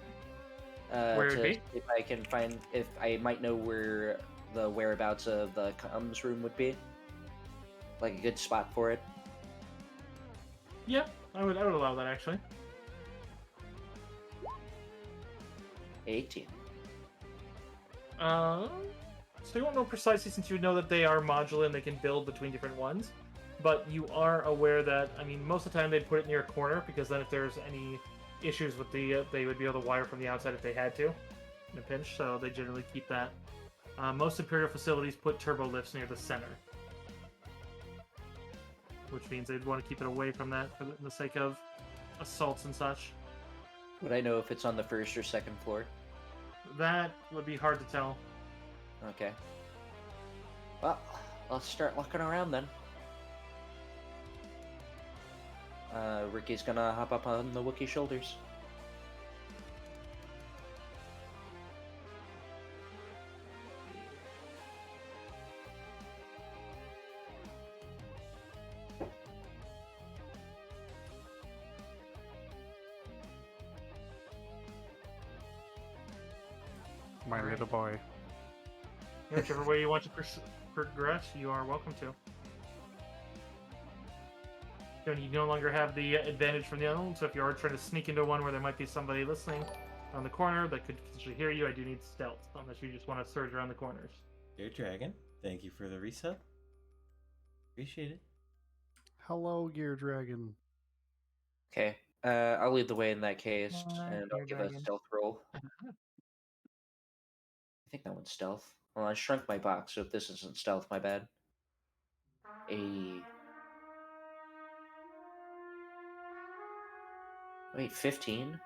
Where To it be? see if I can find, if I might know where the whereabouts of the comms room would be, like a good spot for it. Yeah, I would allow that actually. 18. So you won't know precisely since you know that they are modular and they can build between different ones. But you are aware that, I mean, most of the time they'd put it near a corner because then if there's any issues with the, they would be able to wire from the outside if they had to in a pinch. So they generally keep that. Most Imperial facilities put turbo lifts near the center, which means they'd want to keep it away from that for the sake of assaults and such. Would I know if it's on the first or second floor? That would be hard to tell. Okay. Well, let's start looking around then. Ricky's gonna hop up on the Wookiee shoulders. My little boy. Whichever way you want to progress, you are welcome to. You no longer have the advantage from the other one, so if you are trying to sneak into one where there might be somebody listening on the corner that could potentially hear you, I do need stealth, unless you just want to surge around the corners. Dear Dragon, thank you for the resub. Appreciate it. Hello, Gear Dragon. Okay, I'll lead the way in that case, and I'll Gear give Dragon. a stealth roll. I think that one's stealth. Well, I shrunk my box, so if this isn't stealth, my bad. Wait, 15?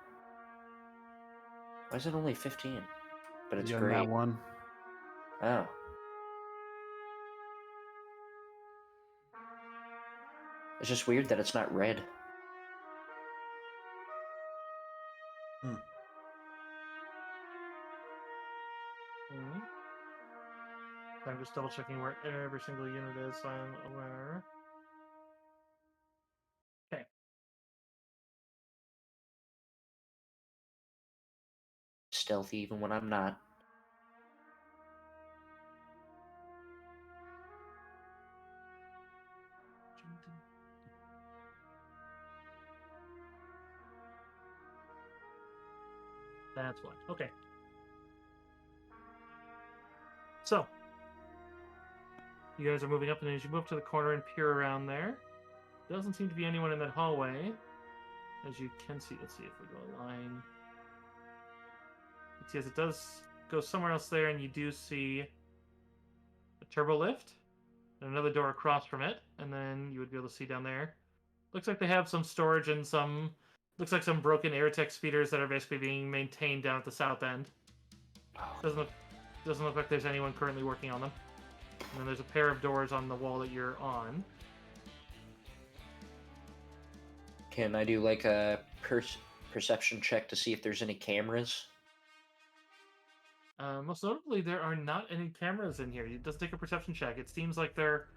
Why is it only 15? But it's You got great. that one. Oh. It's just weird that it's not red. I'm just double checking where every single unit is, so I'm aware. Okay. Stealthy even when I'm not. That's why. Okay. So, you guys are moving up, and as you move to the corner and peer around there, doesn't seem to be anyone in that hallway. As you can see, let's see if we go a line. See, as it does go somewhere else there, and you do see a turbo lift, and another door across from it, and then you would be able to see down there. Looks like they have some storage and some. Looks like some broken Airtech speeders that are basically being maintained down at the south end. Doesn't look like there's anyone currently working on them. And then there's a pair of doors on the wall that you're on. Can I do like a perception check to see if there's any cameras? Most notably, there are not any cameras in here. It does take a perception check. It seems like they're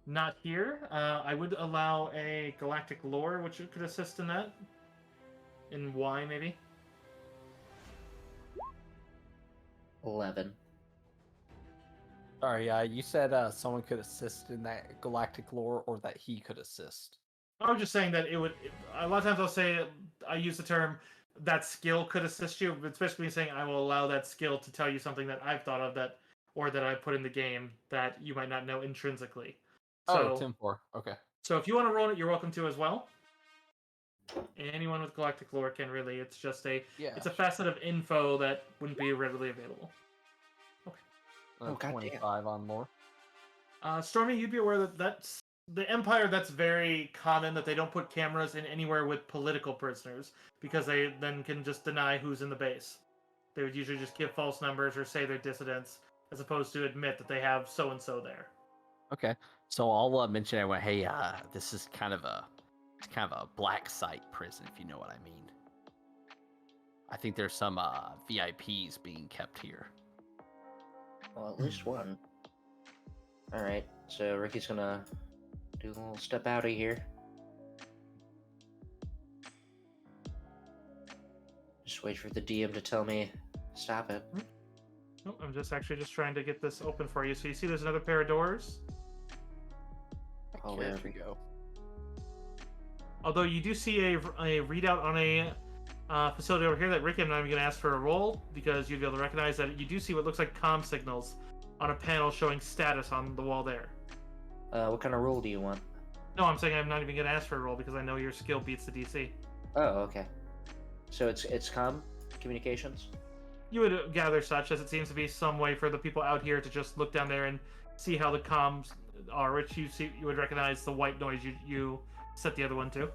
not here. I would allow a galactic lore, which could assist in that. In Y, maybe. 11. Sorry, you said someone could assist in that galactic lore, or that he could assist. I was just saying that it would. A lot of times I'll say I use the term that skill could assist you, but especially saying I will allow that skill to tell you something that I've thought of that, or that I put in the game that you might not know intrinsically. So, 10-4. Okay. So if you want to roll it, you're welcome to as well. Anyone with galactic lore can really. It's just it's a facet of info that wouldn't be readily available. Okay. 25 on lore. Stormy, you'd be aware that that's the Empire. That's very common that they don't put cameras in anywhere with political prisoners because they then can just deny who's in the base. They would usually just give false numbers or say they're dissidents, as opposed to admit that they have so and so there. Okay, so I'll mention everyone. Hey, this is kind of a black site prison, if you know what I mean. I think there's some VIPs being kept here. Well, at least one. Alright, so Ricky's gonna do a little step out of here. Just wait for the DM to tell me stop it. Nope, I'm just trying to get this open for you. So you see there's another pair of doors? Oh, There where we go. Although you do see a readout on a facility over here that Rick, I'm not even going to ask for a roll because you'd be able to recognize that you do see what looks like comm signals on a panel showing status on the wall there. What kind of roll do you want? No, I'm saying I'm not even going to ask for a roll because I know your skill beats the DC. Oh, okay. So it's comm communications? You would gather such, as it seems to be some way for the people out here to just look down there and see how the comms are, which you would recognize the white noise you set the other one to.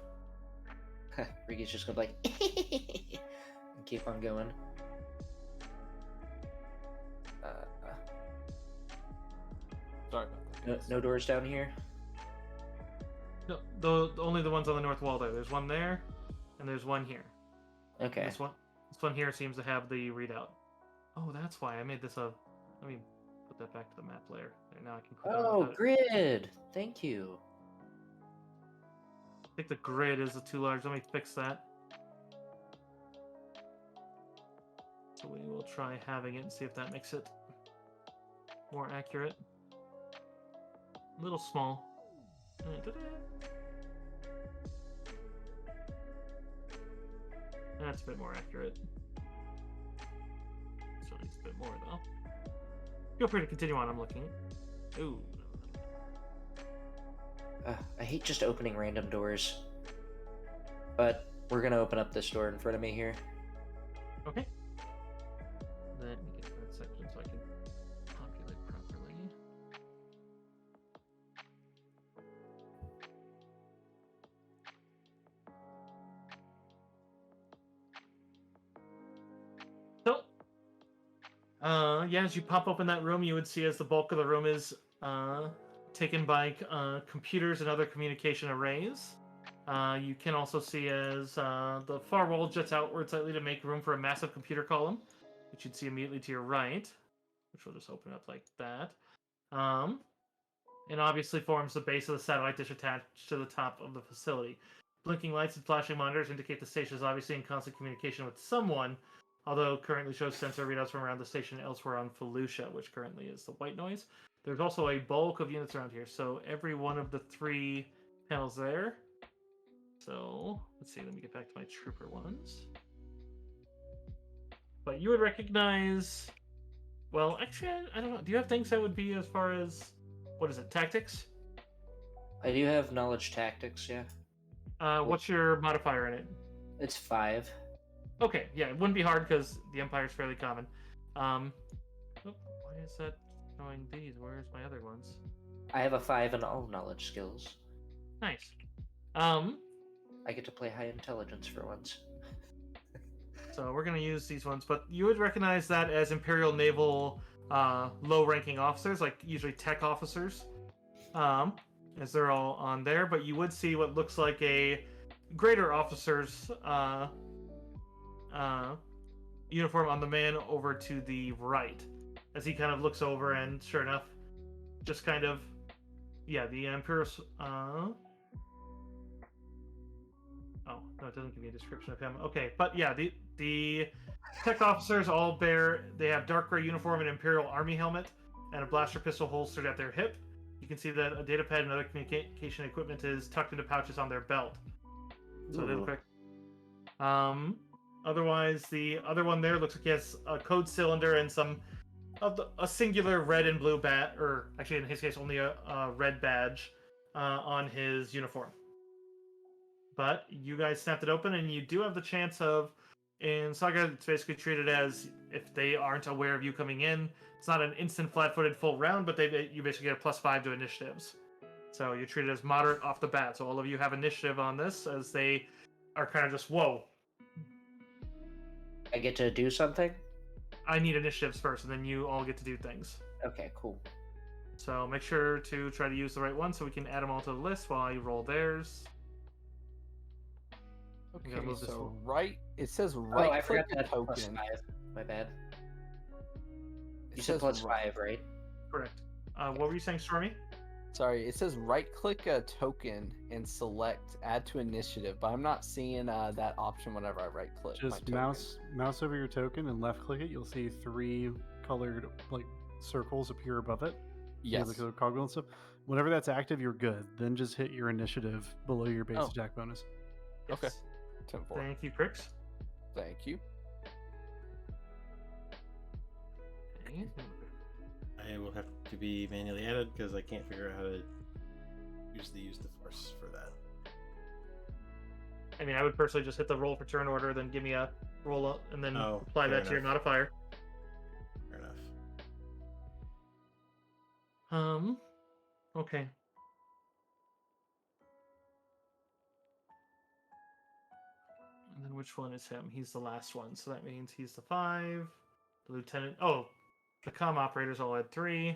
Ricky's just gonna be like and keep on going. Sorry about that. No doors down here? No, only the ones on the north wall there. There's one there, and there's one here. Okay. This one here seems to have the readout. Oh, that's why I made this a. Let me put that back to the map layer. There, now I can click on Oh, that. grid! Thank you. I think the grid is too large. Let me fix that. So we will try having it and see if that makes it more accurate. A little small. That's a bit more accurate. So it's a bit more though. Feel free to continue on. I'm looking. Ooh. I hate just opening random doors. But we're gonna open up this door in front of me here. Okay. Let me get to that section so I can populate properly. So, yeah, as you pop open that room, you would see as the bulk of the room is taken by computers and other communication arrays. You can also see as the far wall juts outward slightly to make room for a massive computer column, which you'd see immediately to your right, which will just open up like that. And obviously forms the base of the satellite dish attached to the top of the facility. Blinking lights and flashing monitors indicate the station is obviously in constant communication with someone, although currently shows sensor readouts from around the station elsewhere on Felucia, which currently is the white noise. There's also a bulk of units around here, so every one of the 3 panels there. So, let's see, let me get back to my trooper ones. But you would recognize... Well, actually, I don't know. Do you have things that would be as far as... What is it, tactics? I do have knowledge tactics, yeah. What's your modifier in it? It's 5. Okay, yeah, it wouldn't be hard because the Empire is fairly common. Why is that showing these? Where's my other ones? I have a 5 in all knowledge skills. Nice. I get to play high intelligence for once. So we're going to use these ones, but you would recognize that as Imperial Naval low-ranking officers, like usually tech officers, as they're all on there. But you would see what looks like a greater officer's uniform on the man over to the right, as he kind of looks over, and sure enough, just kind of, yeah, the Imperial. Oh, no, it doesn't give me a description of him. Okay, but yeah, the tech officers all they have dark gray uniform and Imperial Army helmet, and a blaster pistol holstered at their hip. You can see that a data pad and other communication equipment is tucked into pouches on their belt. So they look like... Otherwise, the other one there looks like he has a code cylinder and a singular red and blue badge, or actually in his case only a red badge on his uniform. But you guys snapped it open, and you do have the chance of, in Saga, it's basically treated as if they aren't aware of you coming in. It's not an instant flat-footed full round, but you basically get a +5 to initiatives. So you're treated as moderate off the bat. So all of you have initiative on this, as they are kind of just, whoa. I get to do something? I need initiatives first, and then you all get to do things. Okay, cool. So make sure to try to use the right one so we can add them all to the list while I roll theirs. Okay, move this so one. it says Oh, right I click forgot a that token. +5. My bad. It You said says +5, right? Correct. What were you saying, Stormy? Sorry, it says right click a token and select add to initiative, but I'm not seeing that option whenever I right click. Just mouse over your token and left click it. You'll see 3 colored like circles appear above it. Yes. The colored cogwheel and stuff. Whenever that's active, you're good. Then just hit your initiative below your base attack bonus. Okay. Yes. 10-4. Thank you, Crix. Thank you. Okay. I will have to be manually added because I can't figure out how to use the force for that. I mean, I would personally just hit the roll for turn order, then give me a roll up, and then apply fair that to your enough. modifier. Fair enough. Okay. And then which one is him? He's the last one, so that means he's the 5. The lieutenant... Oh, the comm operators all add 3,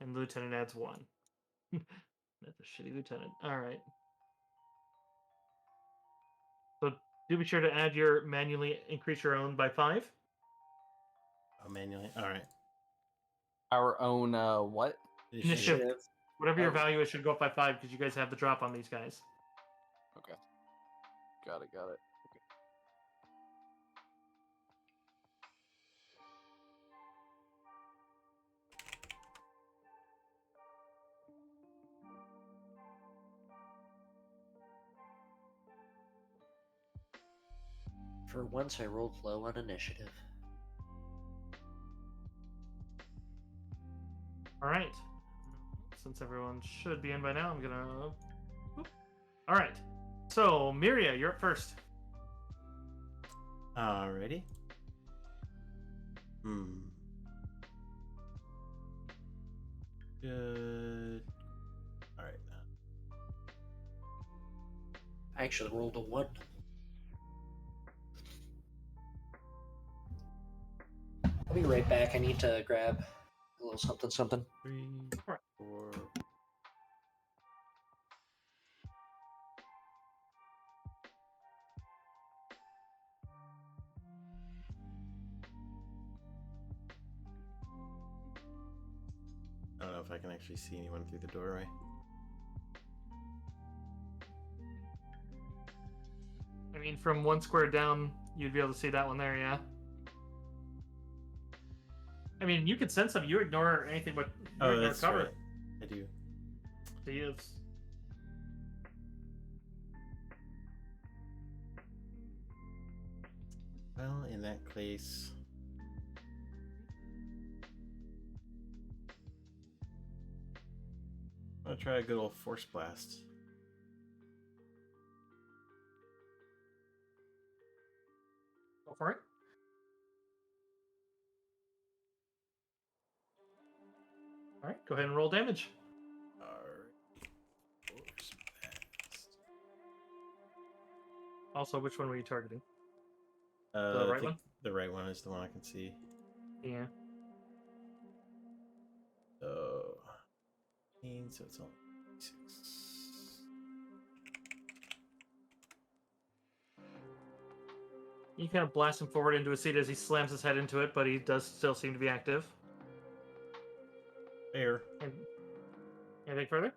and the lieutenant adds 1. That's a shitty lieutenant. Alright. So do be sure to manually increase your own by 5. Oh, manually. All right. Our own what? Initiative. Whatever your value is should go up by 5 because you guys have the drop on these guys. Okay. Got it. Okay. For once, I rolled low on initiative. Alright. Since everyone should be in by now, I'm gonna... Alright. So, Miria, you're up first. Alrighty. Good. Alright. I actually rolled a 1. I'll be right back. I need to grab a little something. 3, 4, if I can actually see anyone through the doorway. I mean, from one square down, you'd be able to see that one there, yeah. I mean, you could sense them. You ignore anything but Oh, that's cover. right. I do. So you Well, in that case, I'm gonna try a good old force blast. go for it. All right, go ahead and roll damage. Alright. Force blast. Also, which one were you targeting? The right I think one? the right one is the one I can see. Yeah. So, so it's only 6. You kind of blast him forward into a seat as he slams his head into it, but he does still seem to be active. Fair. And anything further?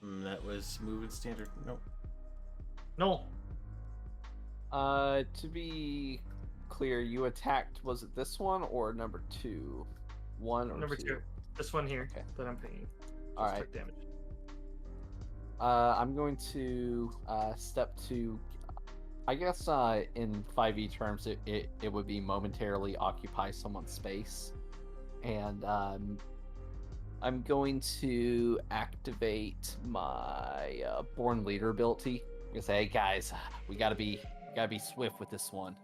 That was moving standard. Nope. No. To be clear, you attacked, was it this one or number 2? 1 or Number 2? 2. This one here Okay. that I'm pinging. All Just right. took damage. I'm going to step to, I guess in 5e terms, it would be momentarily occupy someone's space. And I'm going to activate my Born Leader ability. I'm gonna say, hey guys, we gotta be swift with this one.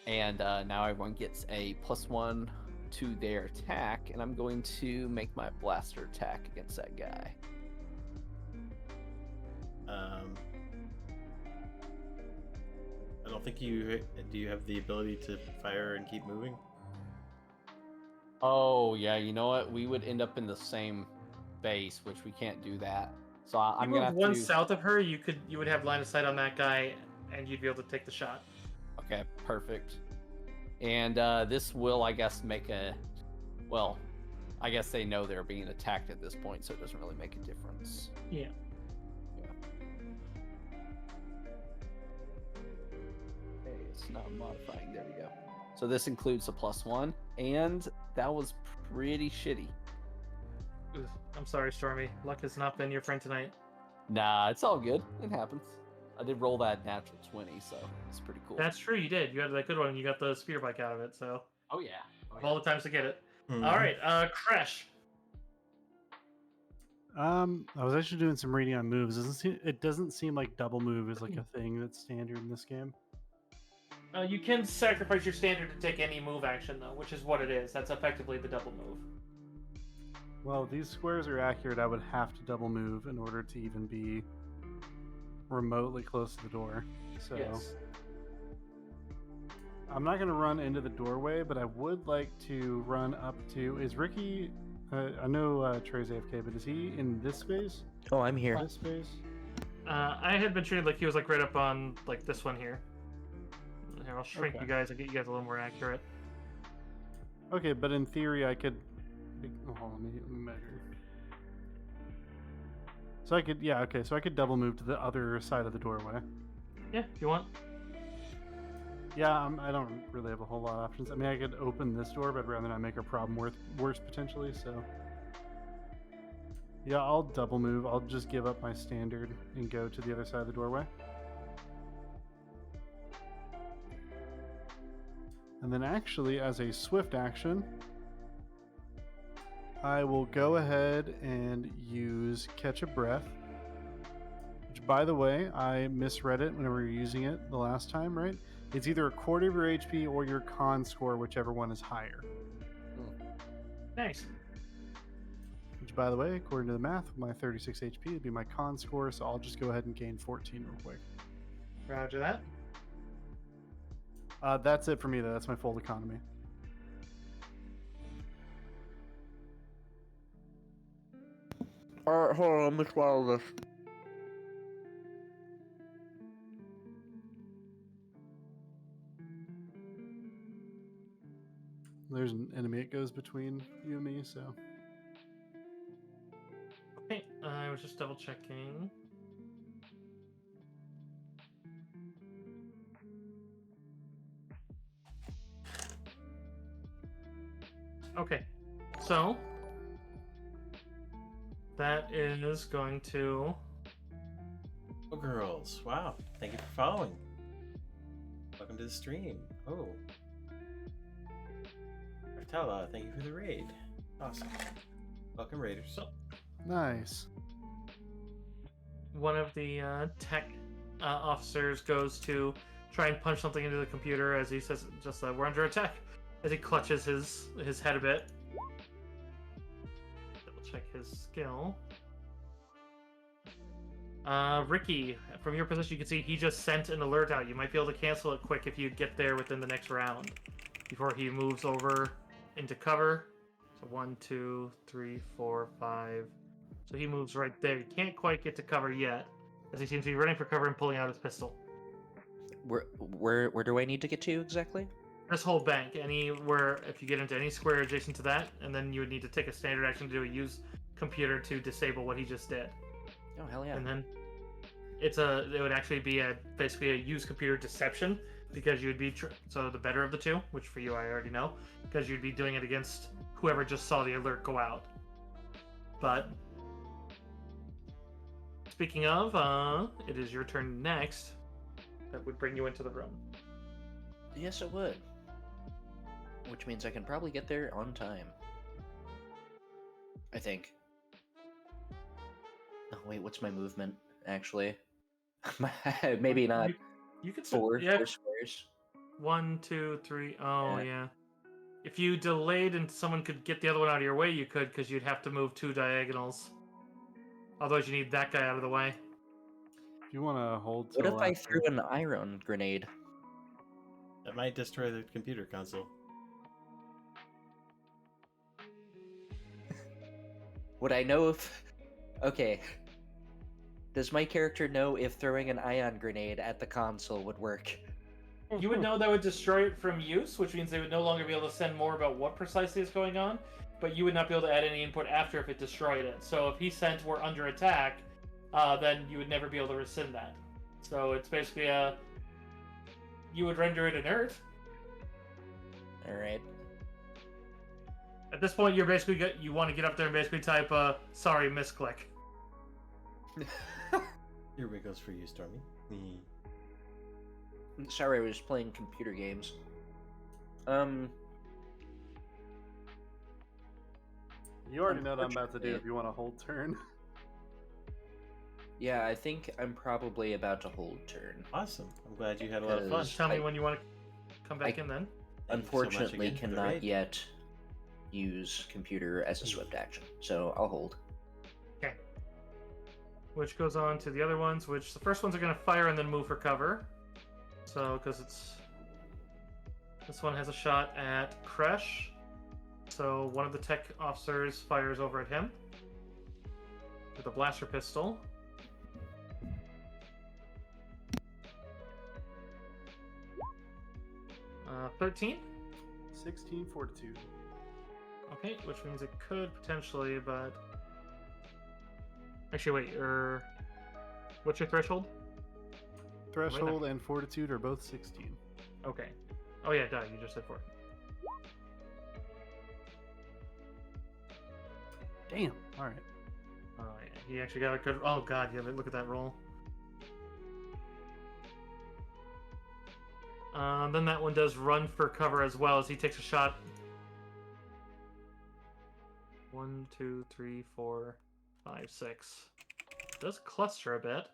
And now everyone gets a +1 to their attack, and I'm going to make my blaster attack against that guy. I don't think you do. You have the ability to fire and keep moving? Oh yeah, you know what? We would end up in the same base, which we can't do that. So I'm You gonna move have one to. south of her, you would have line of sight on that guy, and you'd be able to take the shot. Okay, perfect. And this will, I guess, make a. Well, I guess they know they're being attacked at this point, so it doesn't really make a difference. Yeah. Okay, it's not modifying. There we go. So this includes a +1, and that was pretty shitty. Ugh, I'm sorry, Stormy. Luck has not been your friend tonight. Nah, it's all good. It happens. I did roll that natural 20, so it's pretty cool. That's true, you did. You had that good one, and you got the speeder bike out of it, so. Oh yeah. Of all the times to get it. Mhm. Alright, Crash. I was actually doing some reading on moves. It doesn't seem like double move is like a thing that's standard in this game. You can sacrifice your standard to take any move action, though, which is what it is. That's effectively the double move. Well, if these squares are accurate, I would have to double move in order to even be remotely close to the door. So Yes. I'm not going to run into the doorway, but I would like to run up to. Is Ricky? I know Trey's AFK, but is he in this space? Oh, I'm here. This space? I had been treated like he was like right up on like this one here. Here, I'll shrink Okay. you guys. I'll get you guys a little more accurate. Okay, but in theory, I could. Hold on, let me measure. So I could, yeah, okay. So I could double move to the other side of the doorway. Yeah, if you want. Yeah, I don't really have a whole lot of options. I mean, I could open this door, but I'd rather not make our problem worse potentially. So, yeah, I'll double move. I'll just give up my standard and go to the other side of the doorway. And then actually, as a swift action, I will go ahead and use Catch a Breath. Which, by the way, I misread it whenever we were using it the last time, right? It's either a quarter of your HP or your con score, whichever one is higher. Nice. Which, by the way, according to the math, with my 36 HP would be my con score, so I'll just go ahead and gain 14 real quick. Roger that. That's it for me, though. That's my full economy. Alright, hold on, let me swallow this. There's an enemy that goes between you and me, so. was just double checking. Okay, so that is going to. Oh, girls! Wow, thank you for following. Welcome to the stream. Oh, Artella, thank you for the raid. Awesome. Welcome, raiders. So, Nice. one of the tech officers goes to try and punch something into the computer as he says, "Just we're under attack." As he clutches his head a bit. Double check his skill. Ricky, from your position, you can see he just sent an alert out. You might be able to cancel it quick if you get there within the next round before he moves over into cover. So 1, 2, 3, 4, 5. So he moves right there. You can't quite get to cover yet, as he seems to be running for cover and pulling out his pistol. Where do I need to get to exactly? This whole bank, anywhere, if you get into any square adjacent to that, and then you would need to take a standard action to do a use computer to disable what he just did. Oh, hell yeah. And then it would actually be basically a use computer deception, because you'd be so the better of the two, which for you I already know, because you'd be doing it against whoever just saw the alert go out. But speaking of, it is your turn next. That would bring you into the room. Yes, it would. Which means I can probably get there on time. I think. Oh, wait, what's my movement, actually? Maybe not. You could Four yeah, squares. 1, 2, 3. Oh, Yeah. yeah. If you delayed and someone could get the other one out of your way, you could, because you'd have to move 2 diagonals. Otherwise, you need that guy out of the way. If you want to hold. What if till I after- threw an iron grenade? That might destroy the computer console. Would I know if... Okay. Does my character know if throwing an ion grenade at the console would work? You would know that would destroy it from use, which means they would no longer be able to send more about what precisely is going on, but you would not be able to add any input after if it destroyed it. So if he sent "we're under attack," then you would never be able to rescind that. So it's basically you would render it inert. Alright. At this point, you're basically you want to get up there and basically type "sorry, misclick." Here we goes for you, Stormy. Sorry, I was playing computer games. You already know what I'm about to do if you want to hold turn. Yeah, I think I'm probably about to hold turn. Awesome. I'm glad you had a lot of fun. Because Tell me I- when you want to come back in then. Thank you so much Unfortunately, again for the cannot raid. yet use computer as a swift action, so I'll hold. Okay. Which goes on to the other ones, which the first ones are going to fire and then move for cover. So, because this one has a shot at Kresh. So one of the tech officers fires over at him with a blaster pistol. Uh, 13. 16 fortitude. Okay, which means it could potentially, but actually, wait. What's your threshold? Threshold and fortitude are both 16. Okay. Oh yeah, duh. You just said 4. Damn. All right. Oh yeah, he actually got a good. Oh god, yeah. Look at that roll. Then that one does run for cover as well as he takes a shot. 1, 2, 3, 4, 5, 6. Does cluster a bit.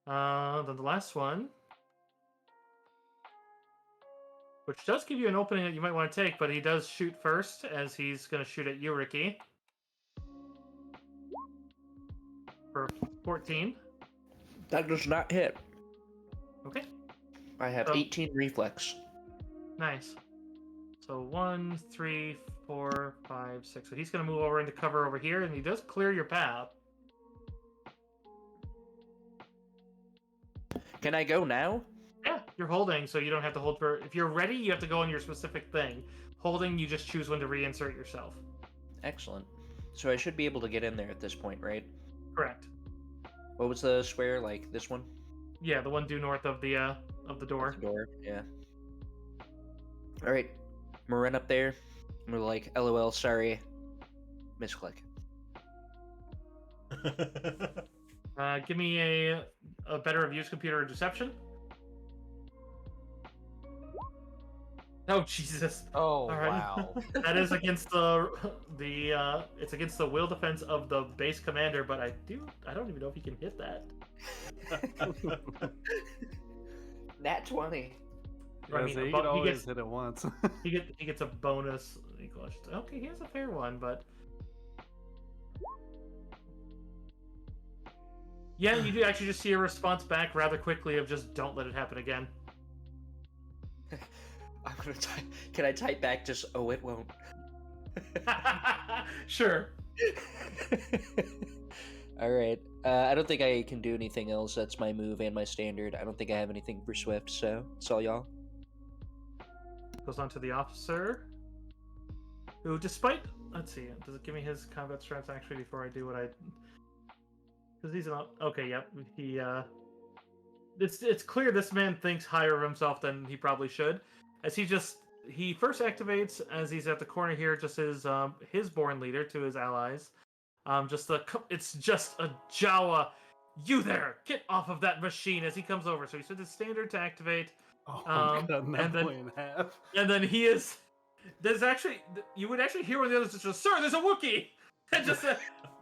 Then the last one, which does give you an opening that you might want to take, but he does shoot first, as he's going to shoot at you, Ricky. For 14. That does not hit. Okay, I have Oh. 18 reflex. nice. So 1, 3, 4, 5, 6. So he's going to move over into cover over here, and he does clear your path. Can I go now? Yeah, you're holding, so you don't have to hold for... If you're ready, you have to go on your specific thing. Holding, you just choose when to reinsert yourself. Excellent. So I should be able to get in there at this point, right? Correct. What was the square, like this one? Yeah, the one due north of the door. The door, yeah. Alright. I'm gonna run up there. I'm gonna like, LOL, sorry. Misclick. Give me a better reviews computer or deception. Oh Jesus! Oh All right. wow. That is against it's against the will defense of the base commander, but I don't even know if he can hit that. Nat 20. I Yeah, mean, so a you bo- could he always gets- hit it once. He gets a bonus. Okay, he has a fair one, but yeah, you do actually just see a response back rather quickly of just don't let it happen again. I'm gonna type. Can I type back just, oh, it won't? Sure. Alright. I don't think I can do anything else. That's my move and my standard. I don't think I have anything for Swift, so it's all y'all. Goes on to the officer, who, despite, let's see, does it give me his combat strats actually before I do what I? Because he's not. Okay, yep. He it's clear this man thinks higher of himself than he probably should, as he first activates as he's at the corner here, just his born leader to his allies. It's just a Jawa. You there! Get off of that machine! As he comes over, so he said his standard to activate. Oh, I'm cutting that and then- boy in half. And then he is. There's actually. You would actually hear one of the others just, "Sir, there's a Wookiee!" And just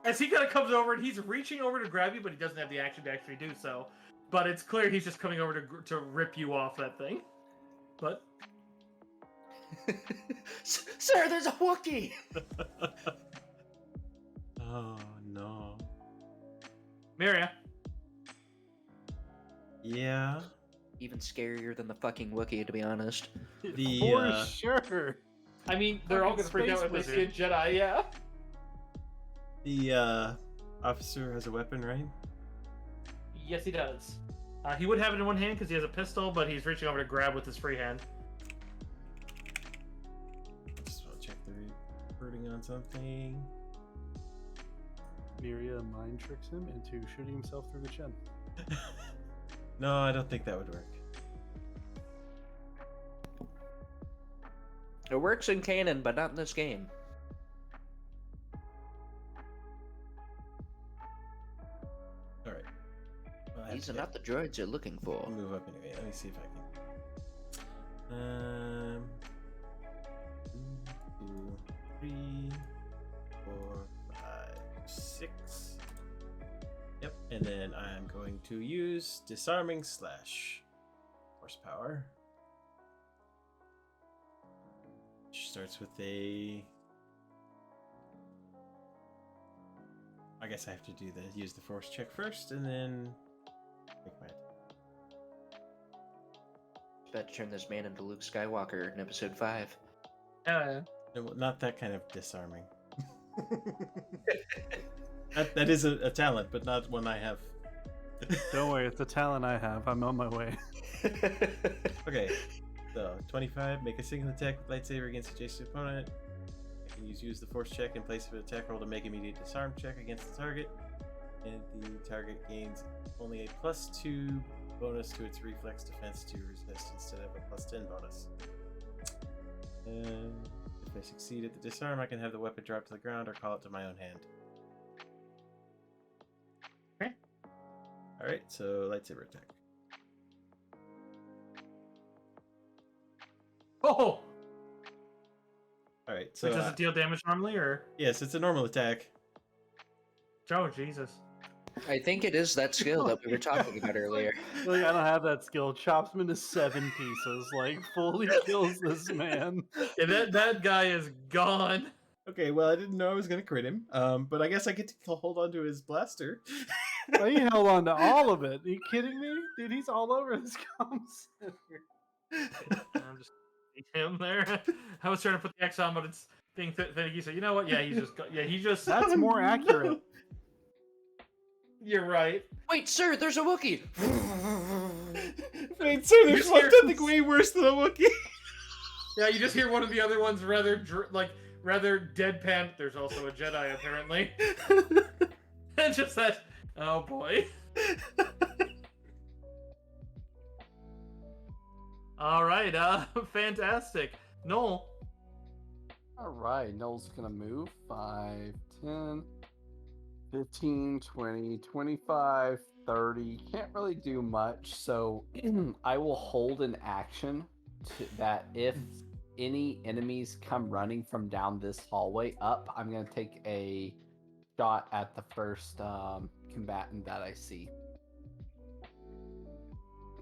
as he kind of comes over and he's reaching over to grab you, but he doesn't have the action to actually do so. But it's clear he's just coming over to rip you off that thing. But. Sir, there's a Wookiee! Oh no. Miria. Yeah. Even scarier than the fucking Wookiee, to be honest. The, For sure. I mean, they're all Fucking gonna freak out space if they see a Jedi, yeah. The officer has a weapon, right? Yes, he does. He would have it in one hand because he has a pistol, but he's reaching over to grab with his free hand. Just want to check the recruiting on something. Miria mind tricks him into shooting himself through the chin. No, I don't think that would work. It works in canon, but not in this game. All right. Well, I have These to are not the droids you're looking for. I'll move up anyway. Let me see if I can. 1, 2, 3, 4, 5, 6. Yep, and then I'm going to use disarming slash horsepower. Which starts with a. I guess I have to use the force check first, and then make my. About to turn this man into Luke Skywalker in episode 5. Yeah. No, not that kind of disarming. that is a talent, but not one I have. Don't worry, it's a talent I have. I'm on my way. Okay, so 25, make a single attack with lightsaber against adjacent opponent. I can use the force check in place of an attack roll to make immediate disarm check against the target. And the target gains only a +2 bonus to its reflex defense to resist instead of a +10 bonus. And if I succeed at the disarm, I can have the weapon drop to the ground or call it to my own hand. Okay. Alright, so lightsaber attack. Oh! Alright, so. Which does it deal damage normally, or? Yes, it's a normal attack. Oh, Jesus. I think it is that skill that we were talking about earlier. Like, I don't have that skill. Chops him into 7 pieces. Like, fully kills this man. Yeah, that guy is gone. Okay, well, I didn't know I was going to crit him, but I guess I get to hold on to his blaster. Oh, he held on to all of it. Are you kidding me? Dude, he's all over this comms. I'm just him there. I was trying to put the X on, but it's being finicky. So you know what? Yeah, he just. That's more accurate. You're right. Wait, sir, there's a Wookiee! Wait, so there's You're something way worse than a Wookiee. Yeah, you just hear one of the other ones rather deadpan. There's also a Jedi, apparently. And just that. Oh boy. All right. Fantastic. Noel. All right, Noel's gonna move 5, 10, 15, 20, 25, 30. Can't really do much, so I will hold an action that if any enemies come running from down this hallway up, I'm gonna take a shot at the first combatant that I see.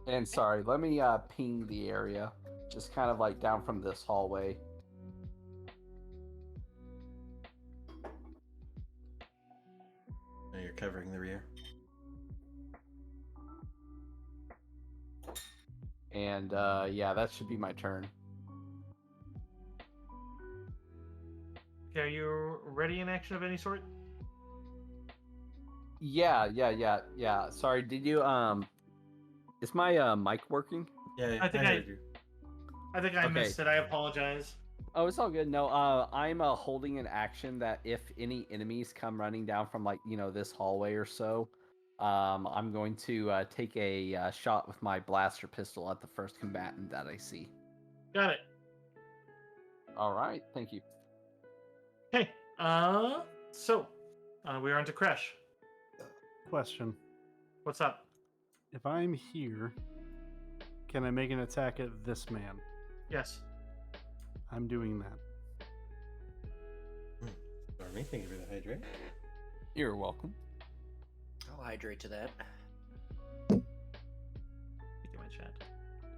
And sorry, let me ping the area, just kind of like down from this hallway. Now you're covering the rear. And yeah, that should be my turn. Okay, are you ready in action of any sort? Yeah. Sorry, did you is my mic working? Yeah, I think heard you. I think I Okay. missed it. I apologize. Oh, it's all good. No, I'm holding an action that if any enemies come running down from like, this hallway or so, I'm going to take a shot with my blaster pistol at the first combatant that I see. Got it. All right, thank you. Okay. So we're on to Crash. Question. What's up? If I'm here, can I make an attack at this man? Yes. I'm doing that. Stormy, thank you for the hydrate. You're welcome. I'll hydrate to that. Look at my chat.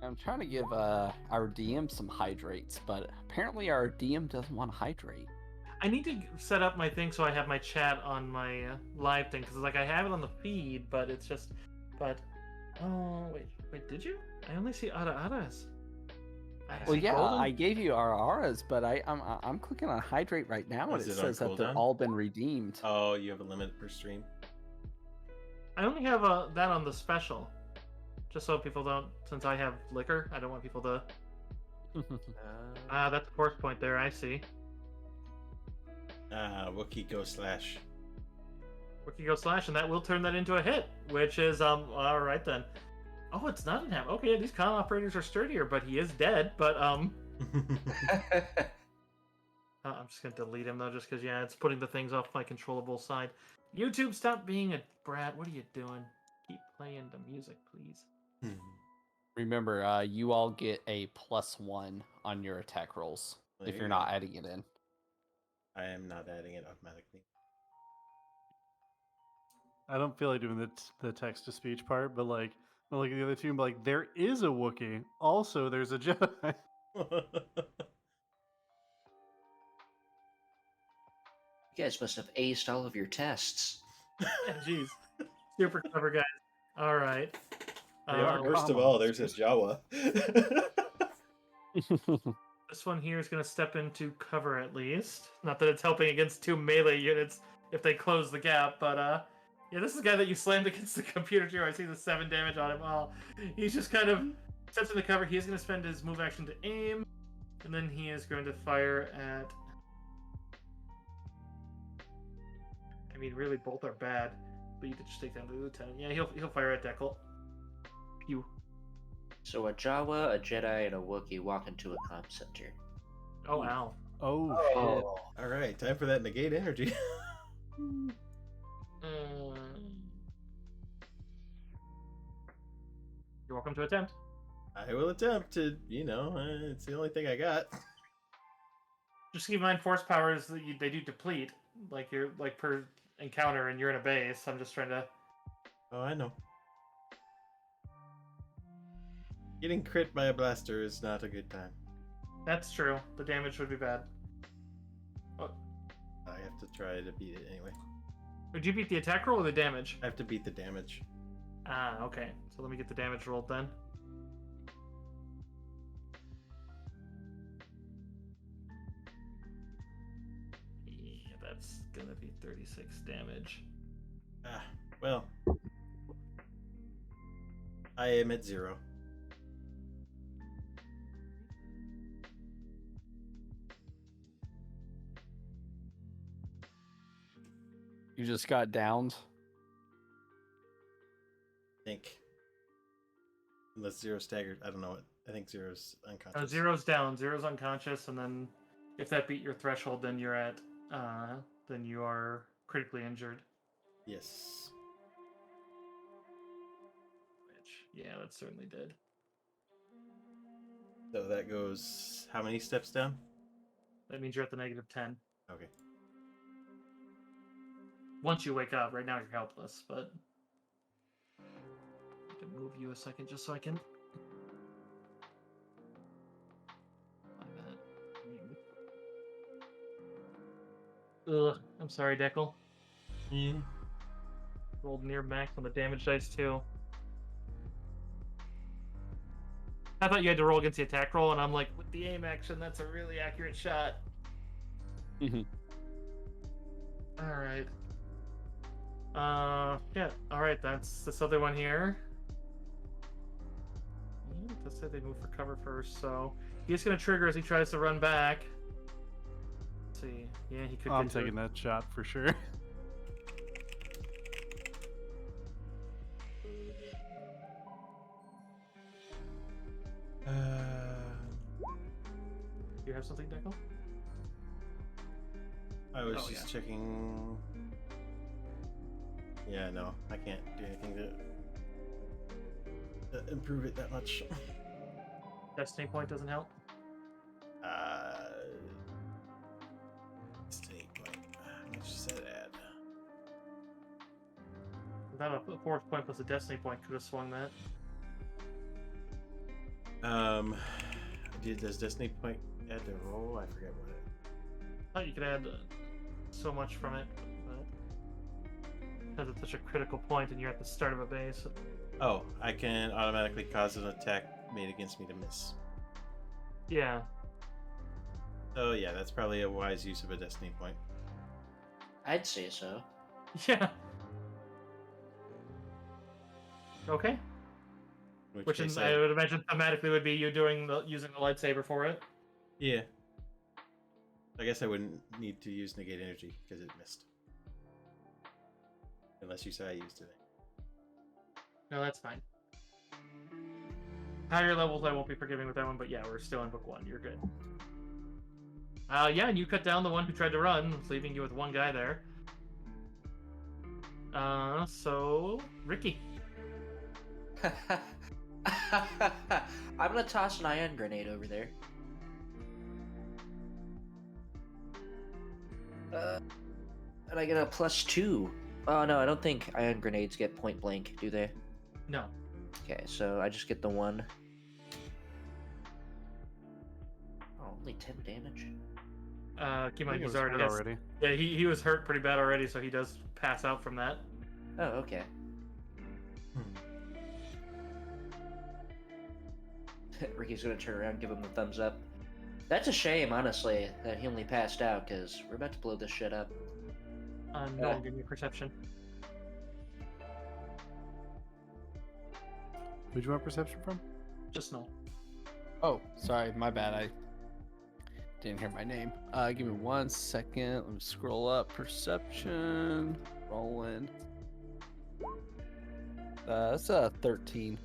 I'm trying to give our DM some hydrates, but apparently our DM doesn't want to hydrate. I need to set up my thing so I have my chat on my live thing because like I have it on the feed, but it's just, oh wait, did you? I only see Aras. Well, yeah, I gave you our auras, but I'm clicking on hydrate right now, and Is it it on says that they're cooldown? all been redeemed. Oh, you have a limit per stream. I only have that on the special, just so people don't. Since I have liquor, I don't want people to. That's a force point there. I see. Wookiee go slash. Wiki go slash, and that will turn that into a hit, which is all right then. Oh, it's not an ham. Okay, these con operators are sturdier, but he is dead. But I'm just gonna delete him though, just because it's putting the things off my controllable side. YouTube, stop being a brat. What are you doing? Keep playing the music, please. Remember, you all get a +1 on your attack rolls There if you you're go. not adding it in. I am not adding it automatically. I don't feel like doing the text to speech part, but like, I look at the other two and be like, there is a Wookiee. Also, there's a Jedi. You guys must have aced all of your tests. Jeez, super clever guys. All right. They are First of all, there's a Jawa. This one here is going to step into cover at least. Not that it's helping against 2 melee units if they close the gap, but yeah, this is the guy that you slammed against the computer too. I see the 7 damage on him. Oh, he's just kind of steps into cover. He is going to spend his move action to aim, and then he is going to fire at. I mean, really, both are bad, but you could just take down the lieutenant. Yeah, he'll fire at Deckle. Pew. So a Jawa, a Jedi, and a Wookiee walk into a comm center. Oh, ow. Oh, shit. All right, time for that negate energy. You're welcome to attempt. I will attempt to, it's the only thing I got. Just keep in mind, force powers they do deplete, like you're like per encounter, and you're in a base. I'm just trying to. Oh, I know. Getting crit by a blaster is not a good time. That's true. The damage would be bad. Oh, I have to try to beat it anyway. would you beat the attack roll or the damage? I have to beat the damage. Ah, okay. So let me get the damage rolled then. Yeah, that's gonna be 36 damage. Well, I am at 0. You just got downed. I think. Unless Zero staggered. I don't know what. I think Zero's unconscious. Zero's down. Zero's unconscious, and then if that beat your threshold, then you're at. Then you are critically injured. Yes. Which, yeah, that certainly did. So that goes how many steps down? That means you're at the -10. Okay. Once you wake up, right now you're helpless, but I can move you a second just so I can. Ugh, I'm sorry, Deckle. Yeah. Rolled near max on the damage dice too. I thought you had to roll against the attack roll, and I'm like, with the aim action, that's a really accurate shot. Mhm. Alright. Yeah, alright, that's this other one here. Let's say they move for cover first, so he's gonna trigger as he tries to run back. Let's see. Yeah, he could I'm get to taking it. that shot for sure. Do you have something, Deckle? I was Oh, just checking. Yeah, no, I can't do anything to improve it that much. Destiny point doesn't help. Destiny point. How much does that add? Without a force point plus a destiny point, could have swung that. Does Destiny point add the roll? I forget what it. I thought you could add so much from it, but because it's such a critical point and you're at the start of a base. Oh, I can automatically cause an attack made against me to miss. Yeah. So yeah, that's probably a wise use of a Destiny point. I'd say so. Yeah. Okay. In Which case I would imagine thematically would be you using the lightsaber for it. Yeah. I guess I wouldn't need to use negate energy because it missed. Unless you say I used it. No, that's fine. Higher levels I won't be forgiving with that one, but yeah, we're still in book 1. You're good. Yeah, and you cut down the one who tried to run, leaving you with one guy there. So Ricky. I'm gonna toss an ion grenade over there. And I get a +2. Oh no, I don't think ion grenades get point blank, do they? No. Okay, so I just get the 1. Oh, only 10 damage. Keep in I mind think it he's was hurt already. Yeah, he was hurt pretty bad already, so he does pass out from that. Oh, okay. Ricky's gonna turn around and give him the thumbs up. That's a shame, honestly, that he only passed out, because we're about to blow this shit up. No, give me a perception. Who'd you want perception from? Just no. Oh, sorry, my bad. I didn't hear my name. Give me 1 second. Let me scroll up. Perception. Rolling. That's a 13.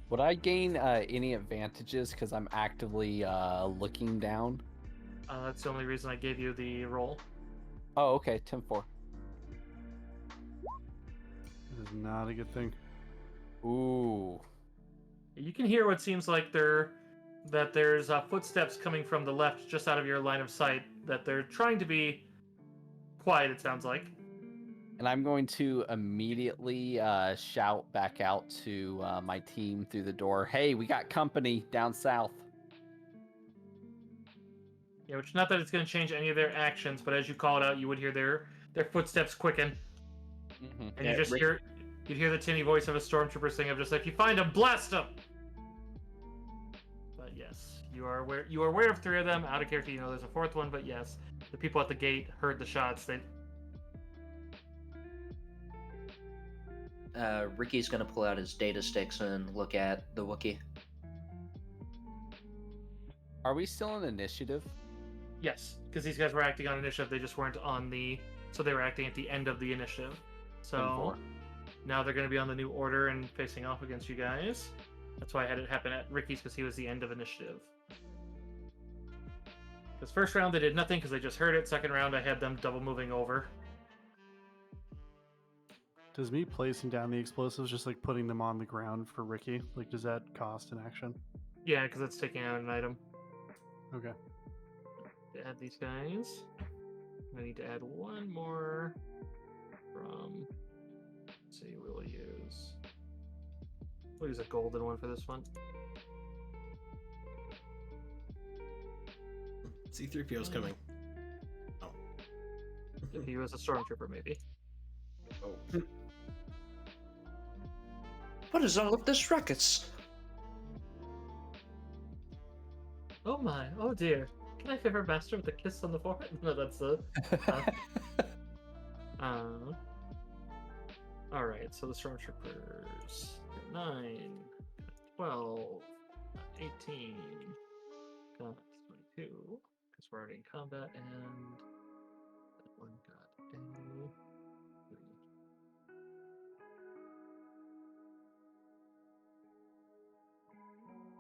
Would I gain any advantages because I'm actively looking down? That's the only reason I gave you the roll. Oh, okay. 10-4. This is not a good thing. Ooh. You can hear what seems like there's footsteps coming from the left, just out of your line of sight. That they're trying to be quiet. It sounds like. And I'm going to immediately shout back out to my team through the door. Hey, we got company down south. Yeah, which not that it's going to change any of their actions, but as you call it out, you would hear their footsteps quicken, and Yeah, you'd hear the tinny voice of a stormtrooper saying, "Of just like, if you find them, blast them." But yes, you are aware of 3 of them. Out of character, you know there's a 4th one, but yes, the people at the gate heard the shots. Ricky's gonna pull out his data sticks and look at the Wookiee. Are we still in initiative? Yes, because these guys were acting on initiative. They just weren't on the. So they were acting at the end of the initiative. So 10-4. now they're going to be on the new order and facing off against you guys. That's why I had it happen at Ricky's, because he was the end of initiative. Because first round they did nothing because they just heard it. Second round I had them double moving over. Does me placing down the explosives just like putting them on the ground for Ricky? Like, does that cost an action? Yeah, because it's taking out an item. Okay. To add these guys. I need to add one more from. Let's see, we'll use a golden one for this one. C-3PO's coming. Oh. If he was a stormtrooper, maybe. Oh. What is all of this ruckus? Oh my! Oh dear! Can I favor master with a kiss on the forehead? No, that's the. All right. So the stormtroopers 9, 12, 18, got 22 because we're already in combat, and that one got a 3.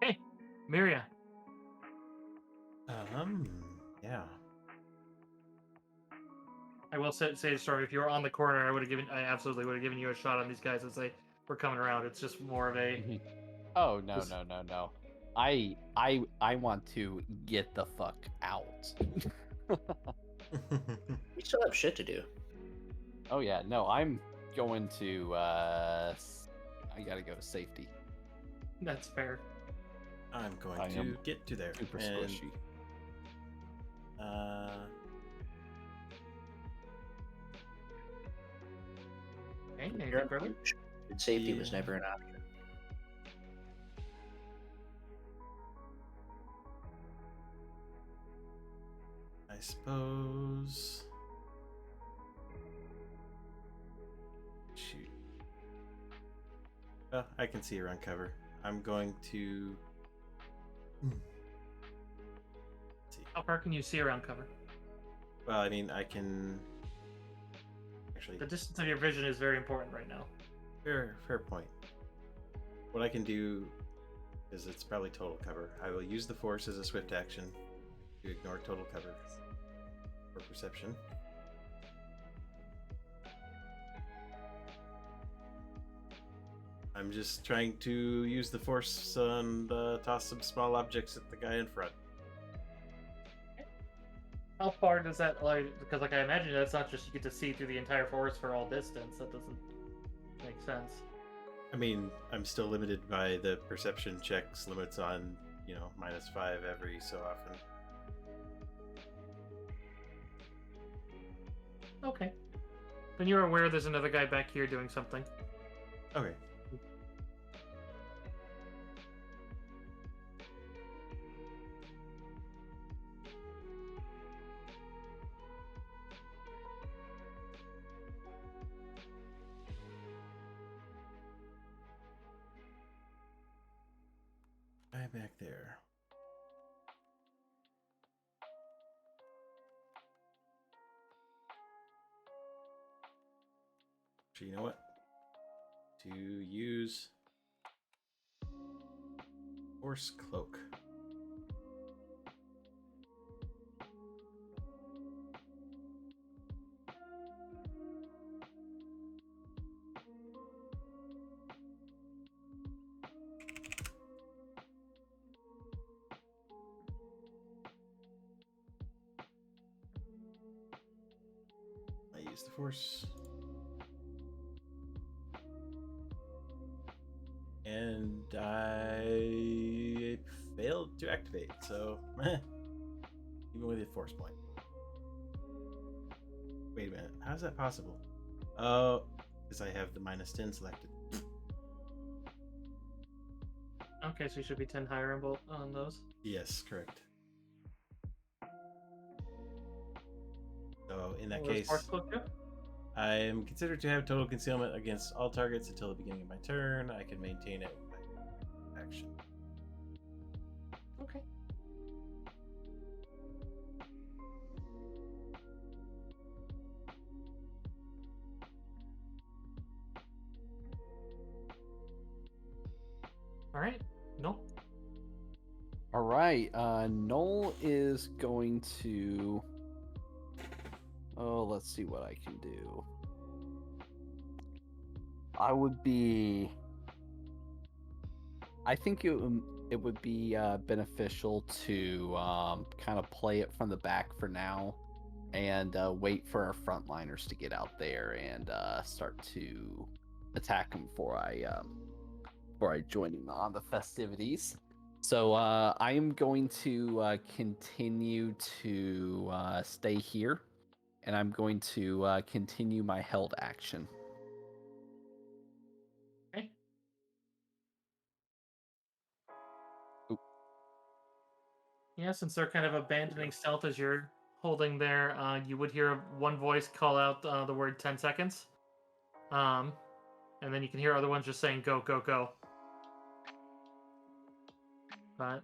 Hey, Miria. Yeah. I will say the story. If you were on the corner, I absolutely would have given you a shot on these guys as they were coming around. It's just more of a. Oh no. I want to get the fuck out. We still have shit to do. Oh yeah, no, I'm going to I gotta go to safety. That's fair. I'm going I to am get to there. Super and, squishy. Hey, anything further? Safety was Yeah. never an option. I suppose. Shoot. Well, I can see around cover. I'm going to. Let's see. How far can you see around cover? Well, I mean, I can. Actually, The distance of your vision is very important right now. fair point. What I can do is it's probably total cover. I will use the force as a swift action to ignore total cover for perception. I'm just trying to use the force and toss some small objects at the guy in front. How far does that because I imagine that's not just you get to see through the entire forest for all distance. That doesn't make sense. I mean, I'm still limited by the perception checks limits on, -5 every so often. Okay. Then you're aware there's another guy back here doing something. Okay. Right back there. So you know what? To use Force Cloak. I use the Force. And I failed to activate, so even with a force point. Wait a minute, how's that possible? Oh, because I have the -10 selected. Okay, so you should be 10 higher on both on those. Yes, correct. So in that What does case, Force Cloak do? I am considered to have total concealment against all targets until the beginning of my turn. I can maintain it with my action. Okay. All right. Nope. All right. Noel is going to. Oh, let's see what I can do. I think it would be beneficial to kind of play it from the back for now, and wait for our frontliners to get out there and start to attack them before I join in on the festivities. So I am going to continue to stay here, and I'm going to continue my held action. Okay. Oop. Yeah, since they're kind of abandoning stealth as you're holding there, you would hear one voice call out the word 10 seconds. And then you can hear other ones just saying go, go, go. But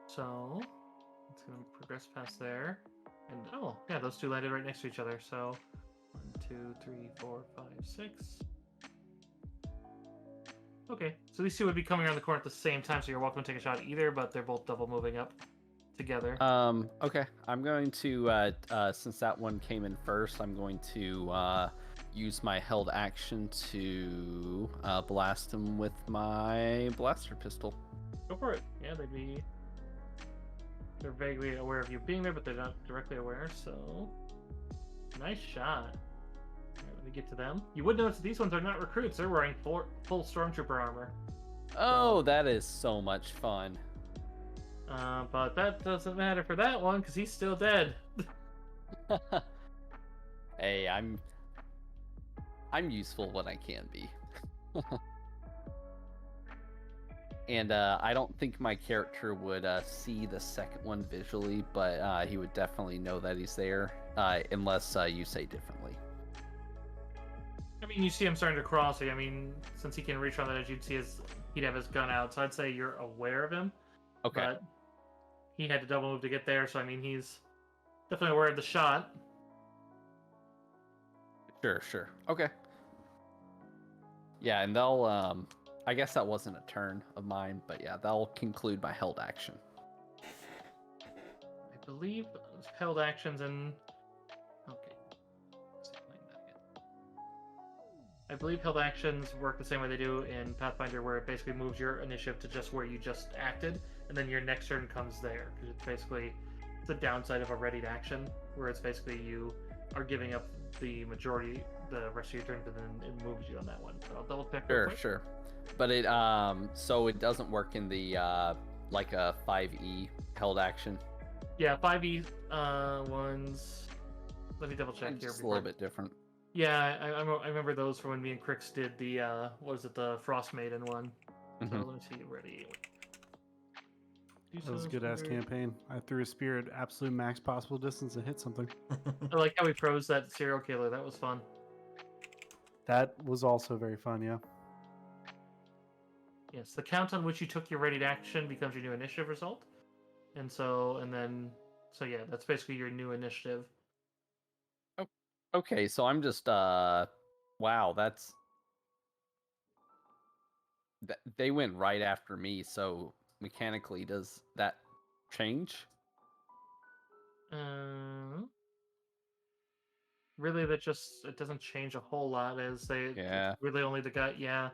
so it's going to progress past there. And oh, yeah, those two landed right next to each other. So 1, 2, 3, 4, 5, 6. Okay, so these two would be coming around the corner at the same time, so you're welcome to take a shot either, but they're both double moving up together. Okay. I'm going to since that one came in first, I'm going to use my held action to blast him with my blaster pistol. Go for it. Yeah, they're vaguely aware of you being there, but they're not directly aware, so nice shot. All right, let me get to them. You would notice these ones are not recruits, they're wearing full stormtrooper armor. Oh, that is so much fun. But that doesn't matter for that one, because he's still dead. Hey, I'm useful when I can be. And I don't think my character would see the second one visually, but he would definitely know that he's there, unless you say differently. I mean, you see him starting to cross. I mean, since he can reach around that edge, he'd have his gun out. So I'd say you're aware of him. Okay. But he had to double move to get there, so I mean, he's definitely aware of the shot. Sure. Okay. Yeah, and they'll I guess that wasn't a turn of mine, but yeah, that'll conclude my held action. I believe held actions and okay. I believe held actions work the same way they do in Pathfinder, where it basically moves your initiative to just where you just acted, and then your next turn comes there. Because it's basically the downside of a readied action, where it's basically you are giving up the rest of your turn, but then it moves you on that one. So I'll double check. Sure. But it so it doesn't work in the like a 5e held action. Yeah, 5e ones. Let me double check here. It's a little bit different. Yeah, I remember those from when me and Crix did the the Frost Maiden one. So let me see. Ready. That was a good ass campaign. I threw a spear at absolute max possible distance and hit something. I like how we froze that serial killer. That was fun. That was also very fun, yeah. Yes, the count on which you took your readied action becomes your new initiative result. So yeah, that's basically your new initiative. Okay, so I'm just wow, they went right after me, so mechanically does that change? Really, it doesn't change a whole lot, as it's really only the guy. Yeah,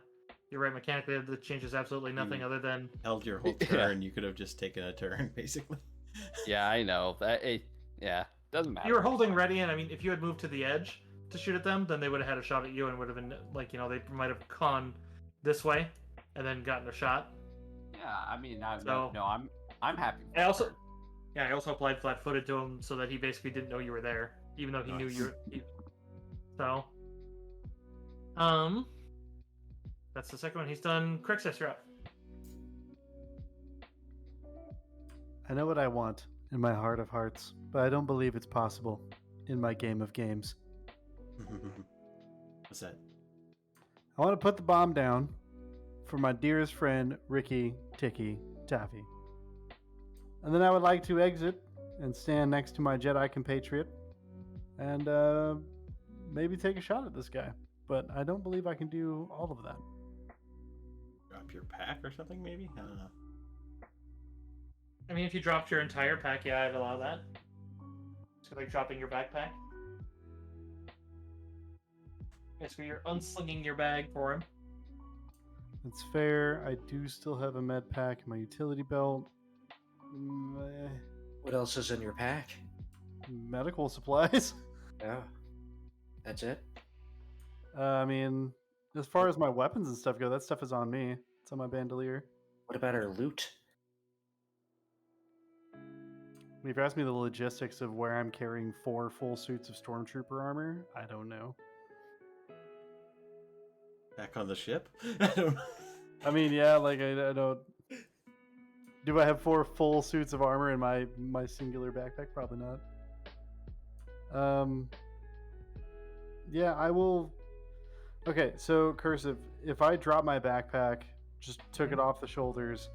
you're right. Mechanically, it changes absolutely nothing other than held your whole turn. You could have just taken a turn, basically. Yeah, I know that. Doesn't matter. You were holding ready, and I mean, if you had moved to the edge to shoot at them, then they would have had a shot at you, and would have been like, they might have gone this way and then gotten a shot. Yeah, I mean, I'm happy. I also applied flat-footed to him so that he basically didn't know you were there, even though he knew you were. So, that's the second one he's done. Crixus, you're up. I know what I want in my heart of hearts, but I don't believe it's possible in my game of games. What's that? I want to put the bomb down for my dearest friend, Ricky Tiki Taffy. And then I would like to exit and stand next to my Jedi compatriot and maybe take a shot at this guy. but I don't believe I can do all of that. Drop your pack or something, maybe? I don't know. I mean, if you dropped your entire pack, yeah, I'd allow that. So, like, dropping your backpack. Okay, so you're unslinging your bag for him. That's fair. I do still have a med pack in my utility belt. What else is in your pack? Medical supplies. Oh, that's it. I mean, as far as my weapons and stuff go, that stuff is on me. It's on my bandolier. What about our loot? If you ask me the logistics of where I'm carrying 4 full suits of stormtrooper armor, I don't know. Back on the ship? I don't know. I mean, yeah, like I don't. Do I have 4 full suits of armor in my singular backpack? Probably not. Yeah, I will. Okay, so Cursive, if I drop my backpack, just took it off the shoulders,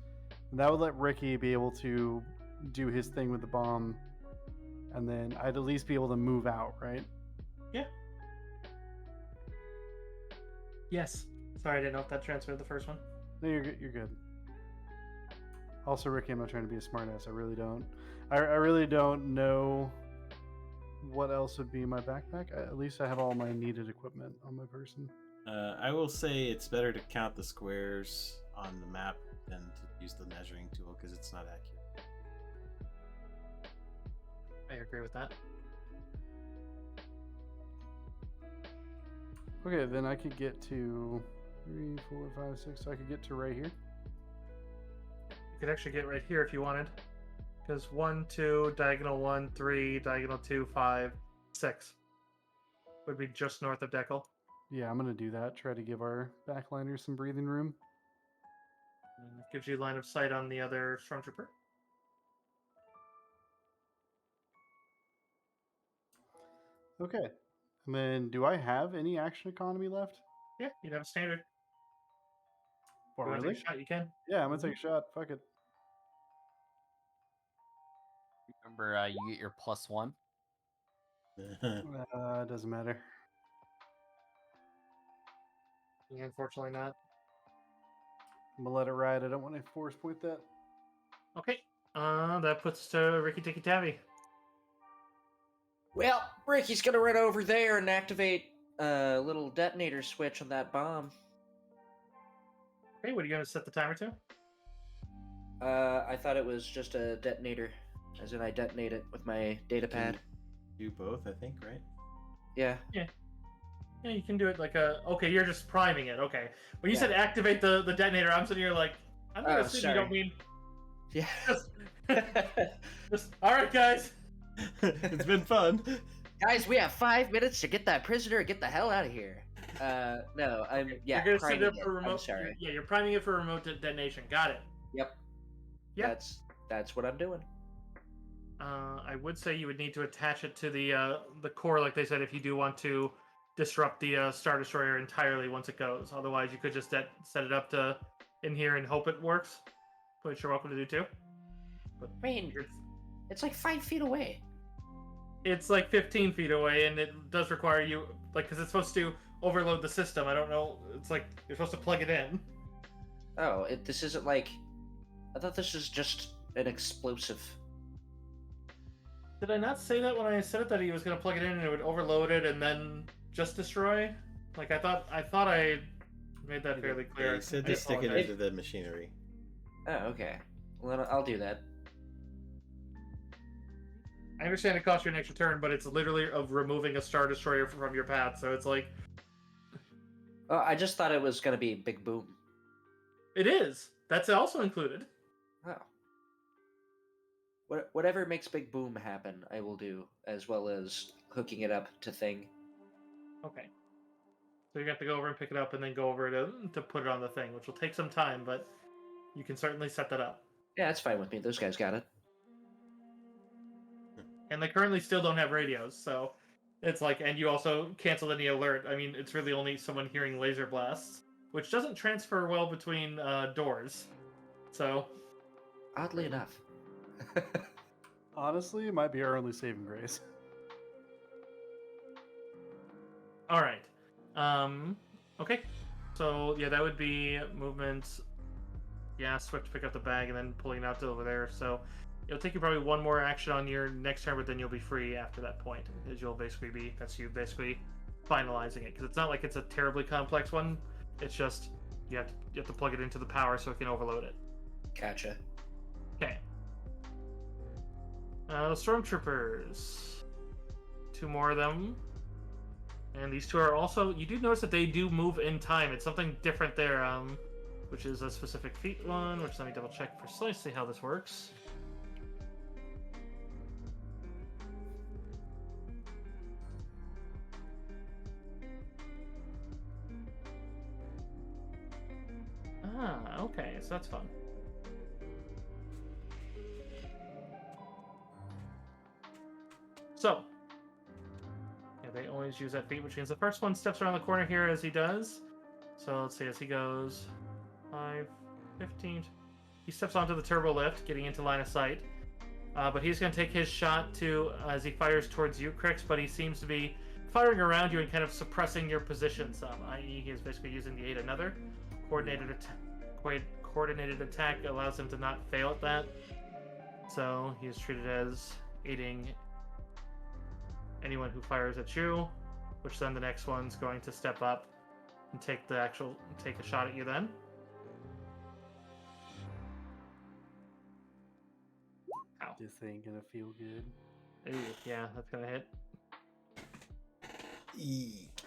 that would let Ricky be able to do his thing with the bomb, and then I'd at least be able to move out, right? Yeah. Yes. Sorry, I didn't know if that transferred the first one. No, you're good. You're good. Also, Ricky, I'm not trying to be a smartass. I really don't. I really don't know what else would be in my backpack. At least I have all my needed equipment on my person. I will say it's better to count the squares on the map than to use the measuring tool because it's not accurate. I agree with that. Okay, then I could get to 3, 4, 5, 6. So I could get to right here. You could actually get right here if you wanted. Because 1, 2, diagonal 1, 3, diagonal 2, 5, 6 would be just north of Decal. Yeah, I'm gonna do that. Try to give our backliners some breathing room. And it gives you line of sight on the other stormtrooper. Okay. And then, do I have any action economy left? Yeah, you'd have a standard. Oh, You wanna really? take a shot, you can. Yeah, I'm gonna take a shot. Fuck it. Remember, you get your +1. It doesn't matter. Yeah, unfortunately not. I'm gonna let it ride. I don't want to force point that. Okay. That puts us to Ricky Tikki Tavi. Well, Ricky's gonna run over there and activate a little detonator switch on that bomb. Okay, what are you gonna set the timer to? I thought it was just a detonator, as in I detonate it with my data pad. Do both, I think, right? Yeah. Yeah, you can do it like a... Okay, you're just priming it. Okay. When you Yeah. said activate the detonator, I'm sitting here like, I'm gonna Oh, assume sorry. you don't mean... Yeah. Just, all right, guys. It's been fun. Guys, we have 5 minutes to get that prisoner and get the hell out of here. No, I'm You're gonna set it priming up for remote. I'm sorry. You're priming it for remote detonation. Got it. Yep. Yep. That's what I'm doing. I would say you would need to attach it to the core, like they said, if you do want to disrupt the Star Destroyer entirely once it goes. Otherwise, you could just set it up to in here and hope it works. Which you're welcome to do too. But I mean, it's like 5 feet away. it's like 15 feet away, and it does require you, like, because it's supposed to overload the system. I don't know. It's like you're supposed to plug it in. Oh, this isn't like... I thought this was just an explosive. Did I not say that when I said it, that he was going to plug it in and it would overload it and then just destroy? Like, I thought I made that fairly clear. Yeah, you said I to stick it apologize. into the machinery. Oh, okay. Well, then I'll do that. I understand it costs you an extra turn, but it's literally of removing a Star Destroyer from your path, so it's like... Oh, I just thought it was going to be Big Boom. It is! That's also included. Oh. Whatever makes Big Boom happen, I will do, as well as hooking it up to Thing. Okay. So you have to go over and pick it up and then go over to put it on the thing, which will take some time, but you can certainly set that up. Yeah, that's fine with me. Those guys got it. And they currently still don't have radios, so it's like, and you also canceled any alert. I mean, it's really only someone hearing laser blasts, which doesn't transfer well between doors. So, Oddly enough. Honestly, it might be our only saving grace. all right. Okay. So yeah, that would be movement. Yeah, swift to pick up the bag and then pulling it out to over there. So it'll take you probably one more action on your next turn, but then you'll be free after that point. Because you'll basically be that's you basically finalizing it. Because it's not like it's a terribly complex one. It's just you have to plug it into the power so it can overload it. Gotcha. Okay. Stormtroopers. 2 more of them. And these 2 are also... You do notice that they do move in time. It's something different there, which is a specific feat one, which let me double check precisely how this works. Ah, okay, so that's fun. So, yeah, they always use that feat, which means the first one steps around the corner here as he does. So let's see, as he goes 5, 15. He steps onto the turbo lift, getting into line of sight. But he's going to take his shot as he fires towards you, Crix, but he seems to be firing around you and kind of suppressing your position some, i.e. he is basically using the aid another. Coordinated attack allows him to not fail at that. So he is treated as aiding anyone who fires at you, which then the next one's going to step up and take a shot at you then. Ow. This ain't gonna feel good. Ooh, yeah, that's gonna hit. Eek.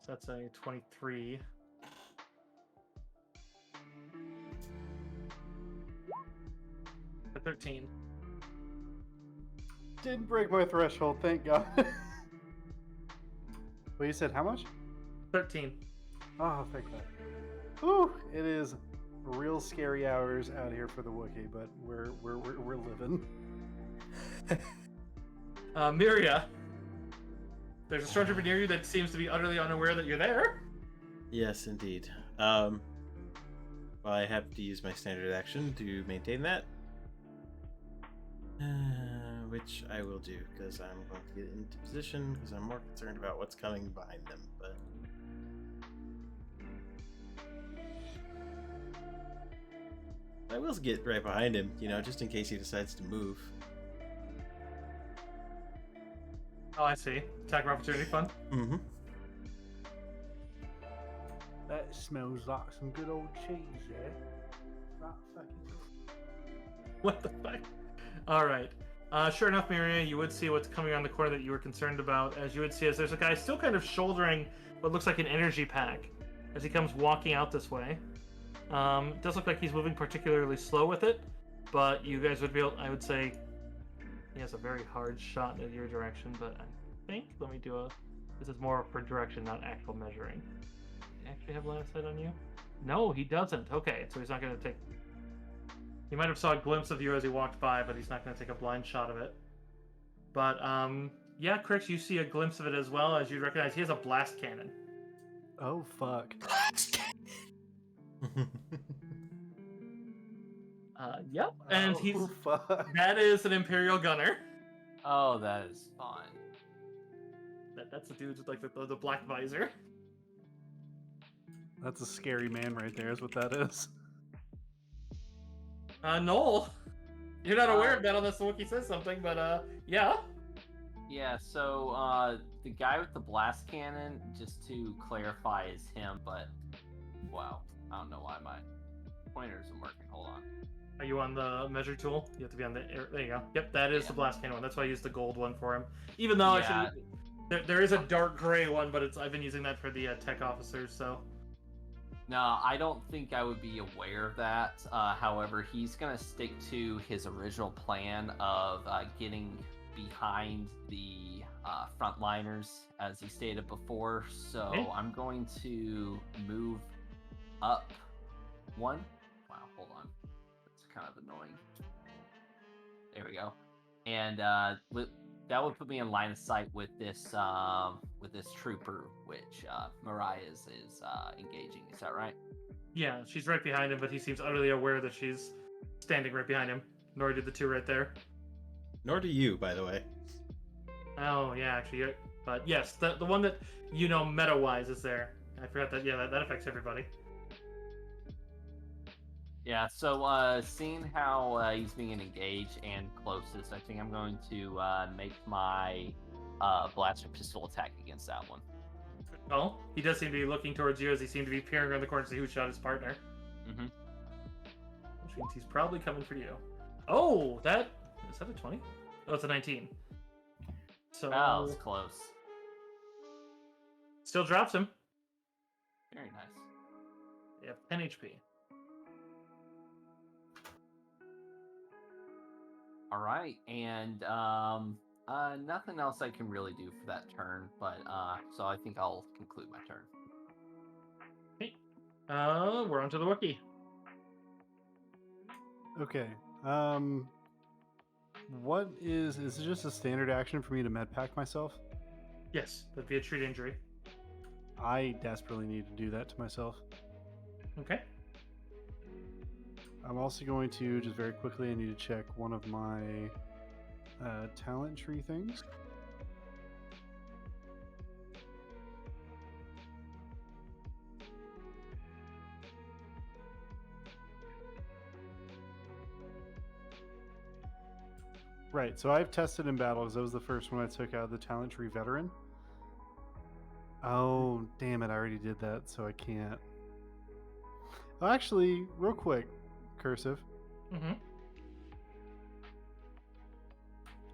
So that's a 23. A 13. Didn't break my threshold, thank God. Well, you said how much? 13. Oh, thank God. Whew, it is real scary hours out here for the Wookiee, but we're living. Miria. There's a stormtrooper near you that seems to be utterly unaware that you're there. Yes, indeed. Well, I have to use my standard action to maintain that. Which I will do, because I'm going to get into position, because I'm more concerned about what's coming behind them, but... I will get right behind him, just in case he decides to move. Oh, I see. Attack of opportunity fun. Mm-hmm. That smells like some good old cheese, yeah? Right fucking... What the fuck? Alright. Sure enough, Miria, you would see what's coming around the corner that you were concerned about. As you would see, as there's a guy still kind of shouldering what looks like an energy pack as he comes walking out this way. It does look like he's moving particularly slow with it, but you guys would be able, I would say, he has a very hard shot in your direction, but I think, this is more for direction, not actual measuring. Does he actually have line of sight on you? No, he doesn't. Okay, so he's not going to take... He might have saw a glimpse of you as he walked by, but he's not going to take a blind shot of it. But, yeah, Crix, you see a glimpse of it as well, as you recognize he has a blast cannon. Oh, fuck. Yep, and oh, fuck. that is an Imperial gunner. Oh, that is fun. That's the dude with like the black visor. That's a scary man right there, is what that is. Noel, you're not aware of that unless the Wookiee says something, but yeah. Yeah, so the guy with the blast cannon, just to clarify, is him, but wow, I don't know why my pointer isn't working. Hold on. Are you on the measure tool? You have to be on the air. There you go. Yep, that is the blast cannon one. That's why I used the gold one for him. Even though there is a dark gray one, but I've been using that for the tech officers, so. No, I don't think I would be aware of that. However, he's going to stick to his original plan of getting behind the frontliners, as he stated before. So Okay. I'm going to move up one. Wow, hold on. That's kind of annoying. There we go. And that would put me in line of sight with this trooper, which Mariah is engaging. Is that right? Yeah, she's right behind him, but he seems utterly aware that she's standing right behind him. Nor do the two right there. Nor do you, by the way. Oh yeah, actually, but yes, the one that meta wise is there. I forgot that. Yeah, that affects everybody. Yeah, so seeing how he's being engaged and closest, I think I'm going to make my blaster pistol attack against that one. Oh, he does seem to be looking towards you as he seemed to be peering around the corner to see who shot his partner. Mm-hmm. Which means he's probably coming for you. Oh, is that a 20? Oh, it's a 19. So That was close. Still drops him. Very nice. Yep, 10 HP. All right, and nothing else I can really do for that turn, but so I think I'll conclude my turn. Okay. We're on to the Wookiee. Okay. What is it just a standard action for me to med pack myself? Yes, that'd be a treat injury. I desperately need to do that to myself. Okay. I'm also going to, just very quickly, I need to check one of my talent tree things. Right, so I've tested in battle because that was the first one I took out of the talent tree veteran. Oh, damn it, I already did that, so I can't. Oh, actually, real quick, Cursive. Mm-hmm.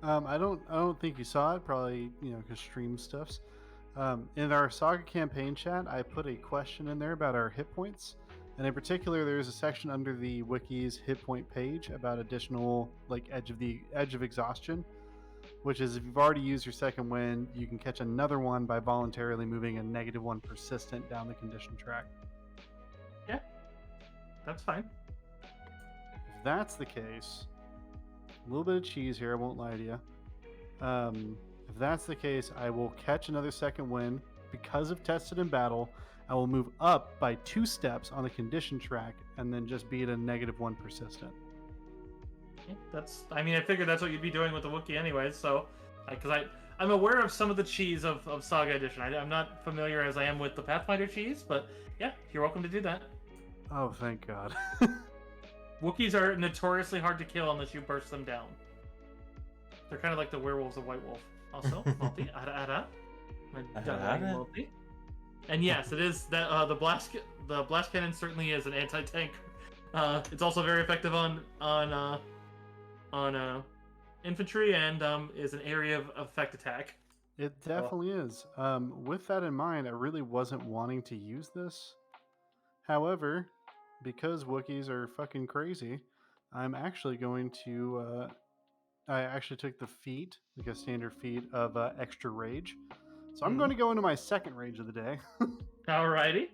I don't think you saw it, probably, because stream stuffs. In our Saga campaign chat, I put a question in there about our hit points. And in particular, there's a section under the wiki's hit point page about additional, edge of exhaustion, which is if you've already used your second wind, you can catch another one by voluntarily moving a -1 persistent down the condition track. Yeah, that's fine. If that's the case, a little bit of cheese here, I won't lie to you. If that's the case, I will catch another second wind. Because of tested in battle, I will move up by 2 steps on the condition track and then just be at a -1 persistent. I figured that's what you'd be doing with the Wookiee anyways, so, because I'm aware of some of the cheese of Saga Edition. I'm not familiar as I am with the Pathfinder cheese, but yeah, you're welcome to do that. Oh, thank God. Wookiees are notoriously hard to kill unless you burst them down. They're kind of like the werewolves of White Wolf. Also, multi, multi. And yes, it is that the blast cannon certainly is an anti-tank. It's also very effective on infantry and is an area of effect attack. It definitely is. With that in mind, I really wasn't wanting to use this. However, because Wookiees are fucking crazy, I'm actually going to... I actually took the feat, like a standard feat of extra rage. So I'm going to go into my second rage of the day. Alrighty.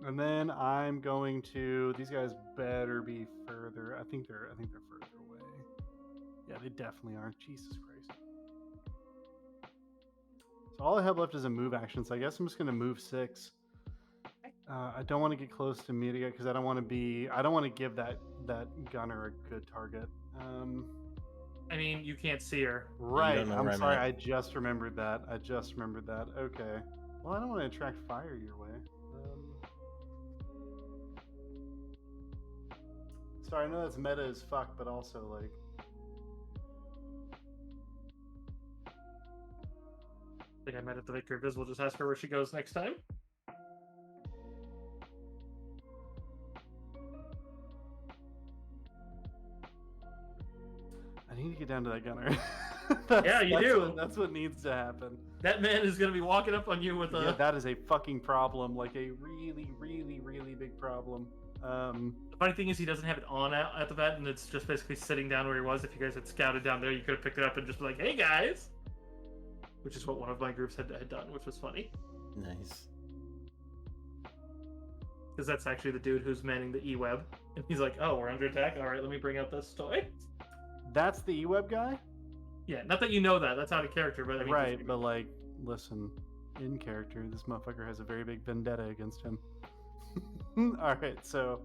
And then I'm going to... These guys better be further. I think they're further away. Yeah, they definitely are. Jesus Christ. So all I have left is a move action. So I guess I'm just going to move 6. I don't want to get close to Media because I don't want to give that gunner a good target. You can't see her. Right. I'm sorry. I just remembered that. Okay. Well, I don't want to attract fire your way. Sorry, I know that's meta as fuck, but also like. I think I might have to make her visible. Just ask her where she goes next time. I need to get down to that gunner. Yeah, you do. That's what needs to happen. That man is going to be walking up on you with a... Yeah, that is a fucking problem. Like a really, really, really big problem. The funny thing is he doesn't have it on at the vet, and it's just basically sitting down where he was. If you guys had scouted down there, you could have picked it up and just been like, hey, guys! Which is what one of my groups had done, which was funny. Nice. Because that's actually the dude who's manning the E-Web. And he's like, oh, we're under attack? Alright, let me bring out this toy. That's the E-Web guy? Yeah, not that you know that. That's out of character, but I mean... Right, but like, listen, in character, this motherfucker has a very big vendetta against him. Alright, so...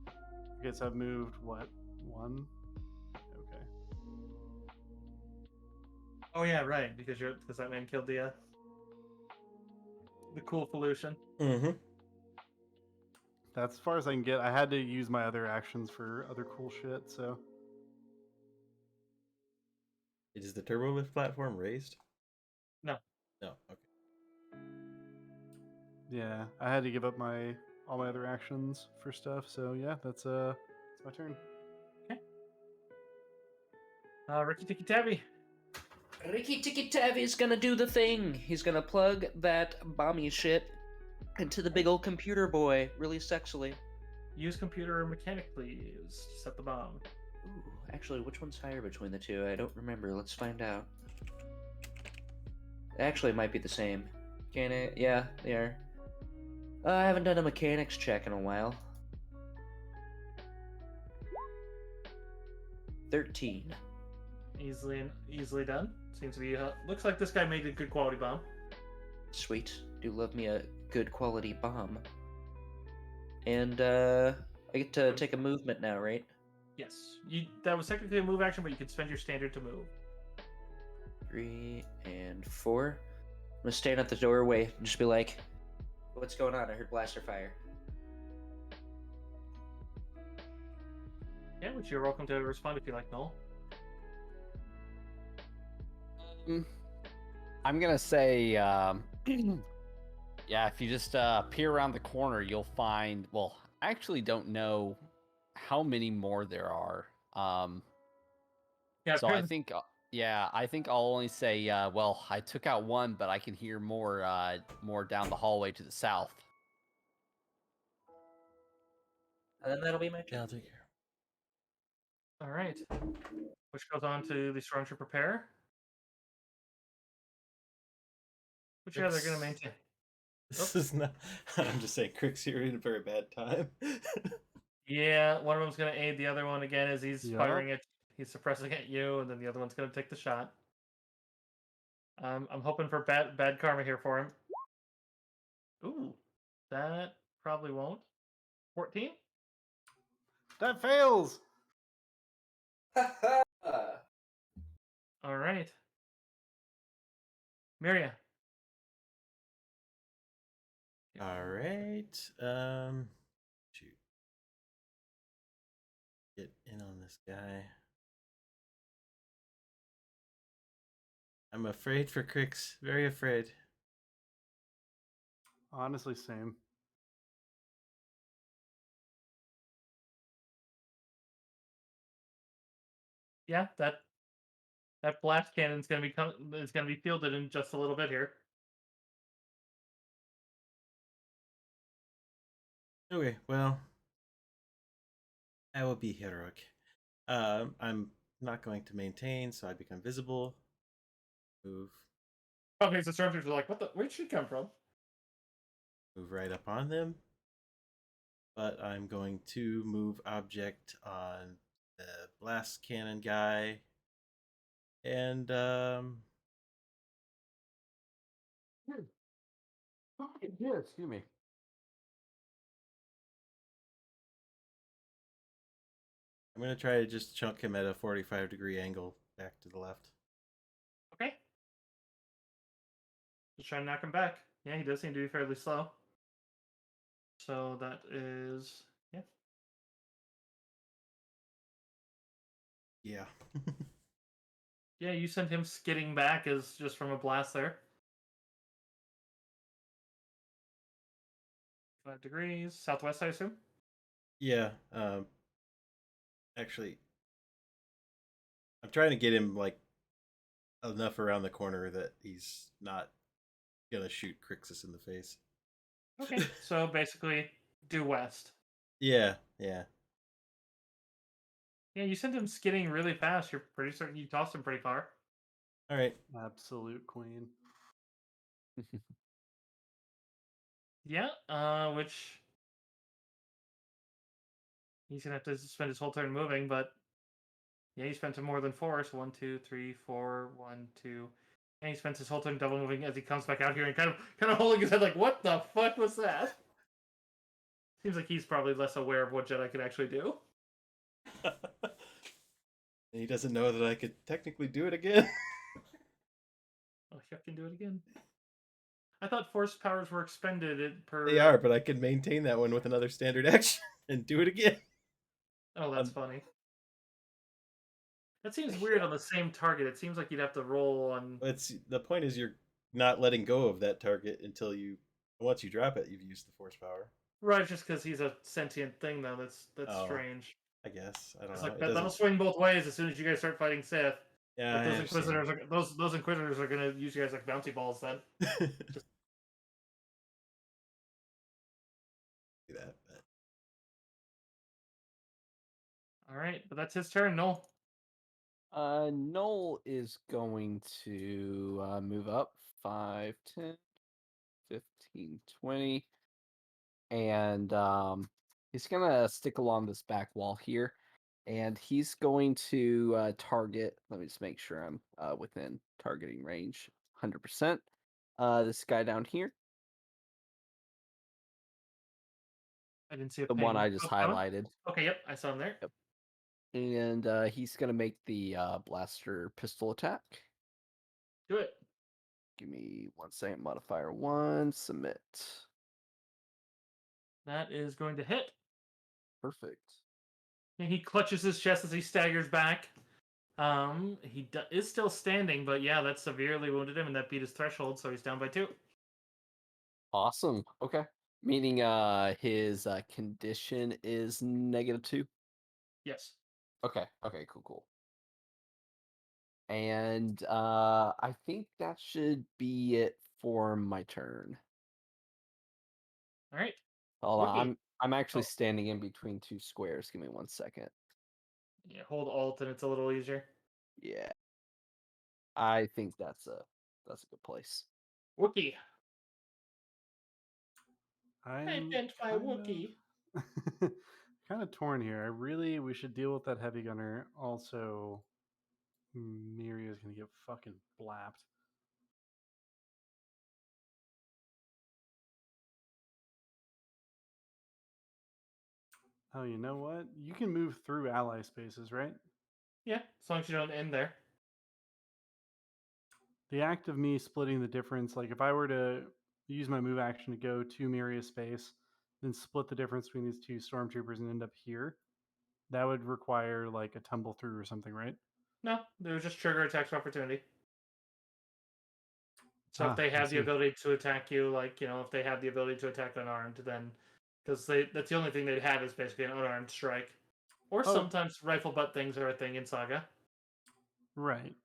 I guess I've moved, what, 1? Okay. Oh yeah, right. Because that man killed the cool pollution. Mm-hmm. That's as far as I can get. I had to use my other actions for other cool shit, so Is the turbo lift platform raised? No. No. Okay. yeah, I had to give up all my other actions for stuff. So yeah, that's it's my turn. Ricky Tikki Tabby. Ricky Tikki Tavi's gonna do the thing. He's gonna plug that bomby shit into the big old computer boy really sexily. Use computer mechanic, please. To set the bomb. Ooh, actually, which one's higher between the two? I don't remember. Let's find out. Actually, it might be the same. Can it? Yeah, they are. I haven't done a mechanics check in a while. 13. Easily done. Seems to be. Looks like this guy made a good quality bomb. Sweet. Do love me a good quality bomb. And I get to take a movement now, right? Yes. That was technically a move action, but you can spend your standard to move. 3 and 4. I'm gonna stand at the doorway and just be like, "What's going on? I heard blaster fire." Yeah, which you're welcome to respond if you like, Noel. I'm gonna say, yeah, if you just peer around the corner, you'll find. Well, I actually don't know how many more there are. Yeah. So I think, I think I'll only say, well, I took out one, but I can hear more down the hallway to the south. And then that'll be my Yeah, turn. I'll take care. All right. Which goes on to the Stormtrooper prepare. Which yeah, they're gonna maintain. This is not. I'm just saying, Crick's here in a very bad time. Yeah, one of them's gonna aid the other one again as he's Yup. firing it. He's suppressing at you, and then the other one's gonna take the shot. I'm hoping for bad karma here for him. Ooh, that probably won't. 14. That fails. All right. Miria. All right. Shoot. Get in on this guy. I'm afraid for Crix. Very afraid. Honestly, same. Yeah, that blast cannon's gonna be fielded in just a little bit here. Okay, well, I will be heroic. I'm not going to maintain, so I become visible. Move. Okay, so Stormtroopers are like, what the? Where'd she come from? Move right up on them. But I'm going to move object on the blast cannon guy. And Yeah, excuse me. I'm going to try to just chunk him at a 45-degree angle back to the left. Okay. Just try to knock him back. Yeah, he does seem to be fairly slow. So that is Yeah. yeah. You sent him skidding back as just from a blast there. 5 degrees southwest, I assume. Yeah. Actually, I'm trying to get him like enough around the corner that he's not gonna shoot Crixus in the face. Okay, so basically due west. Yeah, yeah. Yeah, you sent him skidding really fast. You're pretty certain you tossed him pretty far. All right. Absolute queen. Yeah, which he's gonna have to spend his whole turn moving, but yeah, he spent more than 4, so 1, 2, 3, 4, 1, 2. And he spends his whole turn double moving as he comes back out here and kind of holding his head like, what the fuck was that? Seems like he's probably less aware of what Jedi could actually do. And he doesn't know that I could technically do it again. fucking do it again. I thought force powers were expended per. They are, but I can maintain that one with another standard action and do it again. Oh, that's funny. That seems weird on the same target. It seems like you'd have to roll on. It's the point is you're not letting go of that target until once you drop it, you've used the force power. Right, just because he's a sentient thing, though. That's Oh. strange. I guess I don't It's know. like It that'll doesn't. swing both ways as soon as you guys start fighting Sith. Yeah, Like I those understand. inquisitors, those inquisitors are gonna use you guys like bouncy balls then. Do that. But... All right, but that's his turn. No. Noel is going to move up 5, 10, 15, 20. And he's going to stick along this back wall here. And he's going to target, let me just make sure I'm within targeting range 100%. This guy down here. I didn't see a The one I just highlighted. Okay, yep, I saw him there. Yep. And he's going to make the blaster pistol attack. Do it. Give me 1 second. Modifier 1. Submit. That is going to hit. Perfect. And he clutches his chest as he staggers back. He is still standing, but yeah, that severely wounded him, and that beat his threshold, so he's down by 2. Awesome. Okay. Meaning his condition is -2. Yes. Okay. Okay, cool. And I think that should be it for my turn. All right. Hold on. Wookie. I'm actually Oh. standing in between 2 squares. Give me 1 second. Yeah, hold Alt, and it's a little easier. Yeah. I think that's a good place. Wookie. I'm bent my Wookie. kind of torn here. We should deal with that heavy gunner. Also, Miria's gonna get fucking blapped. Oh, you know what? You can move through ally spaces, right? Yeah, as long as you don't end there. The act of me splitting the difference, like if I were to use my move action to go to Miria's space, then split the difference between these 2 stormtroopers and end up here, that would require like a tumble through or something, right? No, they would just trigger attacks of opportunity. So if they I have the see. ability to attack you, like, if they have the ability to attack unarmed, then because that's the only thing they'd have is basically an unarmed strike. Or sometimes rifle butt things are a thing in Saga. Right.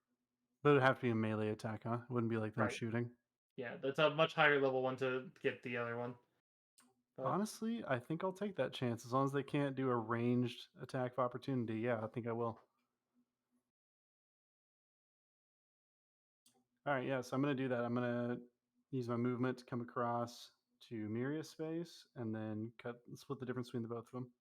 But it'd have to be a melee attack, huh? It wouldn't be like them Right. shooting. Yeah, that's a much higher level one to get the other one. But Honestly, I think I'll take that chance as long as they can't do a ranged attack of opportunity. Yeah, I think I will. All right, yeah, so I'm going to do that. I'm going to use my movement to come across to Miria's space and then split the difference between the both of them.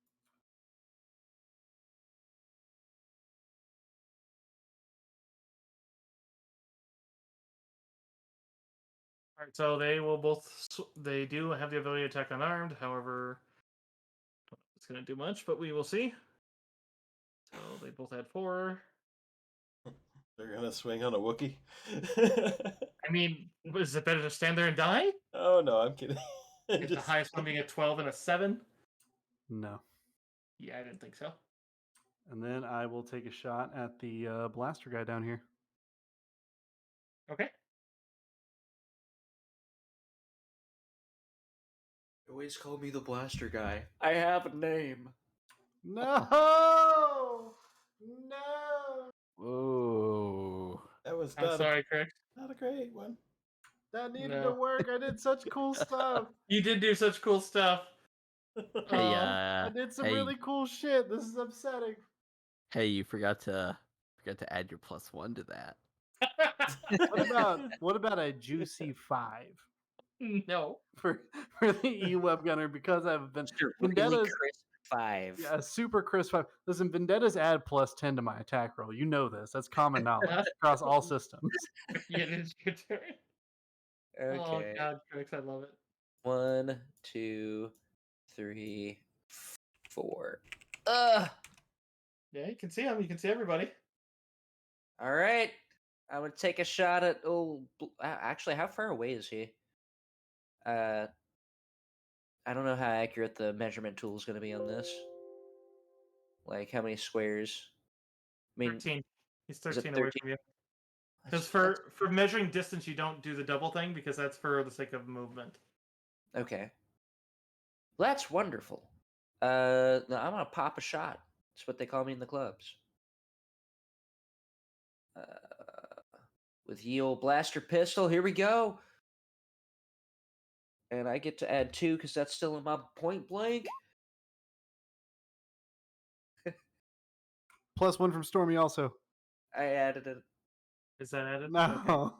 all right, so they do have the ability to attack unarmed. However, I don't know if it's going to do much, but we will see. So they both had 4. They're gonna swing on a Wookiee. I mean, is it better to stand there and die? Oh no, I'm kidding. Is the highest one being a 12 and a 7? No. Yeah, I didn't think so. And then I will take a shot at the blaster guy down here. Okay. Always call me the blaster guy. I have a name. No! No! Ooh. That was I'm sorry, Chris. not a great one. That needed to work. I did such cool stuff. You did do such cool stuff. Hey, I did some really cool shit. This is upsetting. Hey, you forgot to add your +1 to that. What about a juicy 5 No. for the E-Web gunner because I've been Really Vendetta's crisp 5. yeah, a super crisp 5. Listen, Vendettas add +10 to my attack roll. You know this. That's common knowledge across all systems. Yeah, it's your turn. Okay. Oh God, Chris, I love it. 1, 2, 3, 4. Ugh. Yeah, you can see him. You can see everybody. All right. I would take a shot at. Actually, how far away is he? I don't know how accurate the measurement tool is going to be on this. Like how many squares? I mean, 13. He's is it 13 away 13? from you. That's- Because for measuring distance, you don't do the double thing because that's for the sake of movement. Okay. Well, that's wonderful. No, I'm gonna pop a shot. That's what they call me in the clubs. With ye old blaster pistol, here we go. And I get to add 2 because that's still in my point blank. +1 from Stormy also. I added it. Is that added? No. Oh,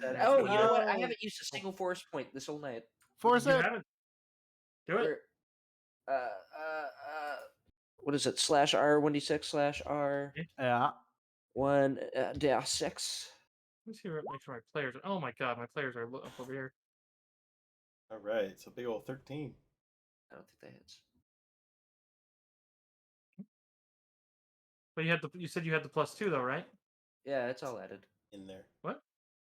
you know what? I No. haven't used a single force point this whole night. Force You it. haven't. Do it. What is it? /R 1d6/R Yeah. 1-6. Let me see. Make sure my players. Oh my god, my players are up over here. All right, so big old 13. I don't think that hits. But you said you had the +2 though, right? Yeah, it's all added. In there. What?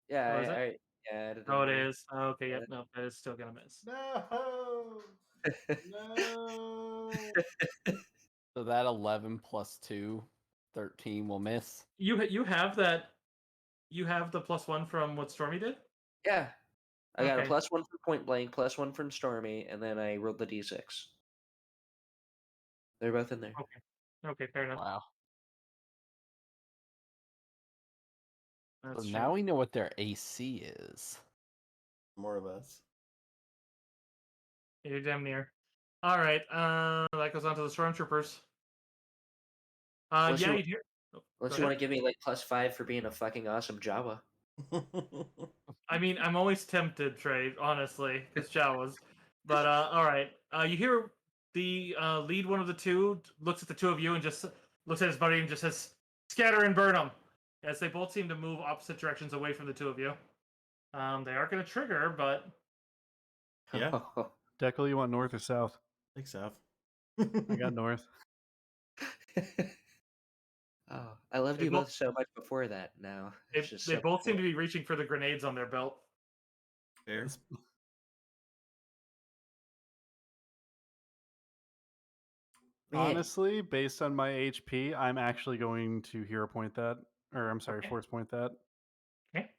Yeah, Oh, is it? I added it. Oh, it in. is. Oh, okay, yep. Yeah. No, that is still gonna miss. No. No. So that 11 plus 2, 13 will miss. You have that. You have the +1 from what Stormy did. Yeah. I got a Okay. +1 from point blank, +1 from Stormy, and then I rolled the d6. They're both in there. Okay, fair enough. Wow. That's So true. now we know what their AC is. More or less. You're damn near. All right. That goes on to the stormtroopers. Unless Yeah, you- you hear. Oh, Unless go you ahead. want to give me like +5 for being a fucking awesome Jawa. I mean, I'm always tempted, Trey, honestly, because Jawas. But all right. You hear the lead one of the two looks at the two of you and just looks at his buddy and just says, "Scatter and burn them." As they both seem to move opposite directions away from the two of you. They are going to trigger, but Yeah. Deckle, you want north or south? Like South. I got north. Oh, I loved They you both- both so much before that. Now they, it's just they so both seem to cool. be reaching for the grenades on their belt. Fair. Man, Honestly, based on my HP, I'm actually going to hero point that. Or I'm sorry, Okay. force point that. Okay.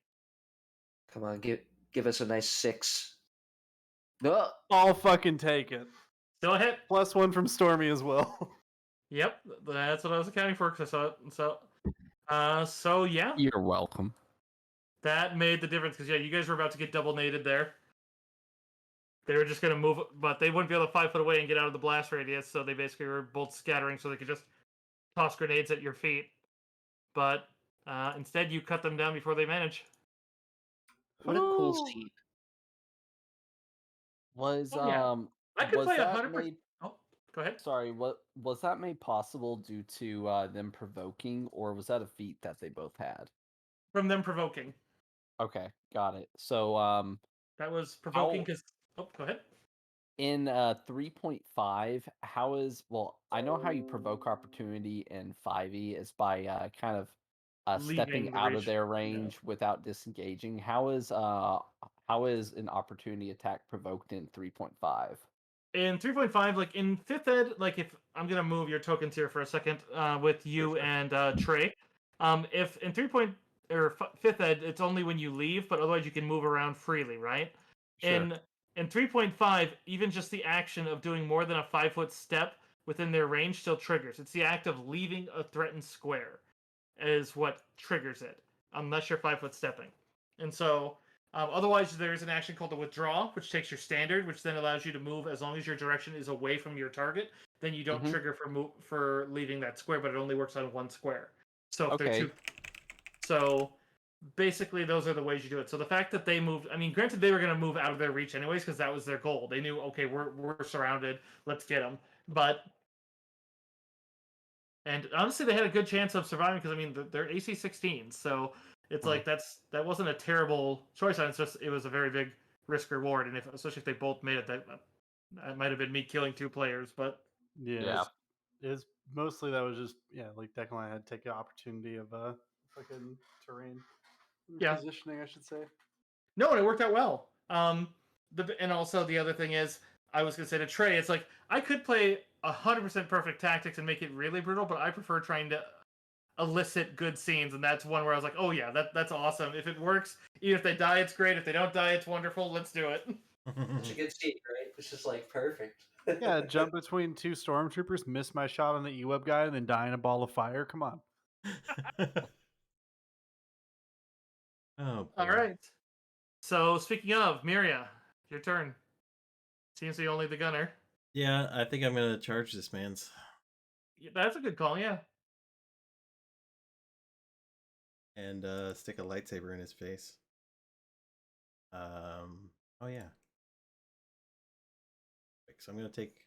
come on, give us a nice 6. No, I'll fucking take it. Still a hit. +1 from Stormy as well. Yep, that's what I was accounting for because I saw it. So yeah, You're welcome. that made the difference because yeah, you guys were about to get double naded there. They were just gonna move, but they wouldn't be able to 5 foot away and get out of the blast radius, so they basically were both scattering so they could just toss grenades at your feet. But instead, you cut them down before they manage. what a cool Ooh. scene. Was Oh, yeah. I could was play that 100%. made? Oh, go ahead. Sorry, what was that made possible due to them provoking, or was that a feat that they both had? From them provoking. Okay, got it. So That was provoking How- because. Oh, go ahead. in 3.5, how is I know how you provoke opportunity in 5e is by kind of stepping Leaving the out of reach, their yeah. range without disengaging. How is an opportunity attack provoked in 3.5? In 3.5, like in 5th ed, like if I'm gonna move your tokens here for a second with you and Trey. If in 5th ed, it's only when you leave, but otherwise you can move around freely, right? Sure. In 3.5, even just the action of doing more than a 5-foot step within their range still triggers. It's the act of leaving a threatened square is what triggers it, unless you're 5-foot stepping. And so otherwise, there's an action called the withdraw, which takes your standard, which then allows you to move as long as your direction is away from your target. Then you don't Mhm. trigger for leaving that square, but it only works on one square. So if they're Okay. two, so basically those are the ways you do it. So the fact that they moved, I mean, granted they were going to move out of their reach anyways because that was their goal. They knew, okay, we're surrounded, let's get them. And honestly, they had a good chance of surviving because I mean they're AC 16, so it's like that wasn't a terrible choice. It's just it was a very big risk reward, and especially if they both made it, that might have been me killing 2 players. But Yeah. Is mostly that was just like Declan had to take the opportunity of fucking terrain. Yeah. Positioning, I should say. No, and it worked out well. And also the other thing is, I was gonna say to Trey, it's like I could play 100% perfect tactics and make it really brutal, but I prefer trying to elicit good scenes, and that's one where I was like, oh yeah, that's awesome. If it works, even if they die, it's great. If they don't die, it's wonderful. Let's do it. Such a good scene, right? It's just like perfect. Yeah, jump between two stormtroopers, miss my shot on the E-Web guy, and then die in a ball of fire. Come on. Oh, All boy. right. So speaking of Miria, your turn. Seems to be only the gunner. Yeah, I think I'm gonna charge this man's. Yeah, that's a good call. Yeah. And stick a lightsaber in his face. Oh yeah. So I'm gonna take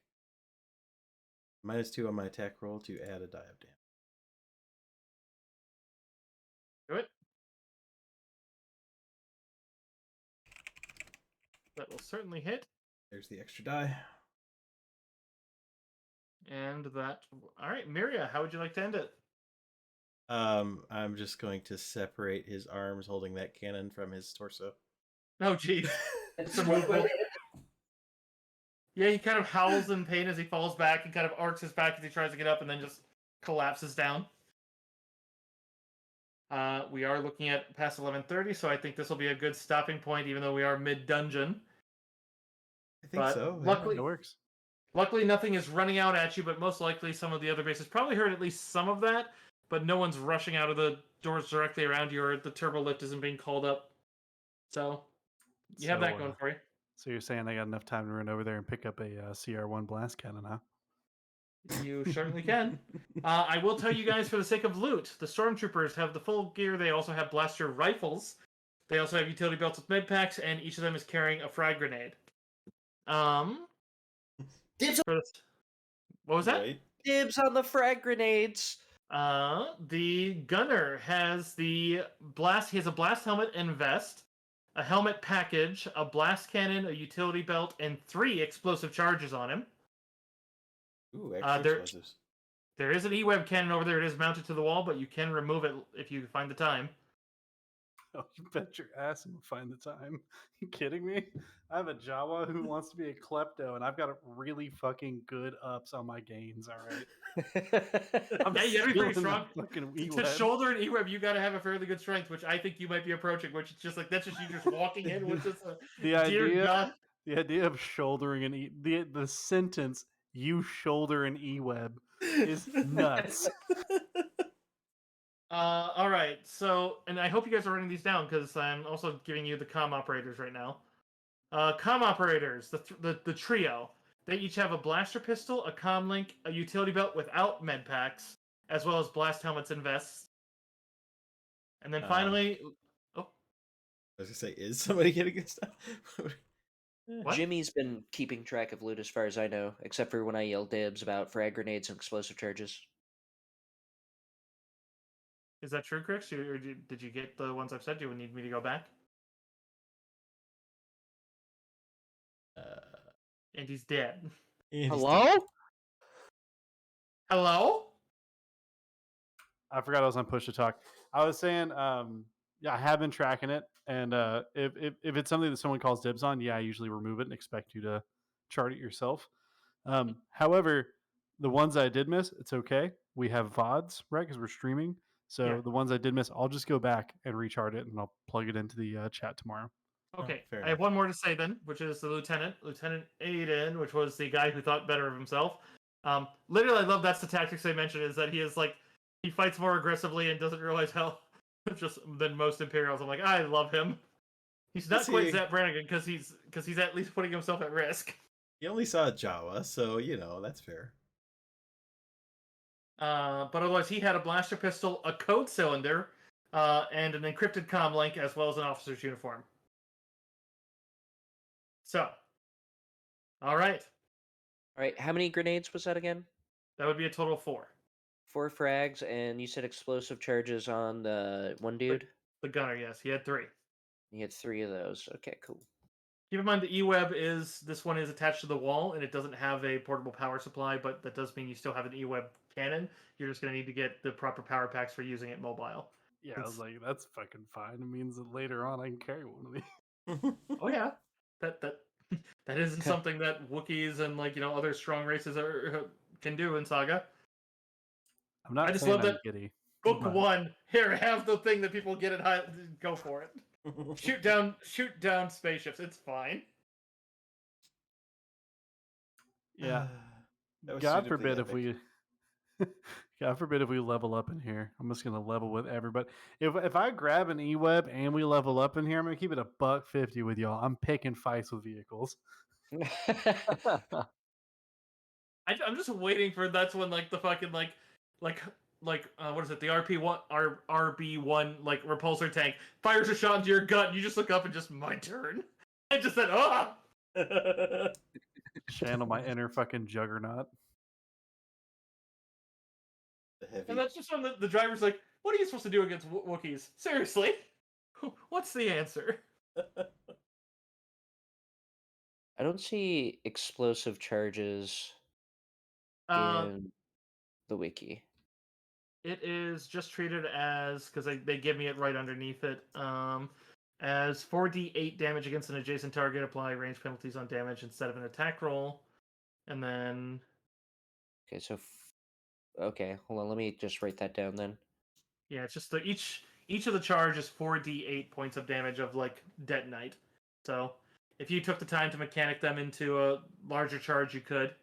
-2 on my attack roll to add a die of damage. Do it. That will certainly hit. There's the extra die. And that. All right, Miria, how would you like to end it? I'm just going to separate his arms holding that cannon from his torso. Oh, jeez. It's removable. Yeah, he kind of howls in pain as he falls back and kind of arcs his back as he tries to get up and then just collapses down. We are looking at past 11:30, so I think this will be a good stopping point, even though we are mid-dungeon. I think But so. luckily, It works. Luckily, nothing is running out at you, but most likely some of the other bases probably heard at least some of that, but no one's rushing out of the doors directly around you, or the turbo lift isn't being called up. So, you have that going for you. So you're saying I got enough time to run over there and pick up a CR1 blast cannon, huh? You certainly can. I will tell you guys, for the sake of loot, the stormtroopers have the full gear. They also have blaster rifles. They also have utility belts with med packs, and each of them is carrying a frag grenade. Dibs, What was that? Right? dibs on the frag grenades. The gunner has the blast. He has a blast helmet and vest, a helmet package, a blast cannon, a utility belt, and 3 explosive charges on him. Ooh, extra explosives. There is an E-Web cannon over there. It is mounted to the wall, but you can remove it if you find the time. Oh, you bet your ass I'm gonna find the time. You kidding me? I have a Jawa who wants to be a klepto, and I've got really fucking good ups on my gains. All right. I'm Yeah, you gotta be pretty stealing strong. the fucking To E-Web. shoulder an E-Web, you gotta have a fairly good strength, which I think you might be approaching. Which is just like that's just you just walking in with just a dear God. The idea of shouldering an the sentence "you shoulder an E-Web" is nuts. All right. So, and I hope you guys are writing these down because I'm also giving you the comm operators right now. Comm operators, the trio. They each have a blaster pistol, a comm link, a utility belt without med packs, as well as blast helmets and vests. And then finally, I was gonna say, is somebody getting this stuff? What? Jimmy's been keeping track of loot as far as I know, except for when I yell dibs about frag grenades and explosive charges. Is that true, Chris? Or did you get the ones I've said? Do you need me to go back? And he's dead. Hello? Hello? I forgot I was on push to talk. I was saying, yeah, I have been tracking it, and if it's something that someone calls dibs on, yeah, I usually remove it and expect you to chart it yourself. However, the ones I did miss, it's okay. We have VODs, right? Because we're streaming. So Yeah. the ones I did miss, I'll just go back and rechart it, and I'll plug it into the chat tomorrow. Okay, fair I have enough. one more to say then, which is the Lieutenant Aiden, which was the guy who thought better of himself. Literally, I love that's the tactics they mentioned is that he is like he fights more aggressively and doesn't realize how just than most Imperials. I'm like, I love him. He's not quite Zap Brannigan because he's at least putting himself at risk. He only saw Jawa, so that's fair. But otherwise, he had a blaster pistol, a code cylinder, and an encrypted comm link, as well as an officer's uniform. So, all right. All right, how many grenades was that again? That would be a total of 4. 4 frags, and you said explosive charges on the one dude? The gunner, yes. He had 3. You had 3 of those. Okay, cool. Keep in mind the E-Web this one is attached to the wall, and it doesn't have a portable power supply, but that does mean you still have an E-Web cannon. You're just going to need to get the proper power packs for using it mobile. Yeah, I was like, that's fucking fine. It means that later on I can carry one of these. Oh yeah, that that isn't something that Wookiees and other strong races can do in Saga. I'm not I just saying love I'm that giddy. book but- one. Here, have the thing that people get at high. Go for it. Shoot down spaceships. It's fine. Yeah. That was God suitably forbid if epic. we God forbid if we level up in here. I'm just gonna level with everybody. If I grab an E-Web and we level up in here, I'm gonna keep it $150 with y'all. I'm picking fights with vehicles. I'm just waiting for that's when the fucking what is it, the RB1 repulsor tank fires a shot into your gut and you just look up and just my turn. I just said Channel my inner fucking juggernaut. The heavy. and that's just when the driver's like, what are you supposed to do against Wookiees? Seriously, what's the answer? I don't see explosive charges Uh, in the wiki. It is just treated as, because they give me it right underneath it, as 4d8 damage against an adjacent target. Apply range penalties on damage instead of an attack roll. And then, Okay, so okay, hold on. Let me just write that down then. yeah, it's just each of the charge is 4d8 points of damage of detonite. So if you took the time to mechanic them into a larger charge, you could.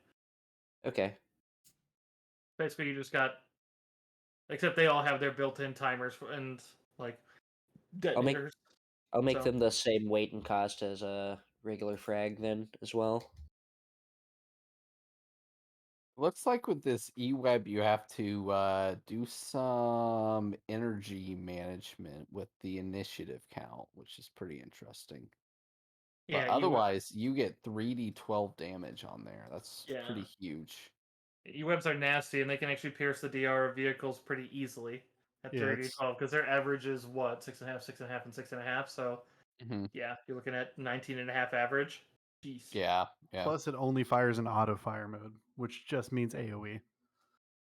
Okay. Basically, you just got, except they all have their built-in timers and detonators. I'll make So- them the same weight and cost as a regular frag then as well. Looks like with this E-Web, you have to do some energy management with the initiative count, which is pretty interesting. Yeah, But otherwise, you get 3d12 damage on there. That's Yeah. pretty huge. E-webs are nasty, and they can actually pierce the DR of vehicles pretty easily at Yeah, 30 to it's- 12, because their average is what, 6.5, 6.5, and 6.5. So hmm yeah, you're looking at 19.5 average. Jeez. Yeah, yeah. Plus, it only fires in auto fire mode, which just means AOE.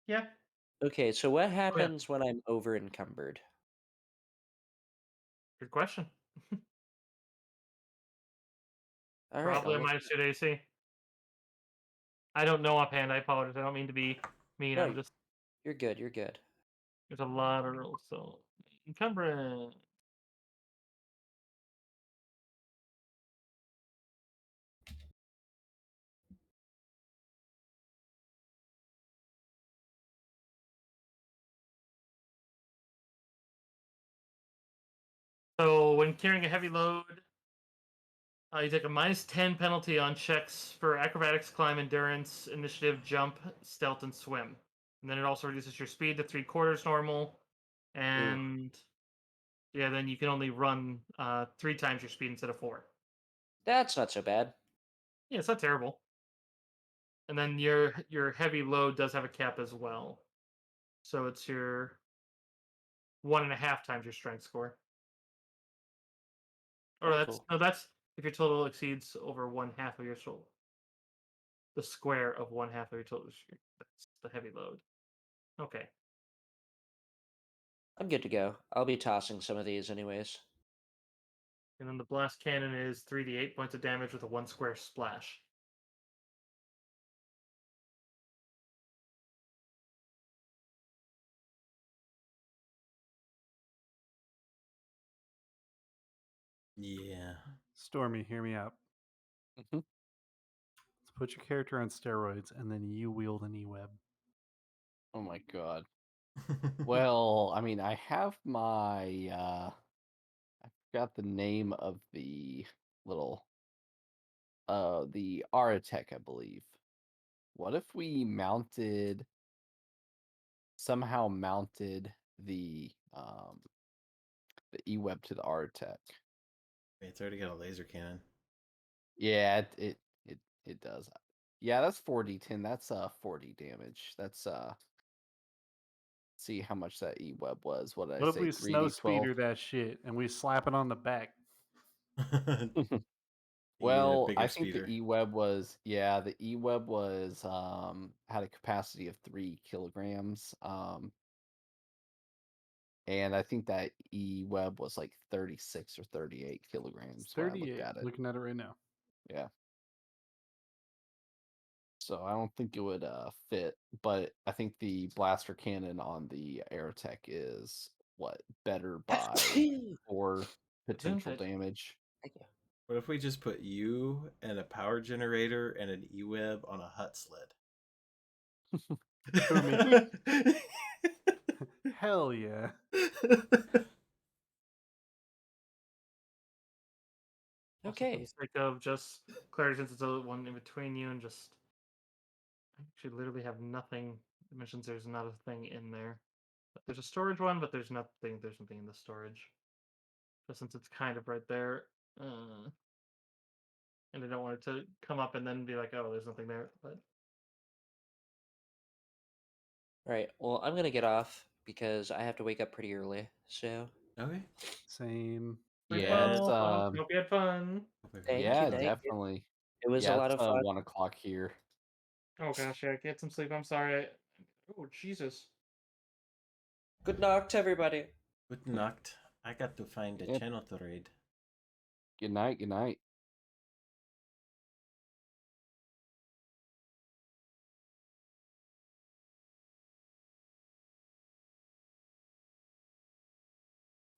Yeah. Okay, so what happens when I'm over encumbered? Good question. All right, Probably a I'll look minus it 2 to AC. I don't know offhand. I apologize. I don't mean to be mean. No, I'm just, You're good. You're good. there's a lot of rules. So encumbrance. So when carrying a heavy load, you take a minus 10 penalty on checks for acrobatics, climb, endurance, initiative, jump, stealth, and swim. And then it also reduces your speed to 3/4 normal. And yeah, then you can only run 3 times your speed instead of 4. That's not so bad. Yeah, it's not terrible. And then your heavy load does have a cap as well. So it's your 1.5 times your strength score. Or Oh, that's cool. no, that's if your total exceeds over 1/2 of your total. The square of 1/2 of your total. That's the heavy load. Okay. I'm good to go. I'll be tossing some of these anyways. And then the blast cannon is 3d8 points of damage with a 1 square splash. Yeah. Stormy, hear me out. hmm Let's put your character on steroids, and then you wield an E-Web. Oh my god. Well, I mean, I have my I forgot the name of the little the Aratech, I believe. What if we somehow mounted the E-Web to the Aratech? It's already got a laser cannon. Yeah, it does. Yeah, that's 4d10. That's 40 damage. That's see how much that E-Web was. What did What I if say? we snow 3d12. speeder that shit and we slap it on the back? You need a Well, bigger I think speeder. the E-Web was the E-Web was had a capacity of 3 kilograms. and I think that E-web was like 36 or 38 kilograms. It's When I looked 38. at it. Looking at it right now. Yeah. So I don't think it would fit, but I think the blaster cannon on the Aerotech is better by 4 potential it. damage. Thank you. What if we just put you and a power generator and an E-web on a hut sled? Who, me? Hell yeah. Also, for Okay. the sake of just clarity, since it's the one in between you, and just I actually literally have nothing. It mentions there's not a thing in there. But there's a storage one, but there's nothing. There's nothing in the storage. Just since it's kind of right there, and I don't want it to come up and then be like, oh, there's nothing there. But All right. Well, I'm gonna get off because I have to wake up pretty early. So Okay. Same. sleep Yeah, it's well, folks. Hope you had fun. thank yeah, you, thank you. definitely. It was a Yeah, lot it's of fun. 1 o'clock here. Oh gosh, yeah, get some sleep. I'm sorry. Oh Jesus. Good night, everybody. Good Nacht. I got to find a Yep. channel to raid. Good night. Good night.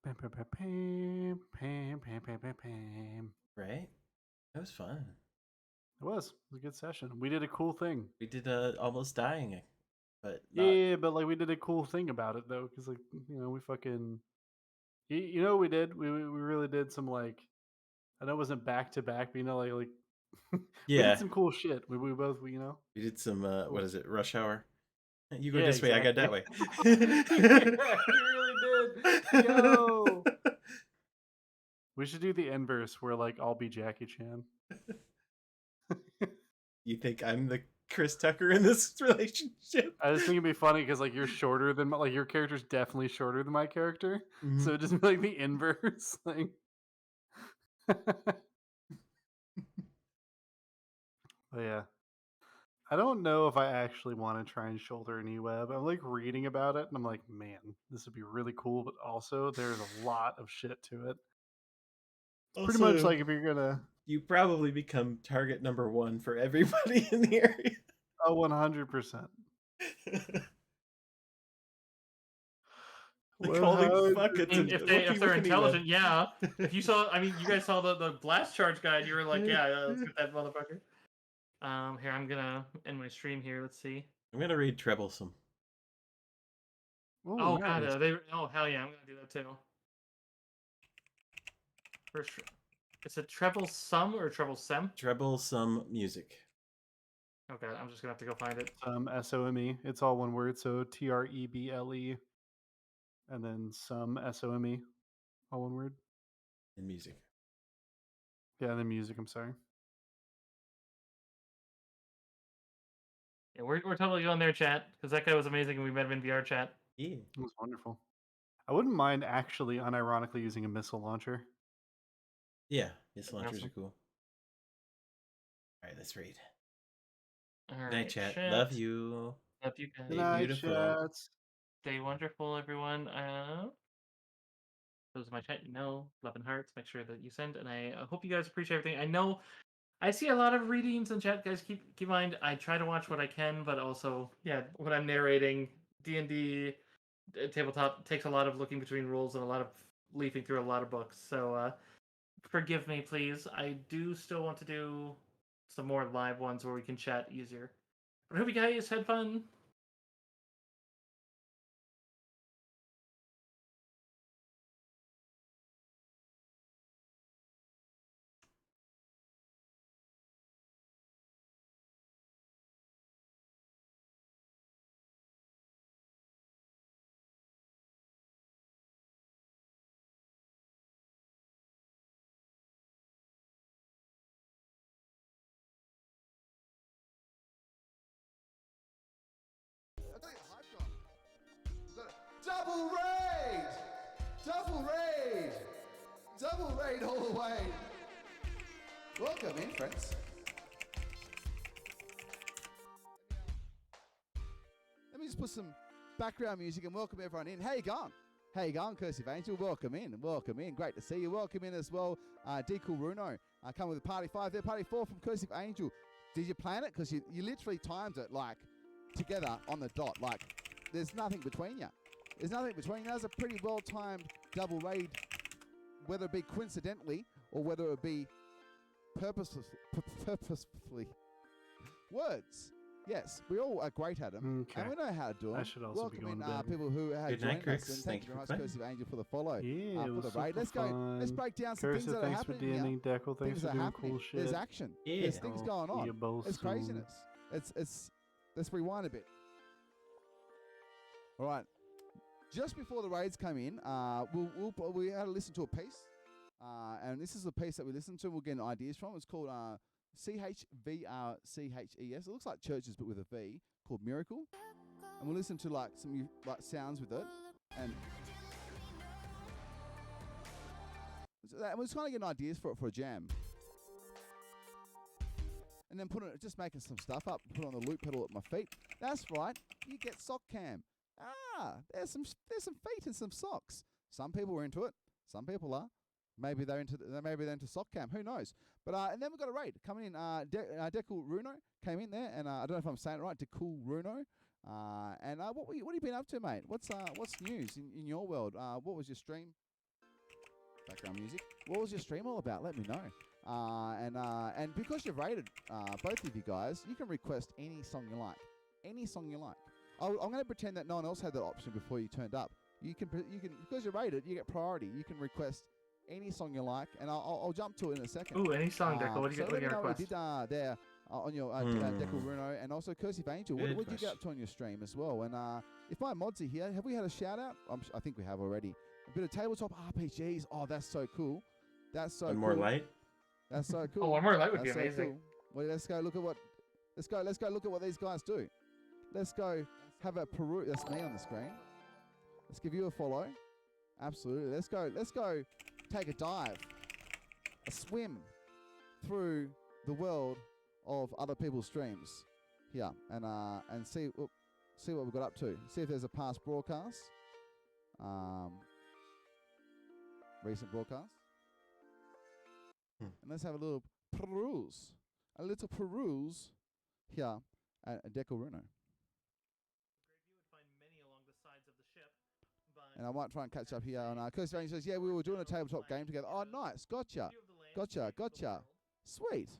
Pam, pam, pam, pam, pam, pam, pam, pam, pam. Right? That was fun. It was a good session. We did a cool thing. We did almost dying, but not. Yeah, but like we did a cool thing about it though, because like we fucking. You know what we did? We really did some like. I know it wasn't back to back, but like we Yeah. did some cool shit. We both we We did some what is it? Rush hour. You go Yeah, this way. I go that exactly. way. Yeah, we really did. Yo. We should do the inverse where like I'll be Jackie Chan. You think I'm the Chris Tucker in this relationship? I just think it'd be funny because like you're shorter than like your character's definitely shorter than my character, Mhm. so it'd just be like the inverse. Like, but yeah, I don't know if I actually want to try and shoulder an E-web. I'm like reading about it, and I'm like, man, this would be really cool, but also there's a lot of shit to it. It's pretty much Also, like if you're gonna you probably become target number 1 for everybody in the area. 100%. Like, holy fuck, it's if they're intelligent, yeah. If you saw, I mean, you guys saw the blast charge guy, and you were like, yeah, let's get that motherfucker. Here, I'm gonna end my stream here. Let's see. I'm gonna read Troublesome. Ooh, Oh nice. god, oh hell yeah, I'm gonna do that too. First, is it Troublesome or Troublesome? Troublesome music. Okay, I'm just gonna have to go find it. SOME. It's all one word, so TREBLE, and then some SOME, all one word. And music. Yeah, and then music. I'm sorry. Yeah, we're totally going there, chat, because that guy was amazing, and we met him in VR chat. Yeah. It was wonderful. I wouldn't mind actually, unironically, using a missile launcher. Yeah, missile launchers Awesome. are cool. Alright, let's read. All Good right, night, chat. Love you. Love you guys. Good Stay night, beautiful. chats. Stay wonderful, everyone. Those are my chat. Love and hearts. Make sure that you send, and I hope you guys appreciate everything. I know I see a lot of readings in chat, guys. Keep in mind, I try to watch what I can, but also, yeah, when I'm narrating D&D tabletop takes a lot of looking between rules and a lot of leafing through a lot of books. So forgive me, please. I do still want to do some more live ones where we can chat easier. But I hope you guys had fun. Double raid! Double raid! Double raid all the way! Welcome in, friends. Let me just put some background music and welcome everyone in. How you going? How you going, Cursive Angel? Welcome in. Welcome in. Great to see you. Welcome in as well, Decool Runo. Come with Party 5 there. Party 4 from Cursive Angel. Did you plan it? Because you literally timed it, like, together on the dot. Like, there's nothing between you. There's nothing between you. That was a pretty well-timed double raid, whether it be coincidentally or whether it be purposefully. Words. Yes, we all are great at them, Okay. and we know how to do them. I should also be Welcome going in to bed. people who have Good night, joined us, Crix. and thank Thank you you very much, for Cursive Angel, for the follow. Yeah, it for was the raid. super Let's go. Let's fun. break down some things Cursive, that are thanks for happening here. DMing. Deckle, thanks Things for are doing happening. cool shit. There's action. Yeah. There's things going on. You both It's soon. craziness. It's. Let's rewind a bit. All right. Just before the raids come in, we had to listen to a piece, and this is a piece that we listened to. We're getting ideas from. It's called CHVRCHES. It looks like churches but with a V, called Miracle. And we'll listen to like some like sounds with it, and we're just kind of getting ideas for it for a jam. And then just making some stuff up, put on the loop pedal at my feet. That's right, you get sock cam. There's some feet and some socks. Some people are into it. Some people are. Maybe they're into sock cam. Who knows? But and then we've got a raid coming in. Decool Runo came in there, and I don't know if I'm saying it right. Decool Runo. And what have you been up to, mate? What's news in your world? What was your stream? Background music. What was your stream all about? Let me know. And because you've rated both of you guys, you can request any song you like. Any song you like. I'm going to pretend that no one else had that option before you turned up. You can because you're rated, you get priority. You can request any song you like, and I'll jump to it in a second. Ooh, any song, Deco. What do you Let me know what request? you did there on your Decool Runo, and also Cursive Angel. What did you get up to on your stream as well? And if my mods are here, have we had a shout out? I think we have already. A bit of tabletop RPGs. Oh, that's so cool. That's so One cool. more light. That's so cool. Oh, one more light would be That's so amazing. cool. Well, let's go look at what these guys do. Let's go have a peruse. That's me on the screen. Let's give you a follow. Absolutely. Let's go take a dive, a swim through the world of other people's streams here, and see what we got up to. See if there's a past broadcast, recent broadcast, and let's have a little peruse here at Decool Runo. And I might try and catch up here on Cursive Angel says, yeah, we were doing a tabletop game together. Oh, nice. Gotcha. Sweet.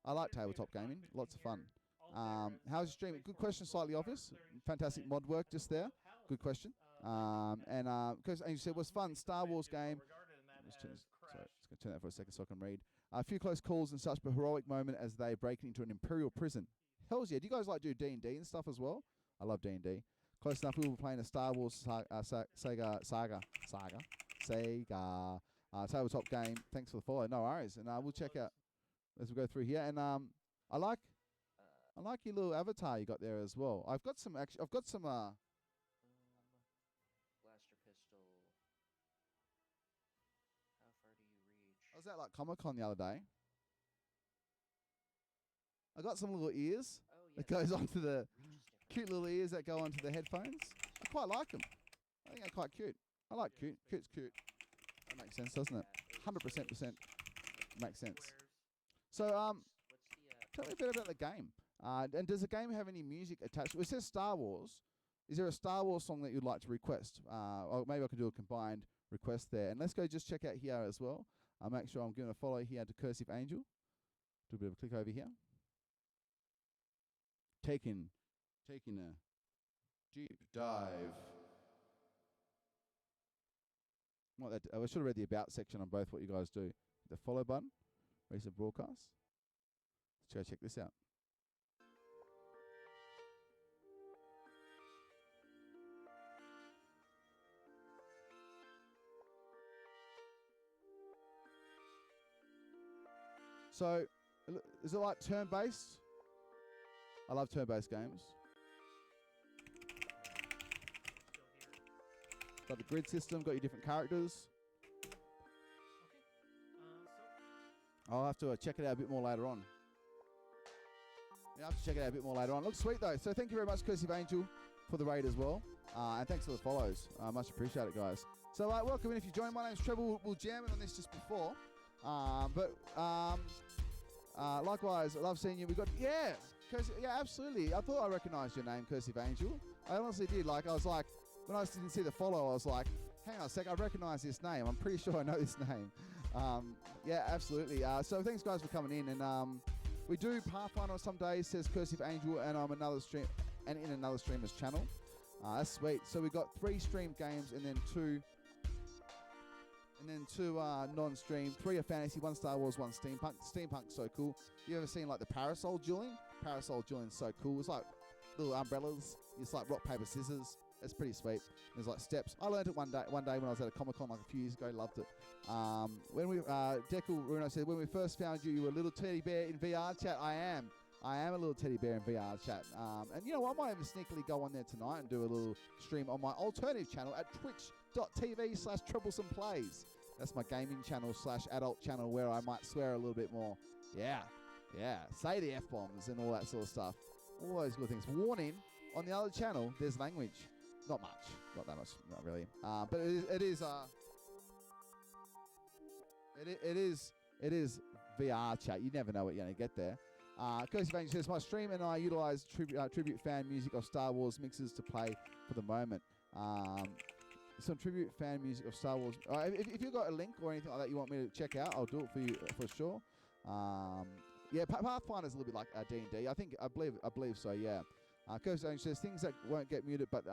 I like tabletop gaming. Lots of fun. How's your stream? Good question, slightly obvious. Fantastic mod work just there. Good question. Cursive Angel said, was fun. Star Wars game. Let's going to turn that for a second so I can read. A few close calls and such, but heroic moment as they break into an Imperial prison. Hells yeah. Do you guys like do D&D and stuff as well? I love D&D. Close enough, we were playing a Star Wars Sega tabletop game. Thanks for the follow. No worries. And we'll check out as we go through here. And I like your little avatar you got there as well. I've got some blaster pistol. How far do you reach? I was at like Comic-Con the other day. I got some little ears that goes onto the cute little ears that go onto the headphones. I quite like them. I think they're quite cute. I like cute. Cute's cute. That makes sense, doesn't it? 100% makes sense. So, tell me a bit about the game. And does the game have any music attached? It says Star Wars. Is there a Star Wars song that you'd like to request? Or maybe I could do a combined request there. And let's go just check out here as well. I'll make sure I'm giving a follow here to Cursive Angel. Do a bit of a click over here. Taking a deep dive. I should have read the about section on both what you guys do. The follow button, recent broadcast. Let's go check this out. So, is it like turn-based? I love turn-based games. Got the grid system, got your different characters. I'll have to check it out a bit more later on. Yeah, I'll have to check it out a bit more later on. Looks sweet though. So thank you very much, Cursive Angel, for the raid as well. And thanks for the follows. Much appreciated, guys. So welcome in if you join. My name's Trevor. We'll jam in on this just before. Likewise, I love seeing you. We got absolutely. I thought I recognised your name, Cursive Angel. I honestly did. Like I was like, when I didn't see the follow, I was like, hang on a sec, I recognise this name. I'm pretty sure I know this name. Absolutely. So thanks guys for coming in, and we do Pathfinder on some days, says Cursive Angel, and I'm another stream and in another streamer's channel. That's sweet. So we got 3 streamed games and then two non-stream. 3 are fantasy, 1 Star Wars, 1 steampunk. Steampunk's so cool. You ever seen like the parasol dueling? Parasol dueling's so cool. It's like little umbrellas. It's like rock, paper, scissors. It's pretty sweet. There's like steps. I learned it one day when I was at a Comic-Con like a few years ago. Loved it. When we Deckle Bruno said when we first found you, you were a little teddy bear in VR chat. I am a little teddy bear in VR chat. And you know what? I might even sneakily go on there tonight and do a little stream on my alternative channel at twitch.tv/troublesome-plays. That's my gaming channel / adult channel where I might swear a little bit more. Yeah. Say the F-bombs and all that sort of stuff. All those good things. Warning, on the other channel, there's language. Not much. Not that much. Not really. But it is VR chat. You never know what you're going to get there. Cursive Angel says, my stream and I utilize tribute fan music of Star Wars mixes to play for the moment. Some tribute fan music of Star Wars. If you've got a link or anything like that you want me to check out, I'll do it for you for sure. Pathfinder's a little bit like D&D. I believe so, yeah. Cursive Angel says, things that won't get muted but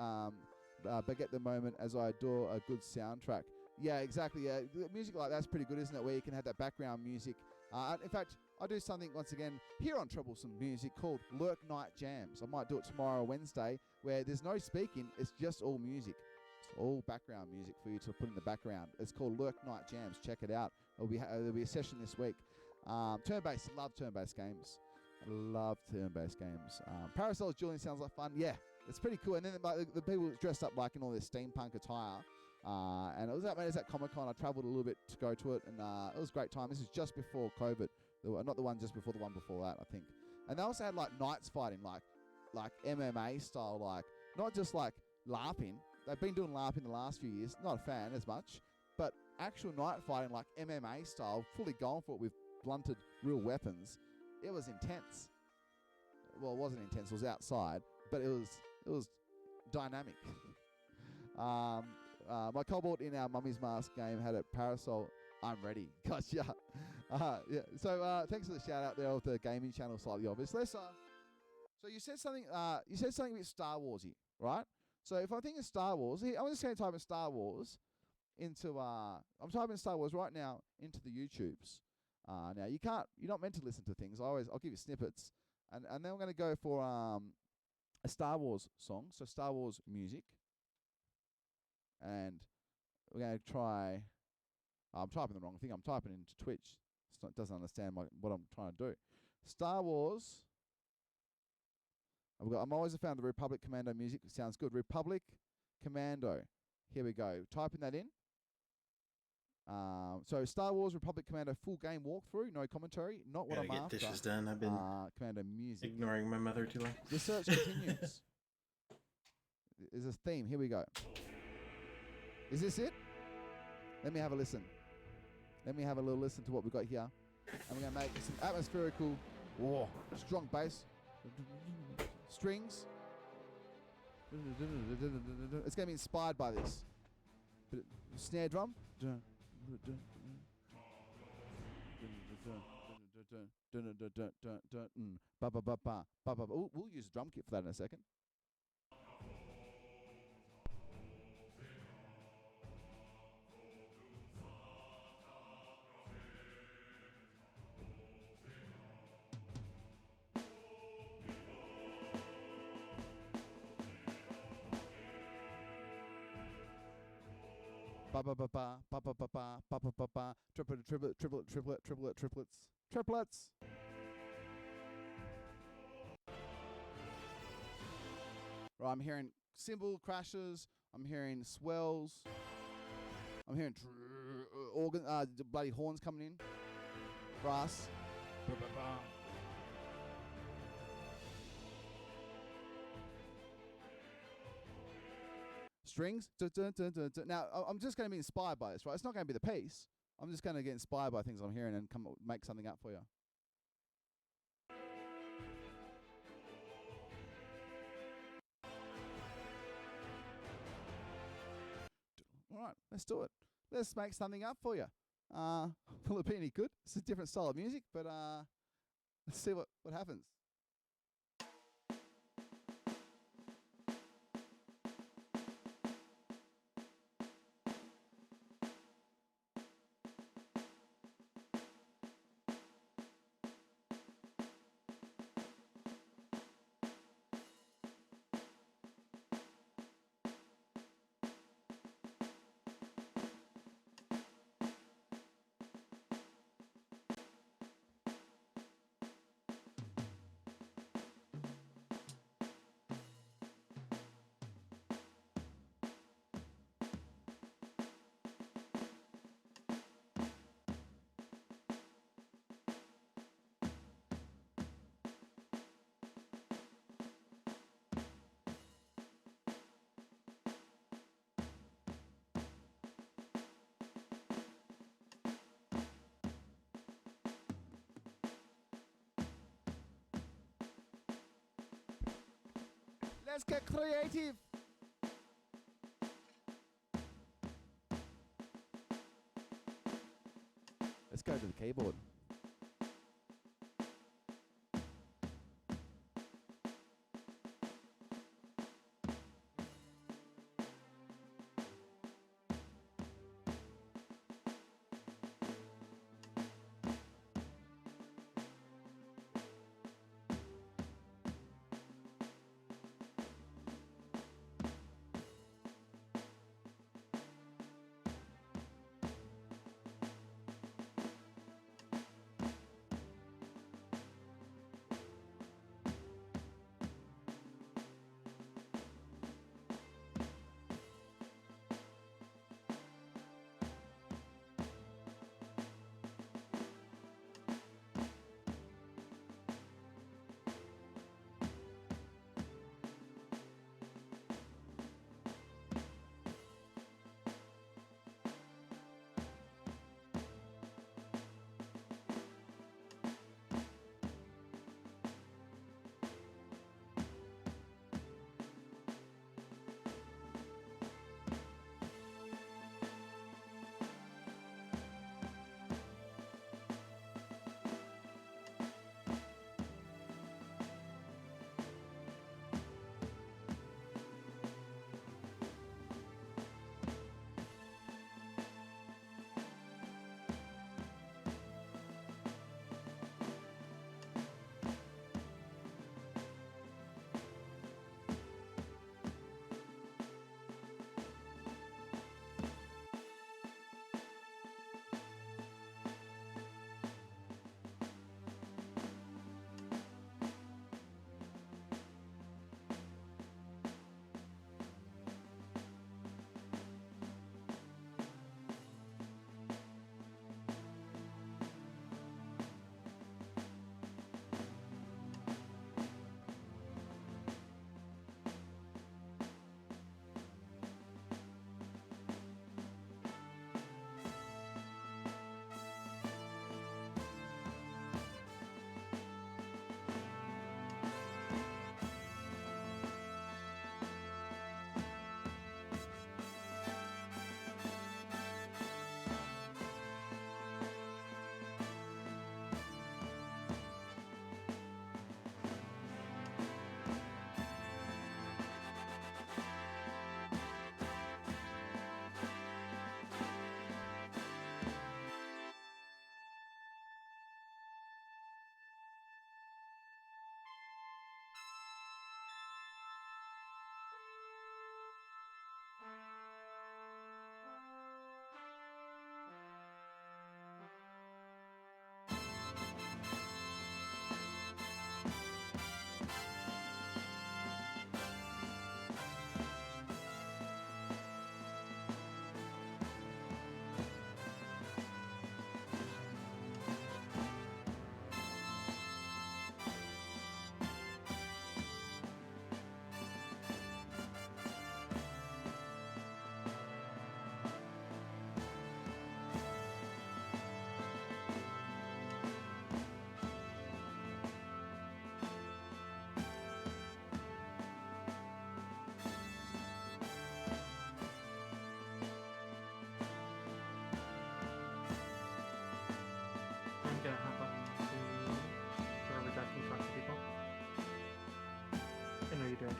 get the moment as I adore a good soundtrack. Yeah, exactly. Yeah, music like that's pretty good, isn't it? Where you can have that background music. In fact, I do something once again here on Troublesome Music called Lurk Night Jams. I might do it tomorrow or Wednesday, where there's no speaking. It's just all music. It's all background music for you to put in the background. It's called Lurk Night Jams. Check it out. There'll be a session this week. Turn-based. Love turn-based games. I love turn-based games. Parasol Julian sounds like fun. Yeah, it's pretty cool. And then the people dressed up like in all their steampunk attire. And it was at Comic-Con. I travelled a little bit to go to it, and it was a great time. This is just before COVID. Not the one just before, the one before that, I think. And they also had like knights fighting, like MMA style, like not just like LARPing. They've been doing LARPing the last few years. Not a fan as much, but actual knight fighting like MMA style, fully going for it with blunted real weapons. It was intense. Well, it wasn't intense. It was outside, but it was dynamic. My kobold in our Mummy's Mask game had a parasol. I'm ready. Gotcha. Yeah. So thanks for the shout out there of the gaming channel, slightly obvious. So you said something. You said something with Star Warsy, right? So if I think of Star Wars, I'm just going to type in Star Wars into. I'm typing Star Wars right now into the YouTubes. Now you're not meant to listen to things. I'll give you snippets, and then I'm going to go for a Star Wars song. So Star Wars music. And we're going to try. I'm typing the wrong thing. I'm typing into Twitch. It doesn't understand what I'm trying to do. Star Wars. I'm always a fan of the Republic Commando music. It sounds good. Republic Commando. Here we go. Typing that in. So Star Wars Republic Commando full game walkthrough. No commentary. Not what I'm get after. dishes done. I've been Commando music. ignoring my mother too long. The search continues. There's a theme. Here we go. Is this it? Let me have a listen. Let me have a little listen to what we've got here. And we're going to make some atmospherical, strong bass, strings. It's going to be inspired by this. Snare drum. We'll use a drum kit for that in a second. Triplets. Right, I'm hearing cymbal crashes. I'm hearing swells. I'm hearing organ, bloody horns coming in. Brass. strings. Now, I'm just going to be inspired by this, right? It's not going to be the piece. I'm just going to get inspired by things I'm hearing and make something up for you. All right, let's do it. Let's make something up for you. Will it be any good? It's a different style of music, but let's see what happens. Let's get creative. Let's go to the keyboard.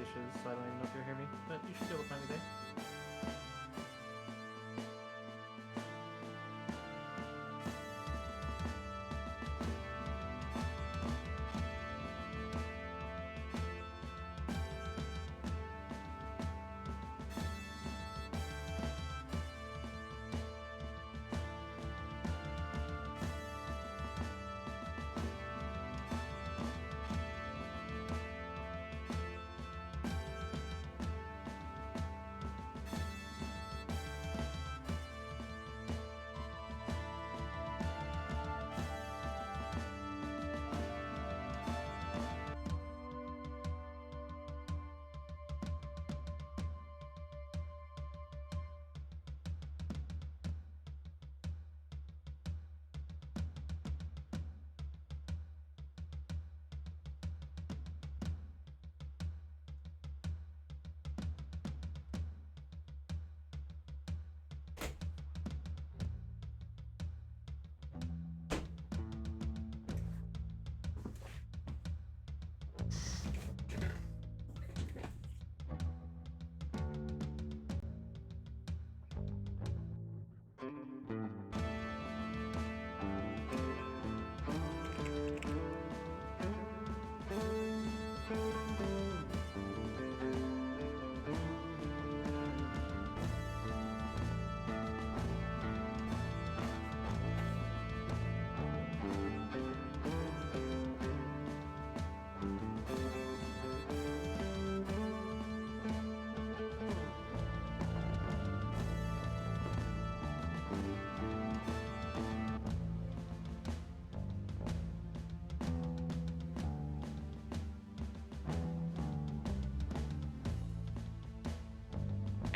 dishes, so I don't even know if you hear me, but you should be able to find me there.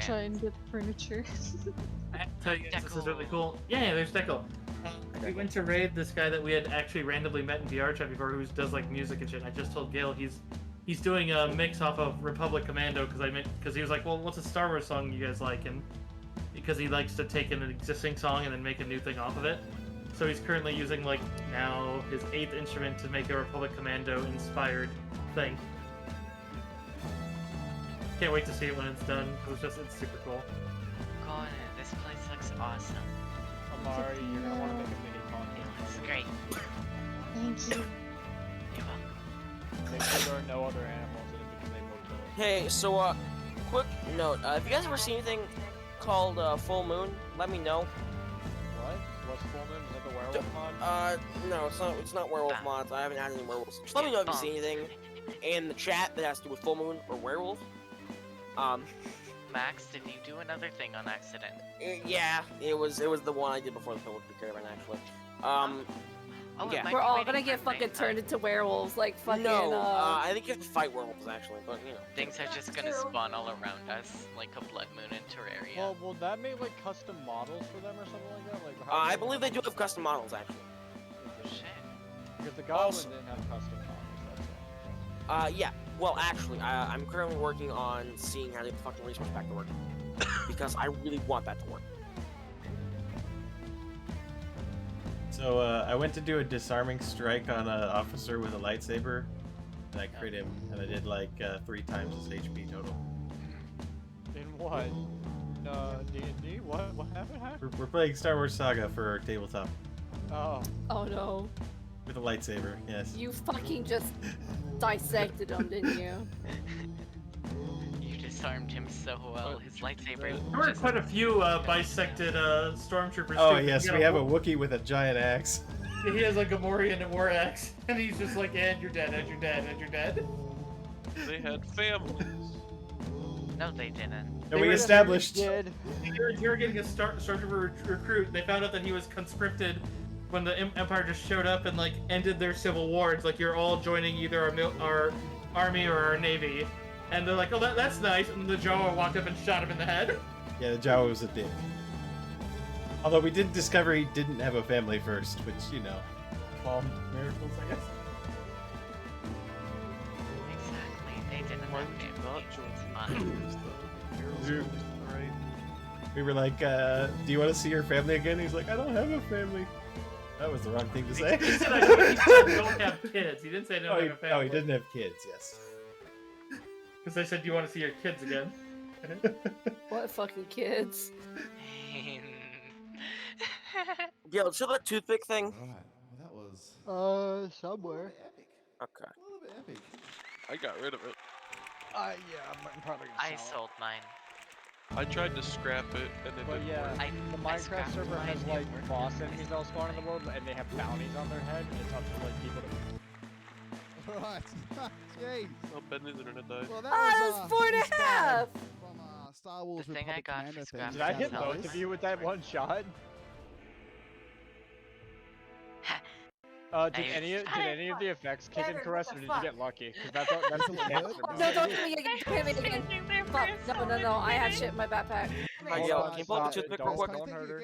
Try and get furniture. I have to tell you guys, this is really cool. Yeah, there's Deco. We went to raid this guy that we had actually randomly met in VR chat before, who does like music and shit. I just told Gail he's doing a mix off of Republic Commando because he was like, well, what's a Star Wars song you guys like? And because he likes to take an existing song and then make a new thing off of it. So he's currently using like now his 8th instrument to make a Republic Commando inspired thing. Can't wait to see it when it's done, because it's super cool. Go on in. This place looks awesome. Amari, you're gonna want to make a mini con. It looks great. Thank you. You're welcome. Make sure there are no other animals in it because they will kill it. Hey, so quick note. Have you guys ever seen anything called Full Moon? Let me know. What? What's Full Moon? Is that the werewolf mod? No, it's not. It's not werewolf mods. I haven't had any werewolves. Just let me know if you see anything in the chat that has to do with Full Moon or werewolf. Max, did you do another thing on accident? Yeah, it was the one I did before the public caravan actually. Oh, yeah. We're all gonna get fucking turned into werewolves, like fucking. No, I think you have to fight werewolves actually, but you know. Things are just gonna spawn all around us, like a blood moon in Terraria. Well, will that make like custom models for them or something like that? Like, I believe they do have custom models actually. Shit. Because the goblin didn't have custom models. That's all. Yeah. Well, actually, I'm currently working on seeing how to get the fucking resource back to work because I really want that to work. So I went to do a disarming strike on an officer with a lightsaber, and I crit him, and I did like 3 times his HP total. In what? D&D? What happened? We're playing Star Wars Saga for our tabletop. Oh. Oh no. With a lightsaber, yes. You fucking just dissected him, didn't you? You disarmed him so well. His lightsaber. There were quite a few bisected stormtroopers. Oh too. yes, we have a Wookiee with a giant axe. He has like a Gamorrean and war axe, and he's just like, and you're dead, and you're dead, and you're dead. They had families. No, they didn't. And we established. They were getting a stormtrooper recruit. They found out that he was conscripted when the Empire just showed up and like ended their civil war. It's like you're all joining either our army or our navy, and they're like, oh, that's nice. And the Jawa walked up and shot him in the head. Yeah, the Jawa was a dick. Although we did discover he didn't have a family first, which, you know, 12 miracles, I guess. Exactly. They didn't have families. We were like, do you want to see your family again? He's like, I don't have a family. That was the wrong thing to say. He said I don't have kids. He didn't say I don't have a family. Oh, he didn't have kids, yes. Because they said you want to see your kids again. What fucking kids? Yo, show that toothpick thing. Alright, well that was Somewhere. epic. Okay. A little bit epic. I got rid of it. Yeah, I'm probably gonna I sell it. sold mine. I tried to scrap it and it But didn't yeah, work. the Minecraft server has like boss enemies that'll spawn in the world, and they have bounties on their head, and it's up to like people to. Alright. Jeez. Oh, Ben's internet died. Well, Ah, that's 4.5! From Star Wars The thing I Republic got Commando for thing. scrap Did I hit $10. both of you with that one shot? Did any of the effects kick in, Caress, or did you get lucky? Because that's a cancer. No, don't hit me again. Don't hit me again. Fuck. No. I have shit in my backpack. Alright, yo, can you pull up the toothpick real quick? Don't hurt her.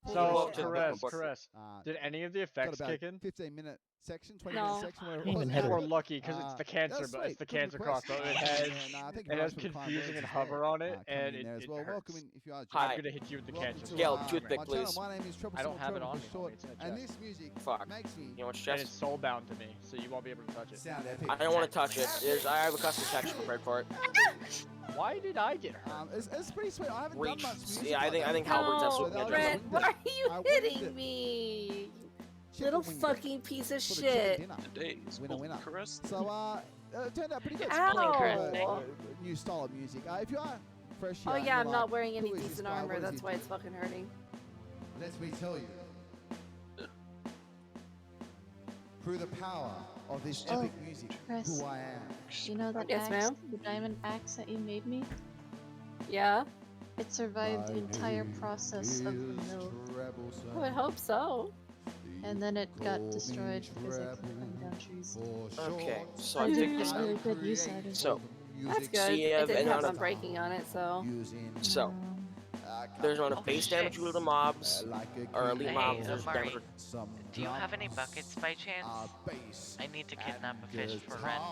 Pull So, up the toothpick. Caress, did any of the effects kick in? 15-minute section, 20-minute No. section where it Even was. we're lucky because it's the cancer, that's but sweet. it's the Good cancer request. crossbow. It has confusing and hover on it, and it as well. hurts. Welcome in if you are Hi. I'm gonna hit you with the Welcome cancer. to, Yo, uh, toothpick, my channel. please. My name is Troublesome I don't have it Trouble on for me. short, It's in the and chat. this music Fuck. makes me You know what's And chest? it's soul bound to me, so you won't be able to touch it. sound epic. I don't want to touch it. I have a custom section prepared for it. Why did I get hurt? It's pretty sweet. I haven't Reach. done much music. Yeah, I think Halbert's No, absolutely Red, good. why are you I wanted hitting it. me? Chicken Little wing fucking piece of for the chicken shit. dinner. Today's Winner, winner. Caress. So, it turned out pretty good. Ow. New style of music. If you are fresh Oh here and yeah, you're I'm like, not wearing any who is this decent guy? armor. What is That's he why do? it's fucking hurting. Let me tell you. Through the power of this epic music, Chris. who I am. You know that Yes, axe, ma'am? the diamond axe that you made me? Yeah, It survived the entire process of the mill, I would hope so. and then it got destroyed because I couldn't cut down trees. Okay, so I I did think get this. really good use out of it. So, That's good. See, It and didn't have out some of- breaking on it, so. So, there's amount of base damage to the mobs, or elite Hey, mobs. There's Mari, damage. do you have any buckets by chance? I need to kidnap a fish for rent.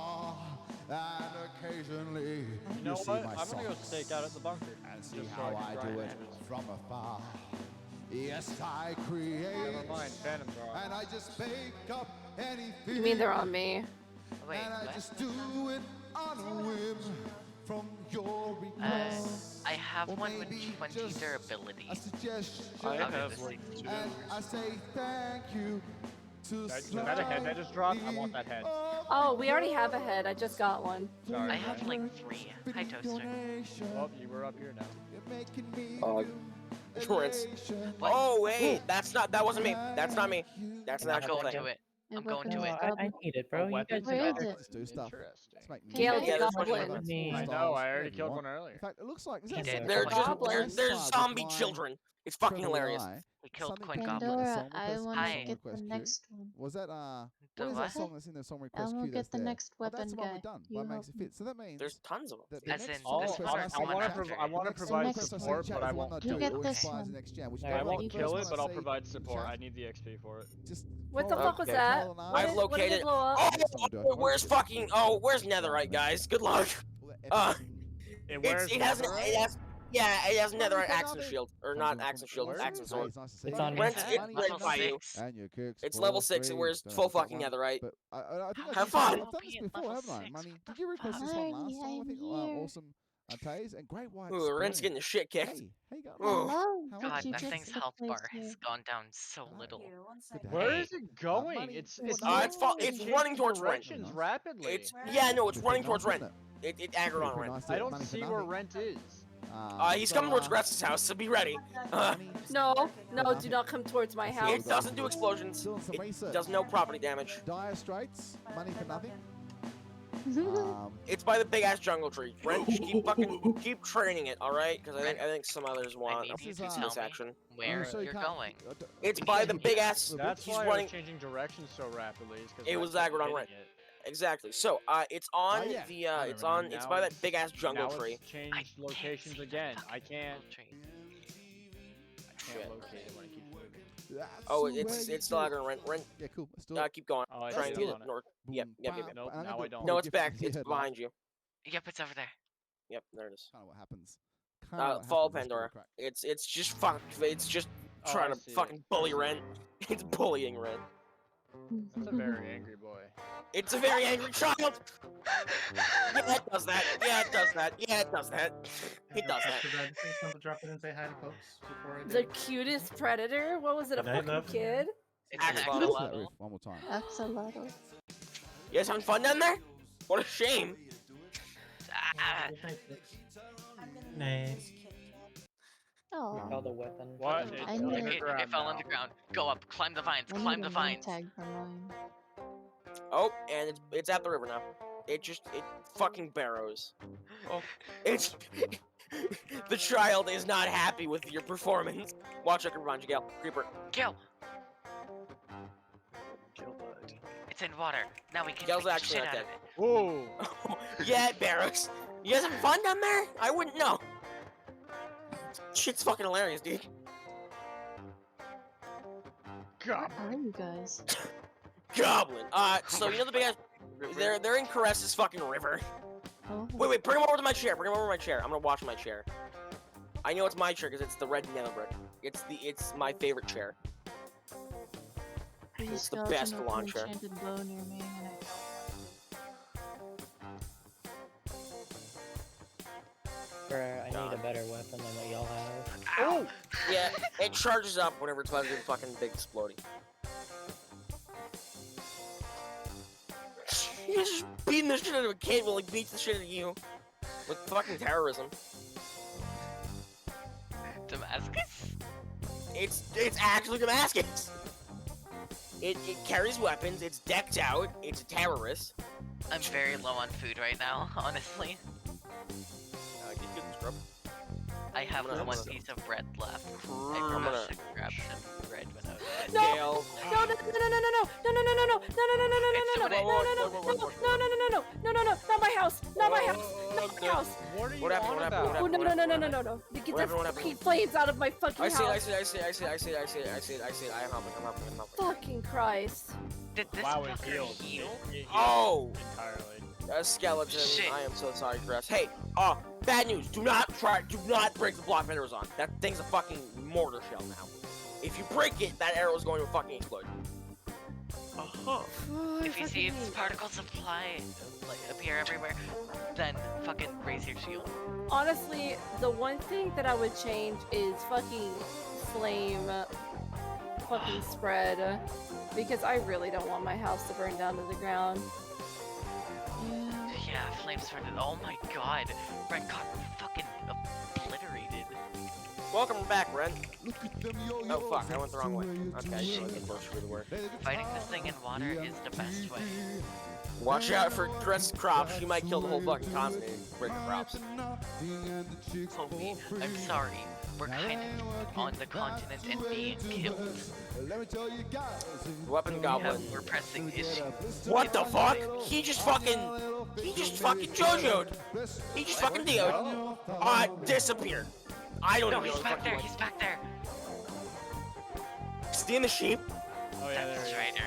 And occasionally, You know see what? my I'm gonna go socks stake out at the bunker. and see Just so how I I can do grind it it. from afar. Yes, I create, Never mind, phantoms are on. and I just make up anything. You mean they're on me? Wait, and I what? just do it on a whim from your request. I have Or one with maybe 20 just durability. A suggestion. I Out of have the one 60. too. And I say thank you to Is that a head that just dropped? I want that head. Oh, we already have a head. I just got one. Sorry. I have like 3. Hi, Toaster. Well, you were up here now. Insurance. Oh wait, that wasn't me. That's not me. That's an I'm actual going thing. to it. It I'm going to weapons it. stop. I need it, bro. You guys Where is are it? Let's do stuff. Interesting. Let's make Gail, music. yeah, that's goblin. what I know, I already killed one earlier. In fact, it looks like He did. They're Coin just Goblins. they're zombie children. It's fucking hilarious. We killed Something Coin came Goblin. up with a Pandora, song I request want queue, to song get the request queue. next one. Was that The what is what? that song that's in the song request I will queue? get That's the there? next Oh, that's weapon the one guy. we've done. You That makes help it fit. So that means There's tons of them. that the As next in, song this request one I or see the one on after? chat- I want to next song provide request I see in support, chat, but I everyone won't not You do it. get It this expires one. in next gen, which I is won't the kill first it, one but I I'll see provide in support. chat. I need the XP for it. Just What the follow fuck was Gail that? and I. What I've did- what did located. it blow up? Where's fucking? Oh, where's Netherite, guys? Good luck. It wears It has netherite? it has yeah, it has Netherite Fucking axe and shield, or not axe and shield, Where? axe and sword. It's nice to see It's you. on Rent me. it Level rent by you. 6. And your cooks It's for level 6. It free. wears Don't full have that fucking one. Netherite. But I think Have I've fun. done this before, haven't I? Money. Did you request this one Sorry, last time? I I'm think here. awesome Taze and Great White. Ooh, Rent's Spoon. getting the shit kicked. Hey, how you going? Ooh. Hello, How did are God, you that just thing's get a health place bar here? has gone down so little. Good to have Where you. is it going? money. It's Well, it's no, It's changing running towards Rent. directions rapidly. It's yeah, no, it's Pretty running nice, towards isn't Rent. it? It aggroed on Pretty Rent. nice to I get don't money for see where nothing. Rent is. He's So, coming towards Grass's house, so be ready. No, no, do not come towards my house. It doesn't do explosions. Doing some It research. does no property damage. Dire Straits, money for nothing. It's by the big ass jungle tree. Rent, just keep training it, all right? Because I think some others want need a you to piece tell of me action. where so you you're can't- going. It's by the big ass. That's He's why I running. was changing directions so rapidly. is 'cause It was Rent's aggroed on hitting Rent. it. Exactly. So it's on yeah. the I it's remember on it's now by that it's- big ass jungle now tree. It's changed locations again. I can't Shit. locate it when it keeps moving. Oh, it's still aggroed on Rent. Yeah, cool. Let's do it. Keep going. Oh, I Try see and it get it on it. north. Yep. Nope, And now I don't. No, it's back. It's behind you. Yep, it's over there. Yep, there it is. Kind of what happens. Fall Pandora. It's just it's just Oh, trying I to see it. fucking bully Rent. It's bullying Rent. That's a very angry boy. It's a very angry child. Yeah, it does that. Yeah, it does that. Yeah, it does that. It does that. After that, I just want to drop in and say hi to folks before I do. The cutest predator? What was it, a Good night, fucking love. kid? It's an Axolotl. Listen to that axolotl. riff one more time. Axolotl. You guys having fun down there? What a shame. Ah, Nice. Oh. Call the weapon. What? I need it, it fell on the ground. Go up, climb the vines, I climb need the a vines. tag for mine. Oh, and it's at the river now. It fucking barrows. Oh, it's the child is not happy with your performance. Watch out, behind you, Gale. Creeper. Gale. It's in water. Now we can Gale's take the actually shit not out dead. of it. Whoa! Yeah, it barrows. You guys having fun down there? I wouldn't know. Shit's fucking hilarious, dude. Where are you guys? Goblin. So you know the big ass. They're in Caress's fucking river. Oh. Wait, bring him over to my chair. Bring him over to my chair. I'm gonna watch my chair. I know it's my chair because it's the red nether brick. It's my favorite chair. There's a It's the skeleton best with an lawn chair. enchanted bow near me, and I Bruh, I need a better weapon than what y'all have. Oh! Yeah, it charges up whenever it's about to do fucking big exploding. He's just beating the shit out of a kid while he beats the shit out of you. With fucking terrorism. Damascus? It's actually Damascus! It carries weapons, it's decked out, it's a terrorist. I'm very low on food right now, honestly. Get good, scrub. I have I'm gonna- one piece of bread left. I I'm forgot gonna- to grab some bread when I was dead. No! Gale. No, no, no, no, no, no, no, no, no, no, no, no, no, no, no, no, no, It's no, no, doing it. no, no, no, no, no, not my house, not my house, not my house. What are you What happened? on What about? happened? Oh, no, no, no, no, no, no, no. Get What the happened? What happened? fucking flames out of my fucking I house. see it. I'm helping. Fucking Christ. Did this Wow, it fucker healed. heal? It healed Oh! entirely. A skeleton. Shit. I am so sorry, Chris. Hey, bad news. Do not break the block arrows on. That thing's a fucking mortar shell now. If you break it, that arrow is going to fucking explode. Oh, If you see fucking its hate- particles appear everywhere, then fucking raise your shield. Honestly, the one thing that I would change is fucking flame fucking spread. Because I really don't want my house to burn down to the ground. Yeah, flame started. Oh my god, Brent got fucking obliterated. Welcome back, Ren. Look at them yo-yos. Oh fuck, I went the wrong way. Okay, so I get closer to the word. Fighting this thing in water is the best way. Watch out for Chris' crops. She might kill the whole fucking continent and break the crops. Homie, I'm sorry. We're kind of on the continent and being killed. Let me tell you guys. Weapon goblin. We're pressing issues. What the fuck? He just fucking JoJo'd. He just fucking DO'd. Disappeared. I don't No, even know he's what the back fuck there. he He's back there. was. Stealing the sheep? Oh yeah, there That's he is. Traitor.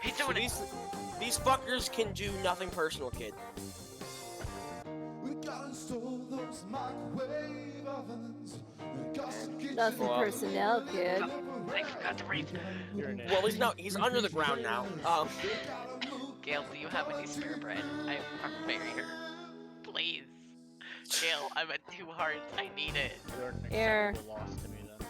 He's So doing it. these fuckers can do nothing personal, kid. We gotta install those microwave ovens. Nothing personnel, kid. I forgot to breathe. Well, he's under the ground now. Gale, do you have any spare bread? I'm very hurt. Please. Gale, I'm at 2 hearts. I need it. You're an Here. acceptable loss to me then.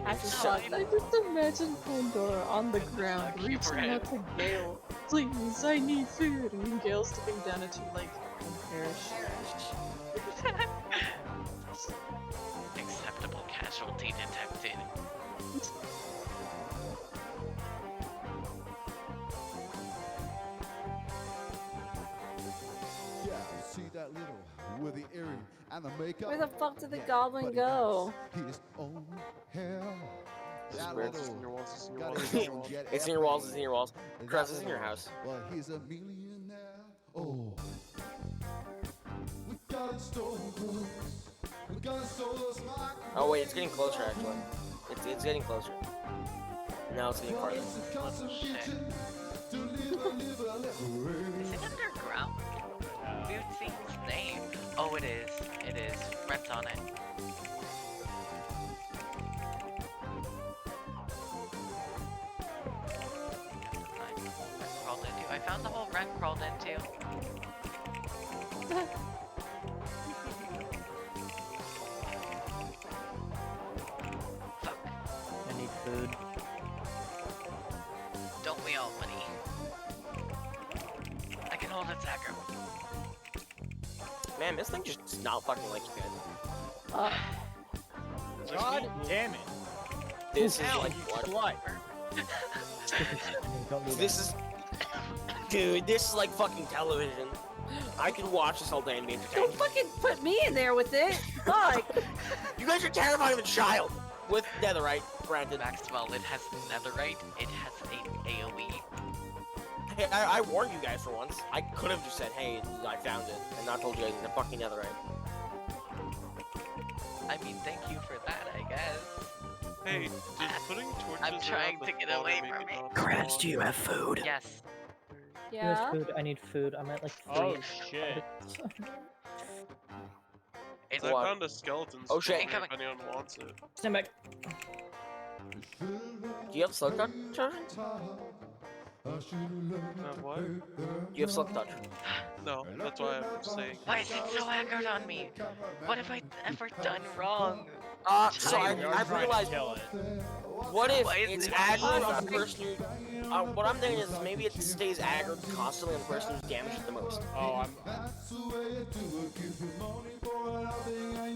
After I just imagine Pandora on the ground, reaching out to Gale. Please, I need food. And Gale stepping down into like perish. Acceptable casualty detected. Yeah, see that little with the earring and the makeup. Where the fuck did the Yeah, goblin but he go? has his own hair. That Where? little It's in your walls, it's in your got walls, his it's in your own walls. jet It's in your walls. airplane. It's in your walls. That Chris is in your little- house. Well, he's a millionaire. Oh. We gotta install those. We gotta install those microwave Oh wait, it's getting closer actually. It's getting closer. Now it's getting farther. Shit. Is it underground? We've seen his name. Oh, it is. It is. Brent's on it. Rent crawled into. I need food. Don't we all, buddy? I can hold its aggro. Man, this thing just does not fucking like you guys. God damn it. This is Ow, like you what? slut. This is, dude. This is like fucking television. I could watch this all day and be entertained. Don't fucking put me in there with it. Fuck. You guys are terrifying of a child with netherite, granted. Maxwell, it has netherite. It has a AOE. Hey, I warned you guys for once. I could have just said, "Hey, I found it," and not told you guys it's a fucking netherite. I mean, thank you for that, I guess. Hey, does putting torches I'm trying around to the get spawner away make from it it. not Crabs, spawn? do you have food? Yes. Yeah. food. I need food. I'm at like 3. Oh shit. It's I found a skeleton Oh, shit. spawner Incoming. if anyone wants it. Stand back. Do you have slug touch, Charlie? What? Do you have slug touch? No, that's why I'm saying. Why is it so aggroed on me? What have I ever done wrong? So I realized. What if Why is it's it aggro so on the person who... what I'm thinking is maybe it stays aggroed constantly on the person who's damaged the most. Oh,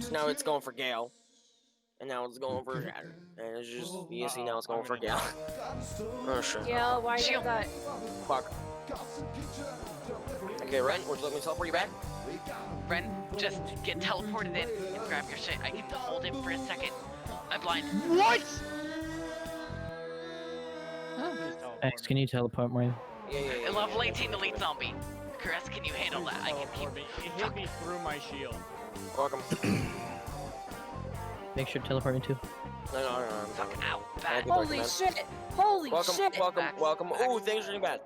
So now it's going for Gale. And now it's going for Shatter. And it's just... You see now it's going for Gale. Oh shit. Yeah, why did that? Fuck. Okay, Ren, would you let me teleport you back? Ren, just get teleported in and grab your shit. I can hold him for a second. I'm blind. What? X, can you teleport me? Yeah. Level 18 elite zombie. Caress, can you handle that? I can keep... It hit me through my shield. Welcome. Make sure to teleport me too. No. Fuck, ow, bad. Holy shit! Holy Welcome, shit! welcome. Ooh, things are getting bad.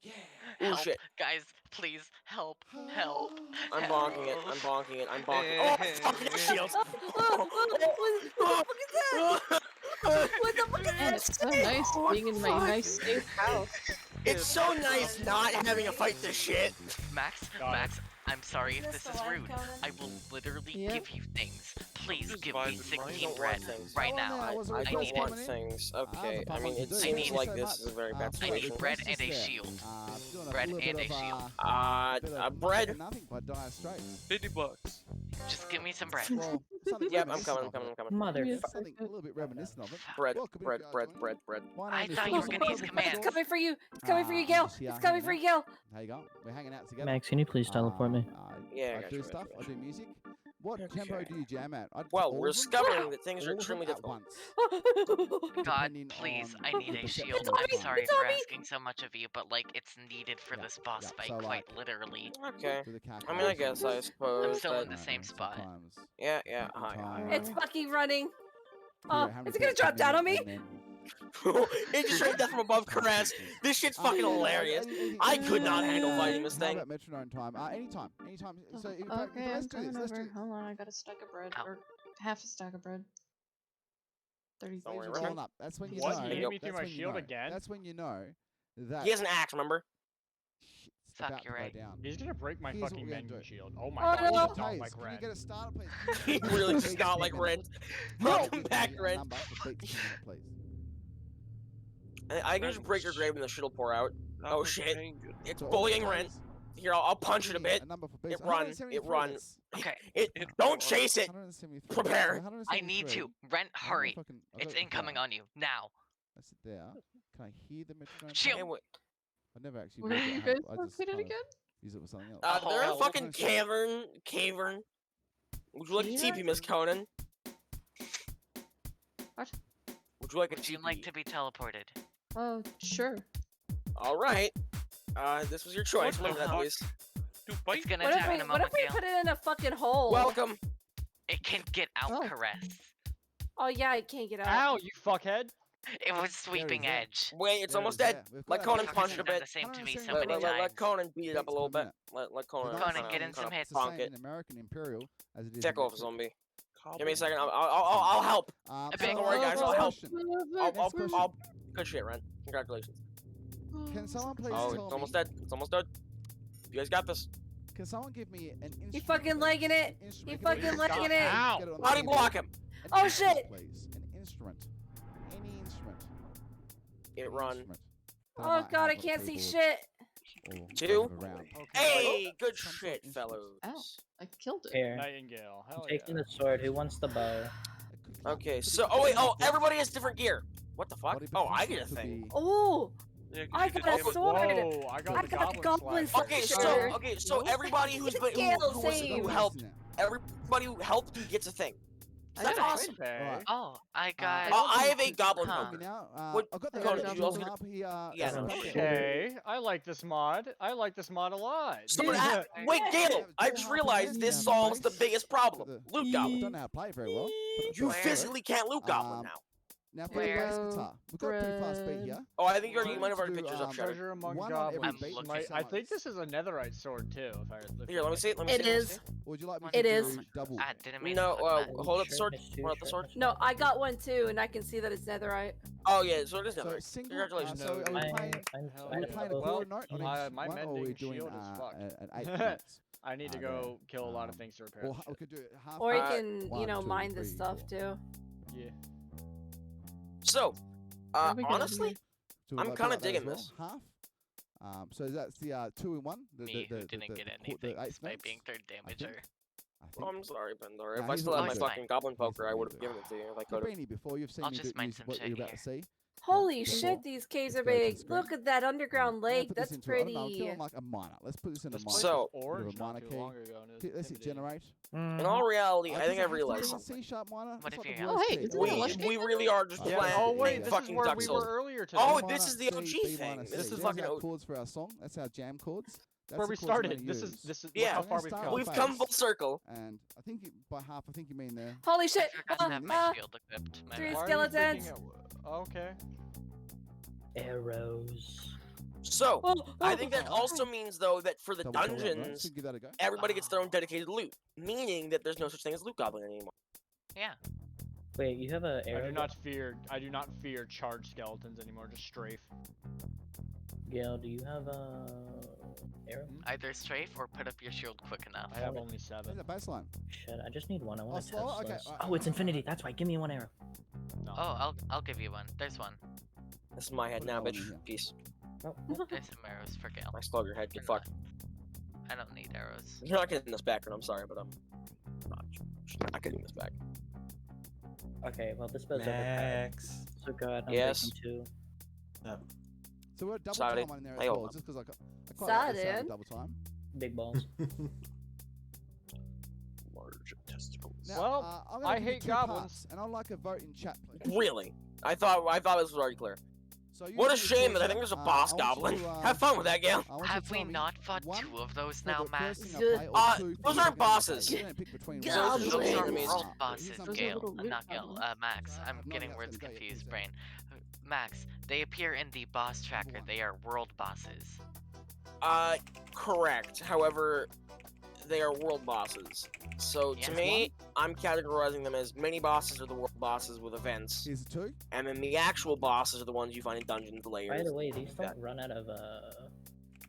Ooh, Help, shit. guys, please, help. I'm bonking it. Oh, fucking shield. What the fuck is Man, it's so nice being in my nice safe house. It's so nice not having to fight this shit. Max, I'm sorry if this is rude. I will literally give you things. Please give me 16 bread right now. I don't need want it. things. Okay, I mean, it I seems need like it. this is a very bad I need situation. bread and a shield. Bread and a shield. Bread. Nothing but dire straits. $50. Just give me some bread. Well, something Yep, I'm reminiscent coming. of it. Motherfucker. Something a little bit reminiscent of it. Bread. Welcome if you are joining. My I name is thought you were Phil. gonna use command. It's coming for you! It's coming for you, Gil! Yeah, It's coming for you, Gil! There you go. We're hanging out together. Max, can you please teleport me? Yeah, I do stuff. I do music. What Okay. tempo do you jam at? Well, we're discovering that things are all of them extremely at difficult. once. God, Depending please, on I need the a perception shield. of I'm time. sorry for asking so much of you, but like, it's needed for this boss fight, so, quite like, literally. Okay. Do the I mean, I guess, I I'm suppose. still in But... the same spot. Sometimes Yeah. Hi. It's fucking running! figure out how Is many it gonna pets drop you down need on me? and then- It just straight down from above, Caress. This shit's fucking hilarious. I could not handle fighting this How thing. about metronome time? Anytime. So if you Okay, let's I'm do this. coming Let's do over. this. Hold on, I got a stack of bread. Or half a stack of bread. 30 Don't worry, Leaves we're are up. That's when you What? know. He hit me through that's my when you shield know. again? That's when you know that He has an axe, remember? shit's Fuck, about you're to go right. down. He's gonna break my Here's what fucking we're gonna menu do. shield. Oh my Oh, god, no. he does not Please, like can you red. get a starter, please? He really does not like rent. Welcome back, Give me a Rent. number for beats per minute, please. I can just break your grave and the shit'll pour out. Not Oh for shit. paying good. It's So all bullying it Rent. takes- Here, I'll punch it a bit. A number for beats. It run. 173, that's- Okay, Don't chase it. 173. Prepare. So I need 173. to. Rent, I don't know hurry. if I can- I It's don't- incoming okay. on you, now. That's it there. Can I hear the metronome? Shield. Hey, wait. I never actually. What made did it you happen. guys I just repeat it kind of again? use it with something else. They're in a Oh. fucking cavern. Would you like a TP, Miss Conan? What? Would you like a Would you TP? like to be teleported? Oh, sure. Alright. This was your choice. What the Remember that, fuck? please. Dude, bite. It's gonna What if attack we, in a what moment, if we Gale. put it in a fucking hole? Welcome. It can get out, Oh. Caress. Oh yeah, I can't get out. Ow, you fuckhead! It was sweeping there. edge. Wait, it's There almost it is, dead. there. We've Let got Conan that. punch it a Done bit. the same to me so 173 many Let times. Conan beat it up a Beats little per bit. minute. Let Conan. Conan, Conan, get in some hits. It's the Bonk same it. in American Imperial as it is. Check in off, British. zombie. Cobble. Give me a second. I'll help. A So, big Don't worry, guys. I'll help. question. I'll Next question. good shit, Ren. Congratulations. Can someone please Oh, tell it's almost me? dead. It's almost dead. You guys got this. Can someone give me an instrument? You fucking legging it. You fucking legging it. Ow! Body block him. Oh shit. Please, an instrument. Any instrument. It run. Oh god, I can't see shit. 2. Hey, good shit, fellows. Ow, I killed it. Here. Nightingale. I'm Hell taking the sword. Who wants the bow? Okay, so oh everybody has different gear. What the fuck? Oh, I get a thing. Oh. I got a sword. Whoa, I got the goblin sword. So everybody who's been who helped, everybody who helped gets a thing. That's awesome. Oh, I got. I have a goblin Huh. poker. What? I've got the Connor, goblin did you also up here. Yeah. Okay, I like this mod. I like this mod a lot. Wait, Gale! I just realized this solves the biggest problem. Loot I goblin. don't know how to play very well. You physically can't loot goblin now. Now for the bass guitar, we've got a pretty fast beat here. Oh, I think you might have already pictures up, Shadow. Treasure among One on every goblins. beat. I think this is a netherite sword too. Here, let me see it. Let me It see is. Or would you like me It to is. do double? I didn't mean No, to click that. hold up the sword. Hold up the sword. No, I got one too, and I can see that it's netherite. Oh yeah, so it is So netherite. single. Congratulations. So are we playing? Are we playing a chord note on each my one, or are we mending doing shield is fucked. an 8 notes? I need to go kill a lot of things to repair. Or this we shit. could do it half. Or you half. can, One, two, mine this three, stuff four. too. Yeah. So, Are we gonna honestly, do- So I'm we'd kind like of that as digging well, this. Half. So that's the 2-in-1. Me who didn't get anything despite being third damager. Oh, I'm sorry, Pandora. Nah, If I he's still had not my good. fucking goblin poker, I would have given it to you if I You've could been here before. You've seen I'll me just do mine use some what shit you're about to here. see. Holy Yeah. shit, these caves Let's are go to the big. screen. Look at that underground Now lake. put this That's into it. I don't know, I'm pretty. feeling like a miner. Let's put this in a This miner. place So- was orange Bit of a not miner too key. long ago, and it was Let's hit generate. In all reality, I think I've realized something. something. C-sharp miner. What That's if not you the have- Oh, worst hey, key. isn't that a lush We really are just Yeah. playing Oh wait, this is fucking where Dark we Souls. were earlier today. Oh, A this minor, is the OG C, B thing. minor, This C. is Those fucking are our OG. chords for our song. That's our jam chords. That's Where the we chords we're started. gonna This use. is look Yeah. how I'm far gonna we've start come. with We've come bass. full circle. And I think by half, I think you mean there. Holy shit! I forgot to have my shield equipped. My Three bad. Why are you skeletons. thinking okay. Arrows. So, Oh, I think that also means though that for the Double chord, right? dungeons, So give that a go. everybody gets their own dedicated loot, meaning that there's no such thing as loot goblin anymore. Yeah. Wait, you have a I arrow? do not fear charged skeletons anymore, just strafe. Gail, do you have a arrow? Either strafe or put up your shield quick enough. I have only In 7. the baseline. Shit, I just need one. I want to slow? test Okay, this. alright. Oh, it's infinity. That's why. Give me one arrow. No. Oh, I'll give you one. There's one. This is my head Put now, another bitch. one in here. Peace. There's some arrows for Gale. I slug your head. Get fucked. I don't need arrows. You're not getting this back, and I'm sorry, but I'm not getting this back. Okay, well this goes over. Max. So go ahead. I'm Yes. making 2. So we're double Sorry. time on there as Hey, well, hold just because I quite like the sound Sorry. of double time. Big balls. Large testicles. Now, Well, I'm gonna I give you hate 2 goblins. parts, and I'd like a vote in chat, please. Really? I thought this was already clear. So you What a do the shame that I chords think there's a out. boss I want you goblin. to, Have fun with that, Gale. I want you to Have we tell me not fought one 2 of those for now, the Max? first thing I play, or Ah, 2 for those the aren't second thing I play. bosses. You're gonna pick between Those one. are just Those are enemies. world Here's bosses, something Gale. little loot Not Gale. goblins. Max, I'm No, getting that's words gonna go. confused, Here's brain. Max, they appear in the boss tracker. They are world bosses. Correct. However, they are world bosses. So to Yes. me, I'm categorizing them as mini bosses are the world bosses with events, Here's the 2. and then the actual bosses are the ones you find in dungeons, By layers. the way, these like don't that. run out of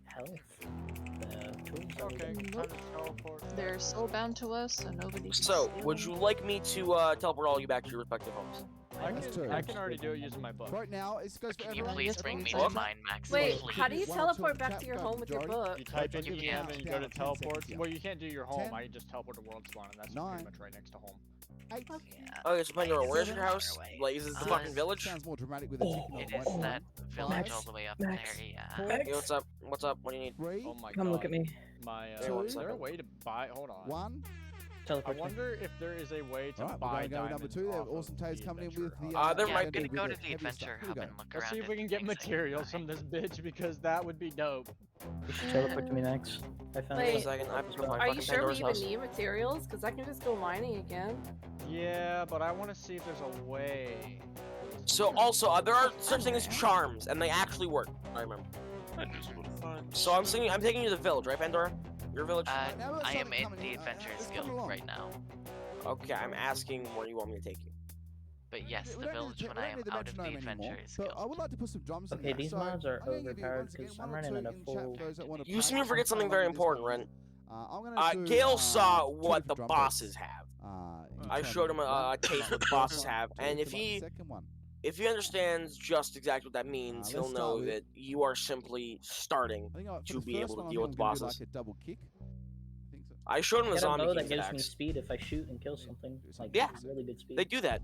health. The tools. that we Okay, get. time to teleport. They're so bound to us, so nobody can So, steal would them. you like me to teleport all you back to your respective homes? I can already do it using my book. Right now, it goes for Can you everyone. please Yes, bring me everyone. to mine, Max? Wait, please? how do you One or two teleport in back chat, to your got home with your majority. book? You type into You the can. game and you Down go to to 10 teleport. seconds, yeah. Well, you can't do your home. 10, I just teleport to world spawn, and that's 9, pretty much right next to home. 8. Yeah. Okay, so Pandora, where's your Far house? away. Like, is this the Uh, fucking village? Sounds more dramatic with a tick mark It right is now. that village Max, all the way up Max, there, yeah. Hey, what's up? What's up? What do you need? 3, Oh my god. Come look at me. My, Hey, one is there a second. way to buy? Hold on. 1. I Teleport. me. wonder if there is a way to Alright, buy we're going to go to number diamonds 2. There off awesome of Tays the coming in adventure with the. hub. there Yeah, might I'm be gonna go to with the heavier adventure stuff. Here hub we and go. look Let's around see if at we the can get things that you materials find. from this bitch because that would be dope. You should teleport to me next. I found Wait a Wait, second, I have to find Are fucking you sure we Pandora's even house. need materials? Because I can just go mining again. Yeah, but I want to see if there's a way. So also, there are such things as charms, and they actually work. I remember. That is a little fun. So I'm taking you to the village, right, Pandora? Your village? now we've got I am something in coming the in. Adventurers Let's come Guild along. right now. Okay, I'm asking where you want me to take you. But yes, We the don't need village to- when we I don't am need the out of the metronome anymore, adventure but skills. I would like to put some drums in Okay, there. these So mods are I'm gonna give you overpowered once again because one I'm or running two at a in full. chat, those that want to You seem to practice forget on something how very long this important, one Ren. is. I'm gonna do, Gale saw 2 what the different drum bosses beats. have. In I turn. showed him a One, taste what the first bosses one, have, two, and if you like the second one. if he understands just exactly what that means, Let's he'll start know with- that you are simply starting I think for to the be first able to one, I deal think with I'm the gonna do bosses. like a double kick. I think so. I showed him I the got a zombie bow that king gives me attacks. speed if I shoot and kill something. Like Yeah, really good speed. They do that.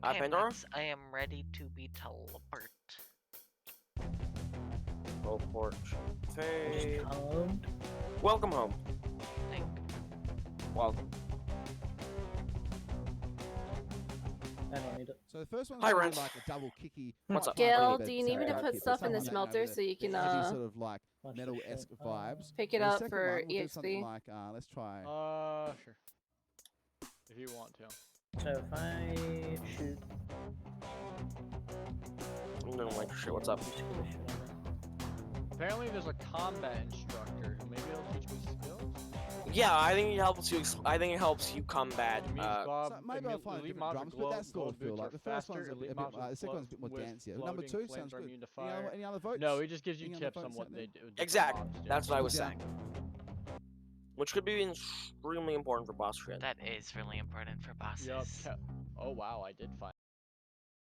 Okay, Pandora? Max, I am ready to be teleport. Teleport. Fade. Home. Welcome home. Thank. Welcome. I don't need it. So the first one's Hi, gonna Ren. be like a double kicky. What's up? Gil, But do you need me to double put kick. stuff in the Something like smelter that, so you can easy sort of like Watch the metal-esque shit. vibes. pick it And the up second for one, we'll do something EXP? like let's try. Sure. If you want to. So if I shoot, I'm gonna like shit. What's up? just get the shit over. Apparently there's a combat instructor who maybe will teach me skills. Yeah, I think it helps you. I think it helps you combat. It means Bob, So maybe I'll find elite different mods drums, are but that's sort gold of feel boots like are the first faster, one's a elite bit, mods the second one's a bit more with dancier. Number floating 2 flames sounds are good. immune to Any other, fire. any other votes? No, he just gives you Any other tips on votes what out they there? do. Exactly. That's what I was Yeah. saying. Which could be extremely important for boss shit. That is really important for bosses. Yup. Oh wow, I did find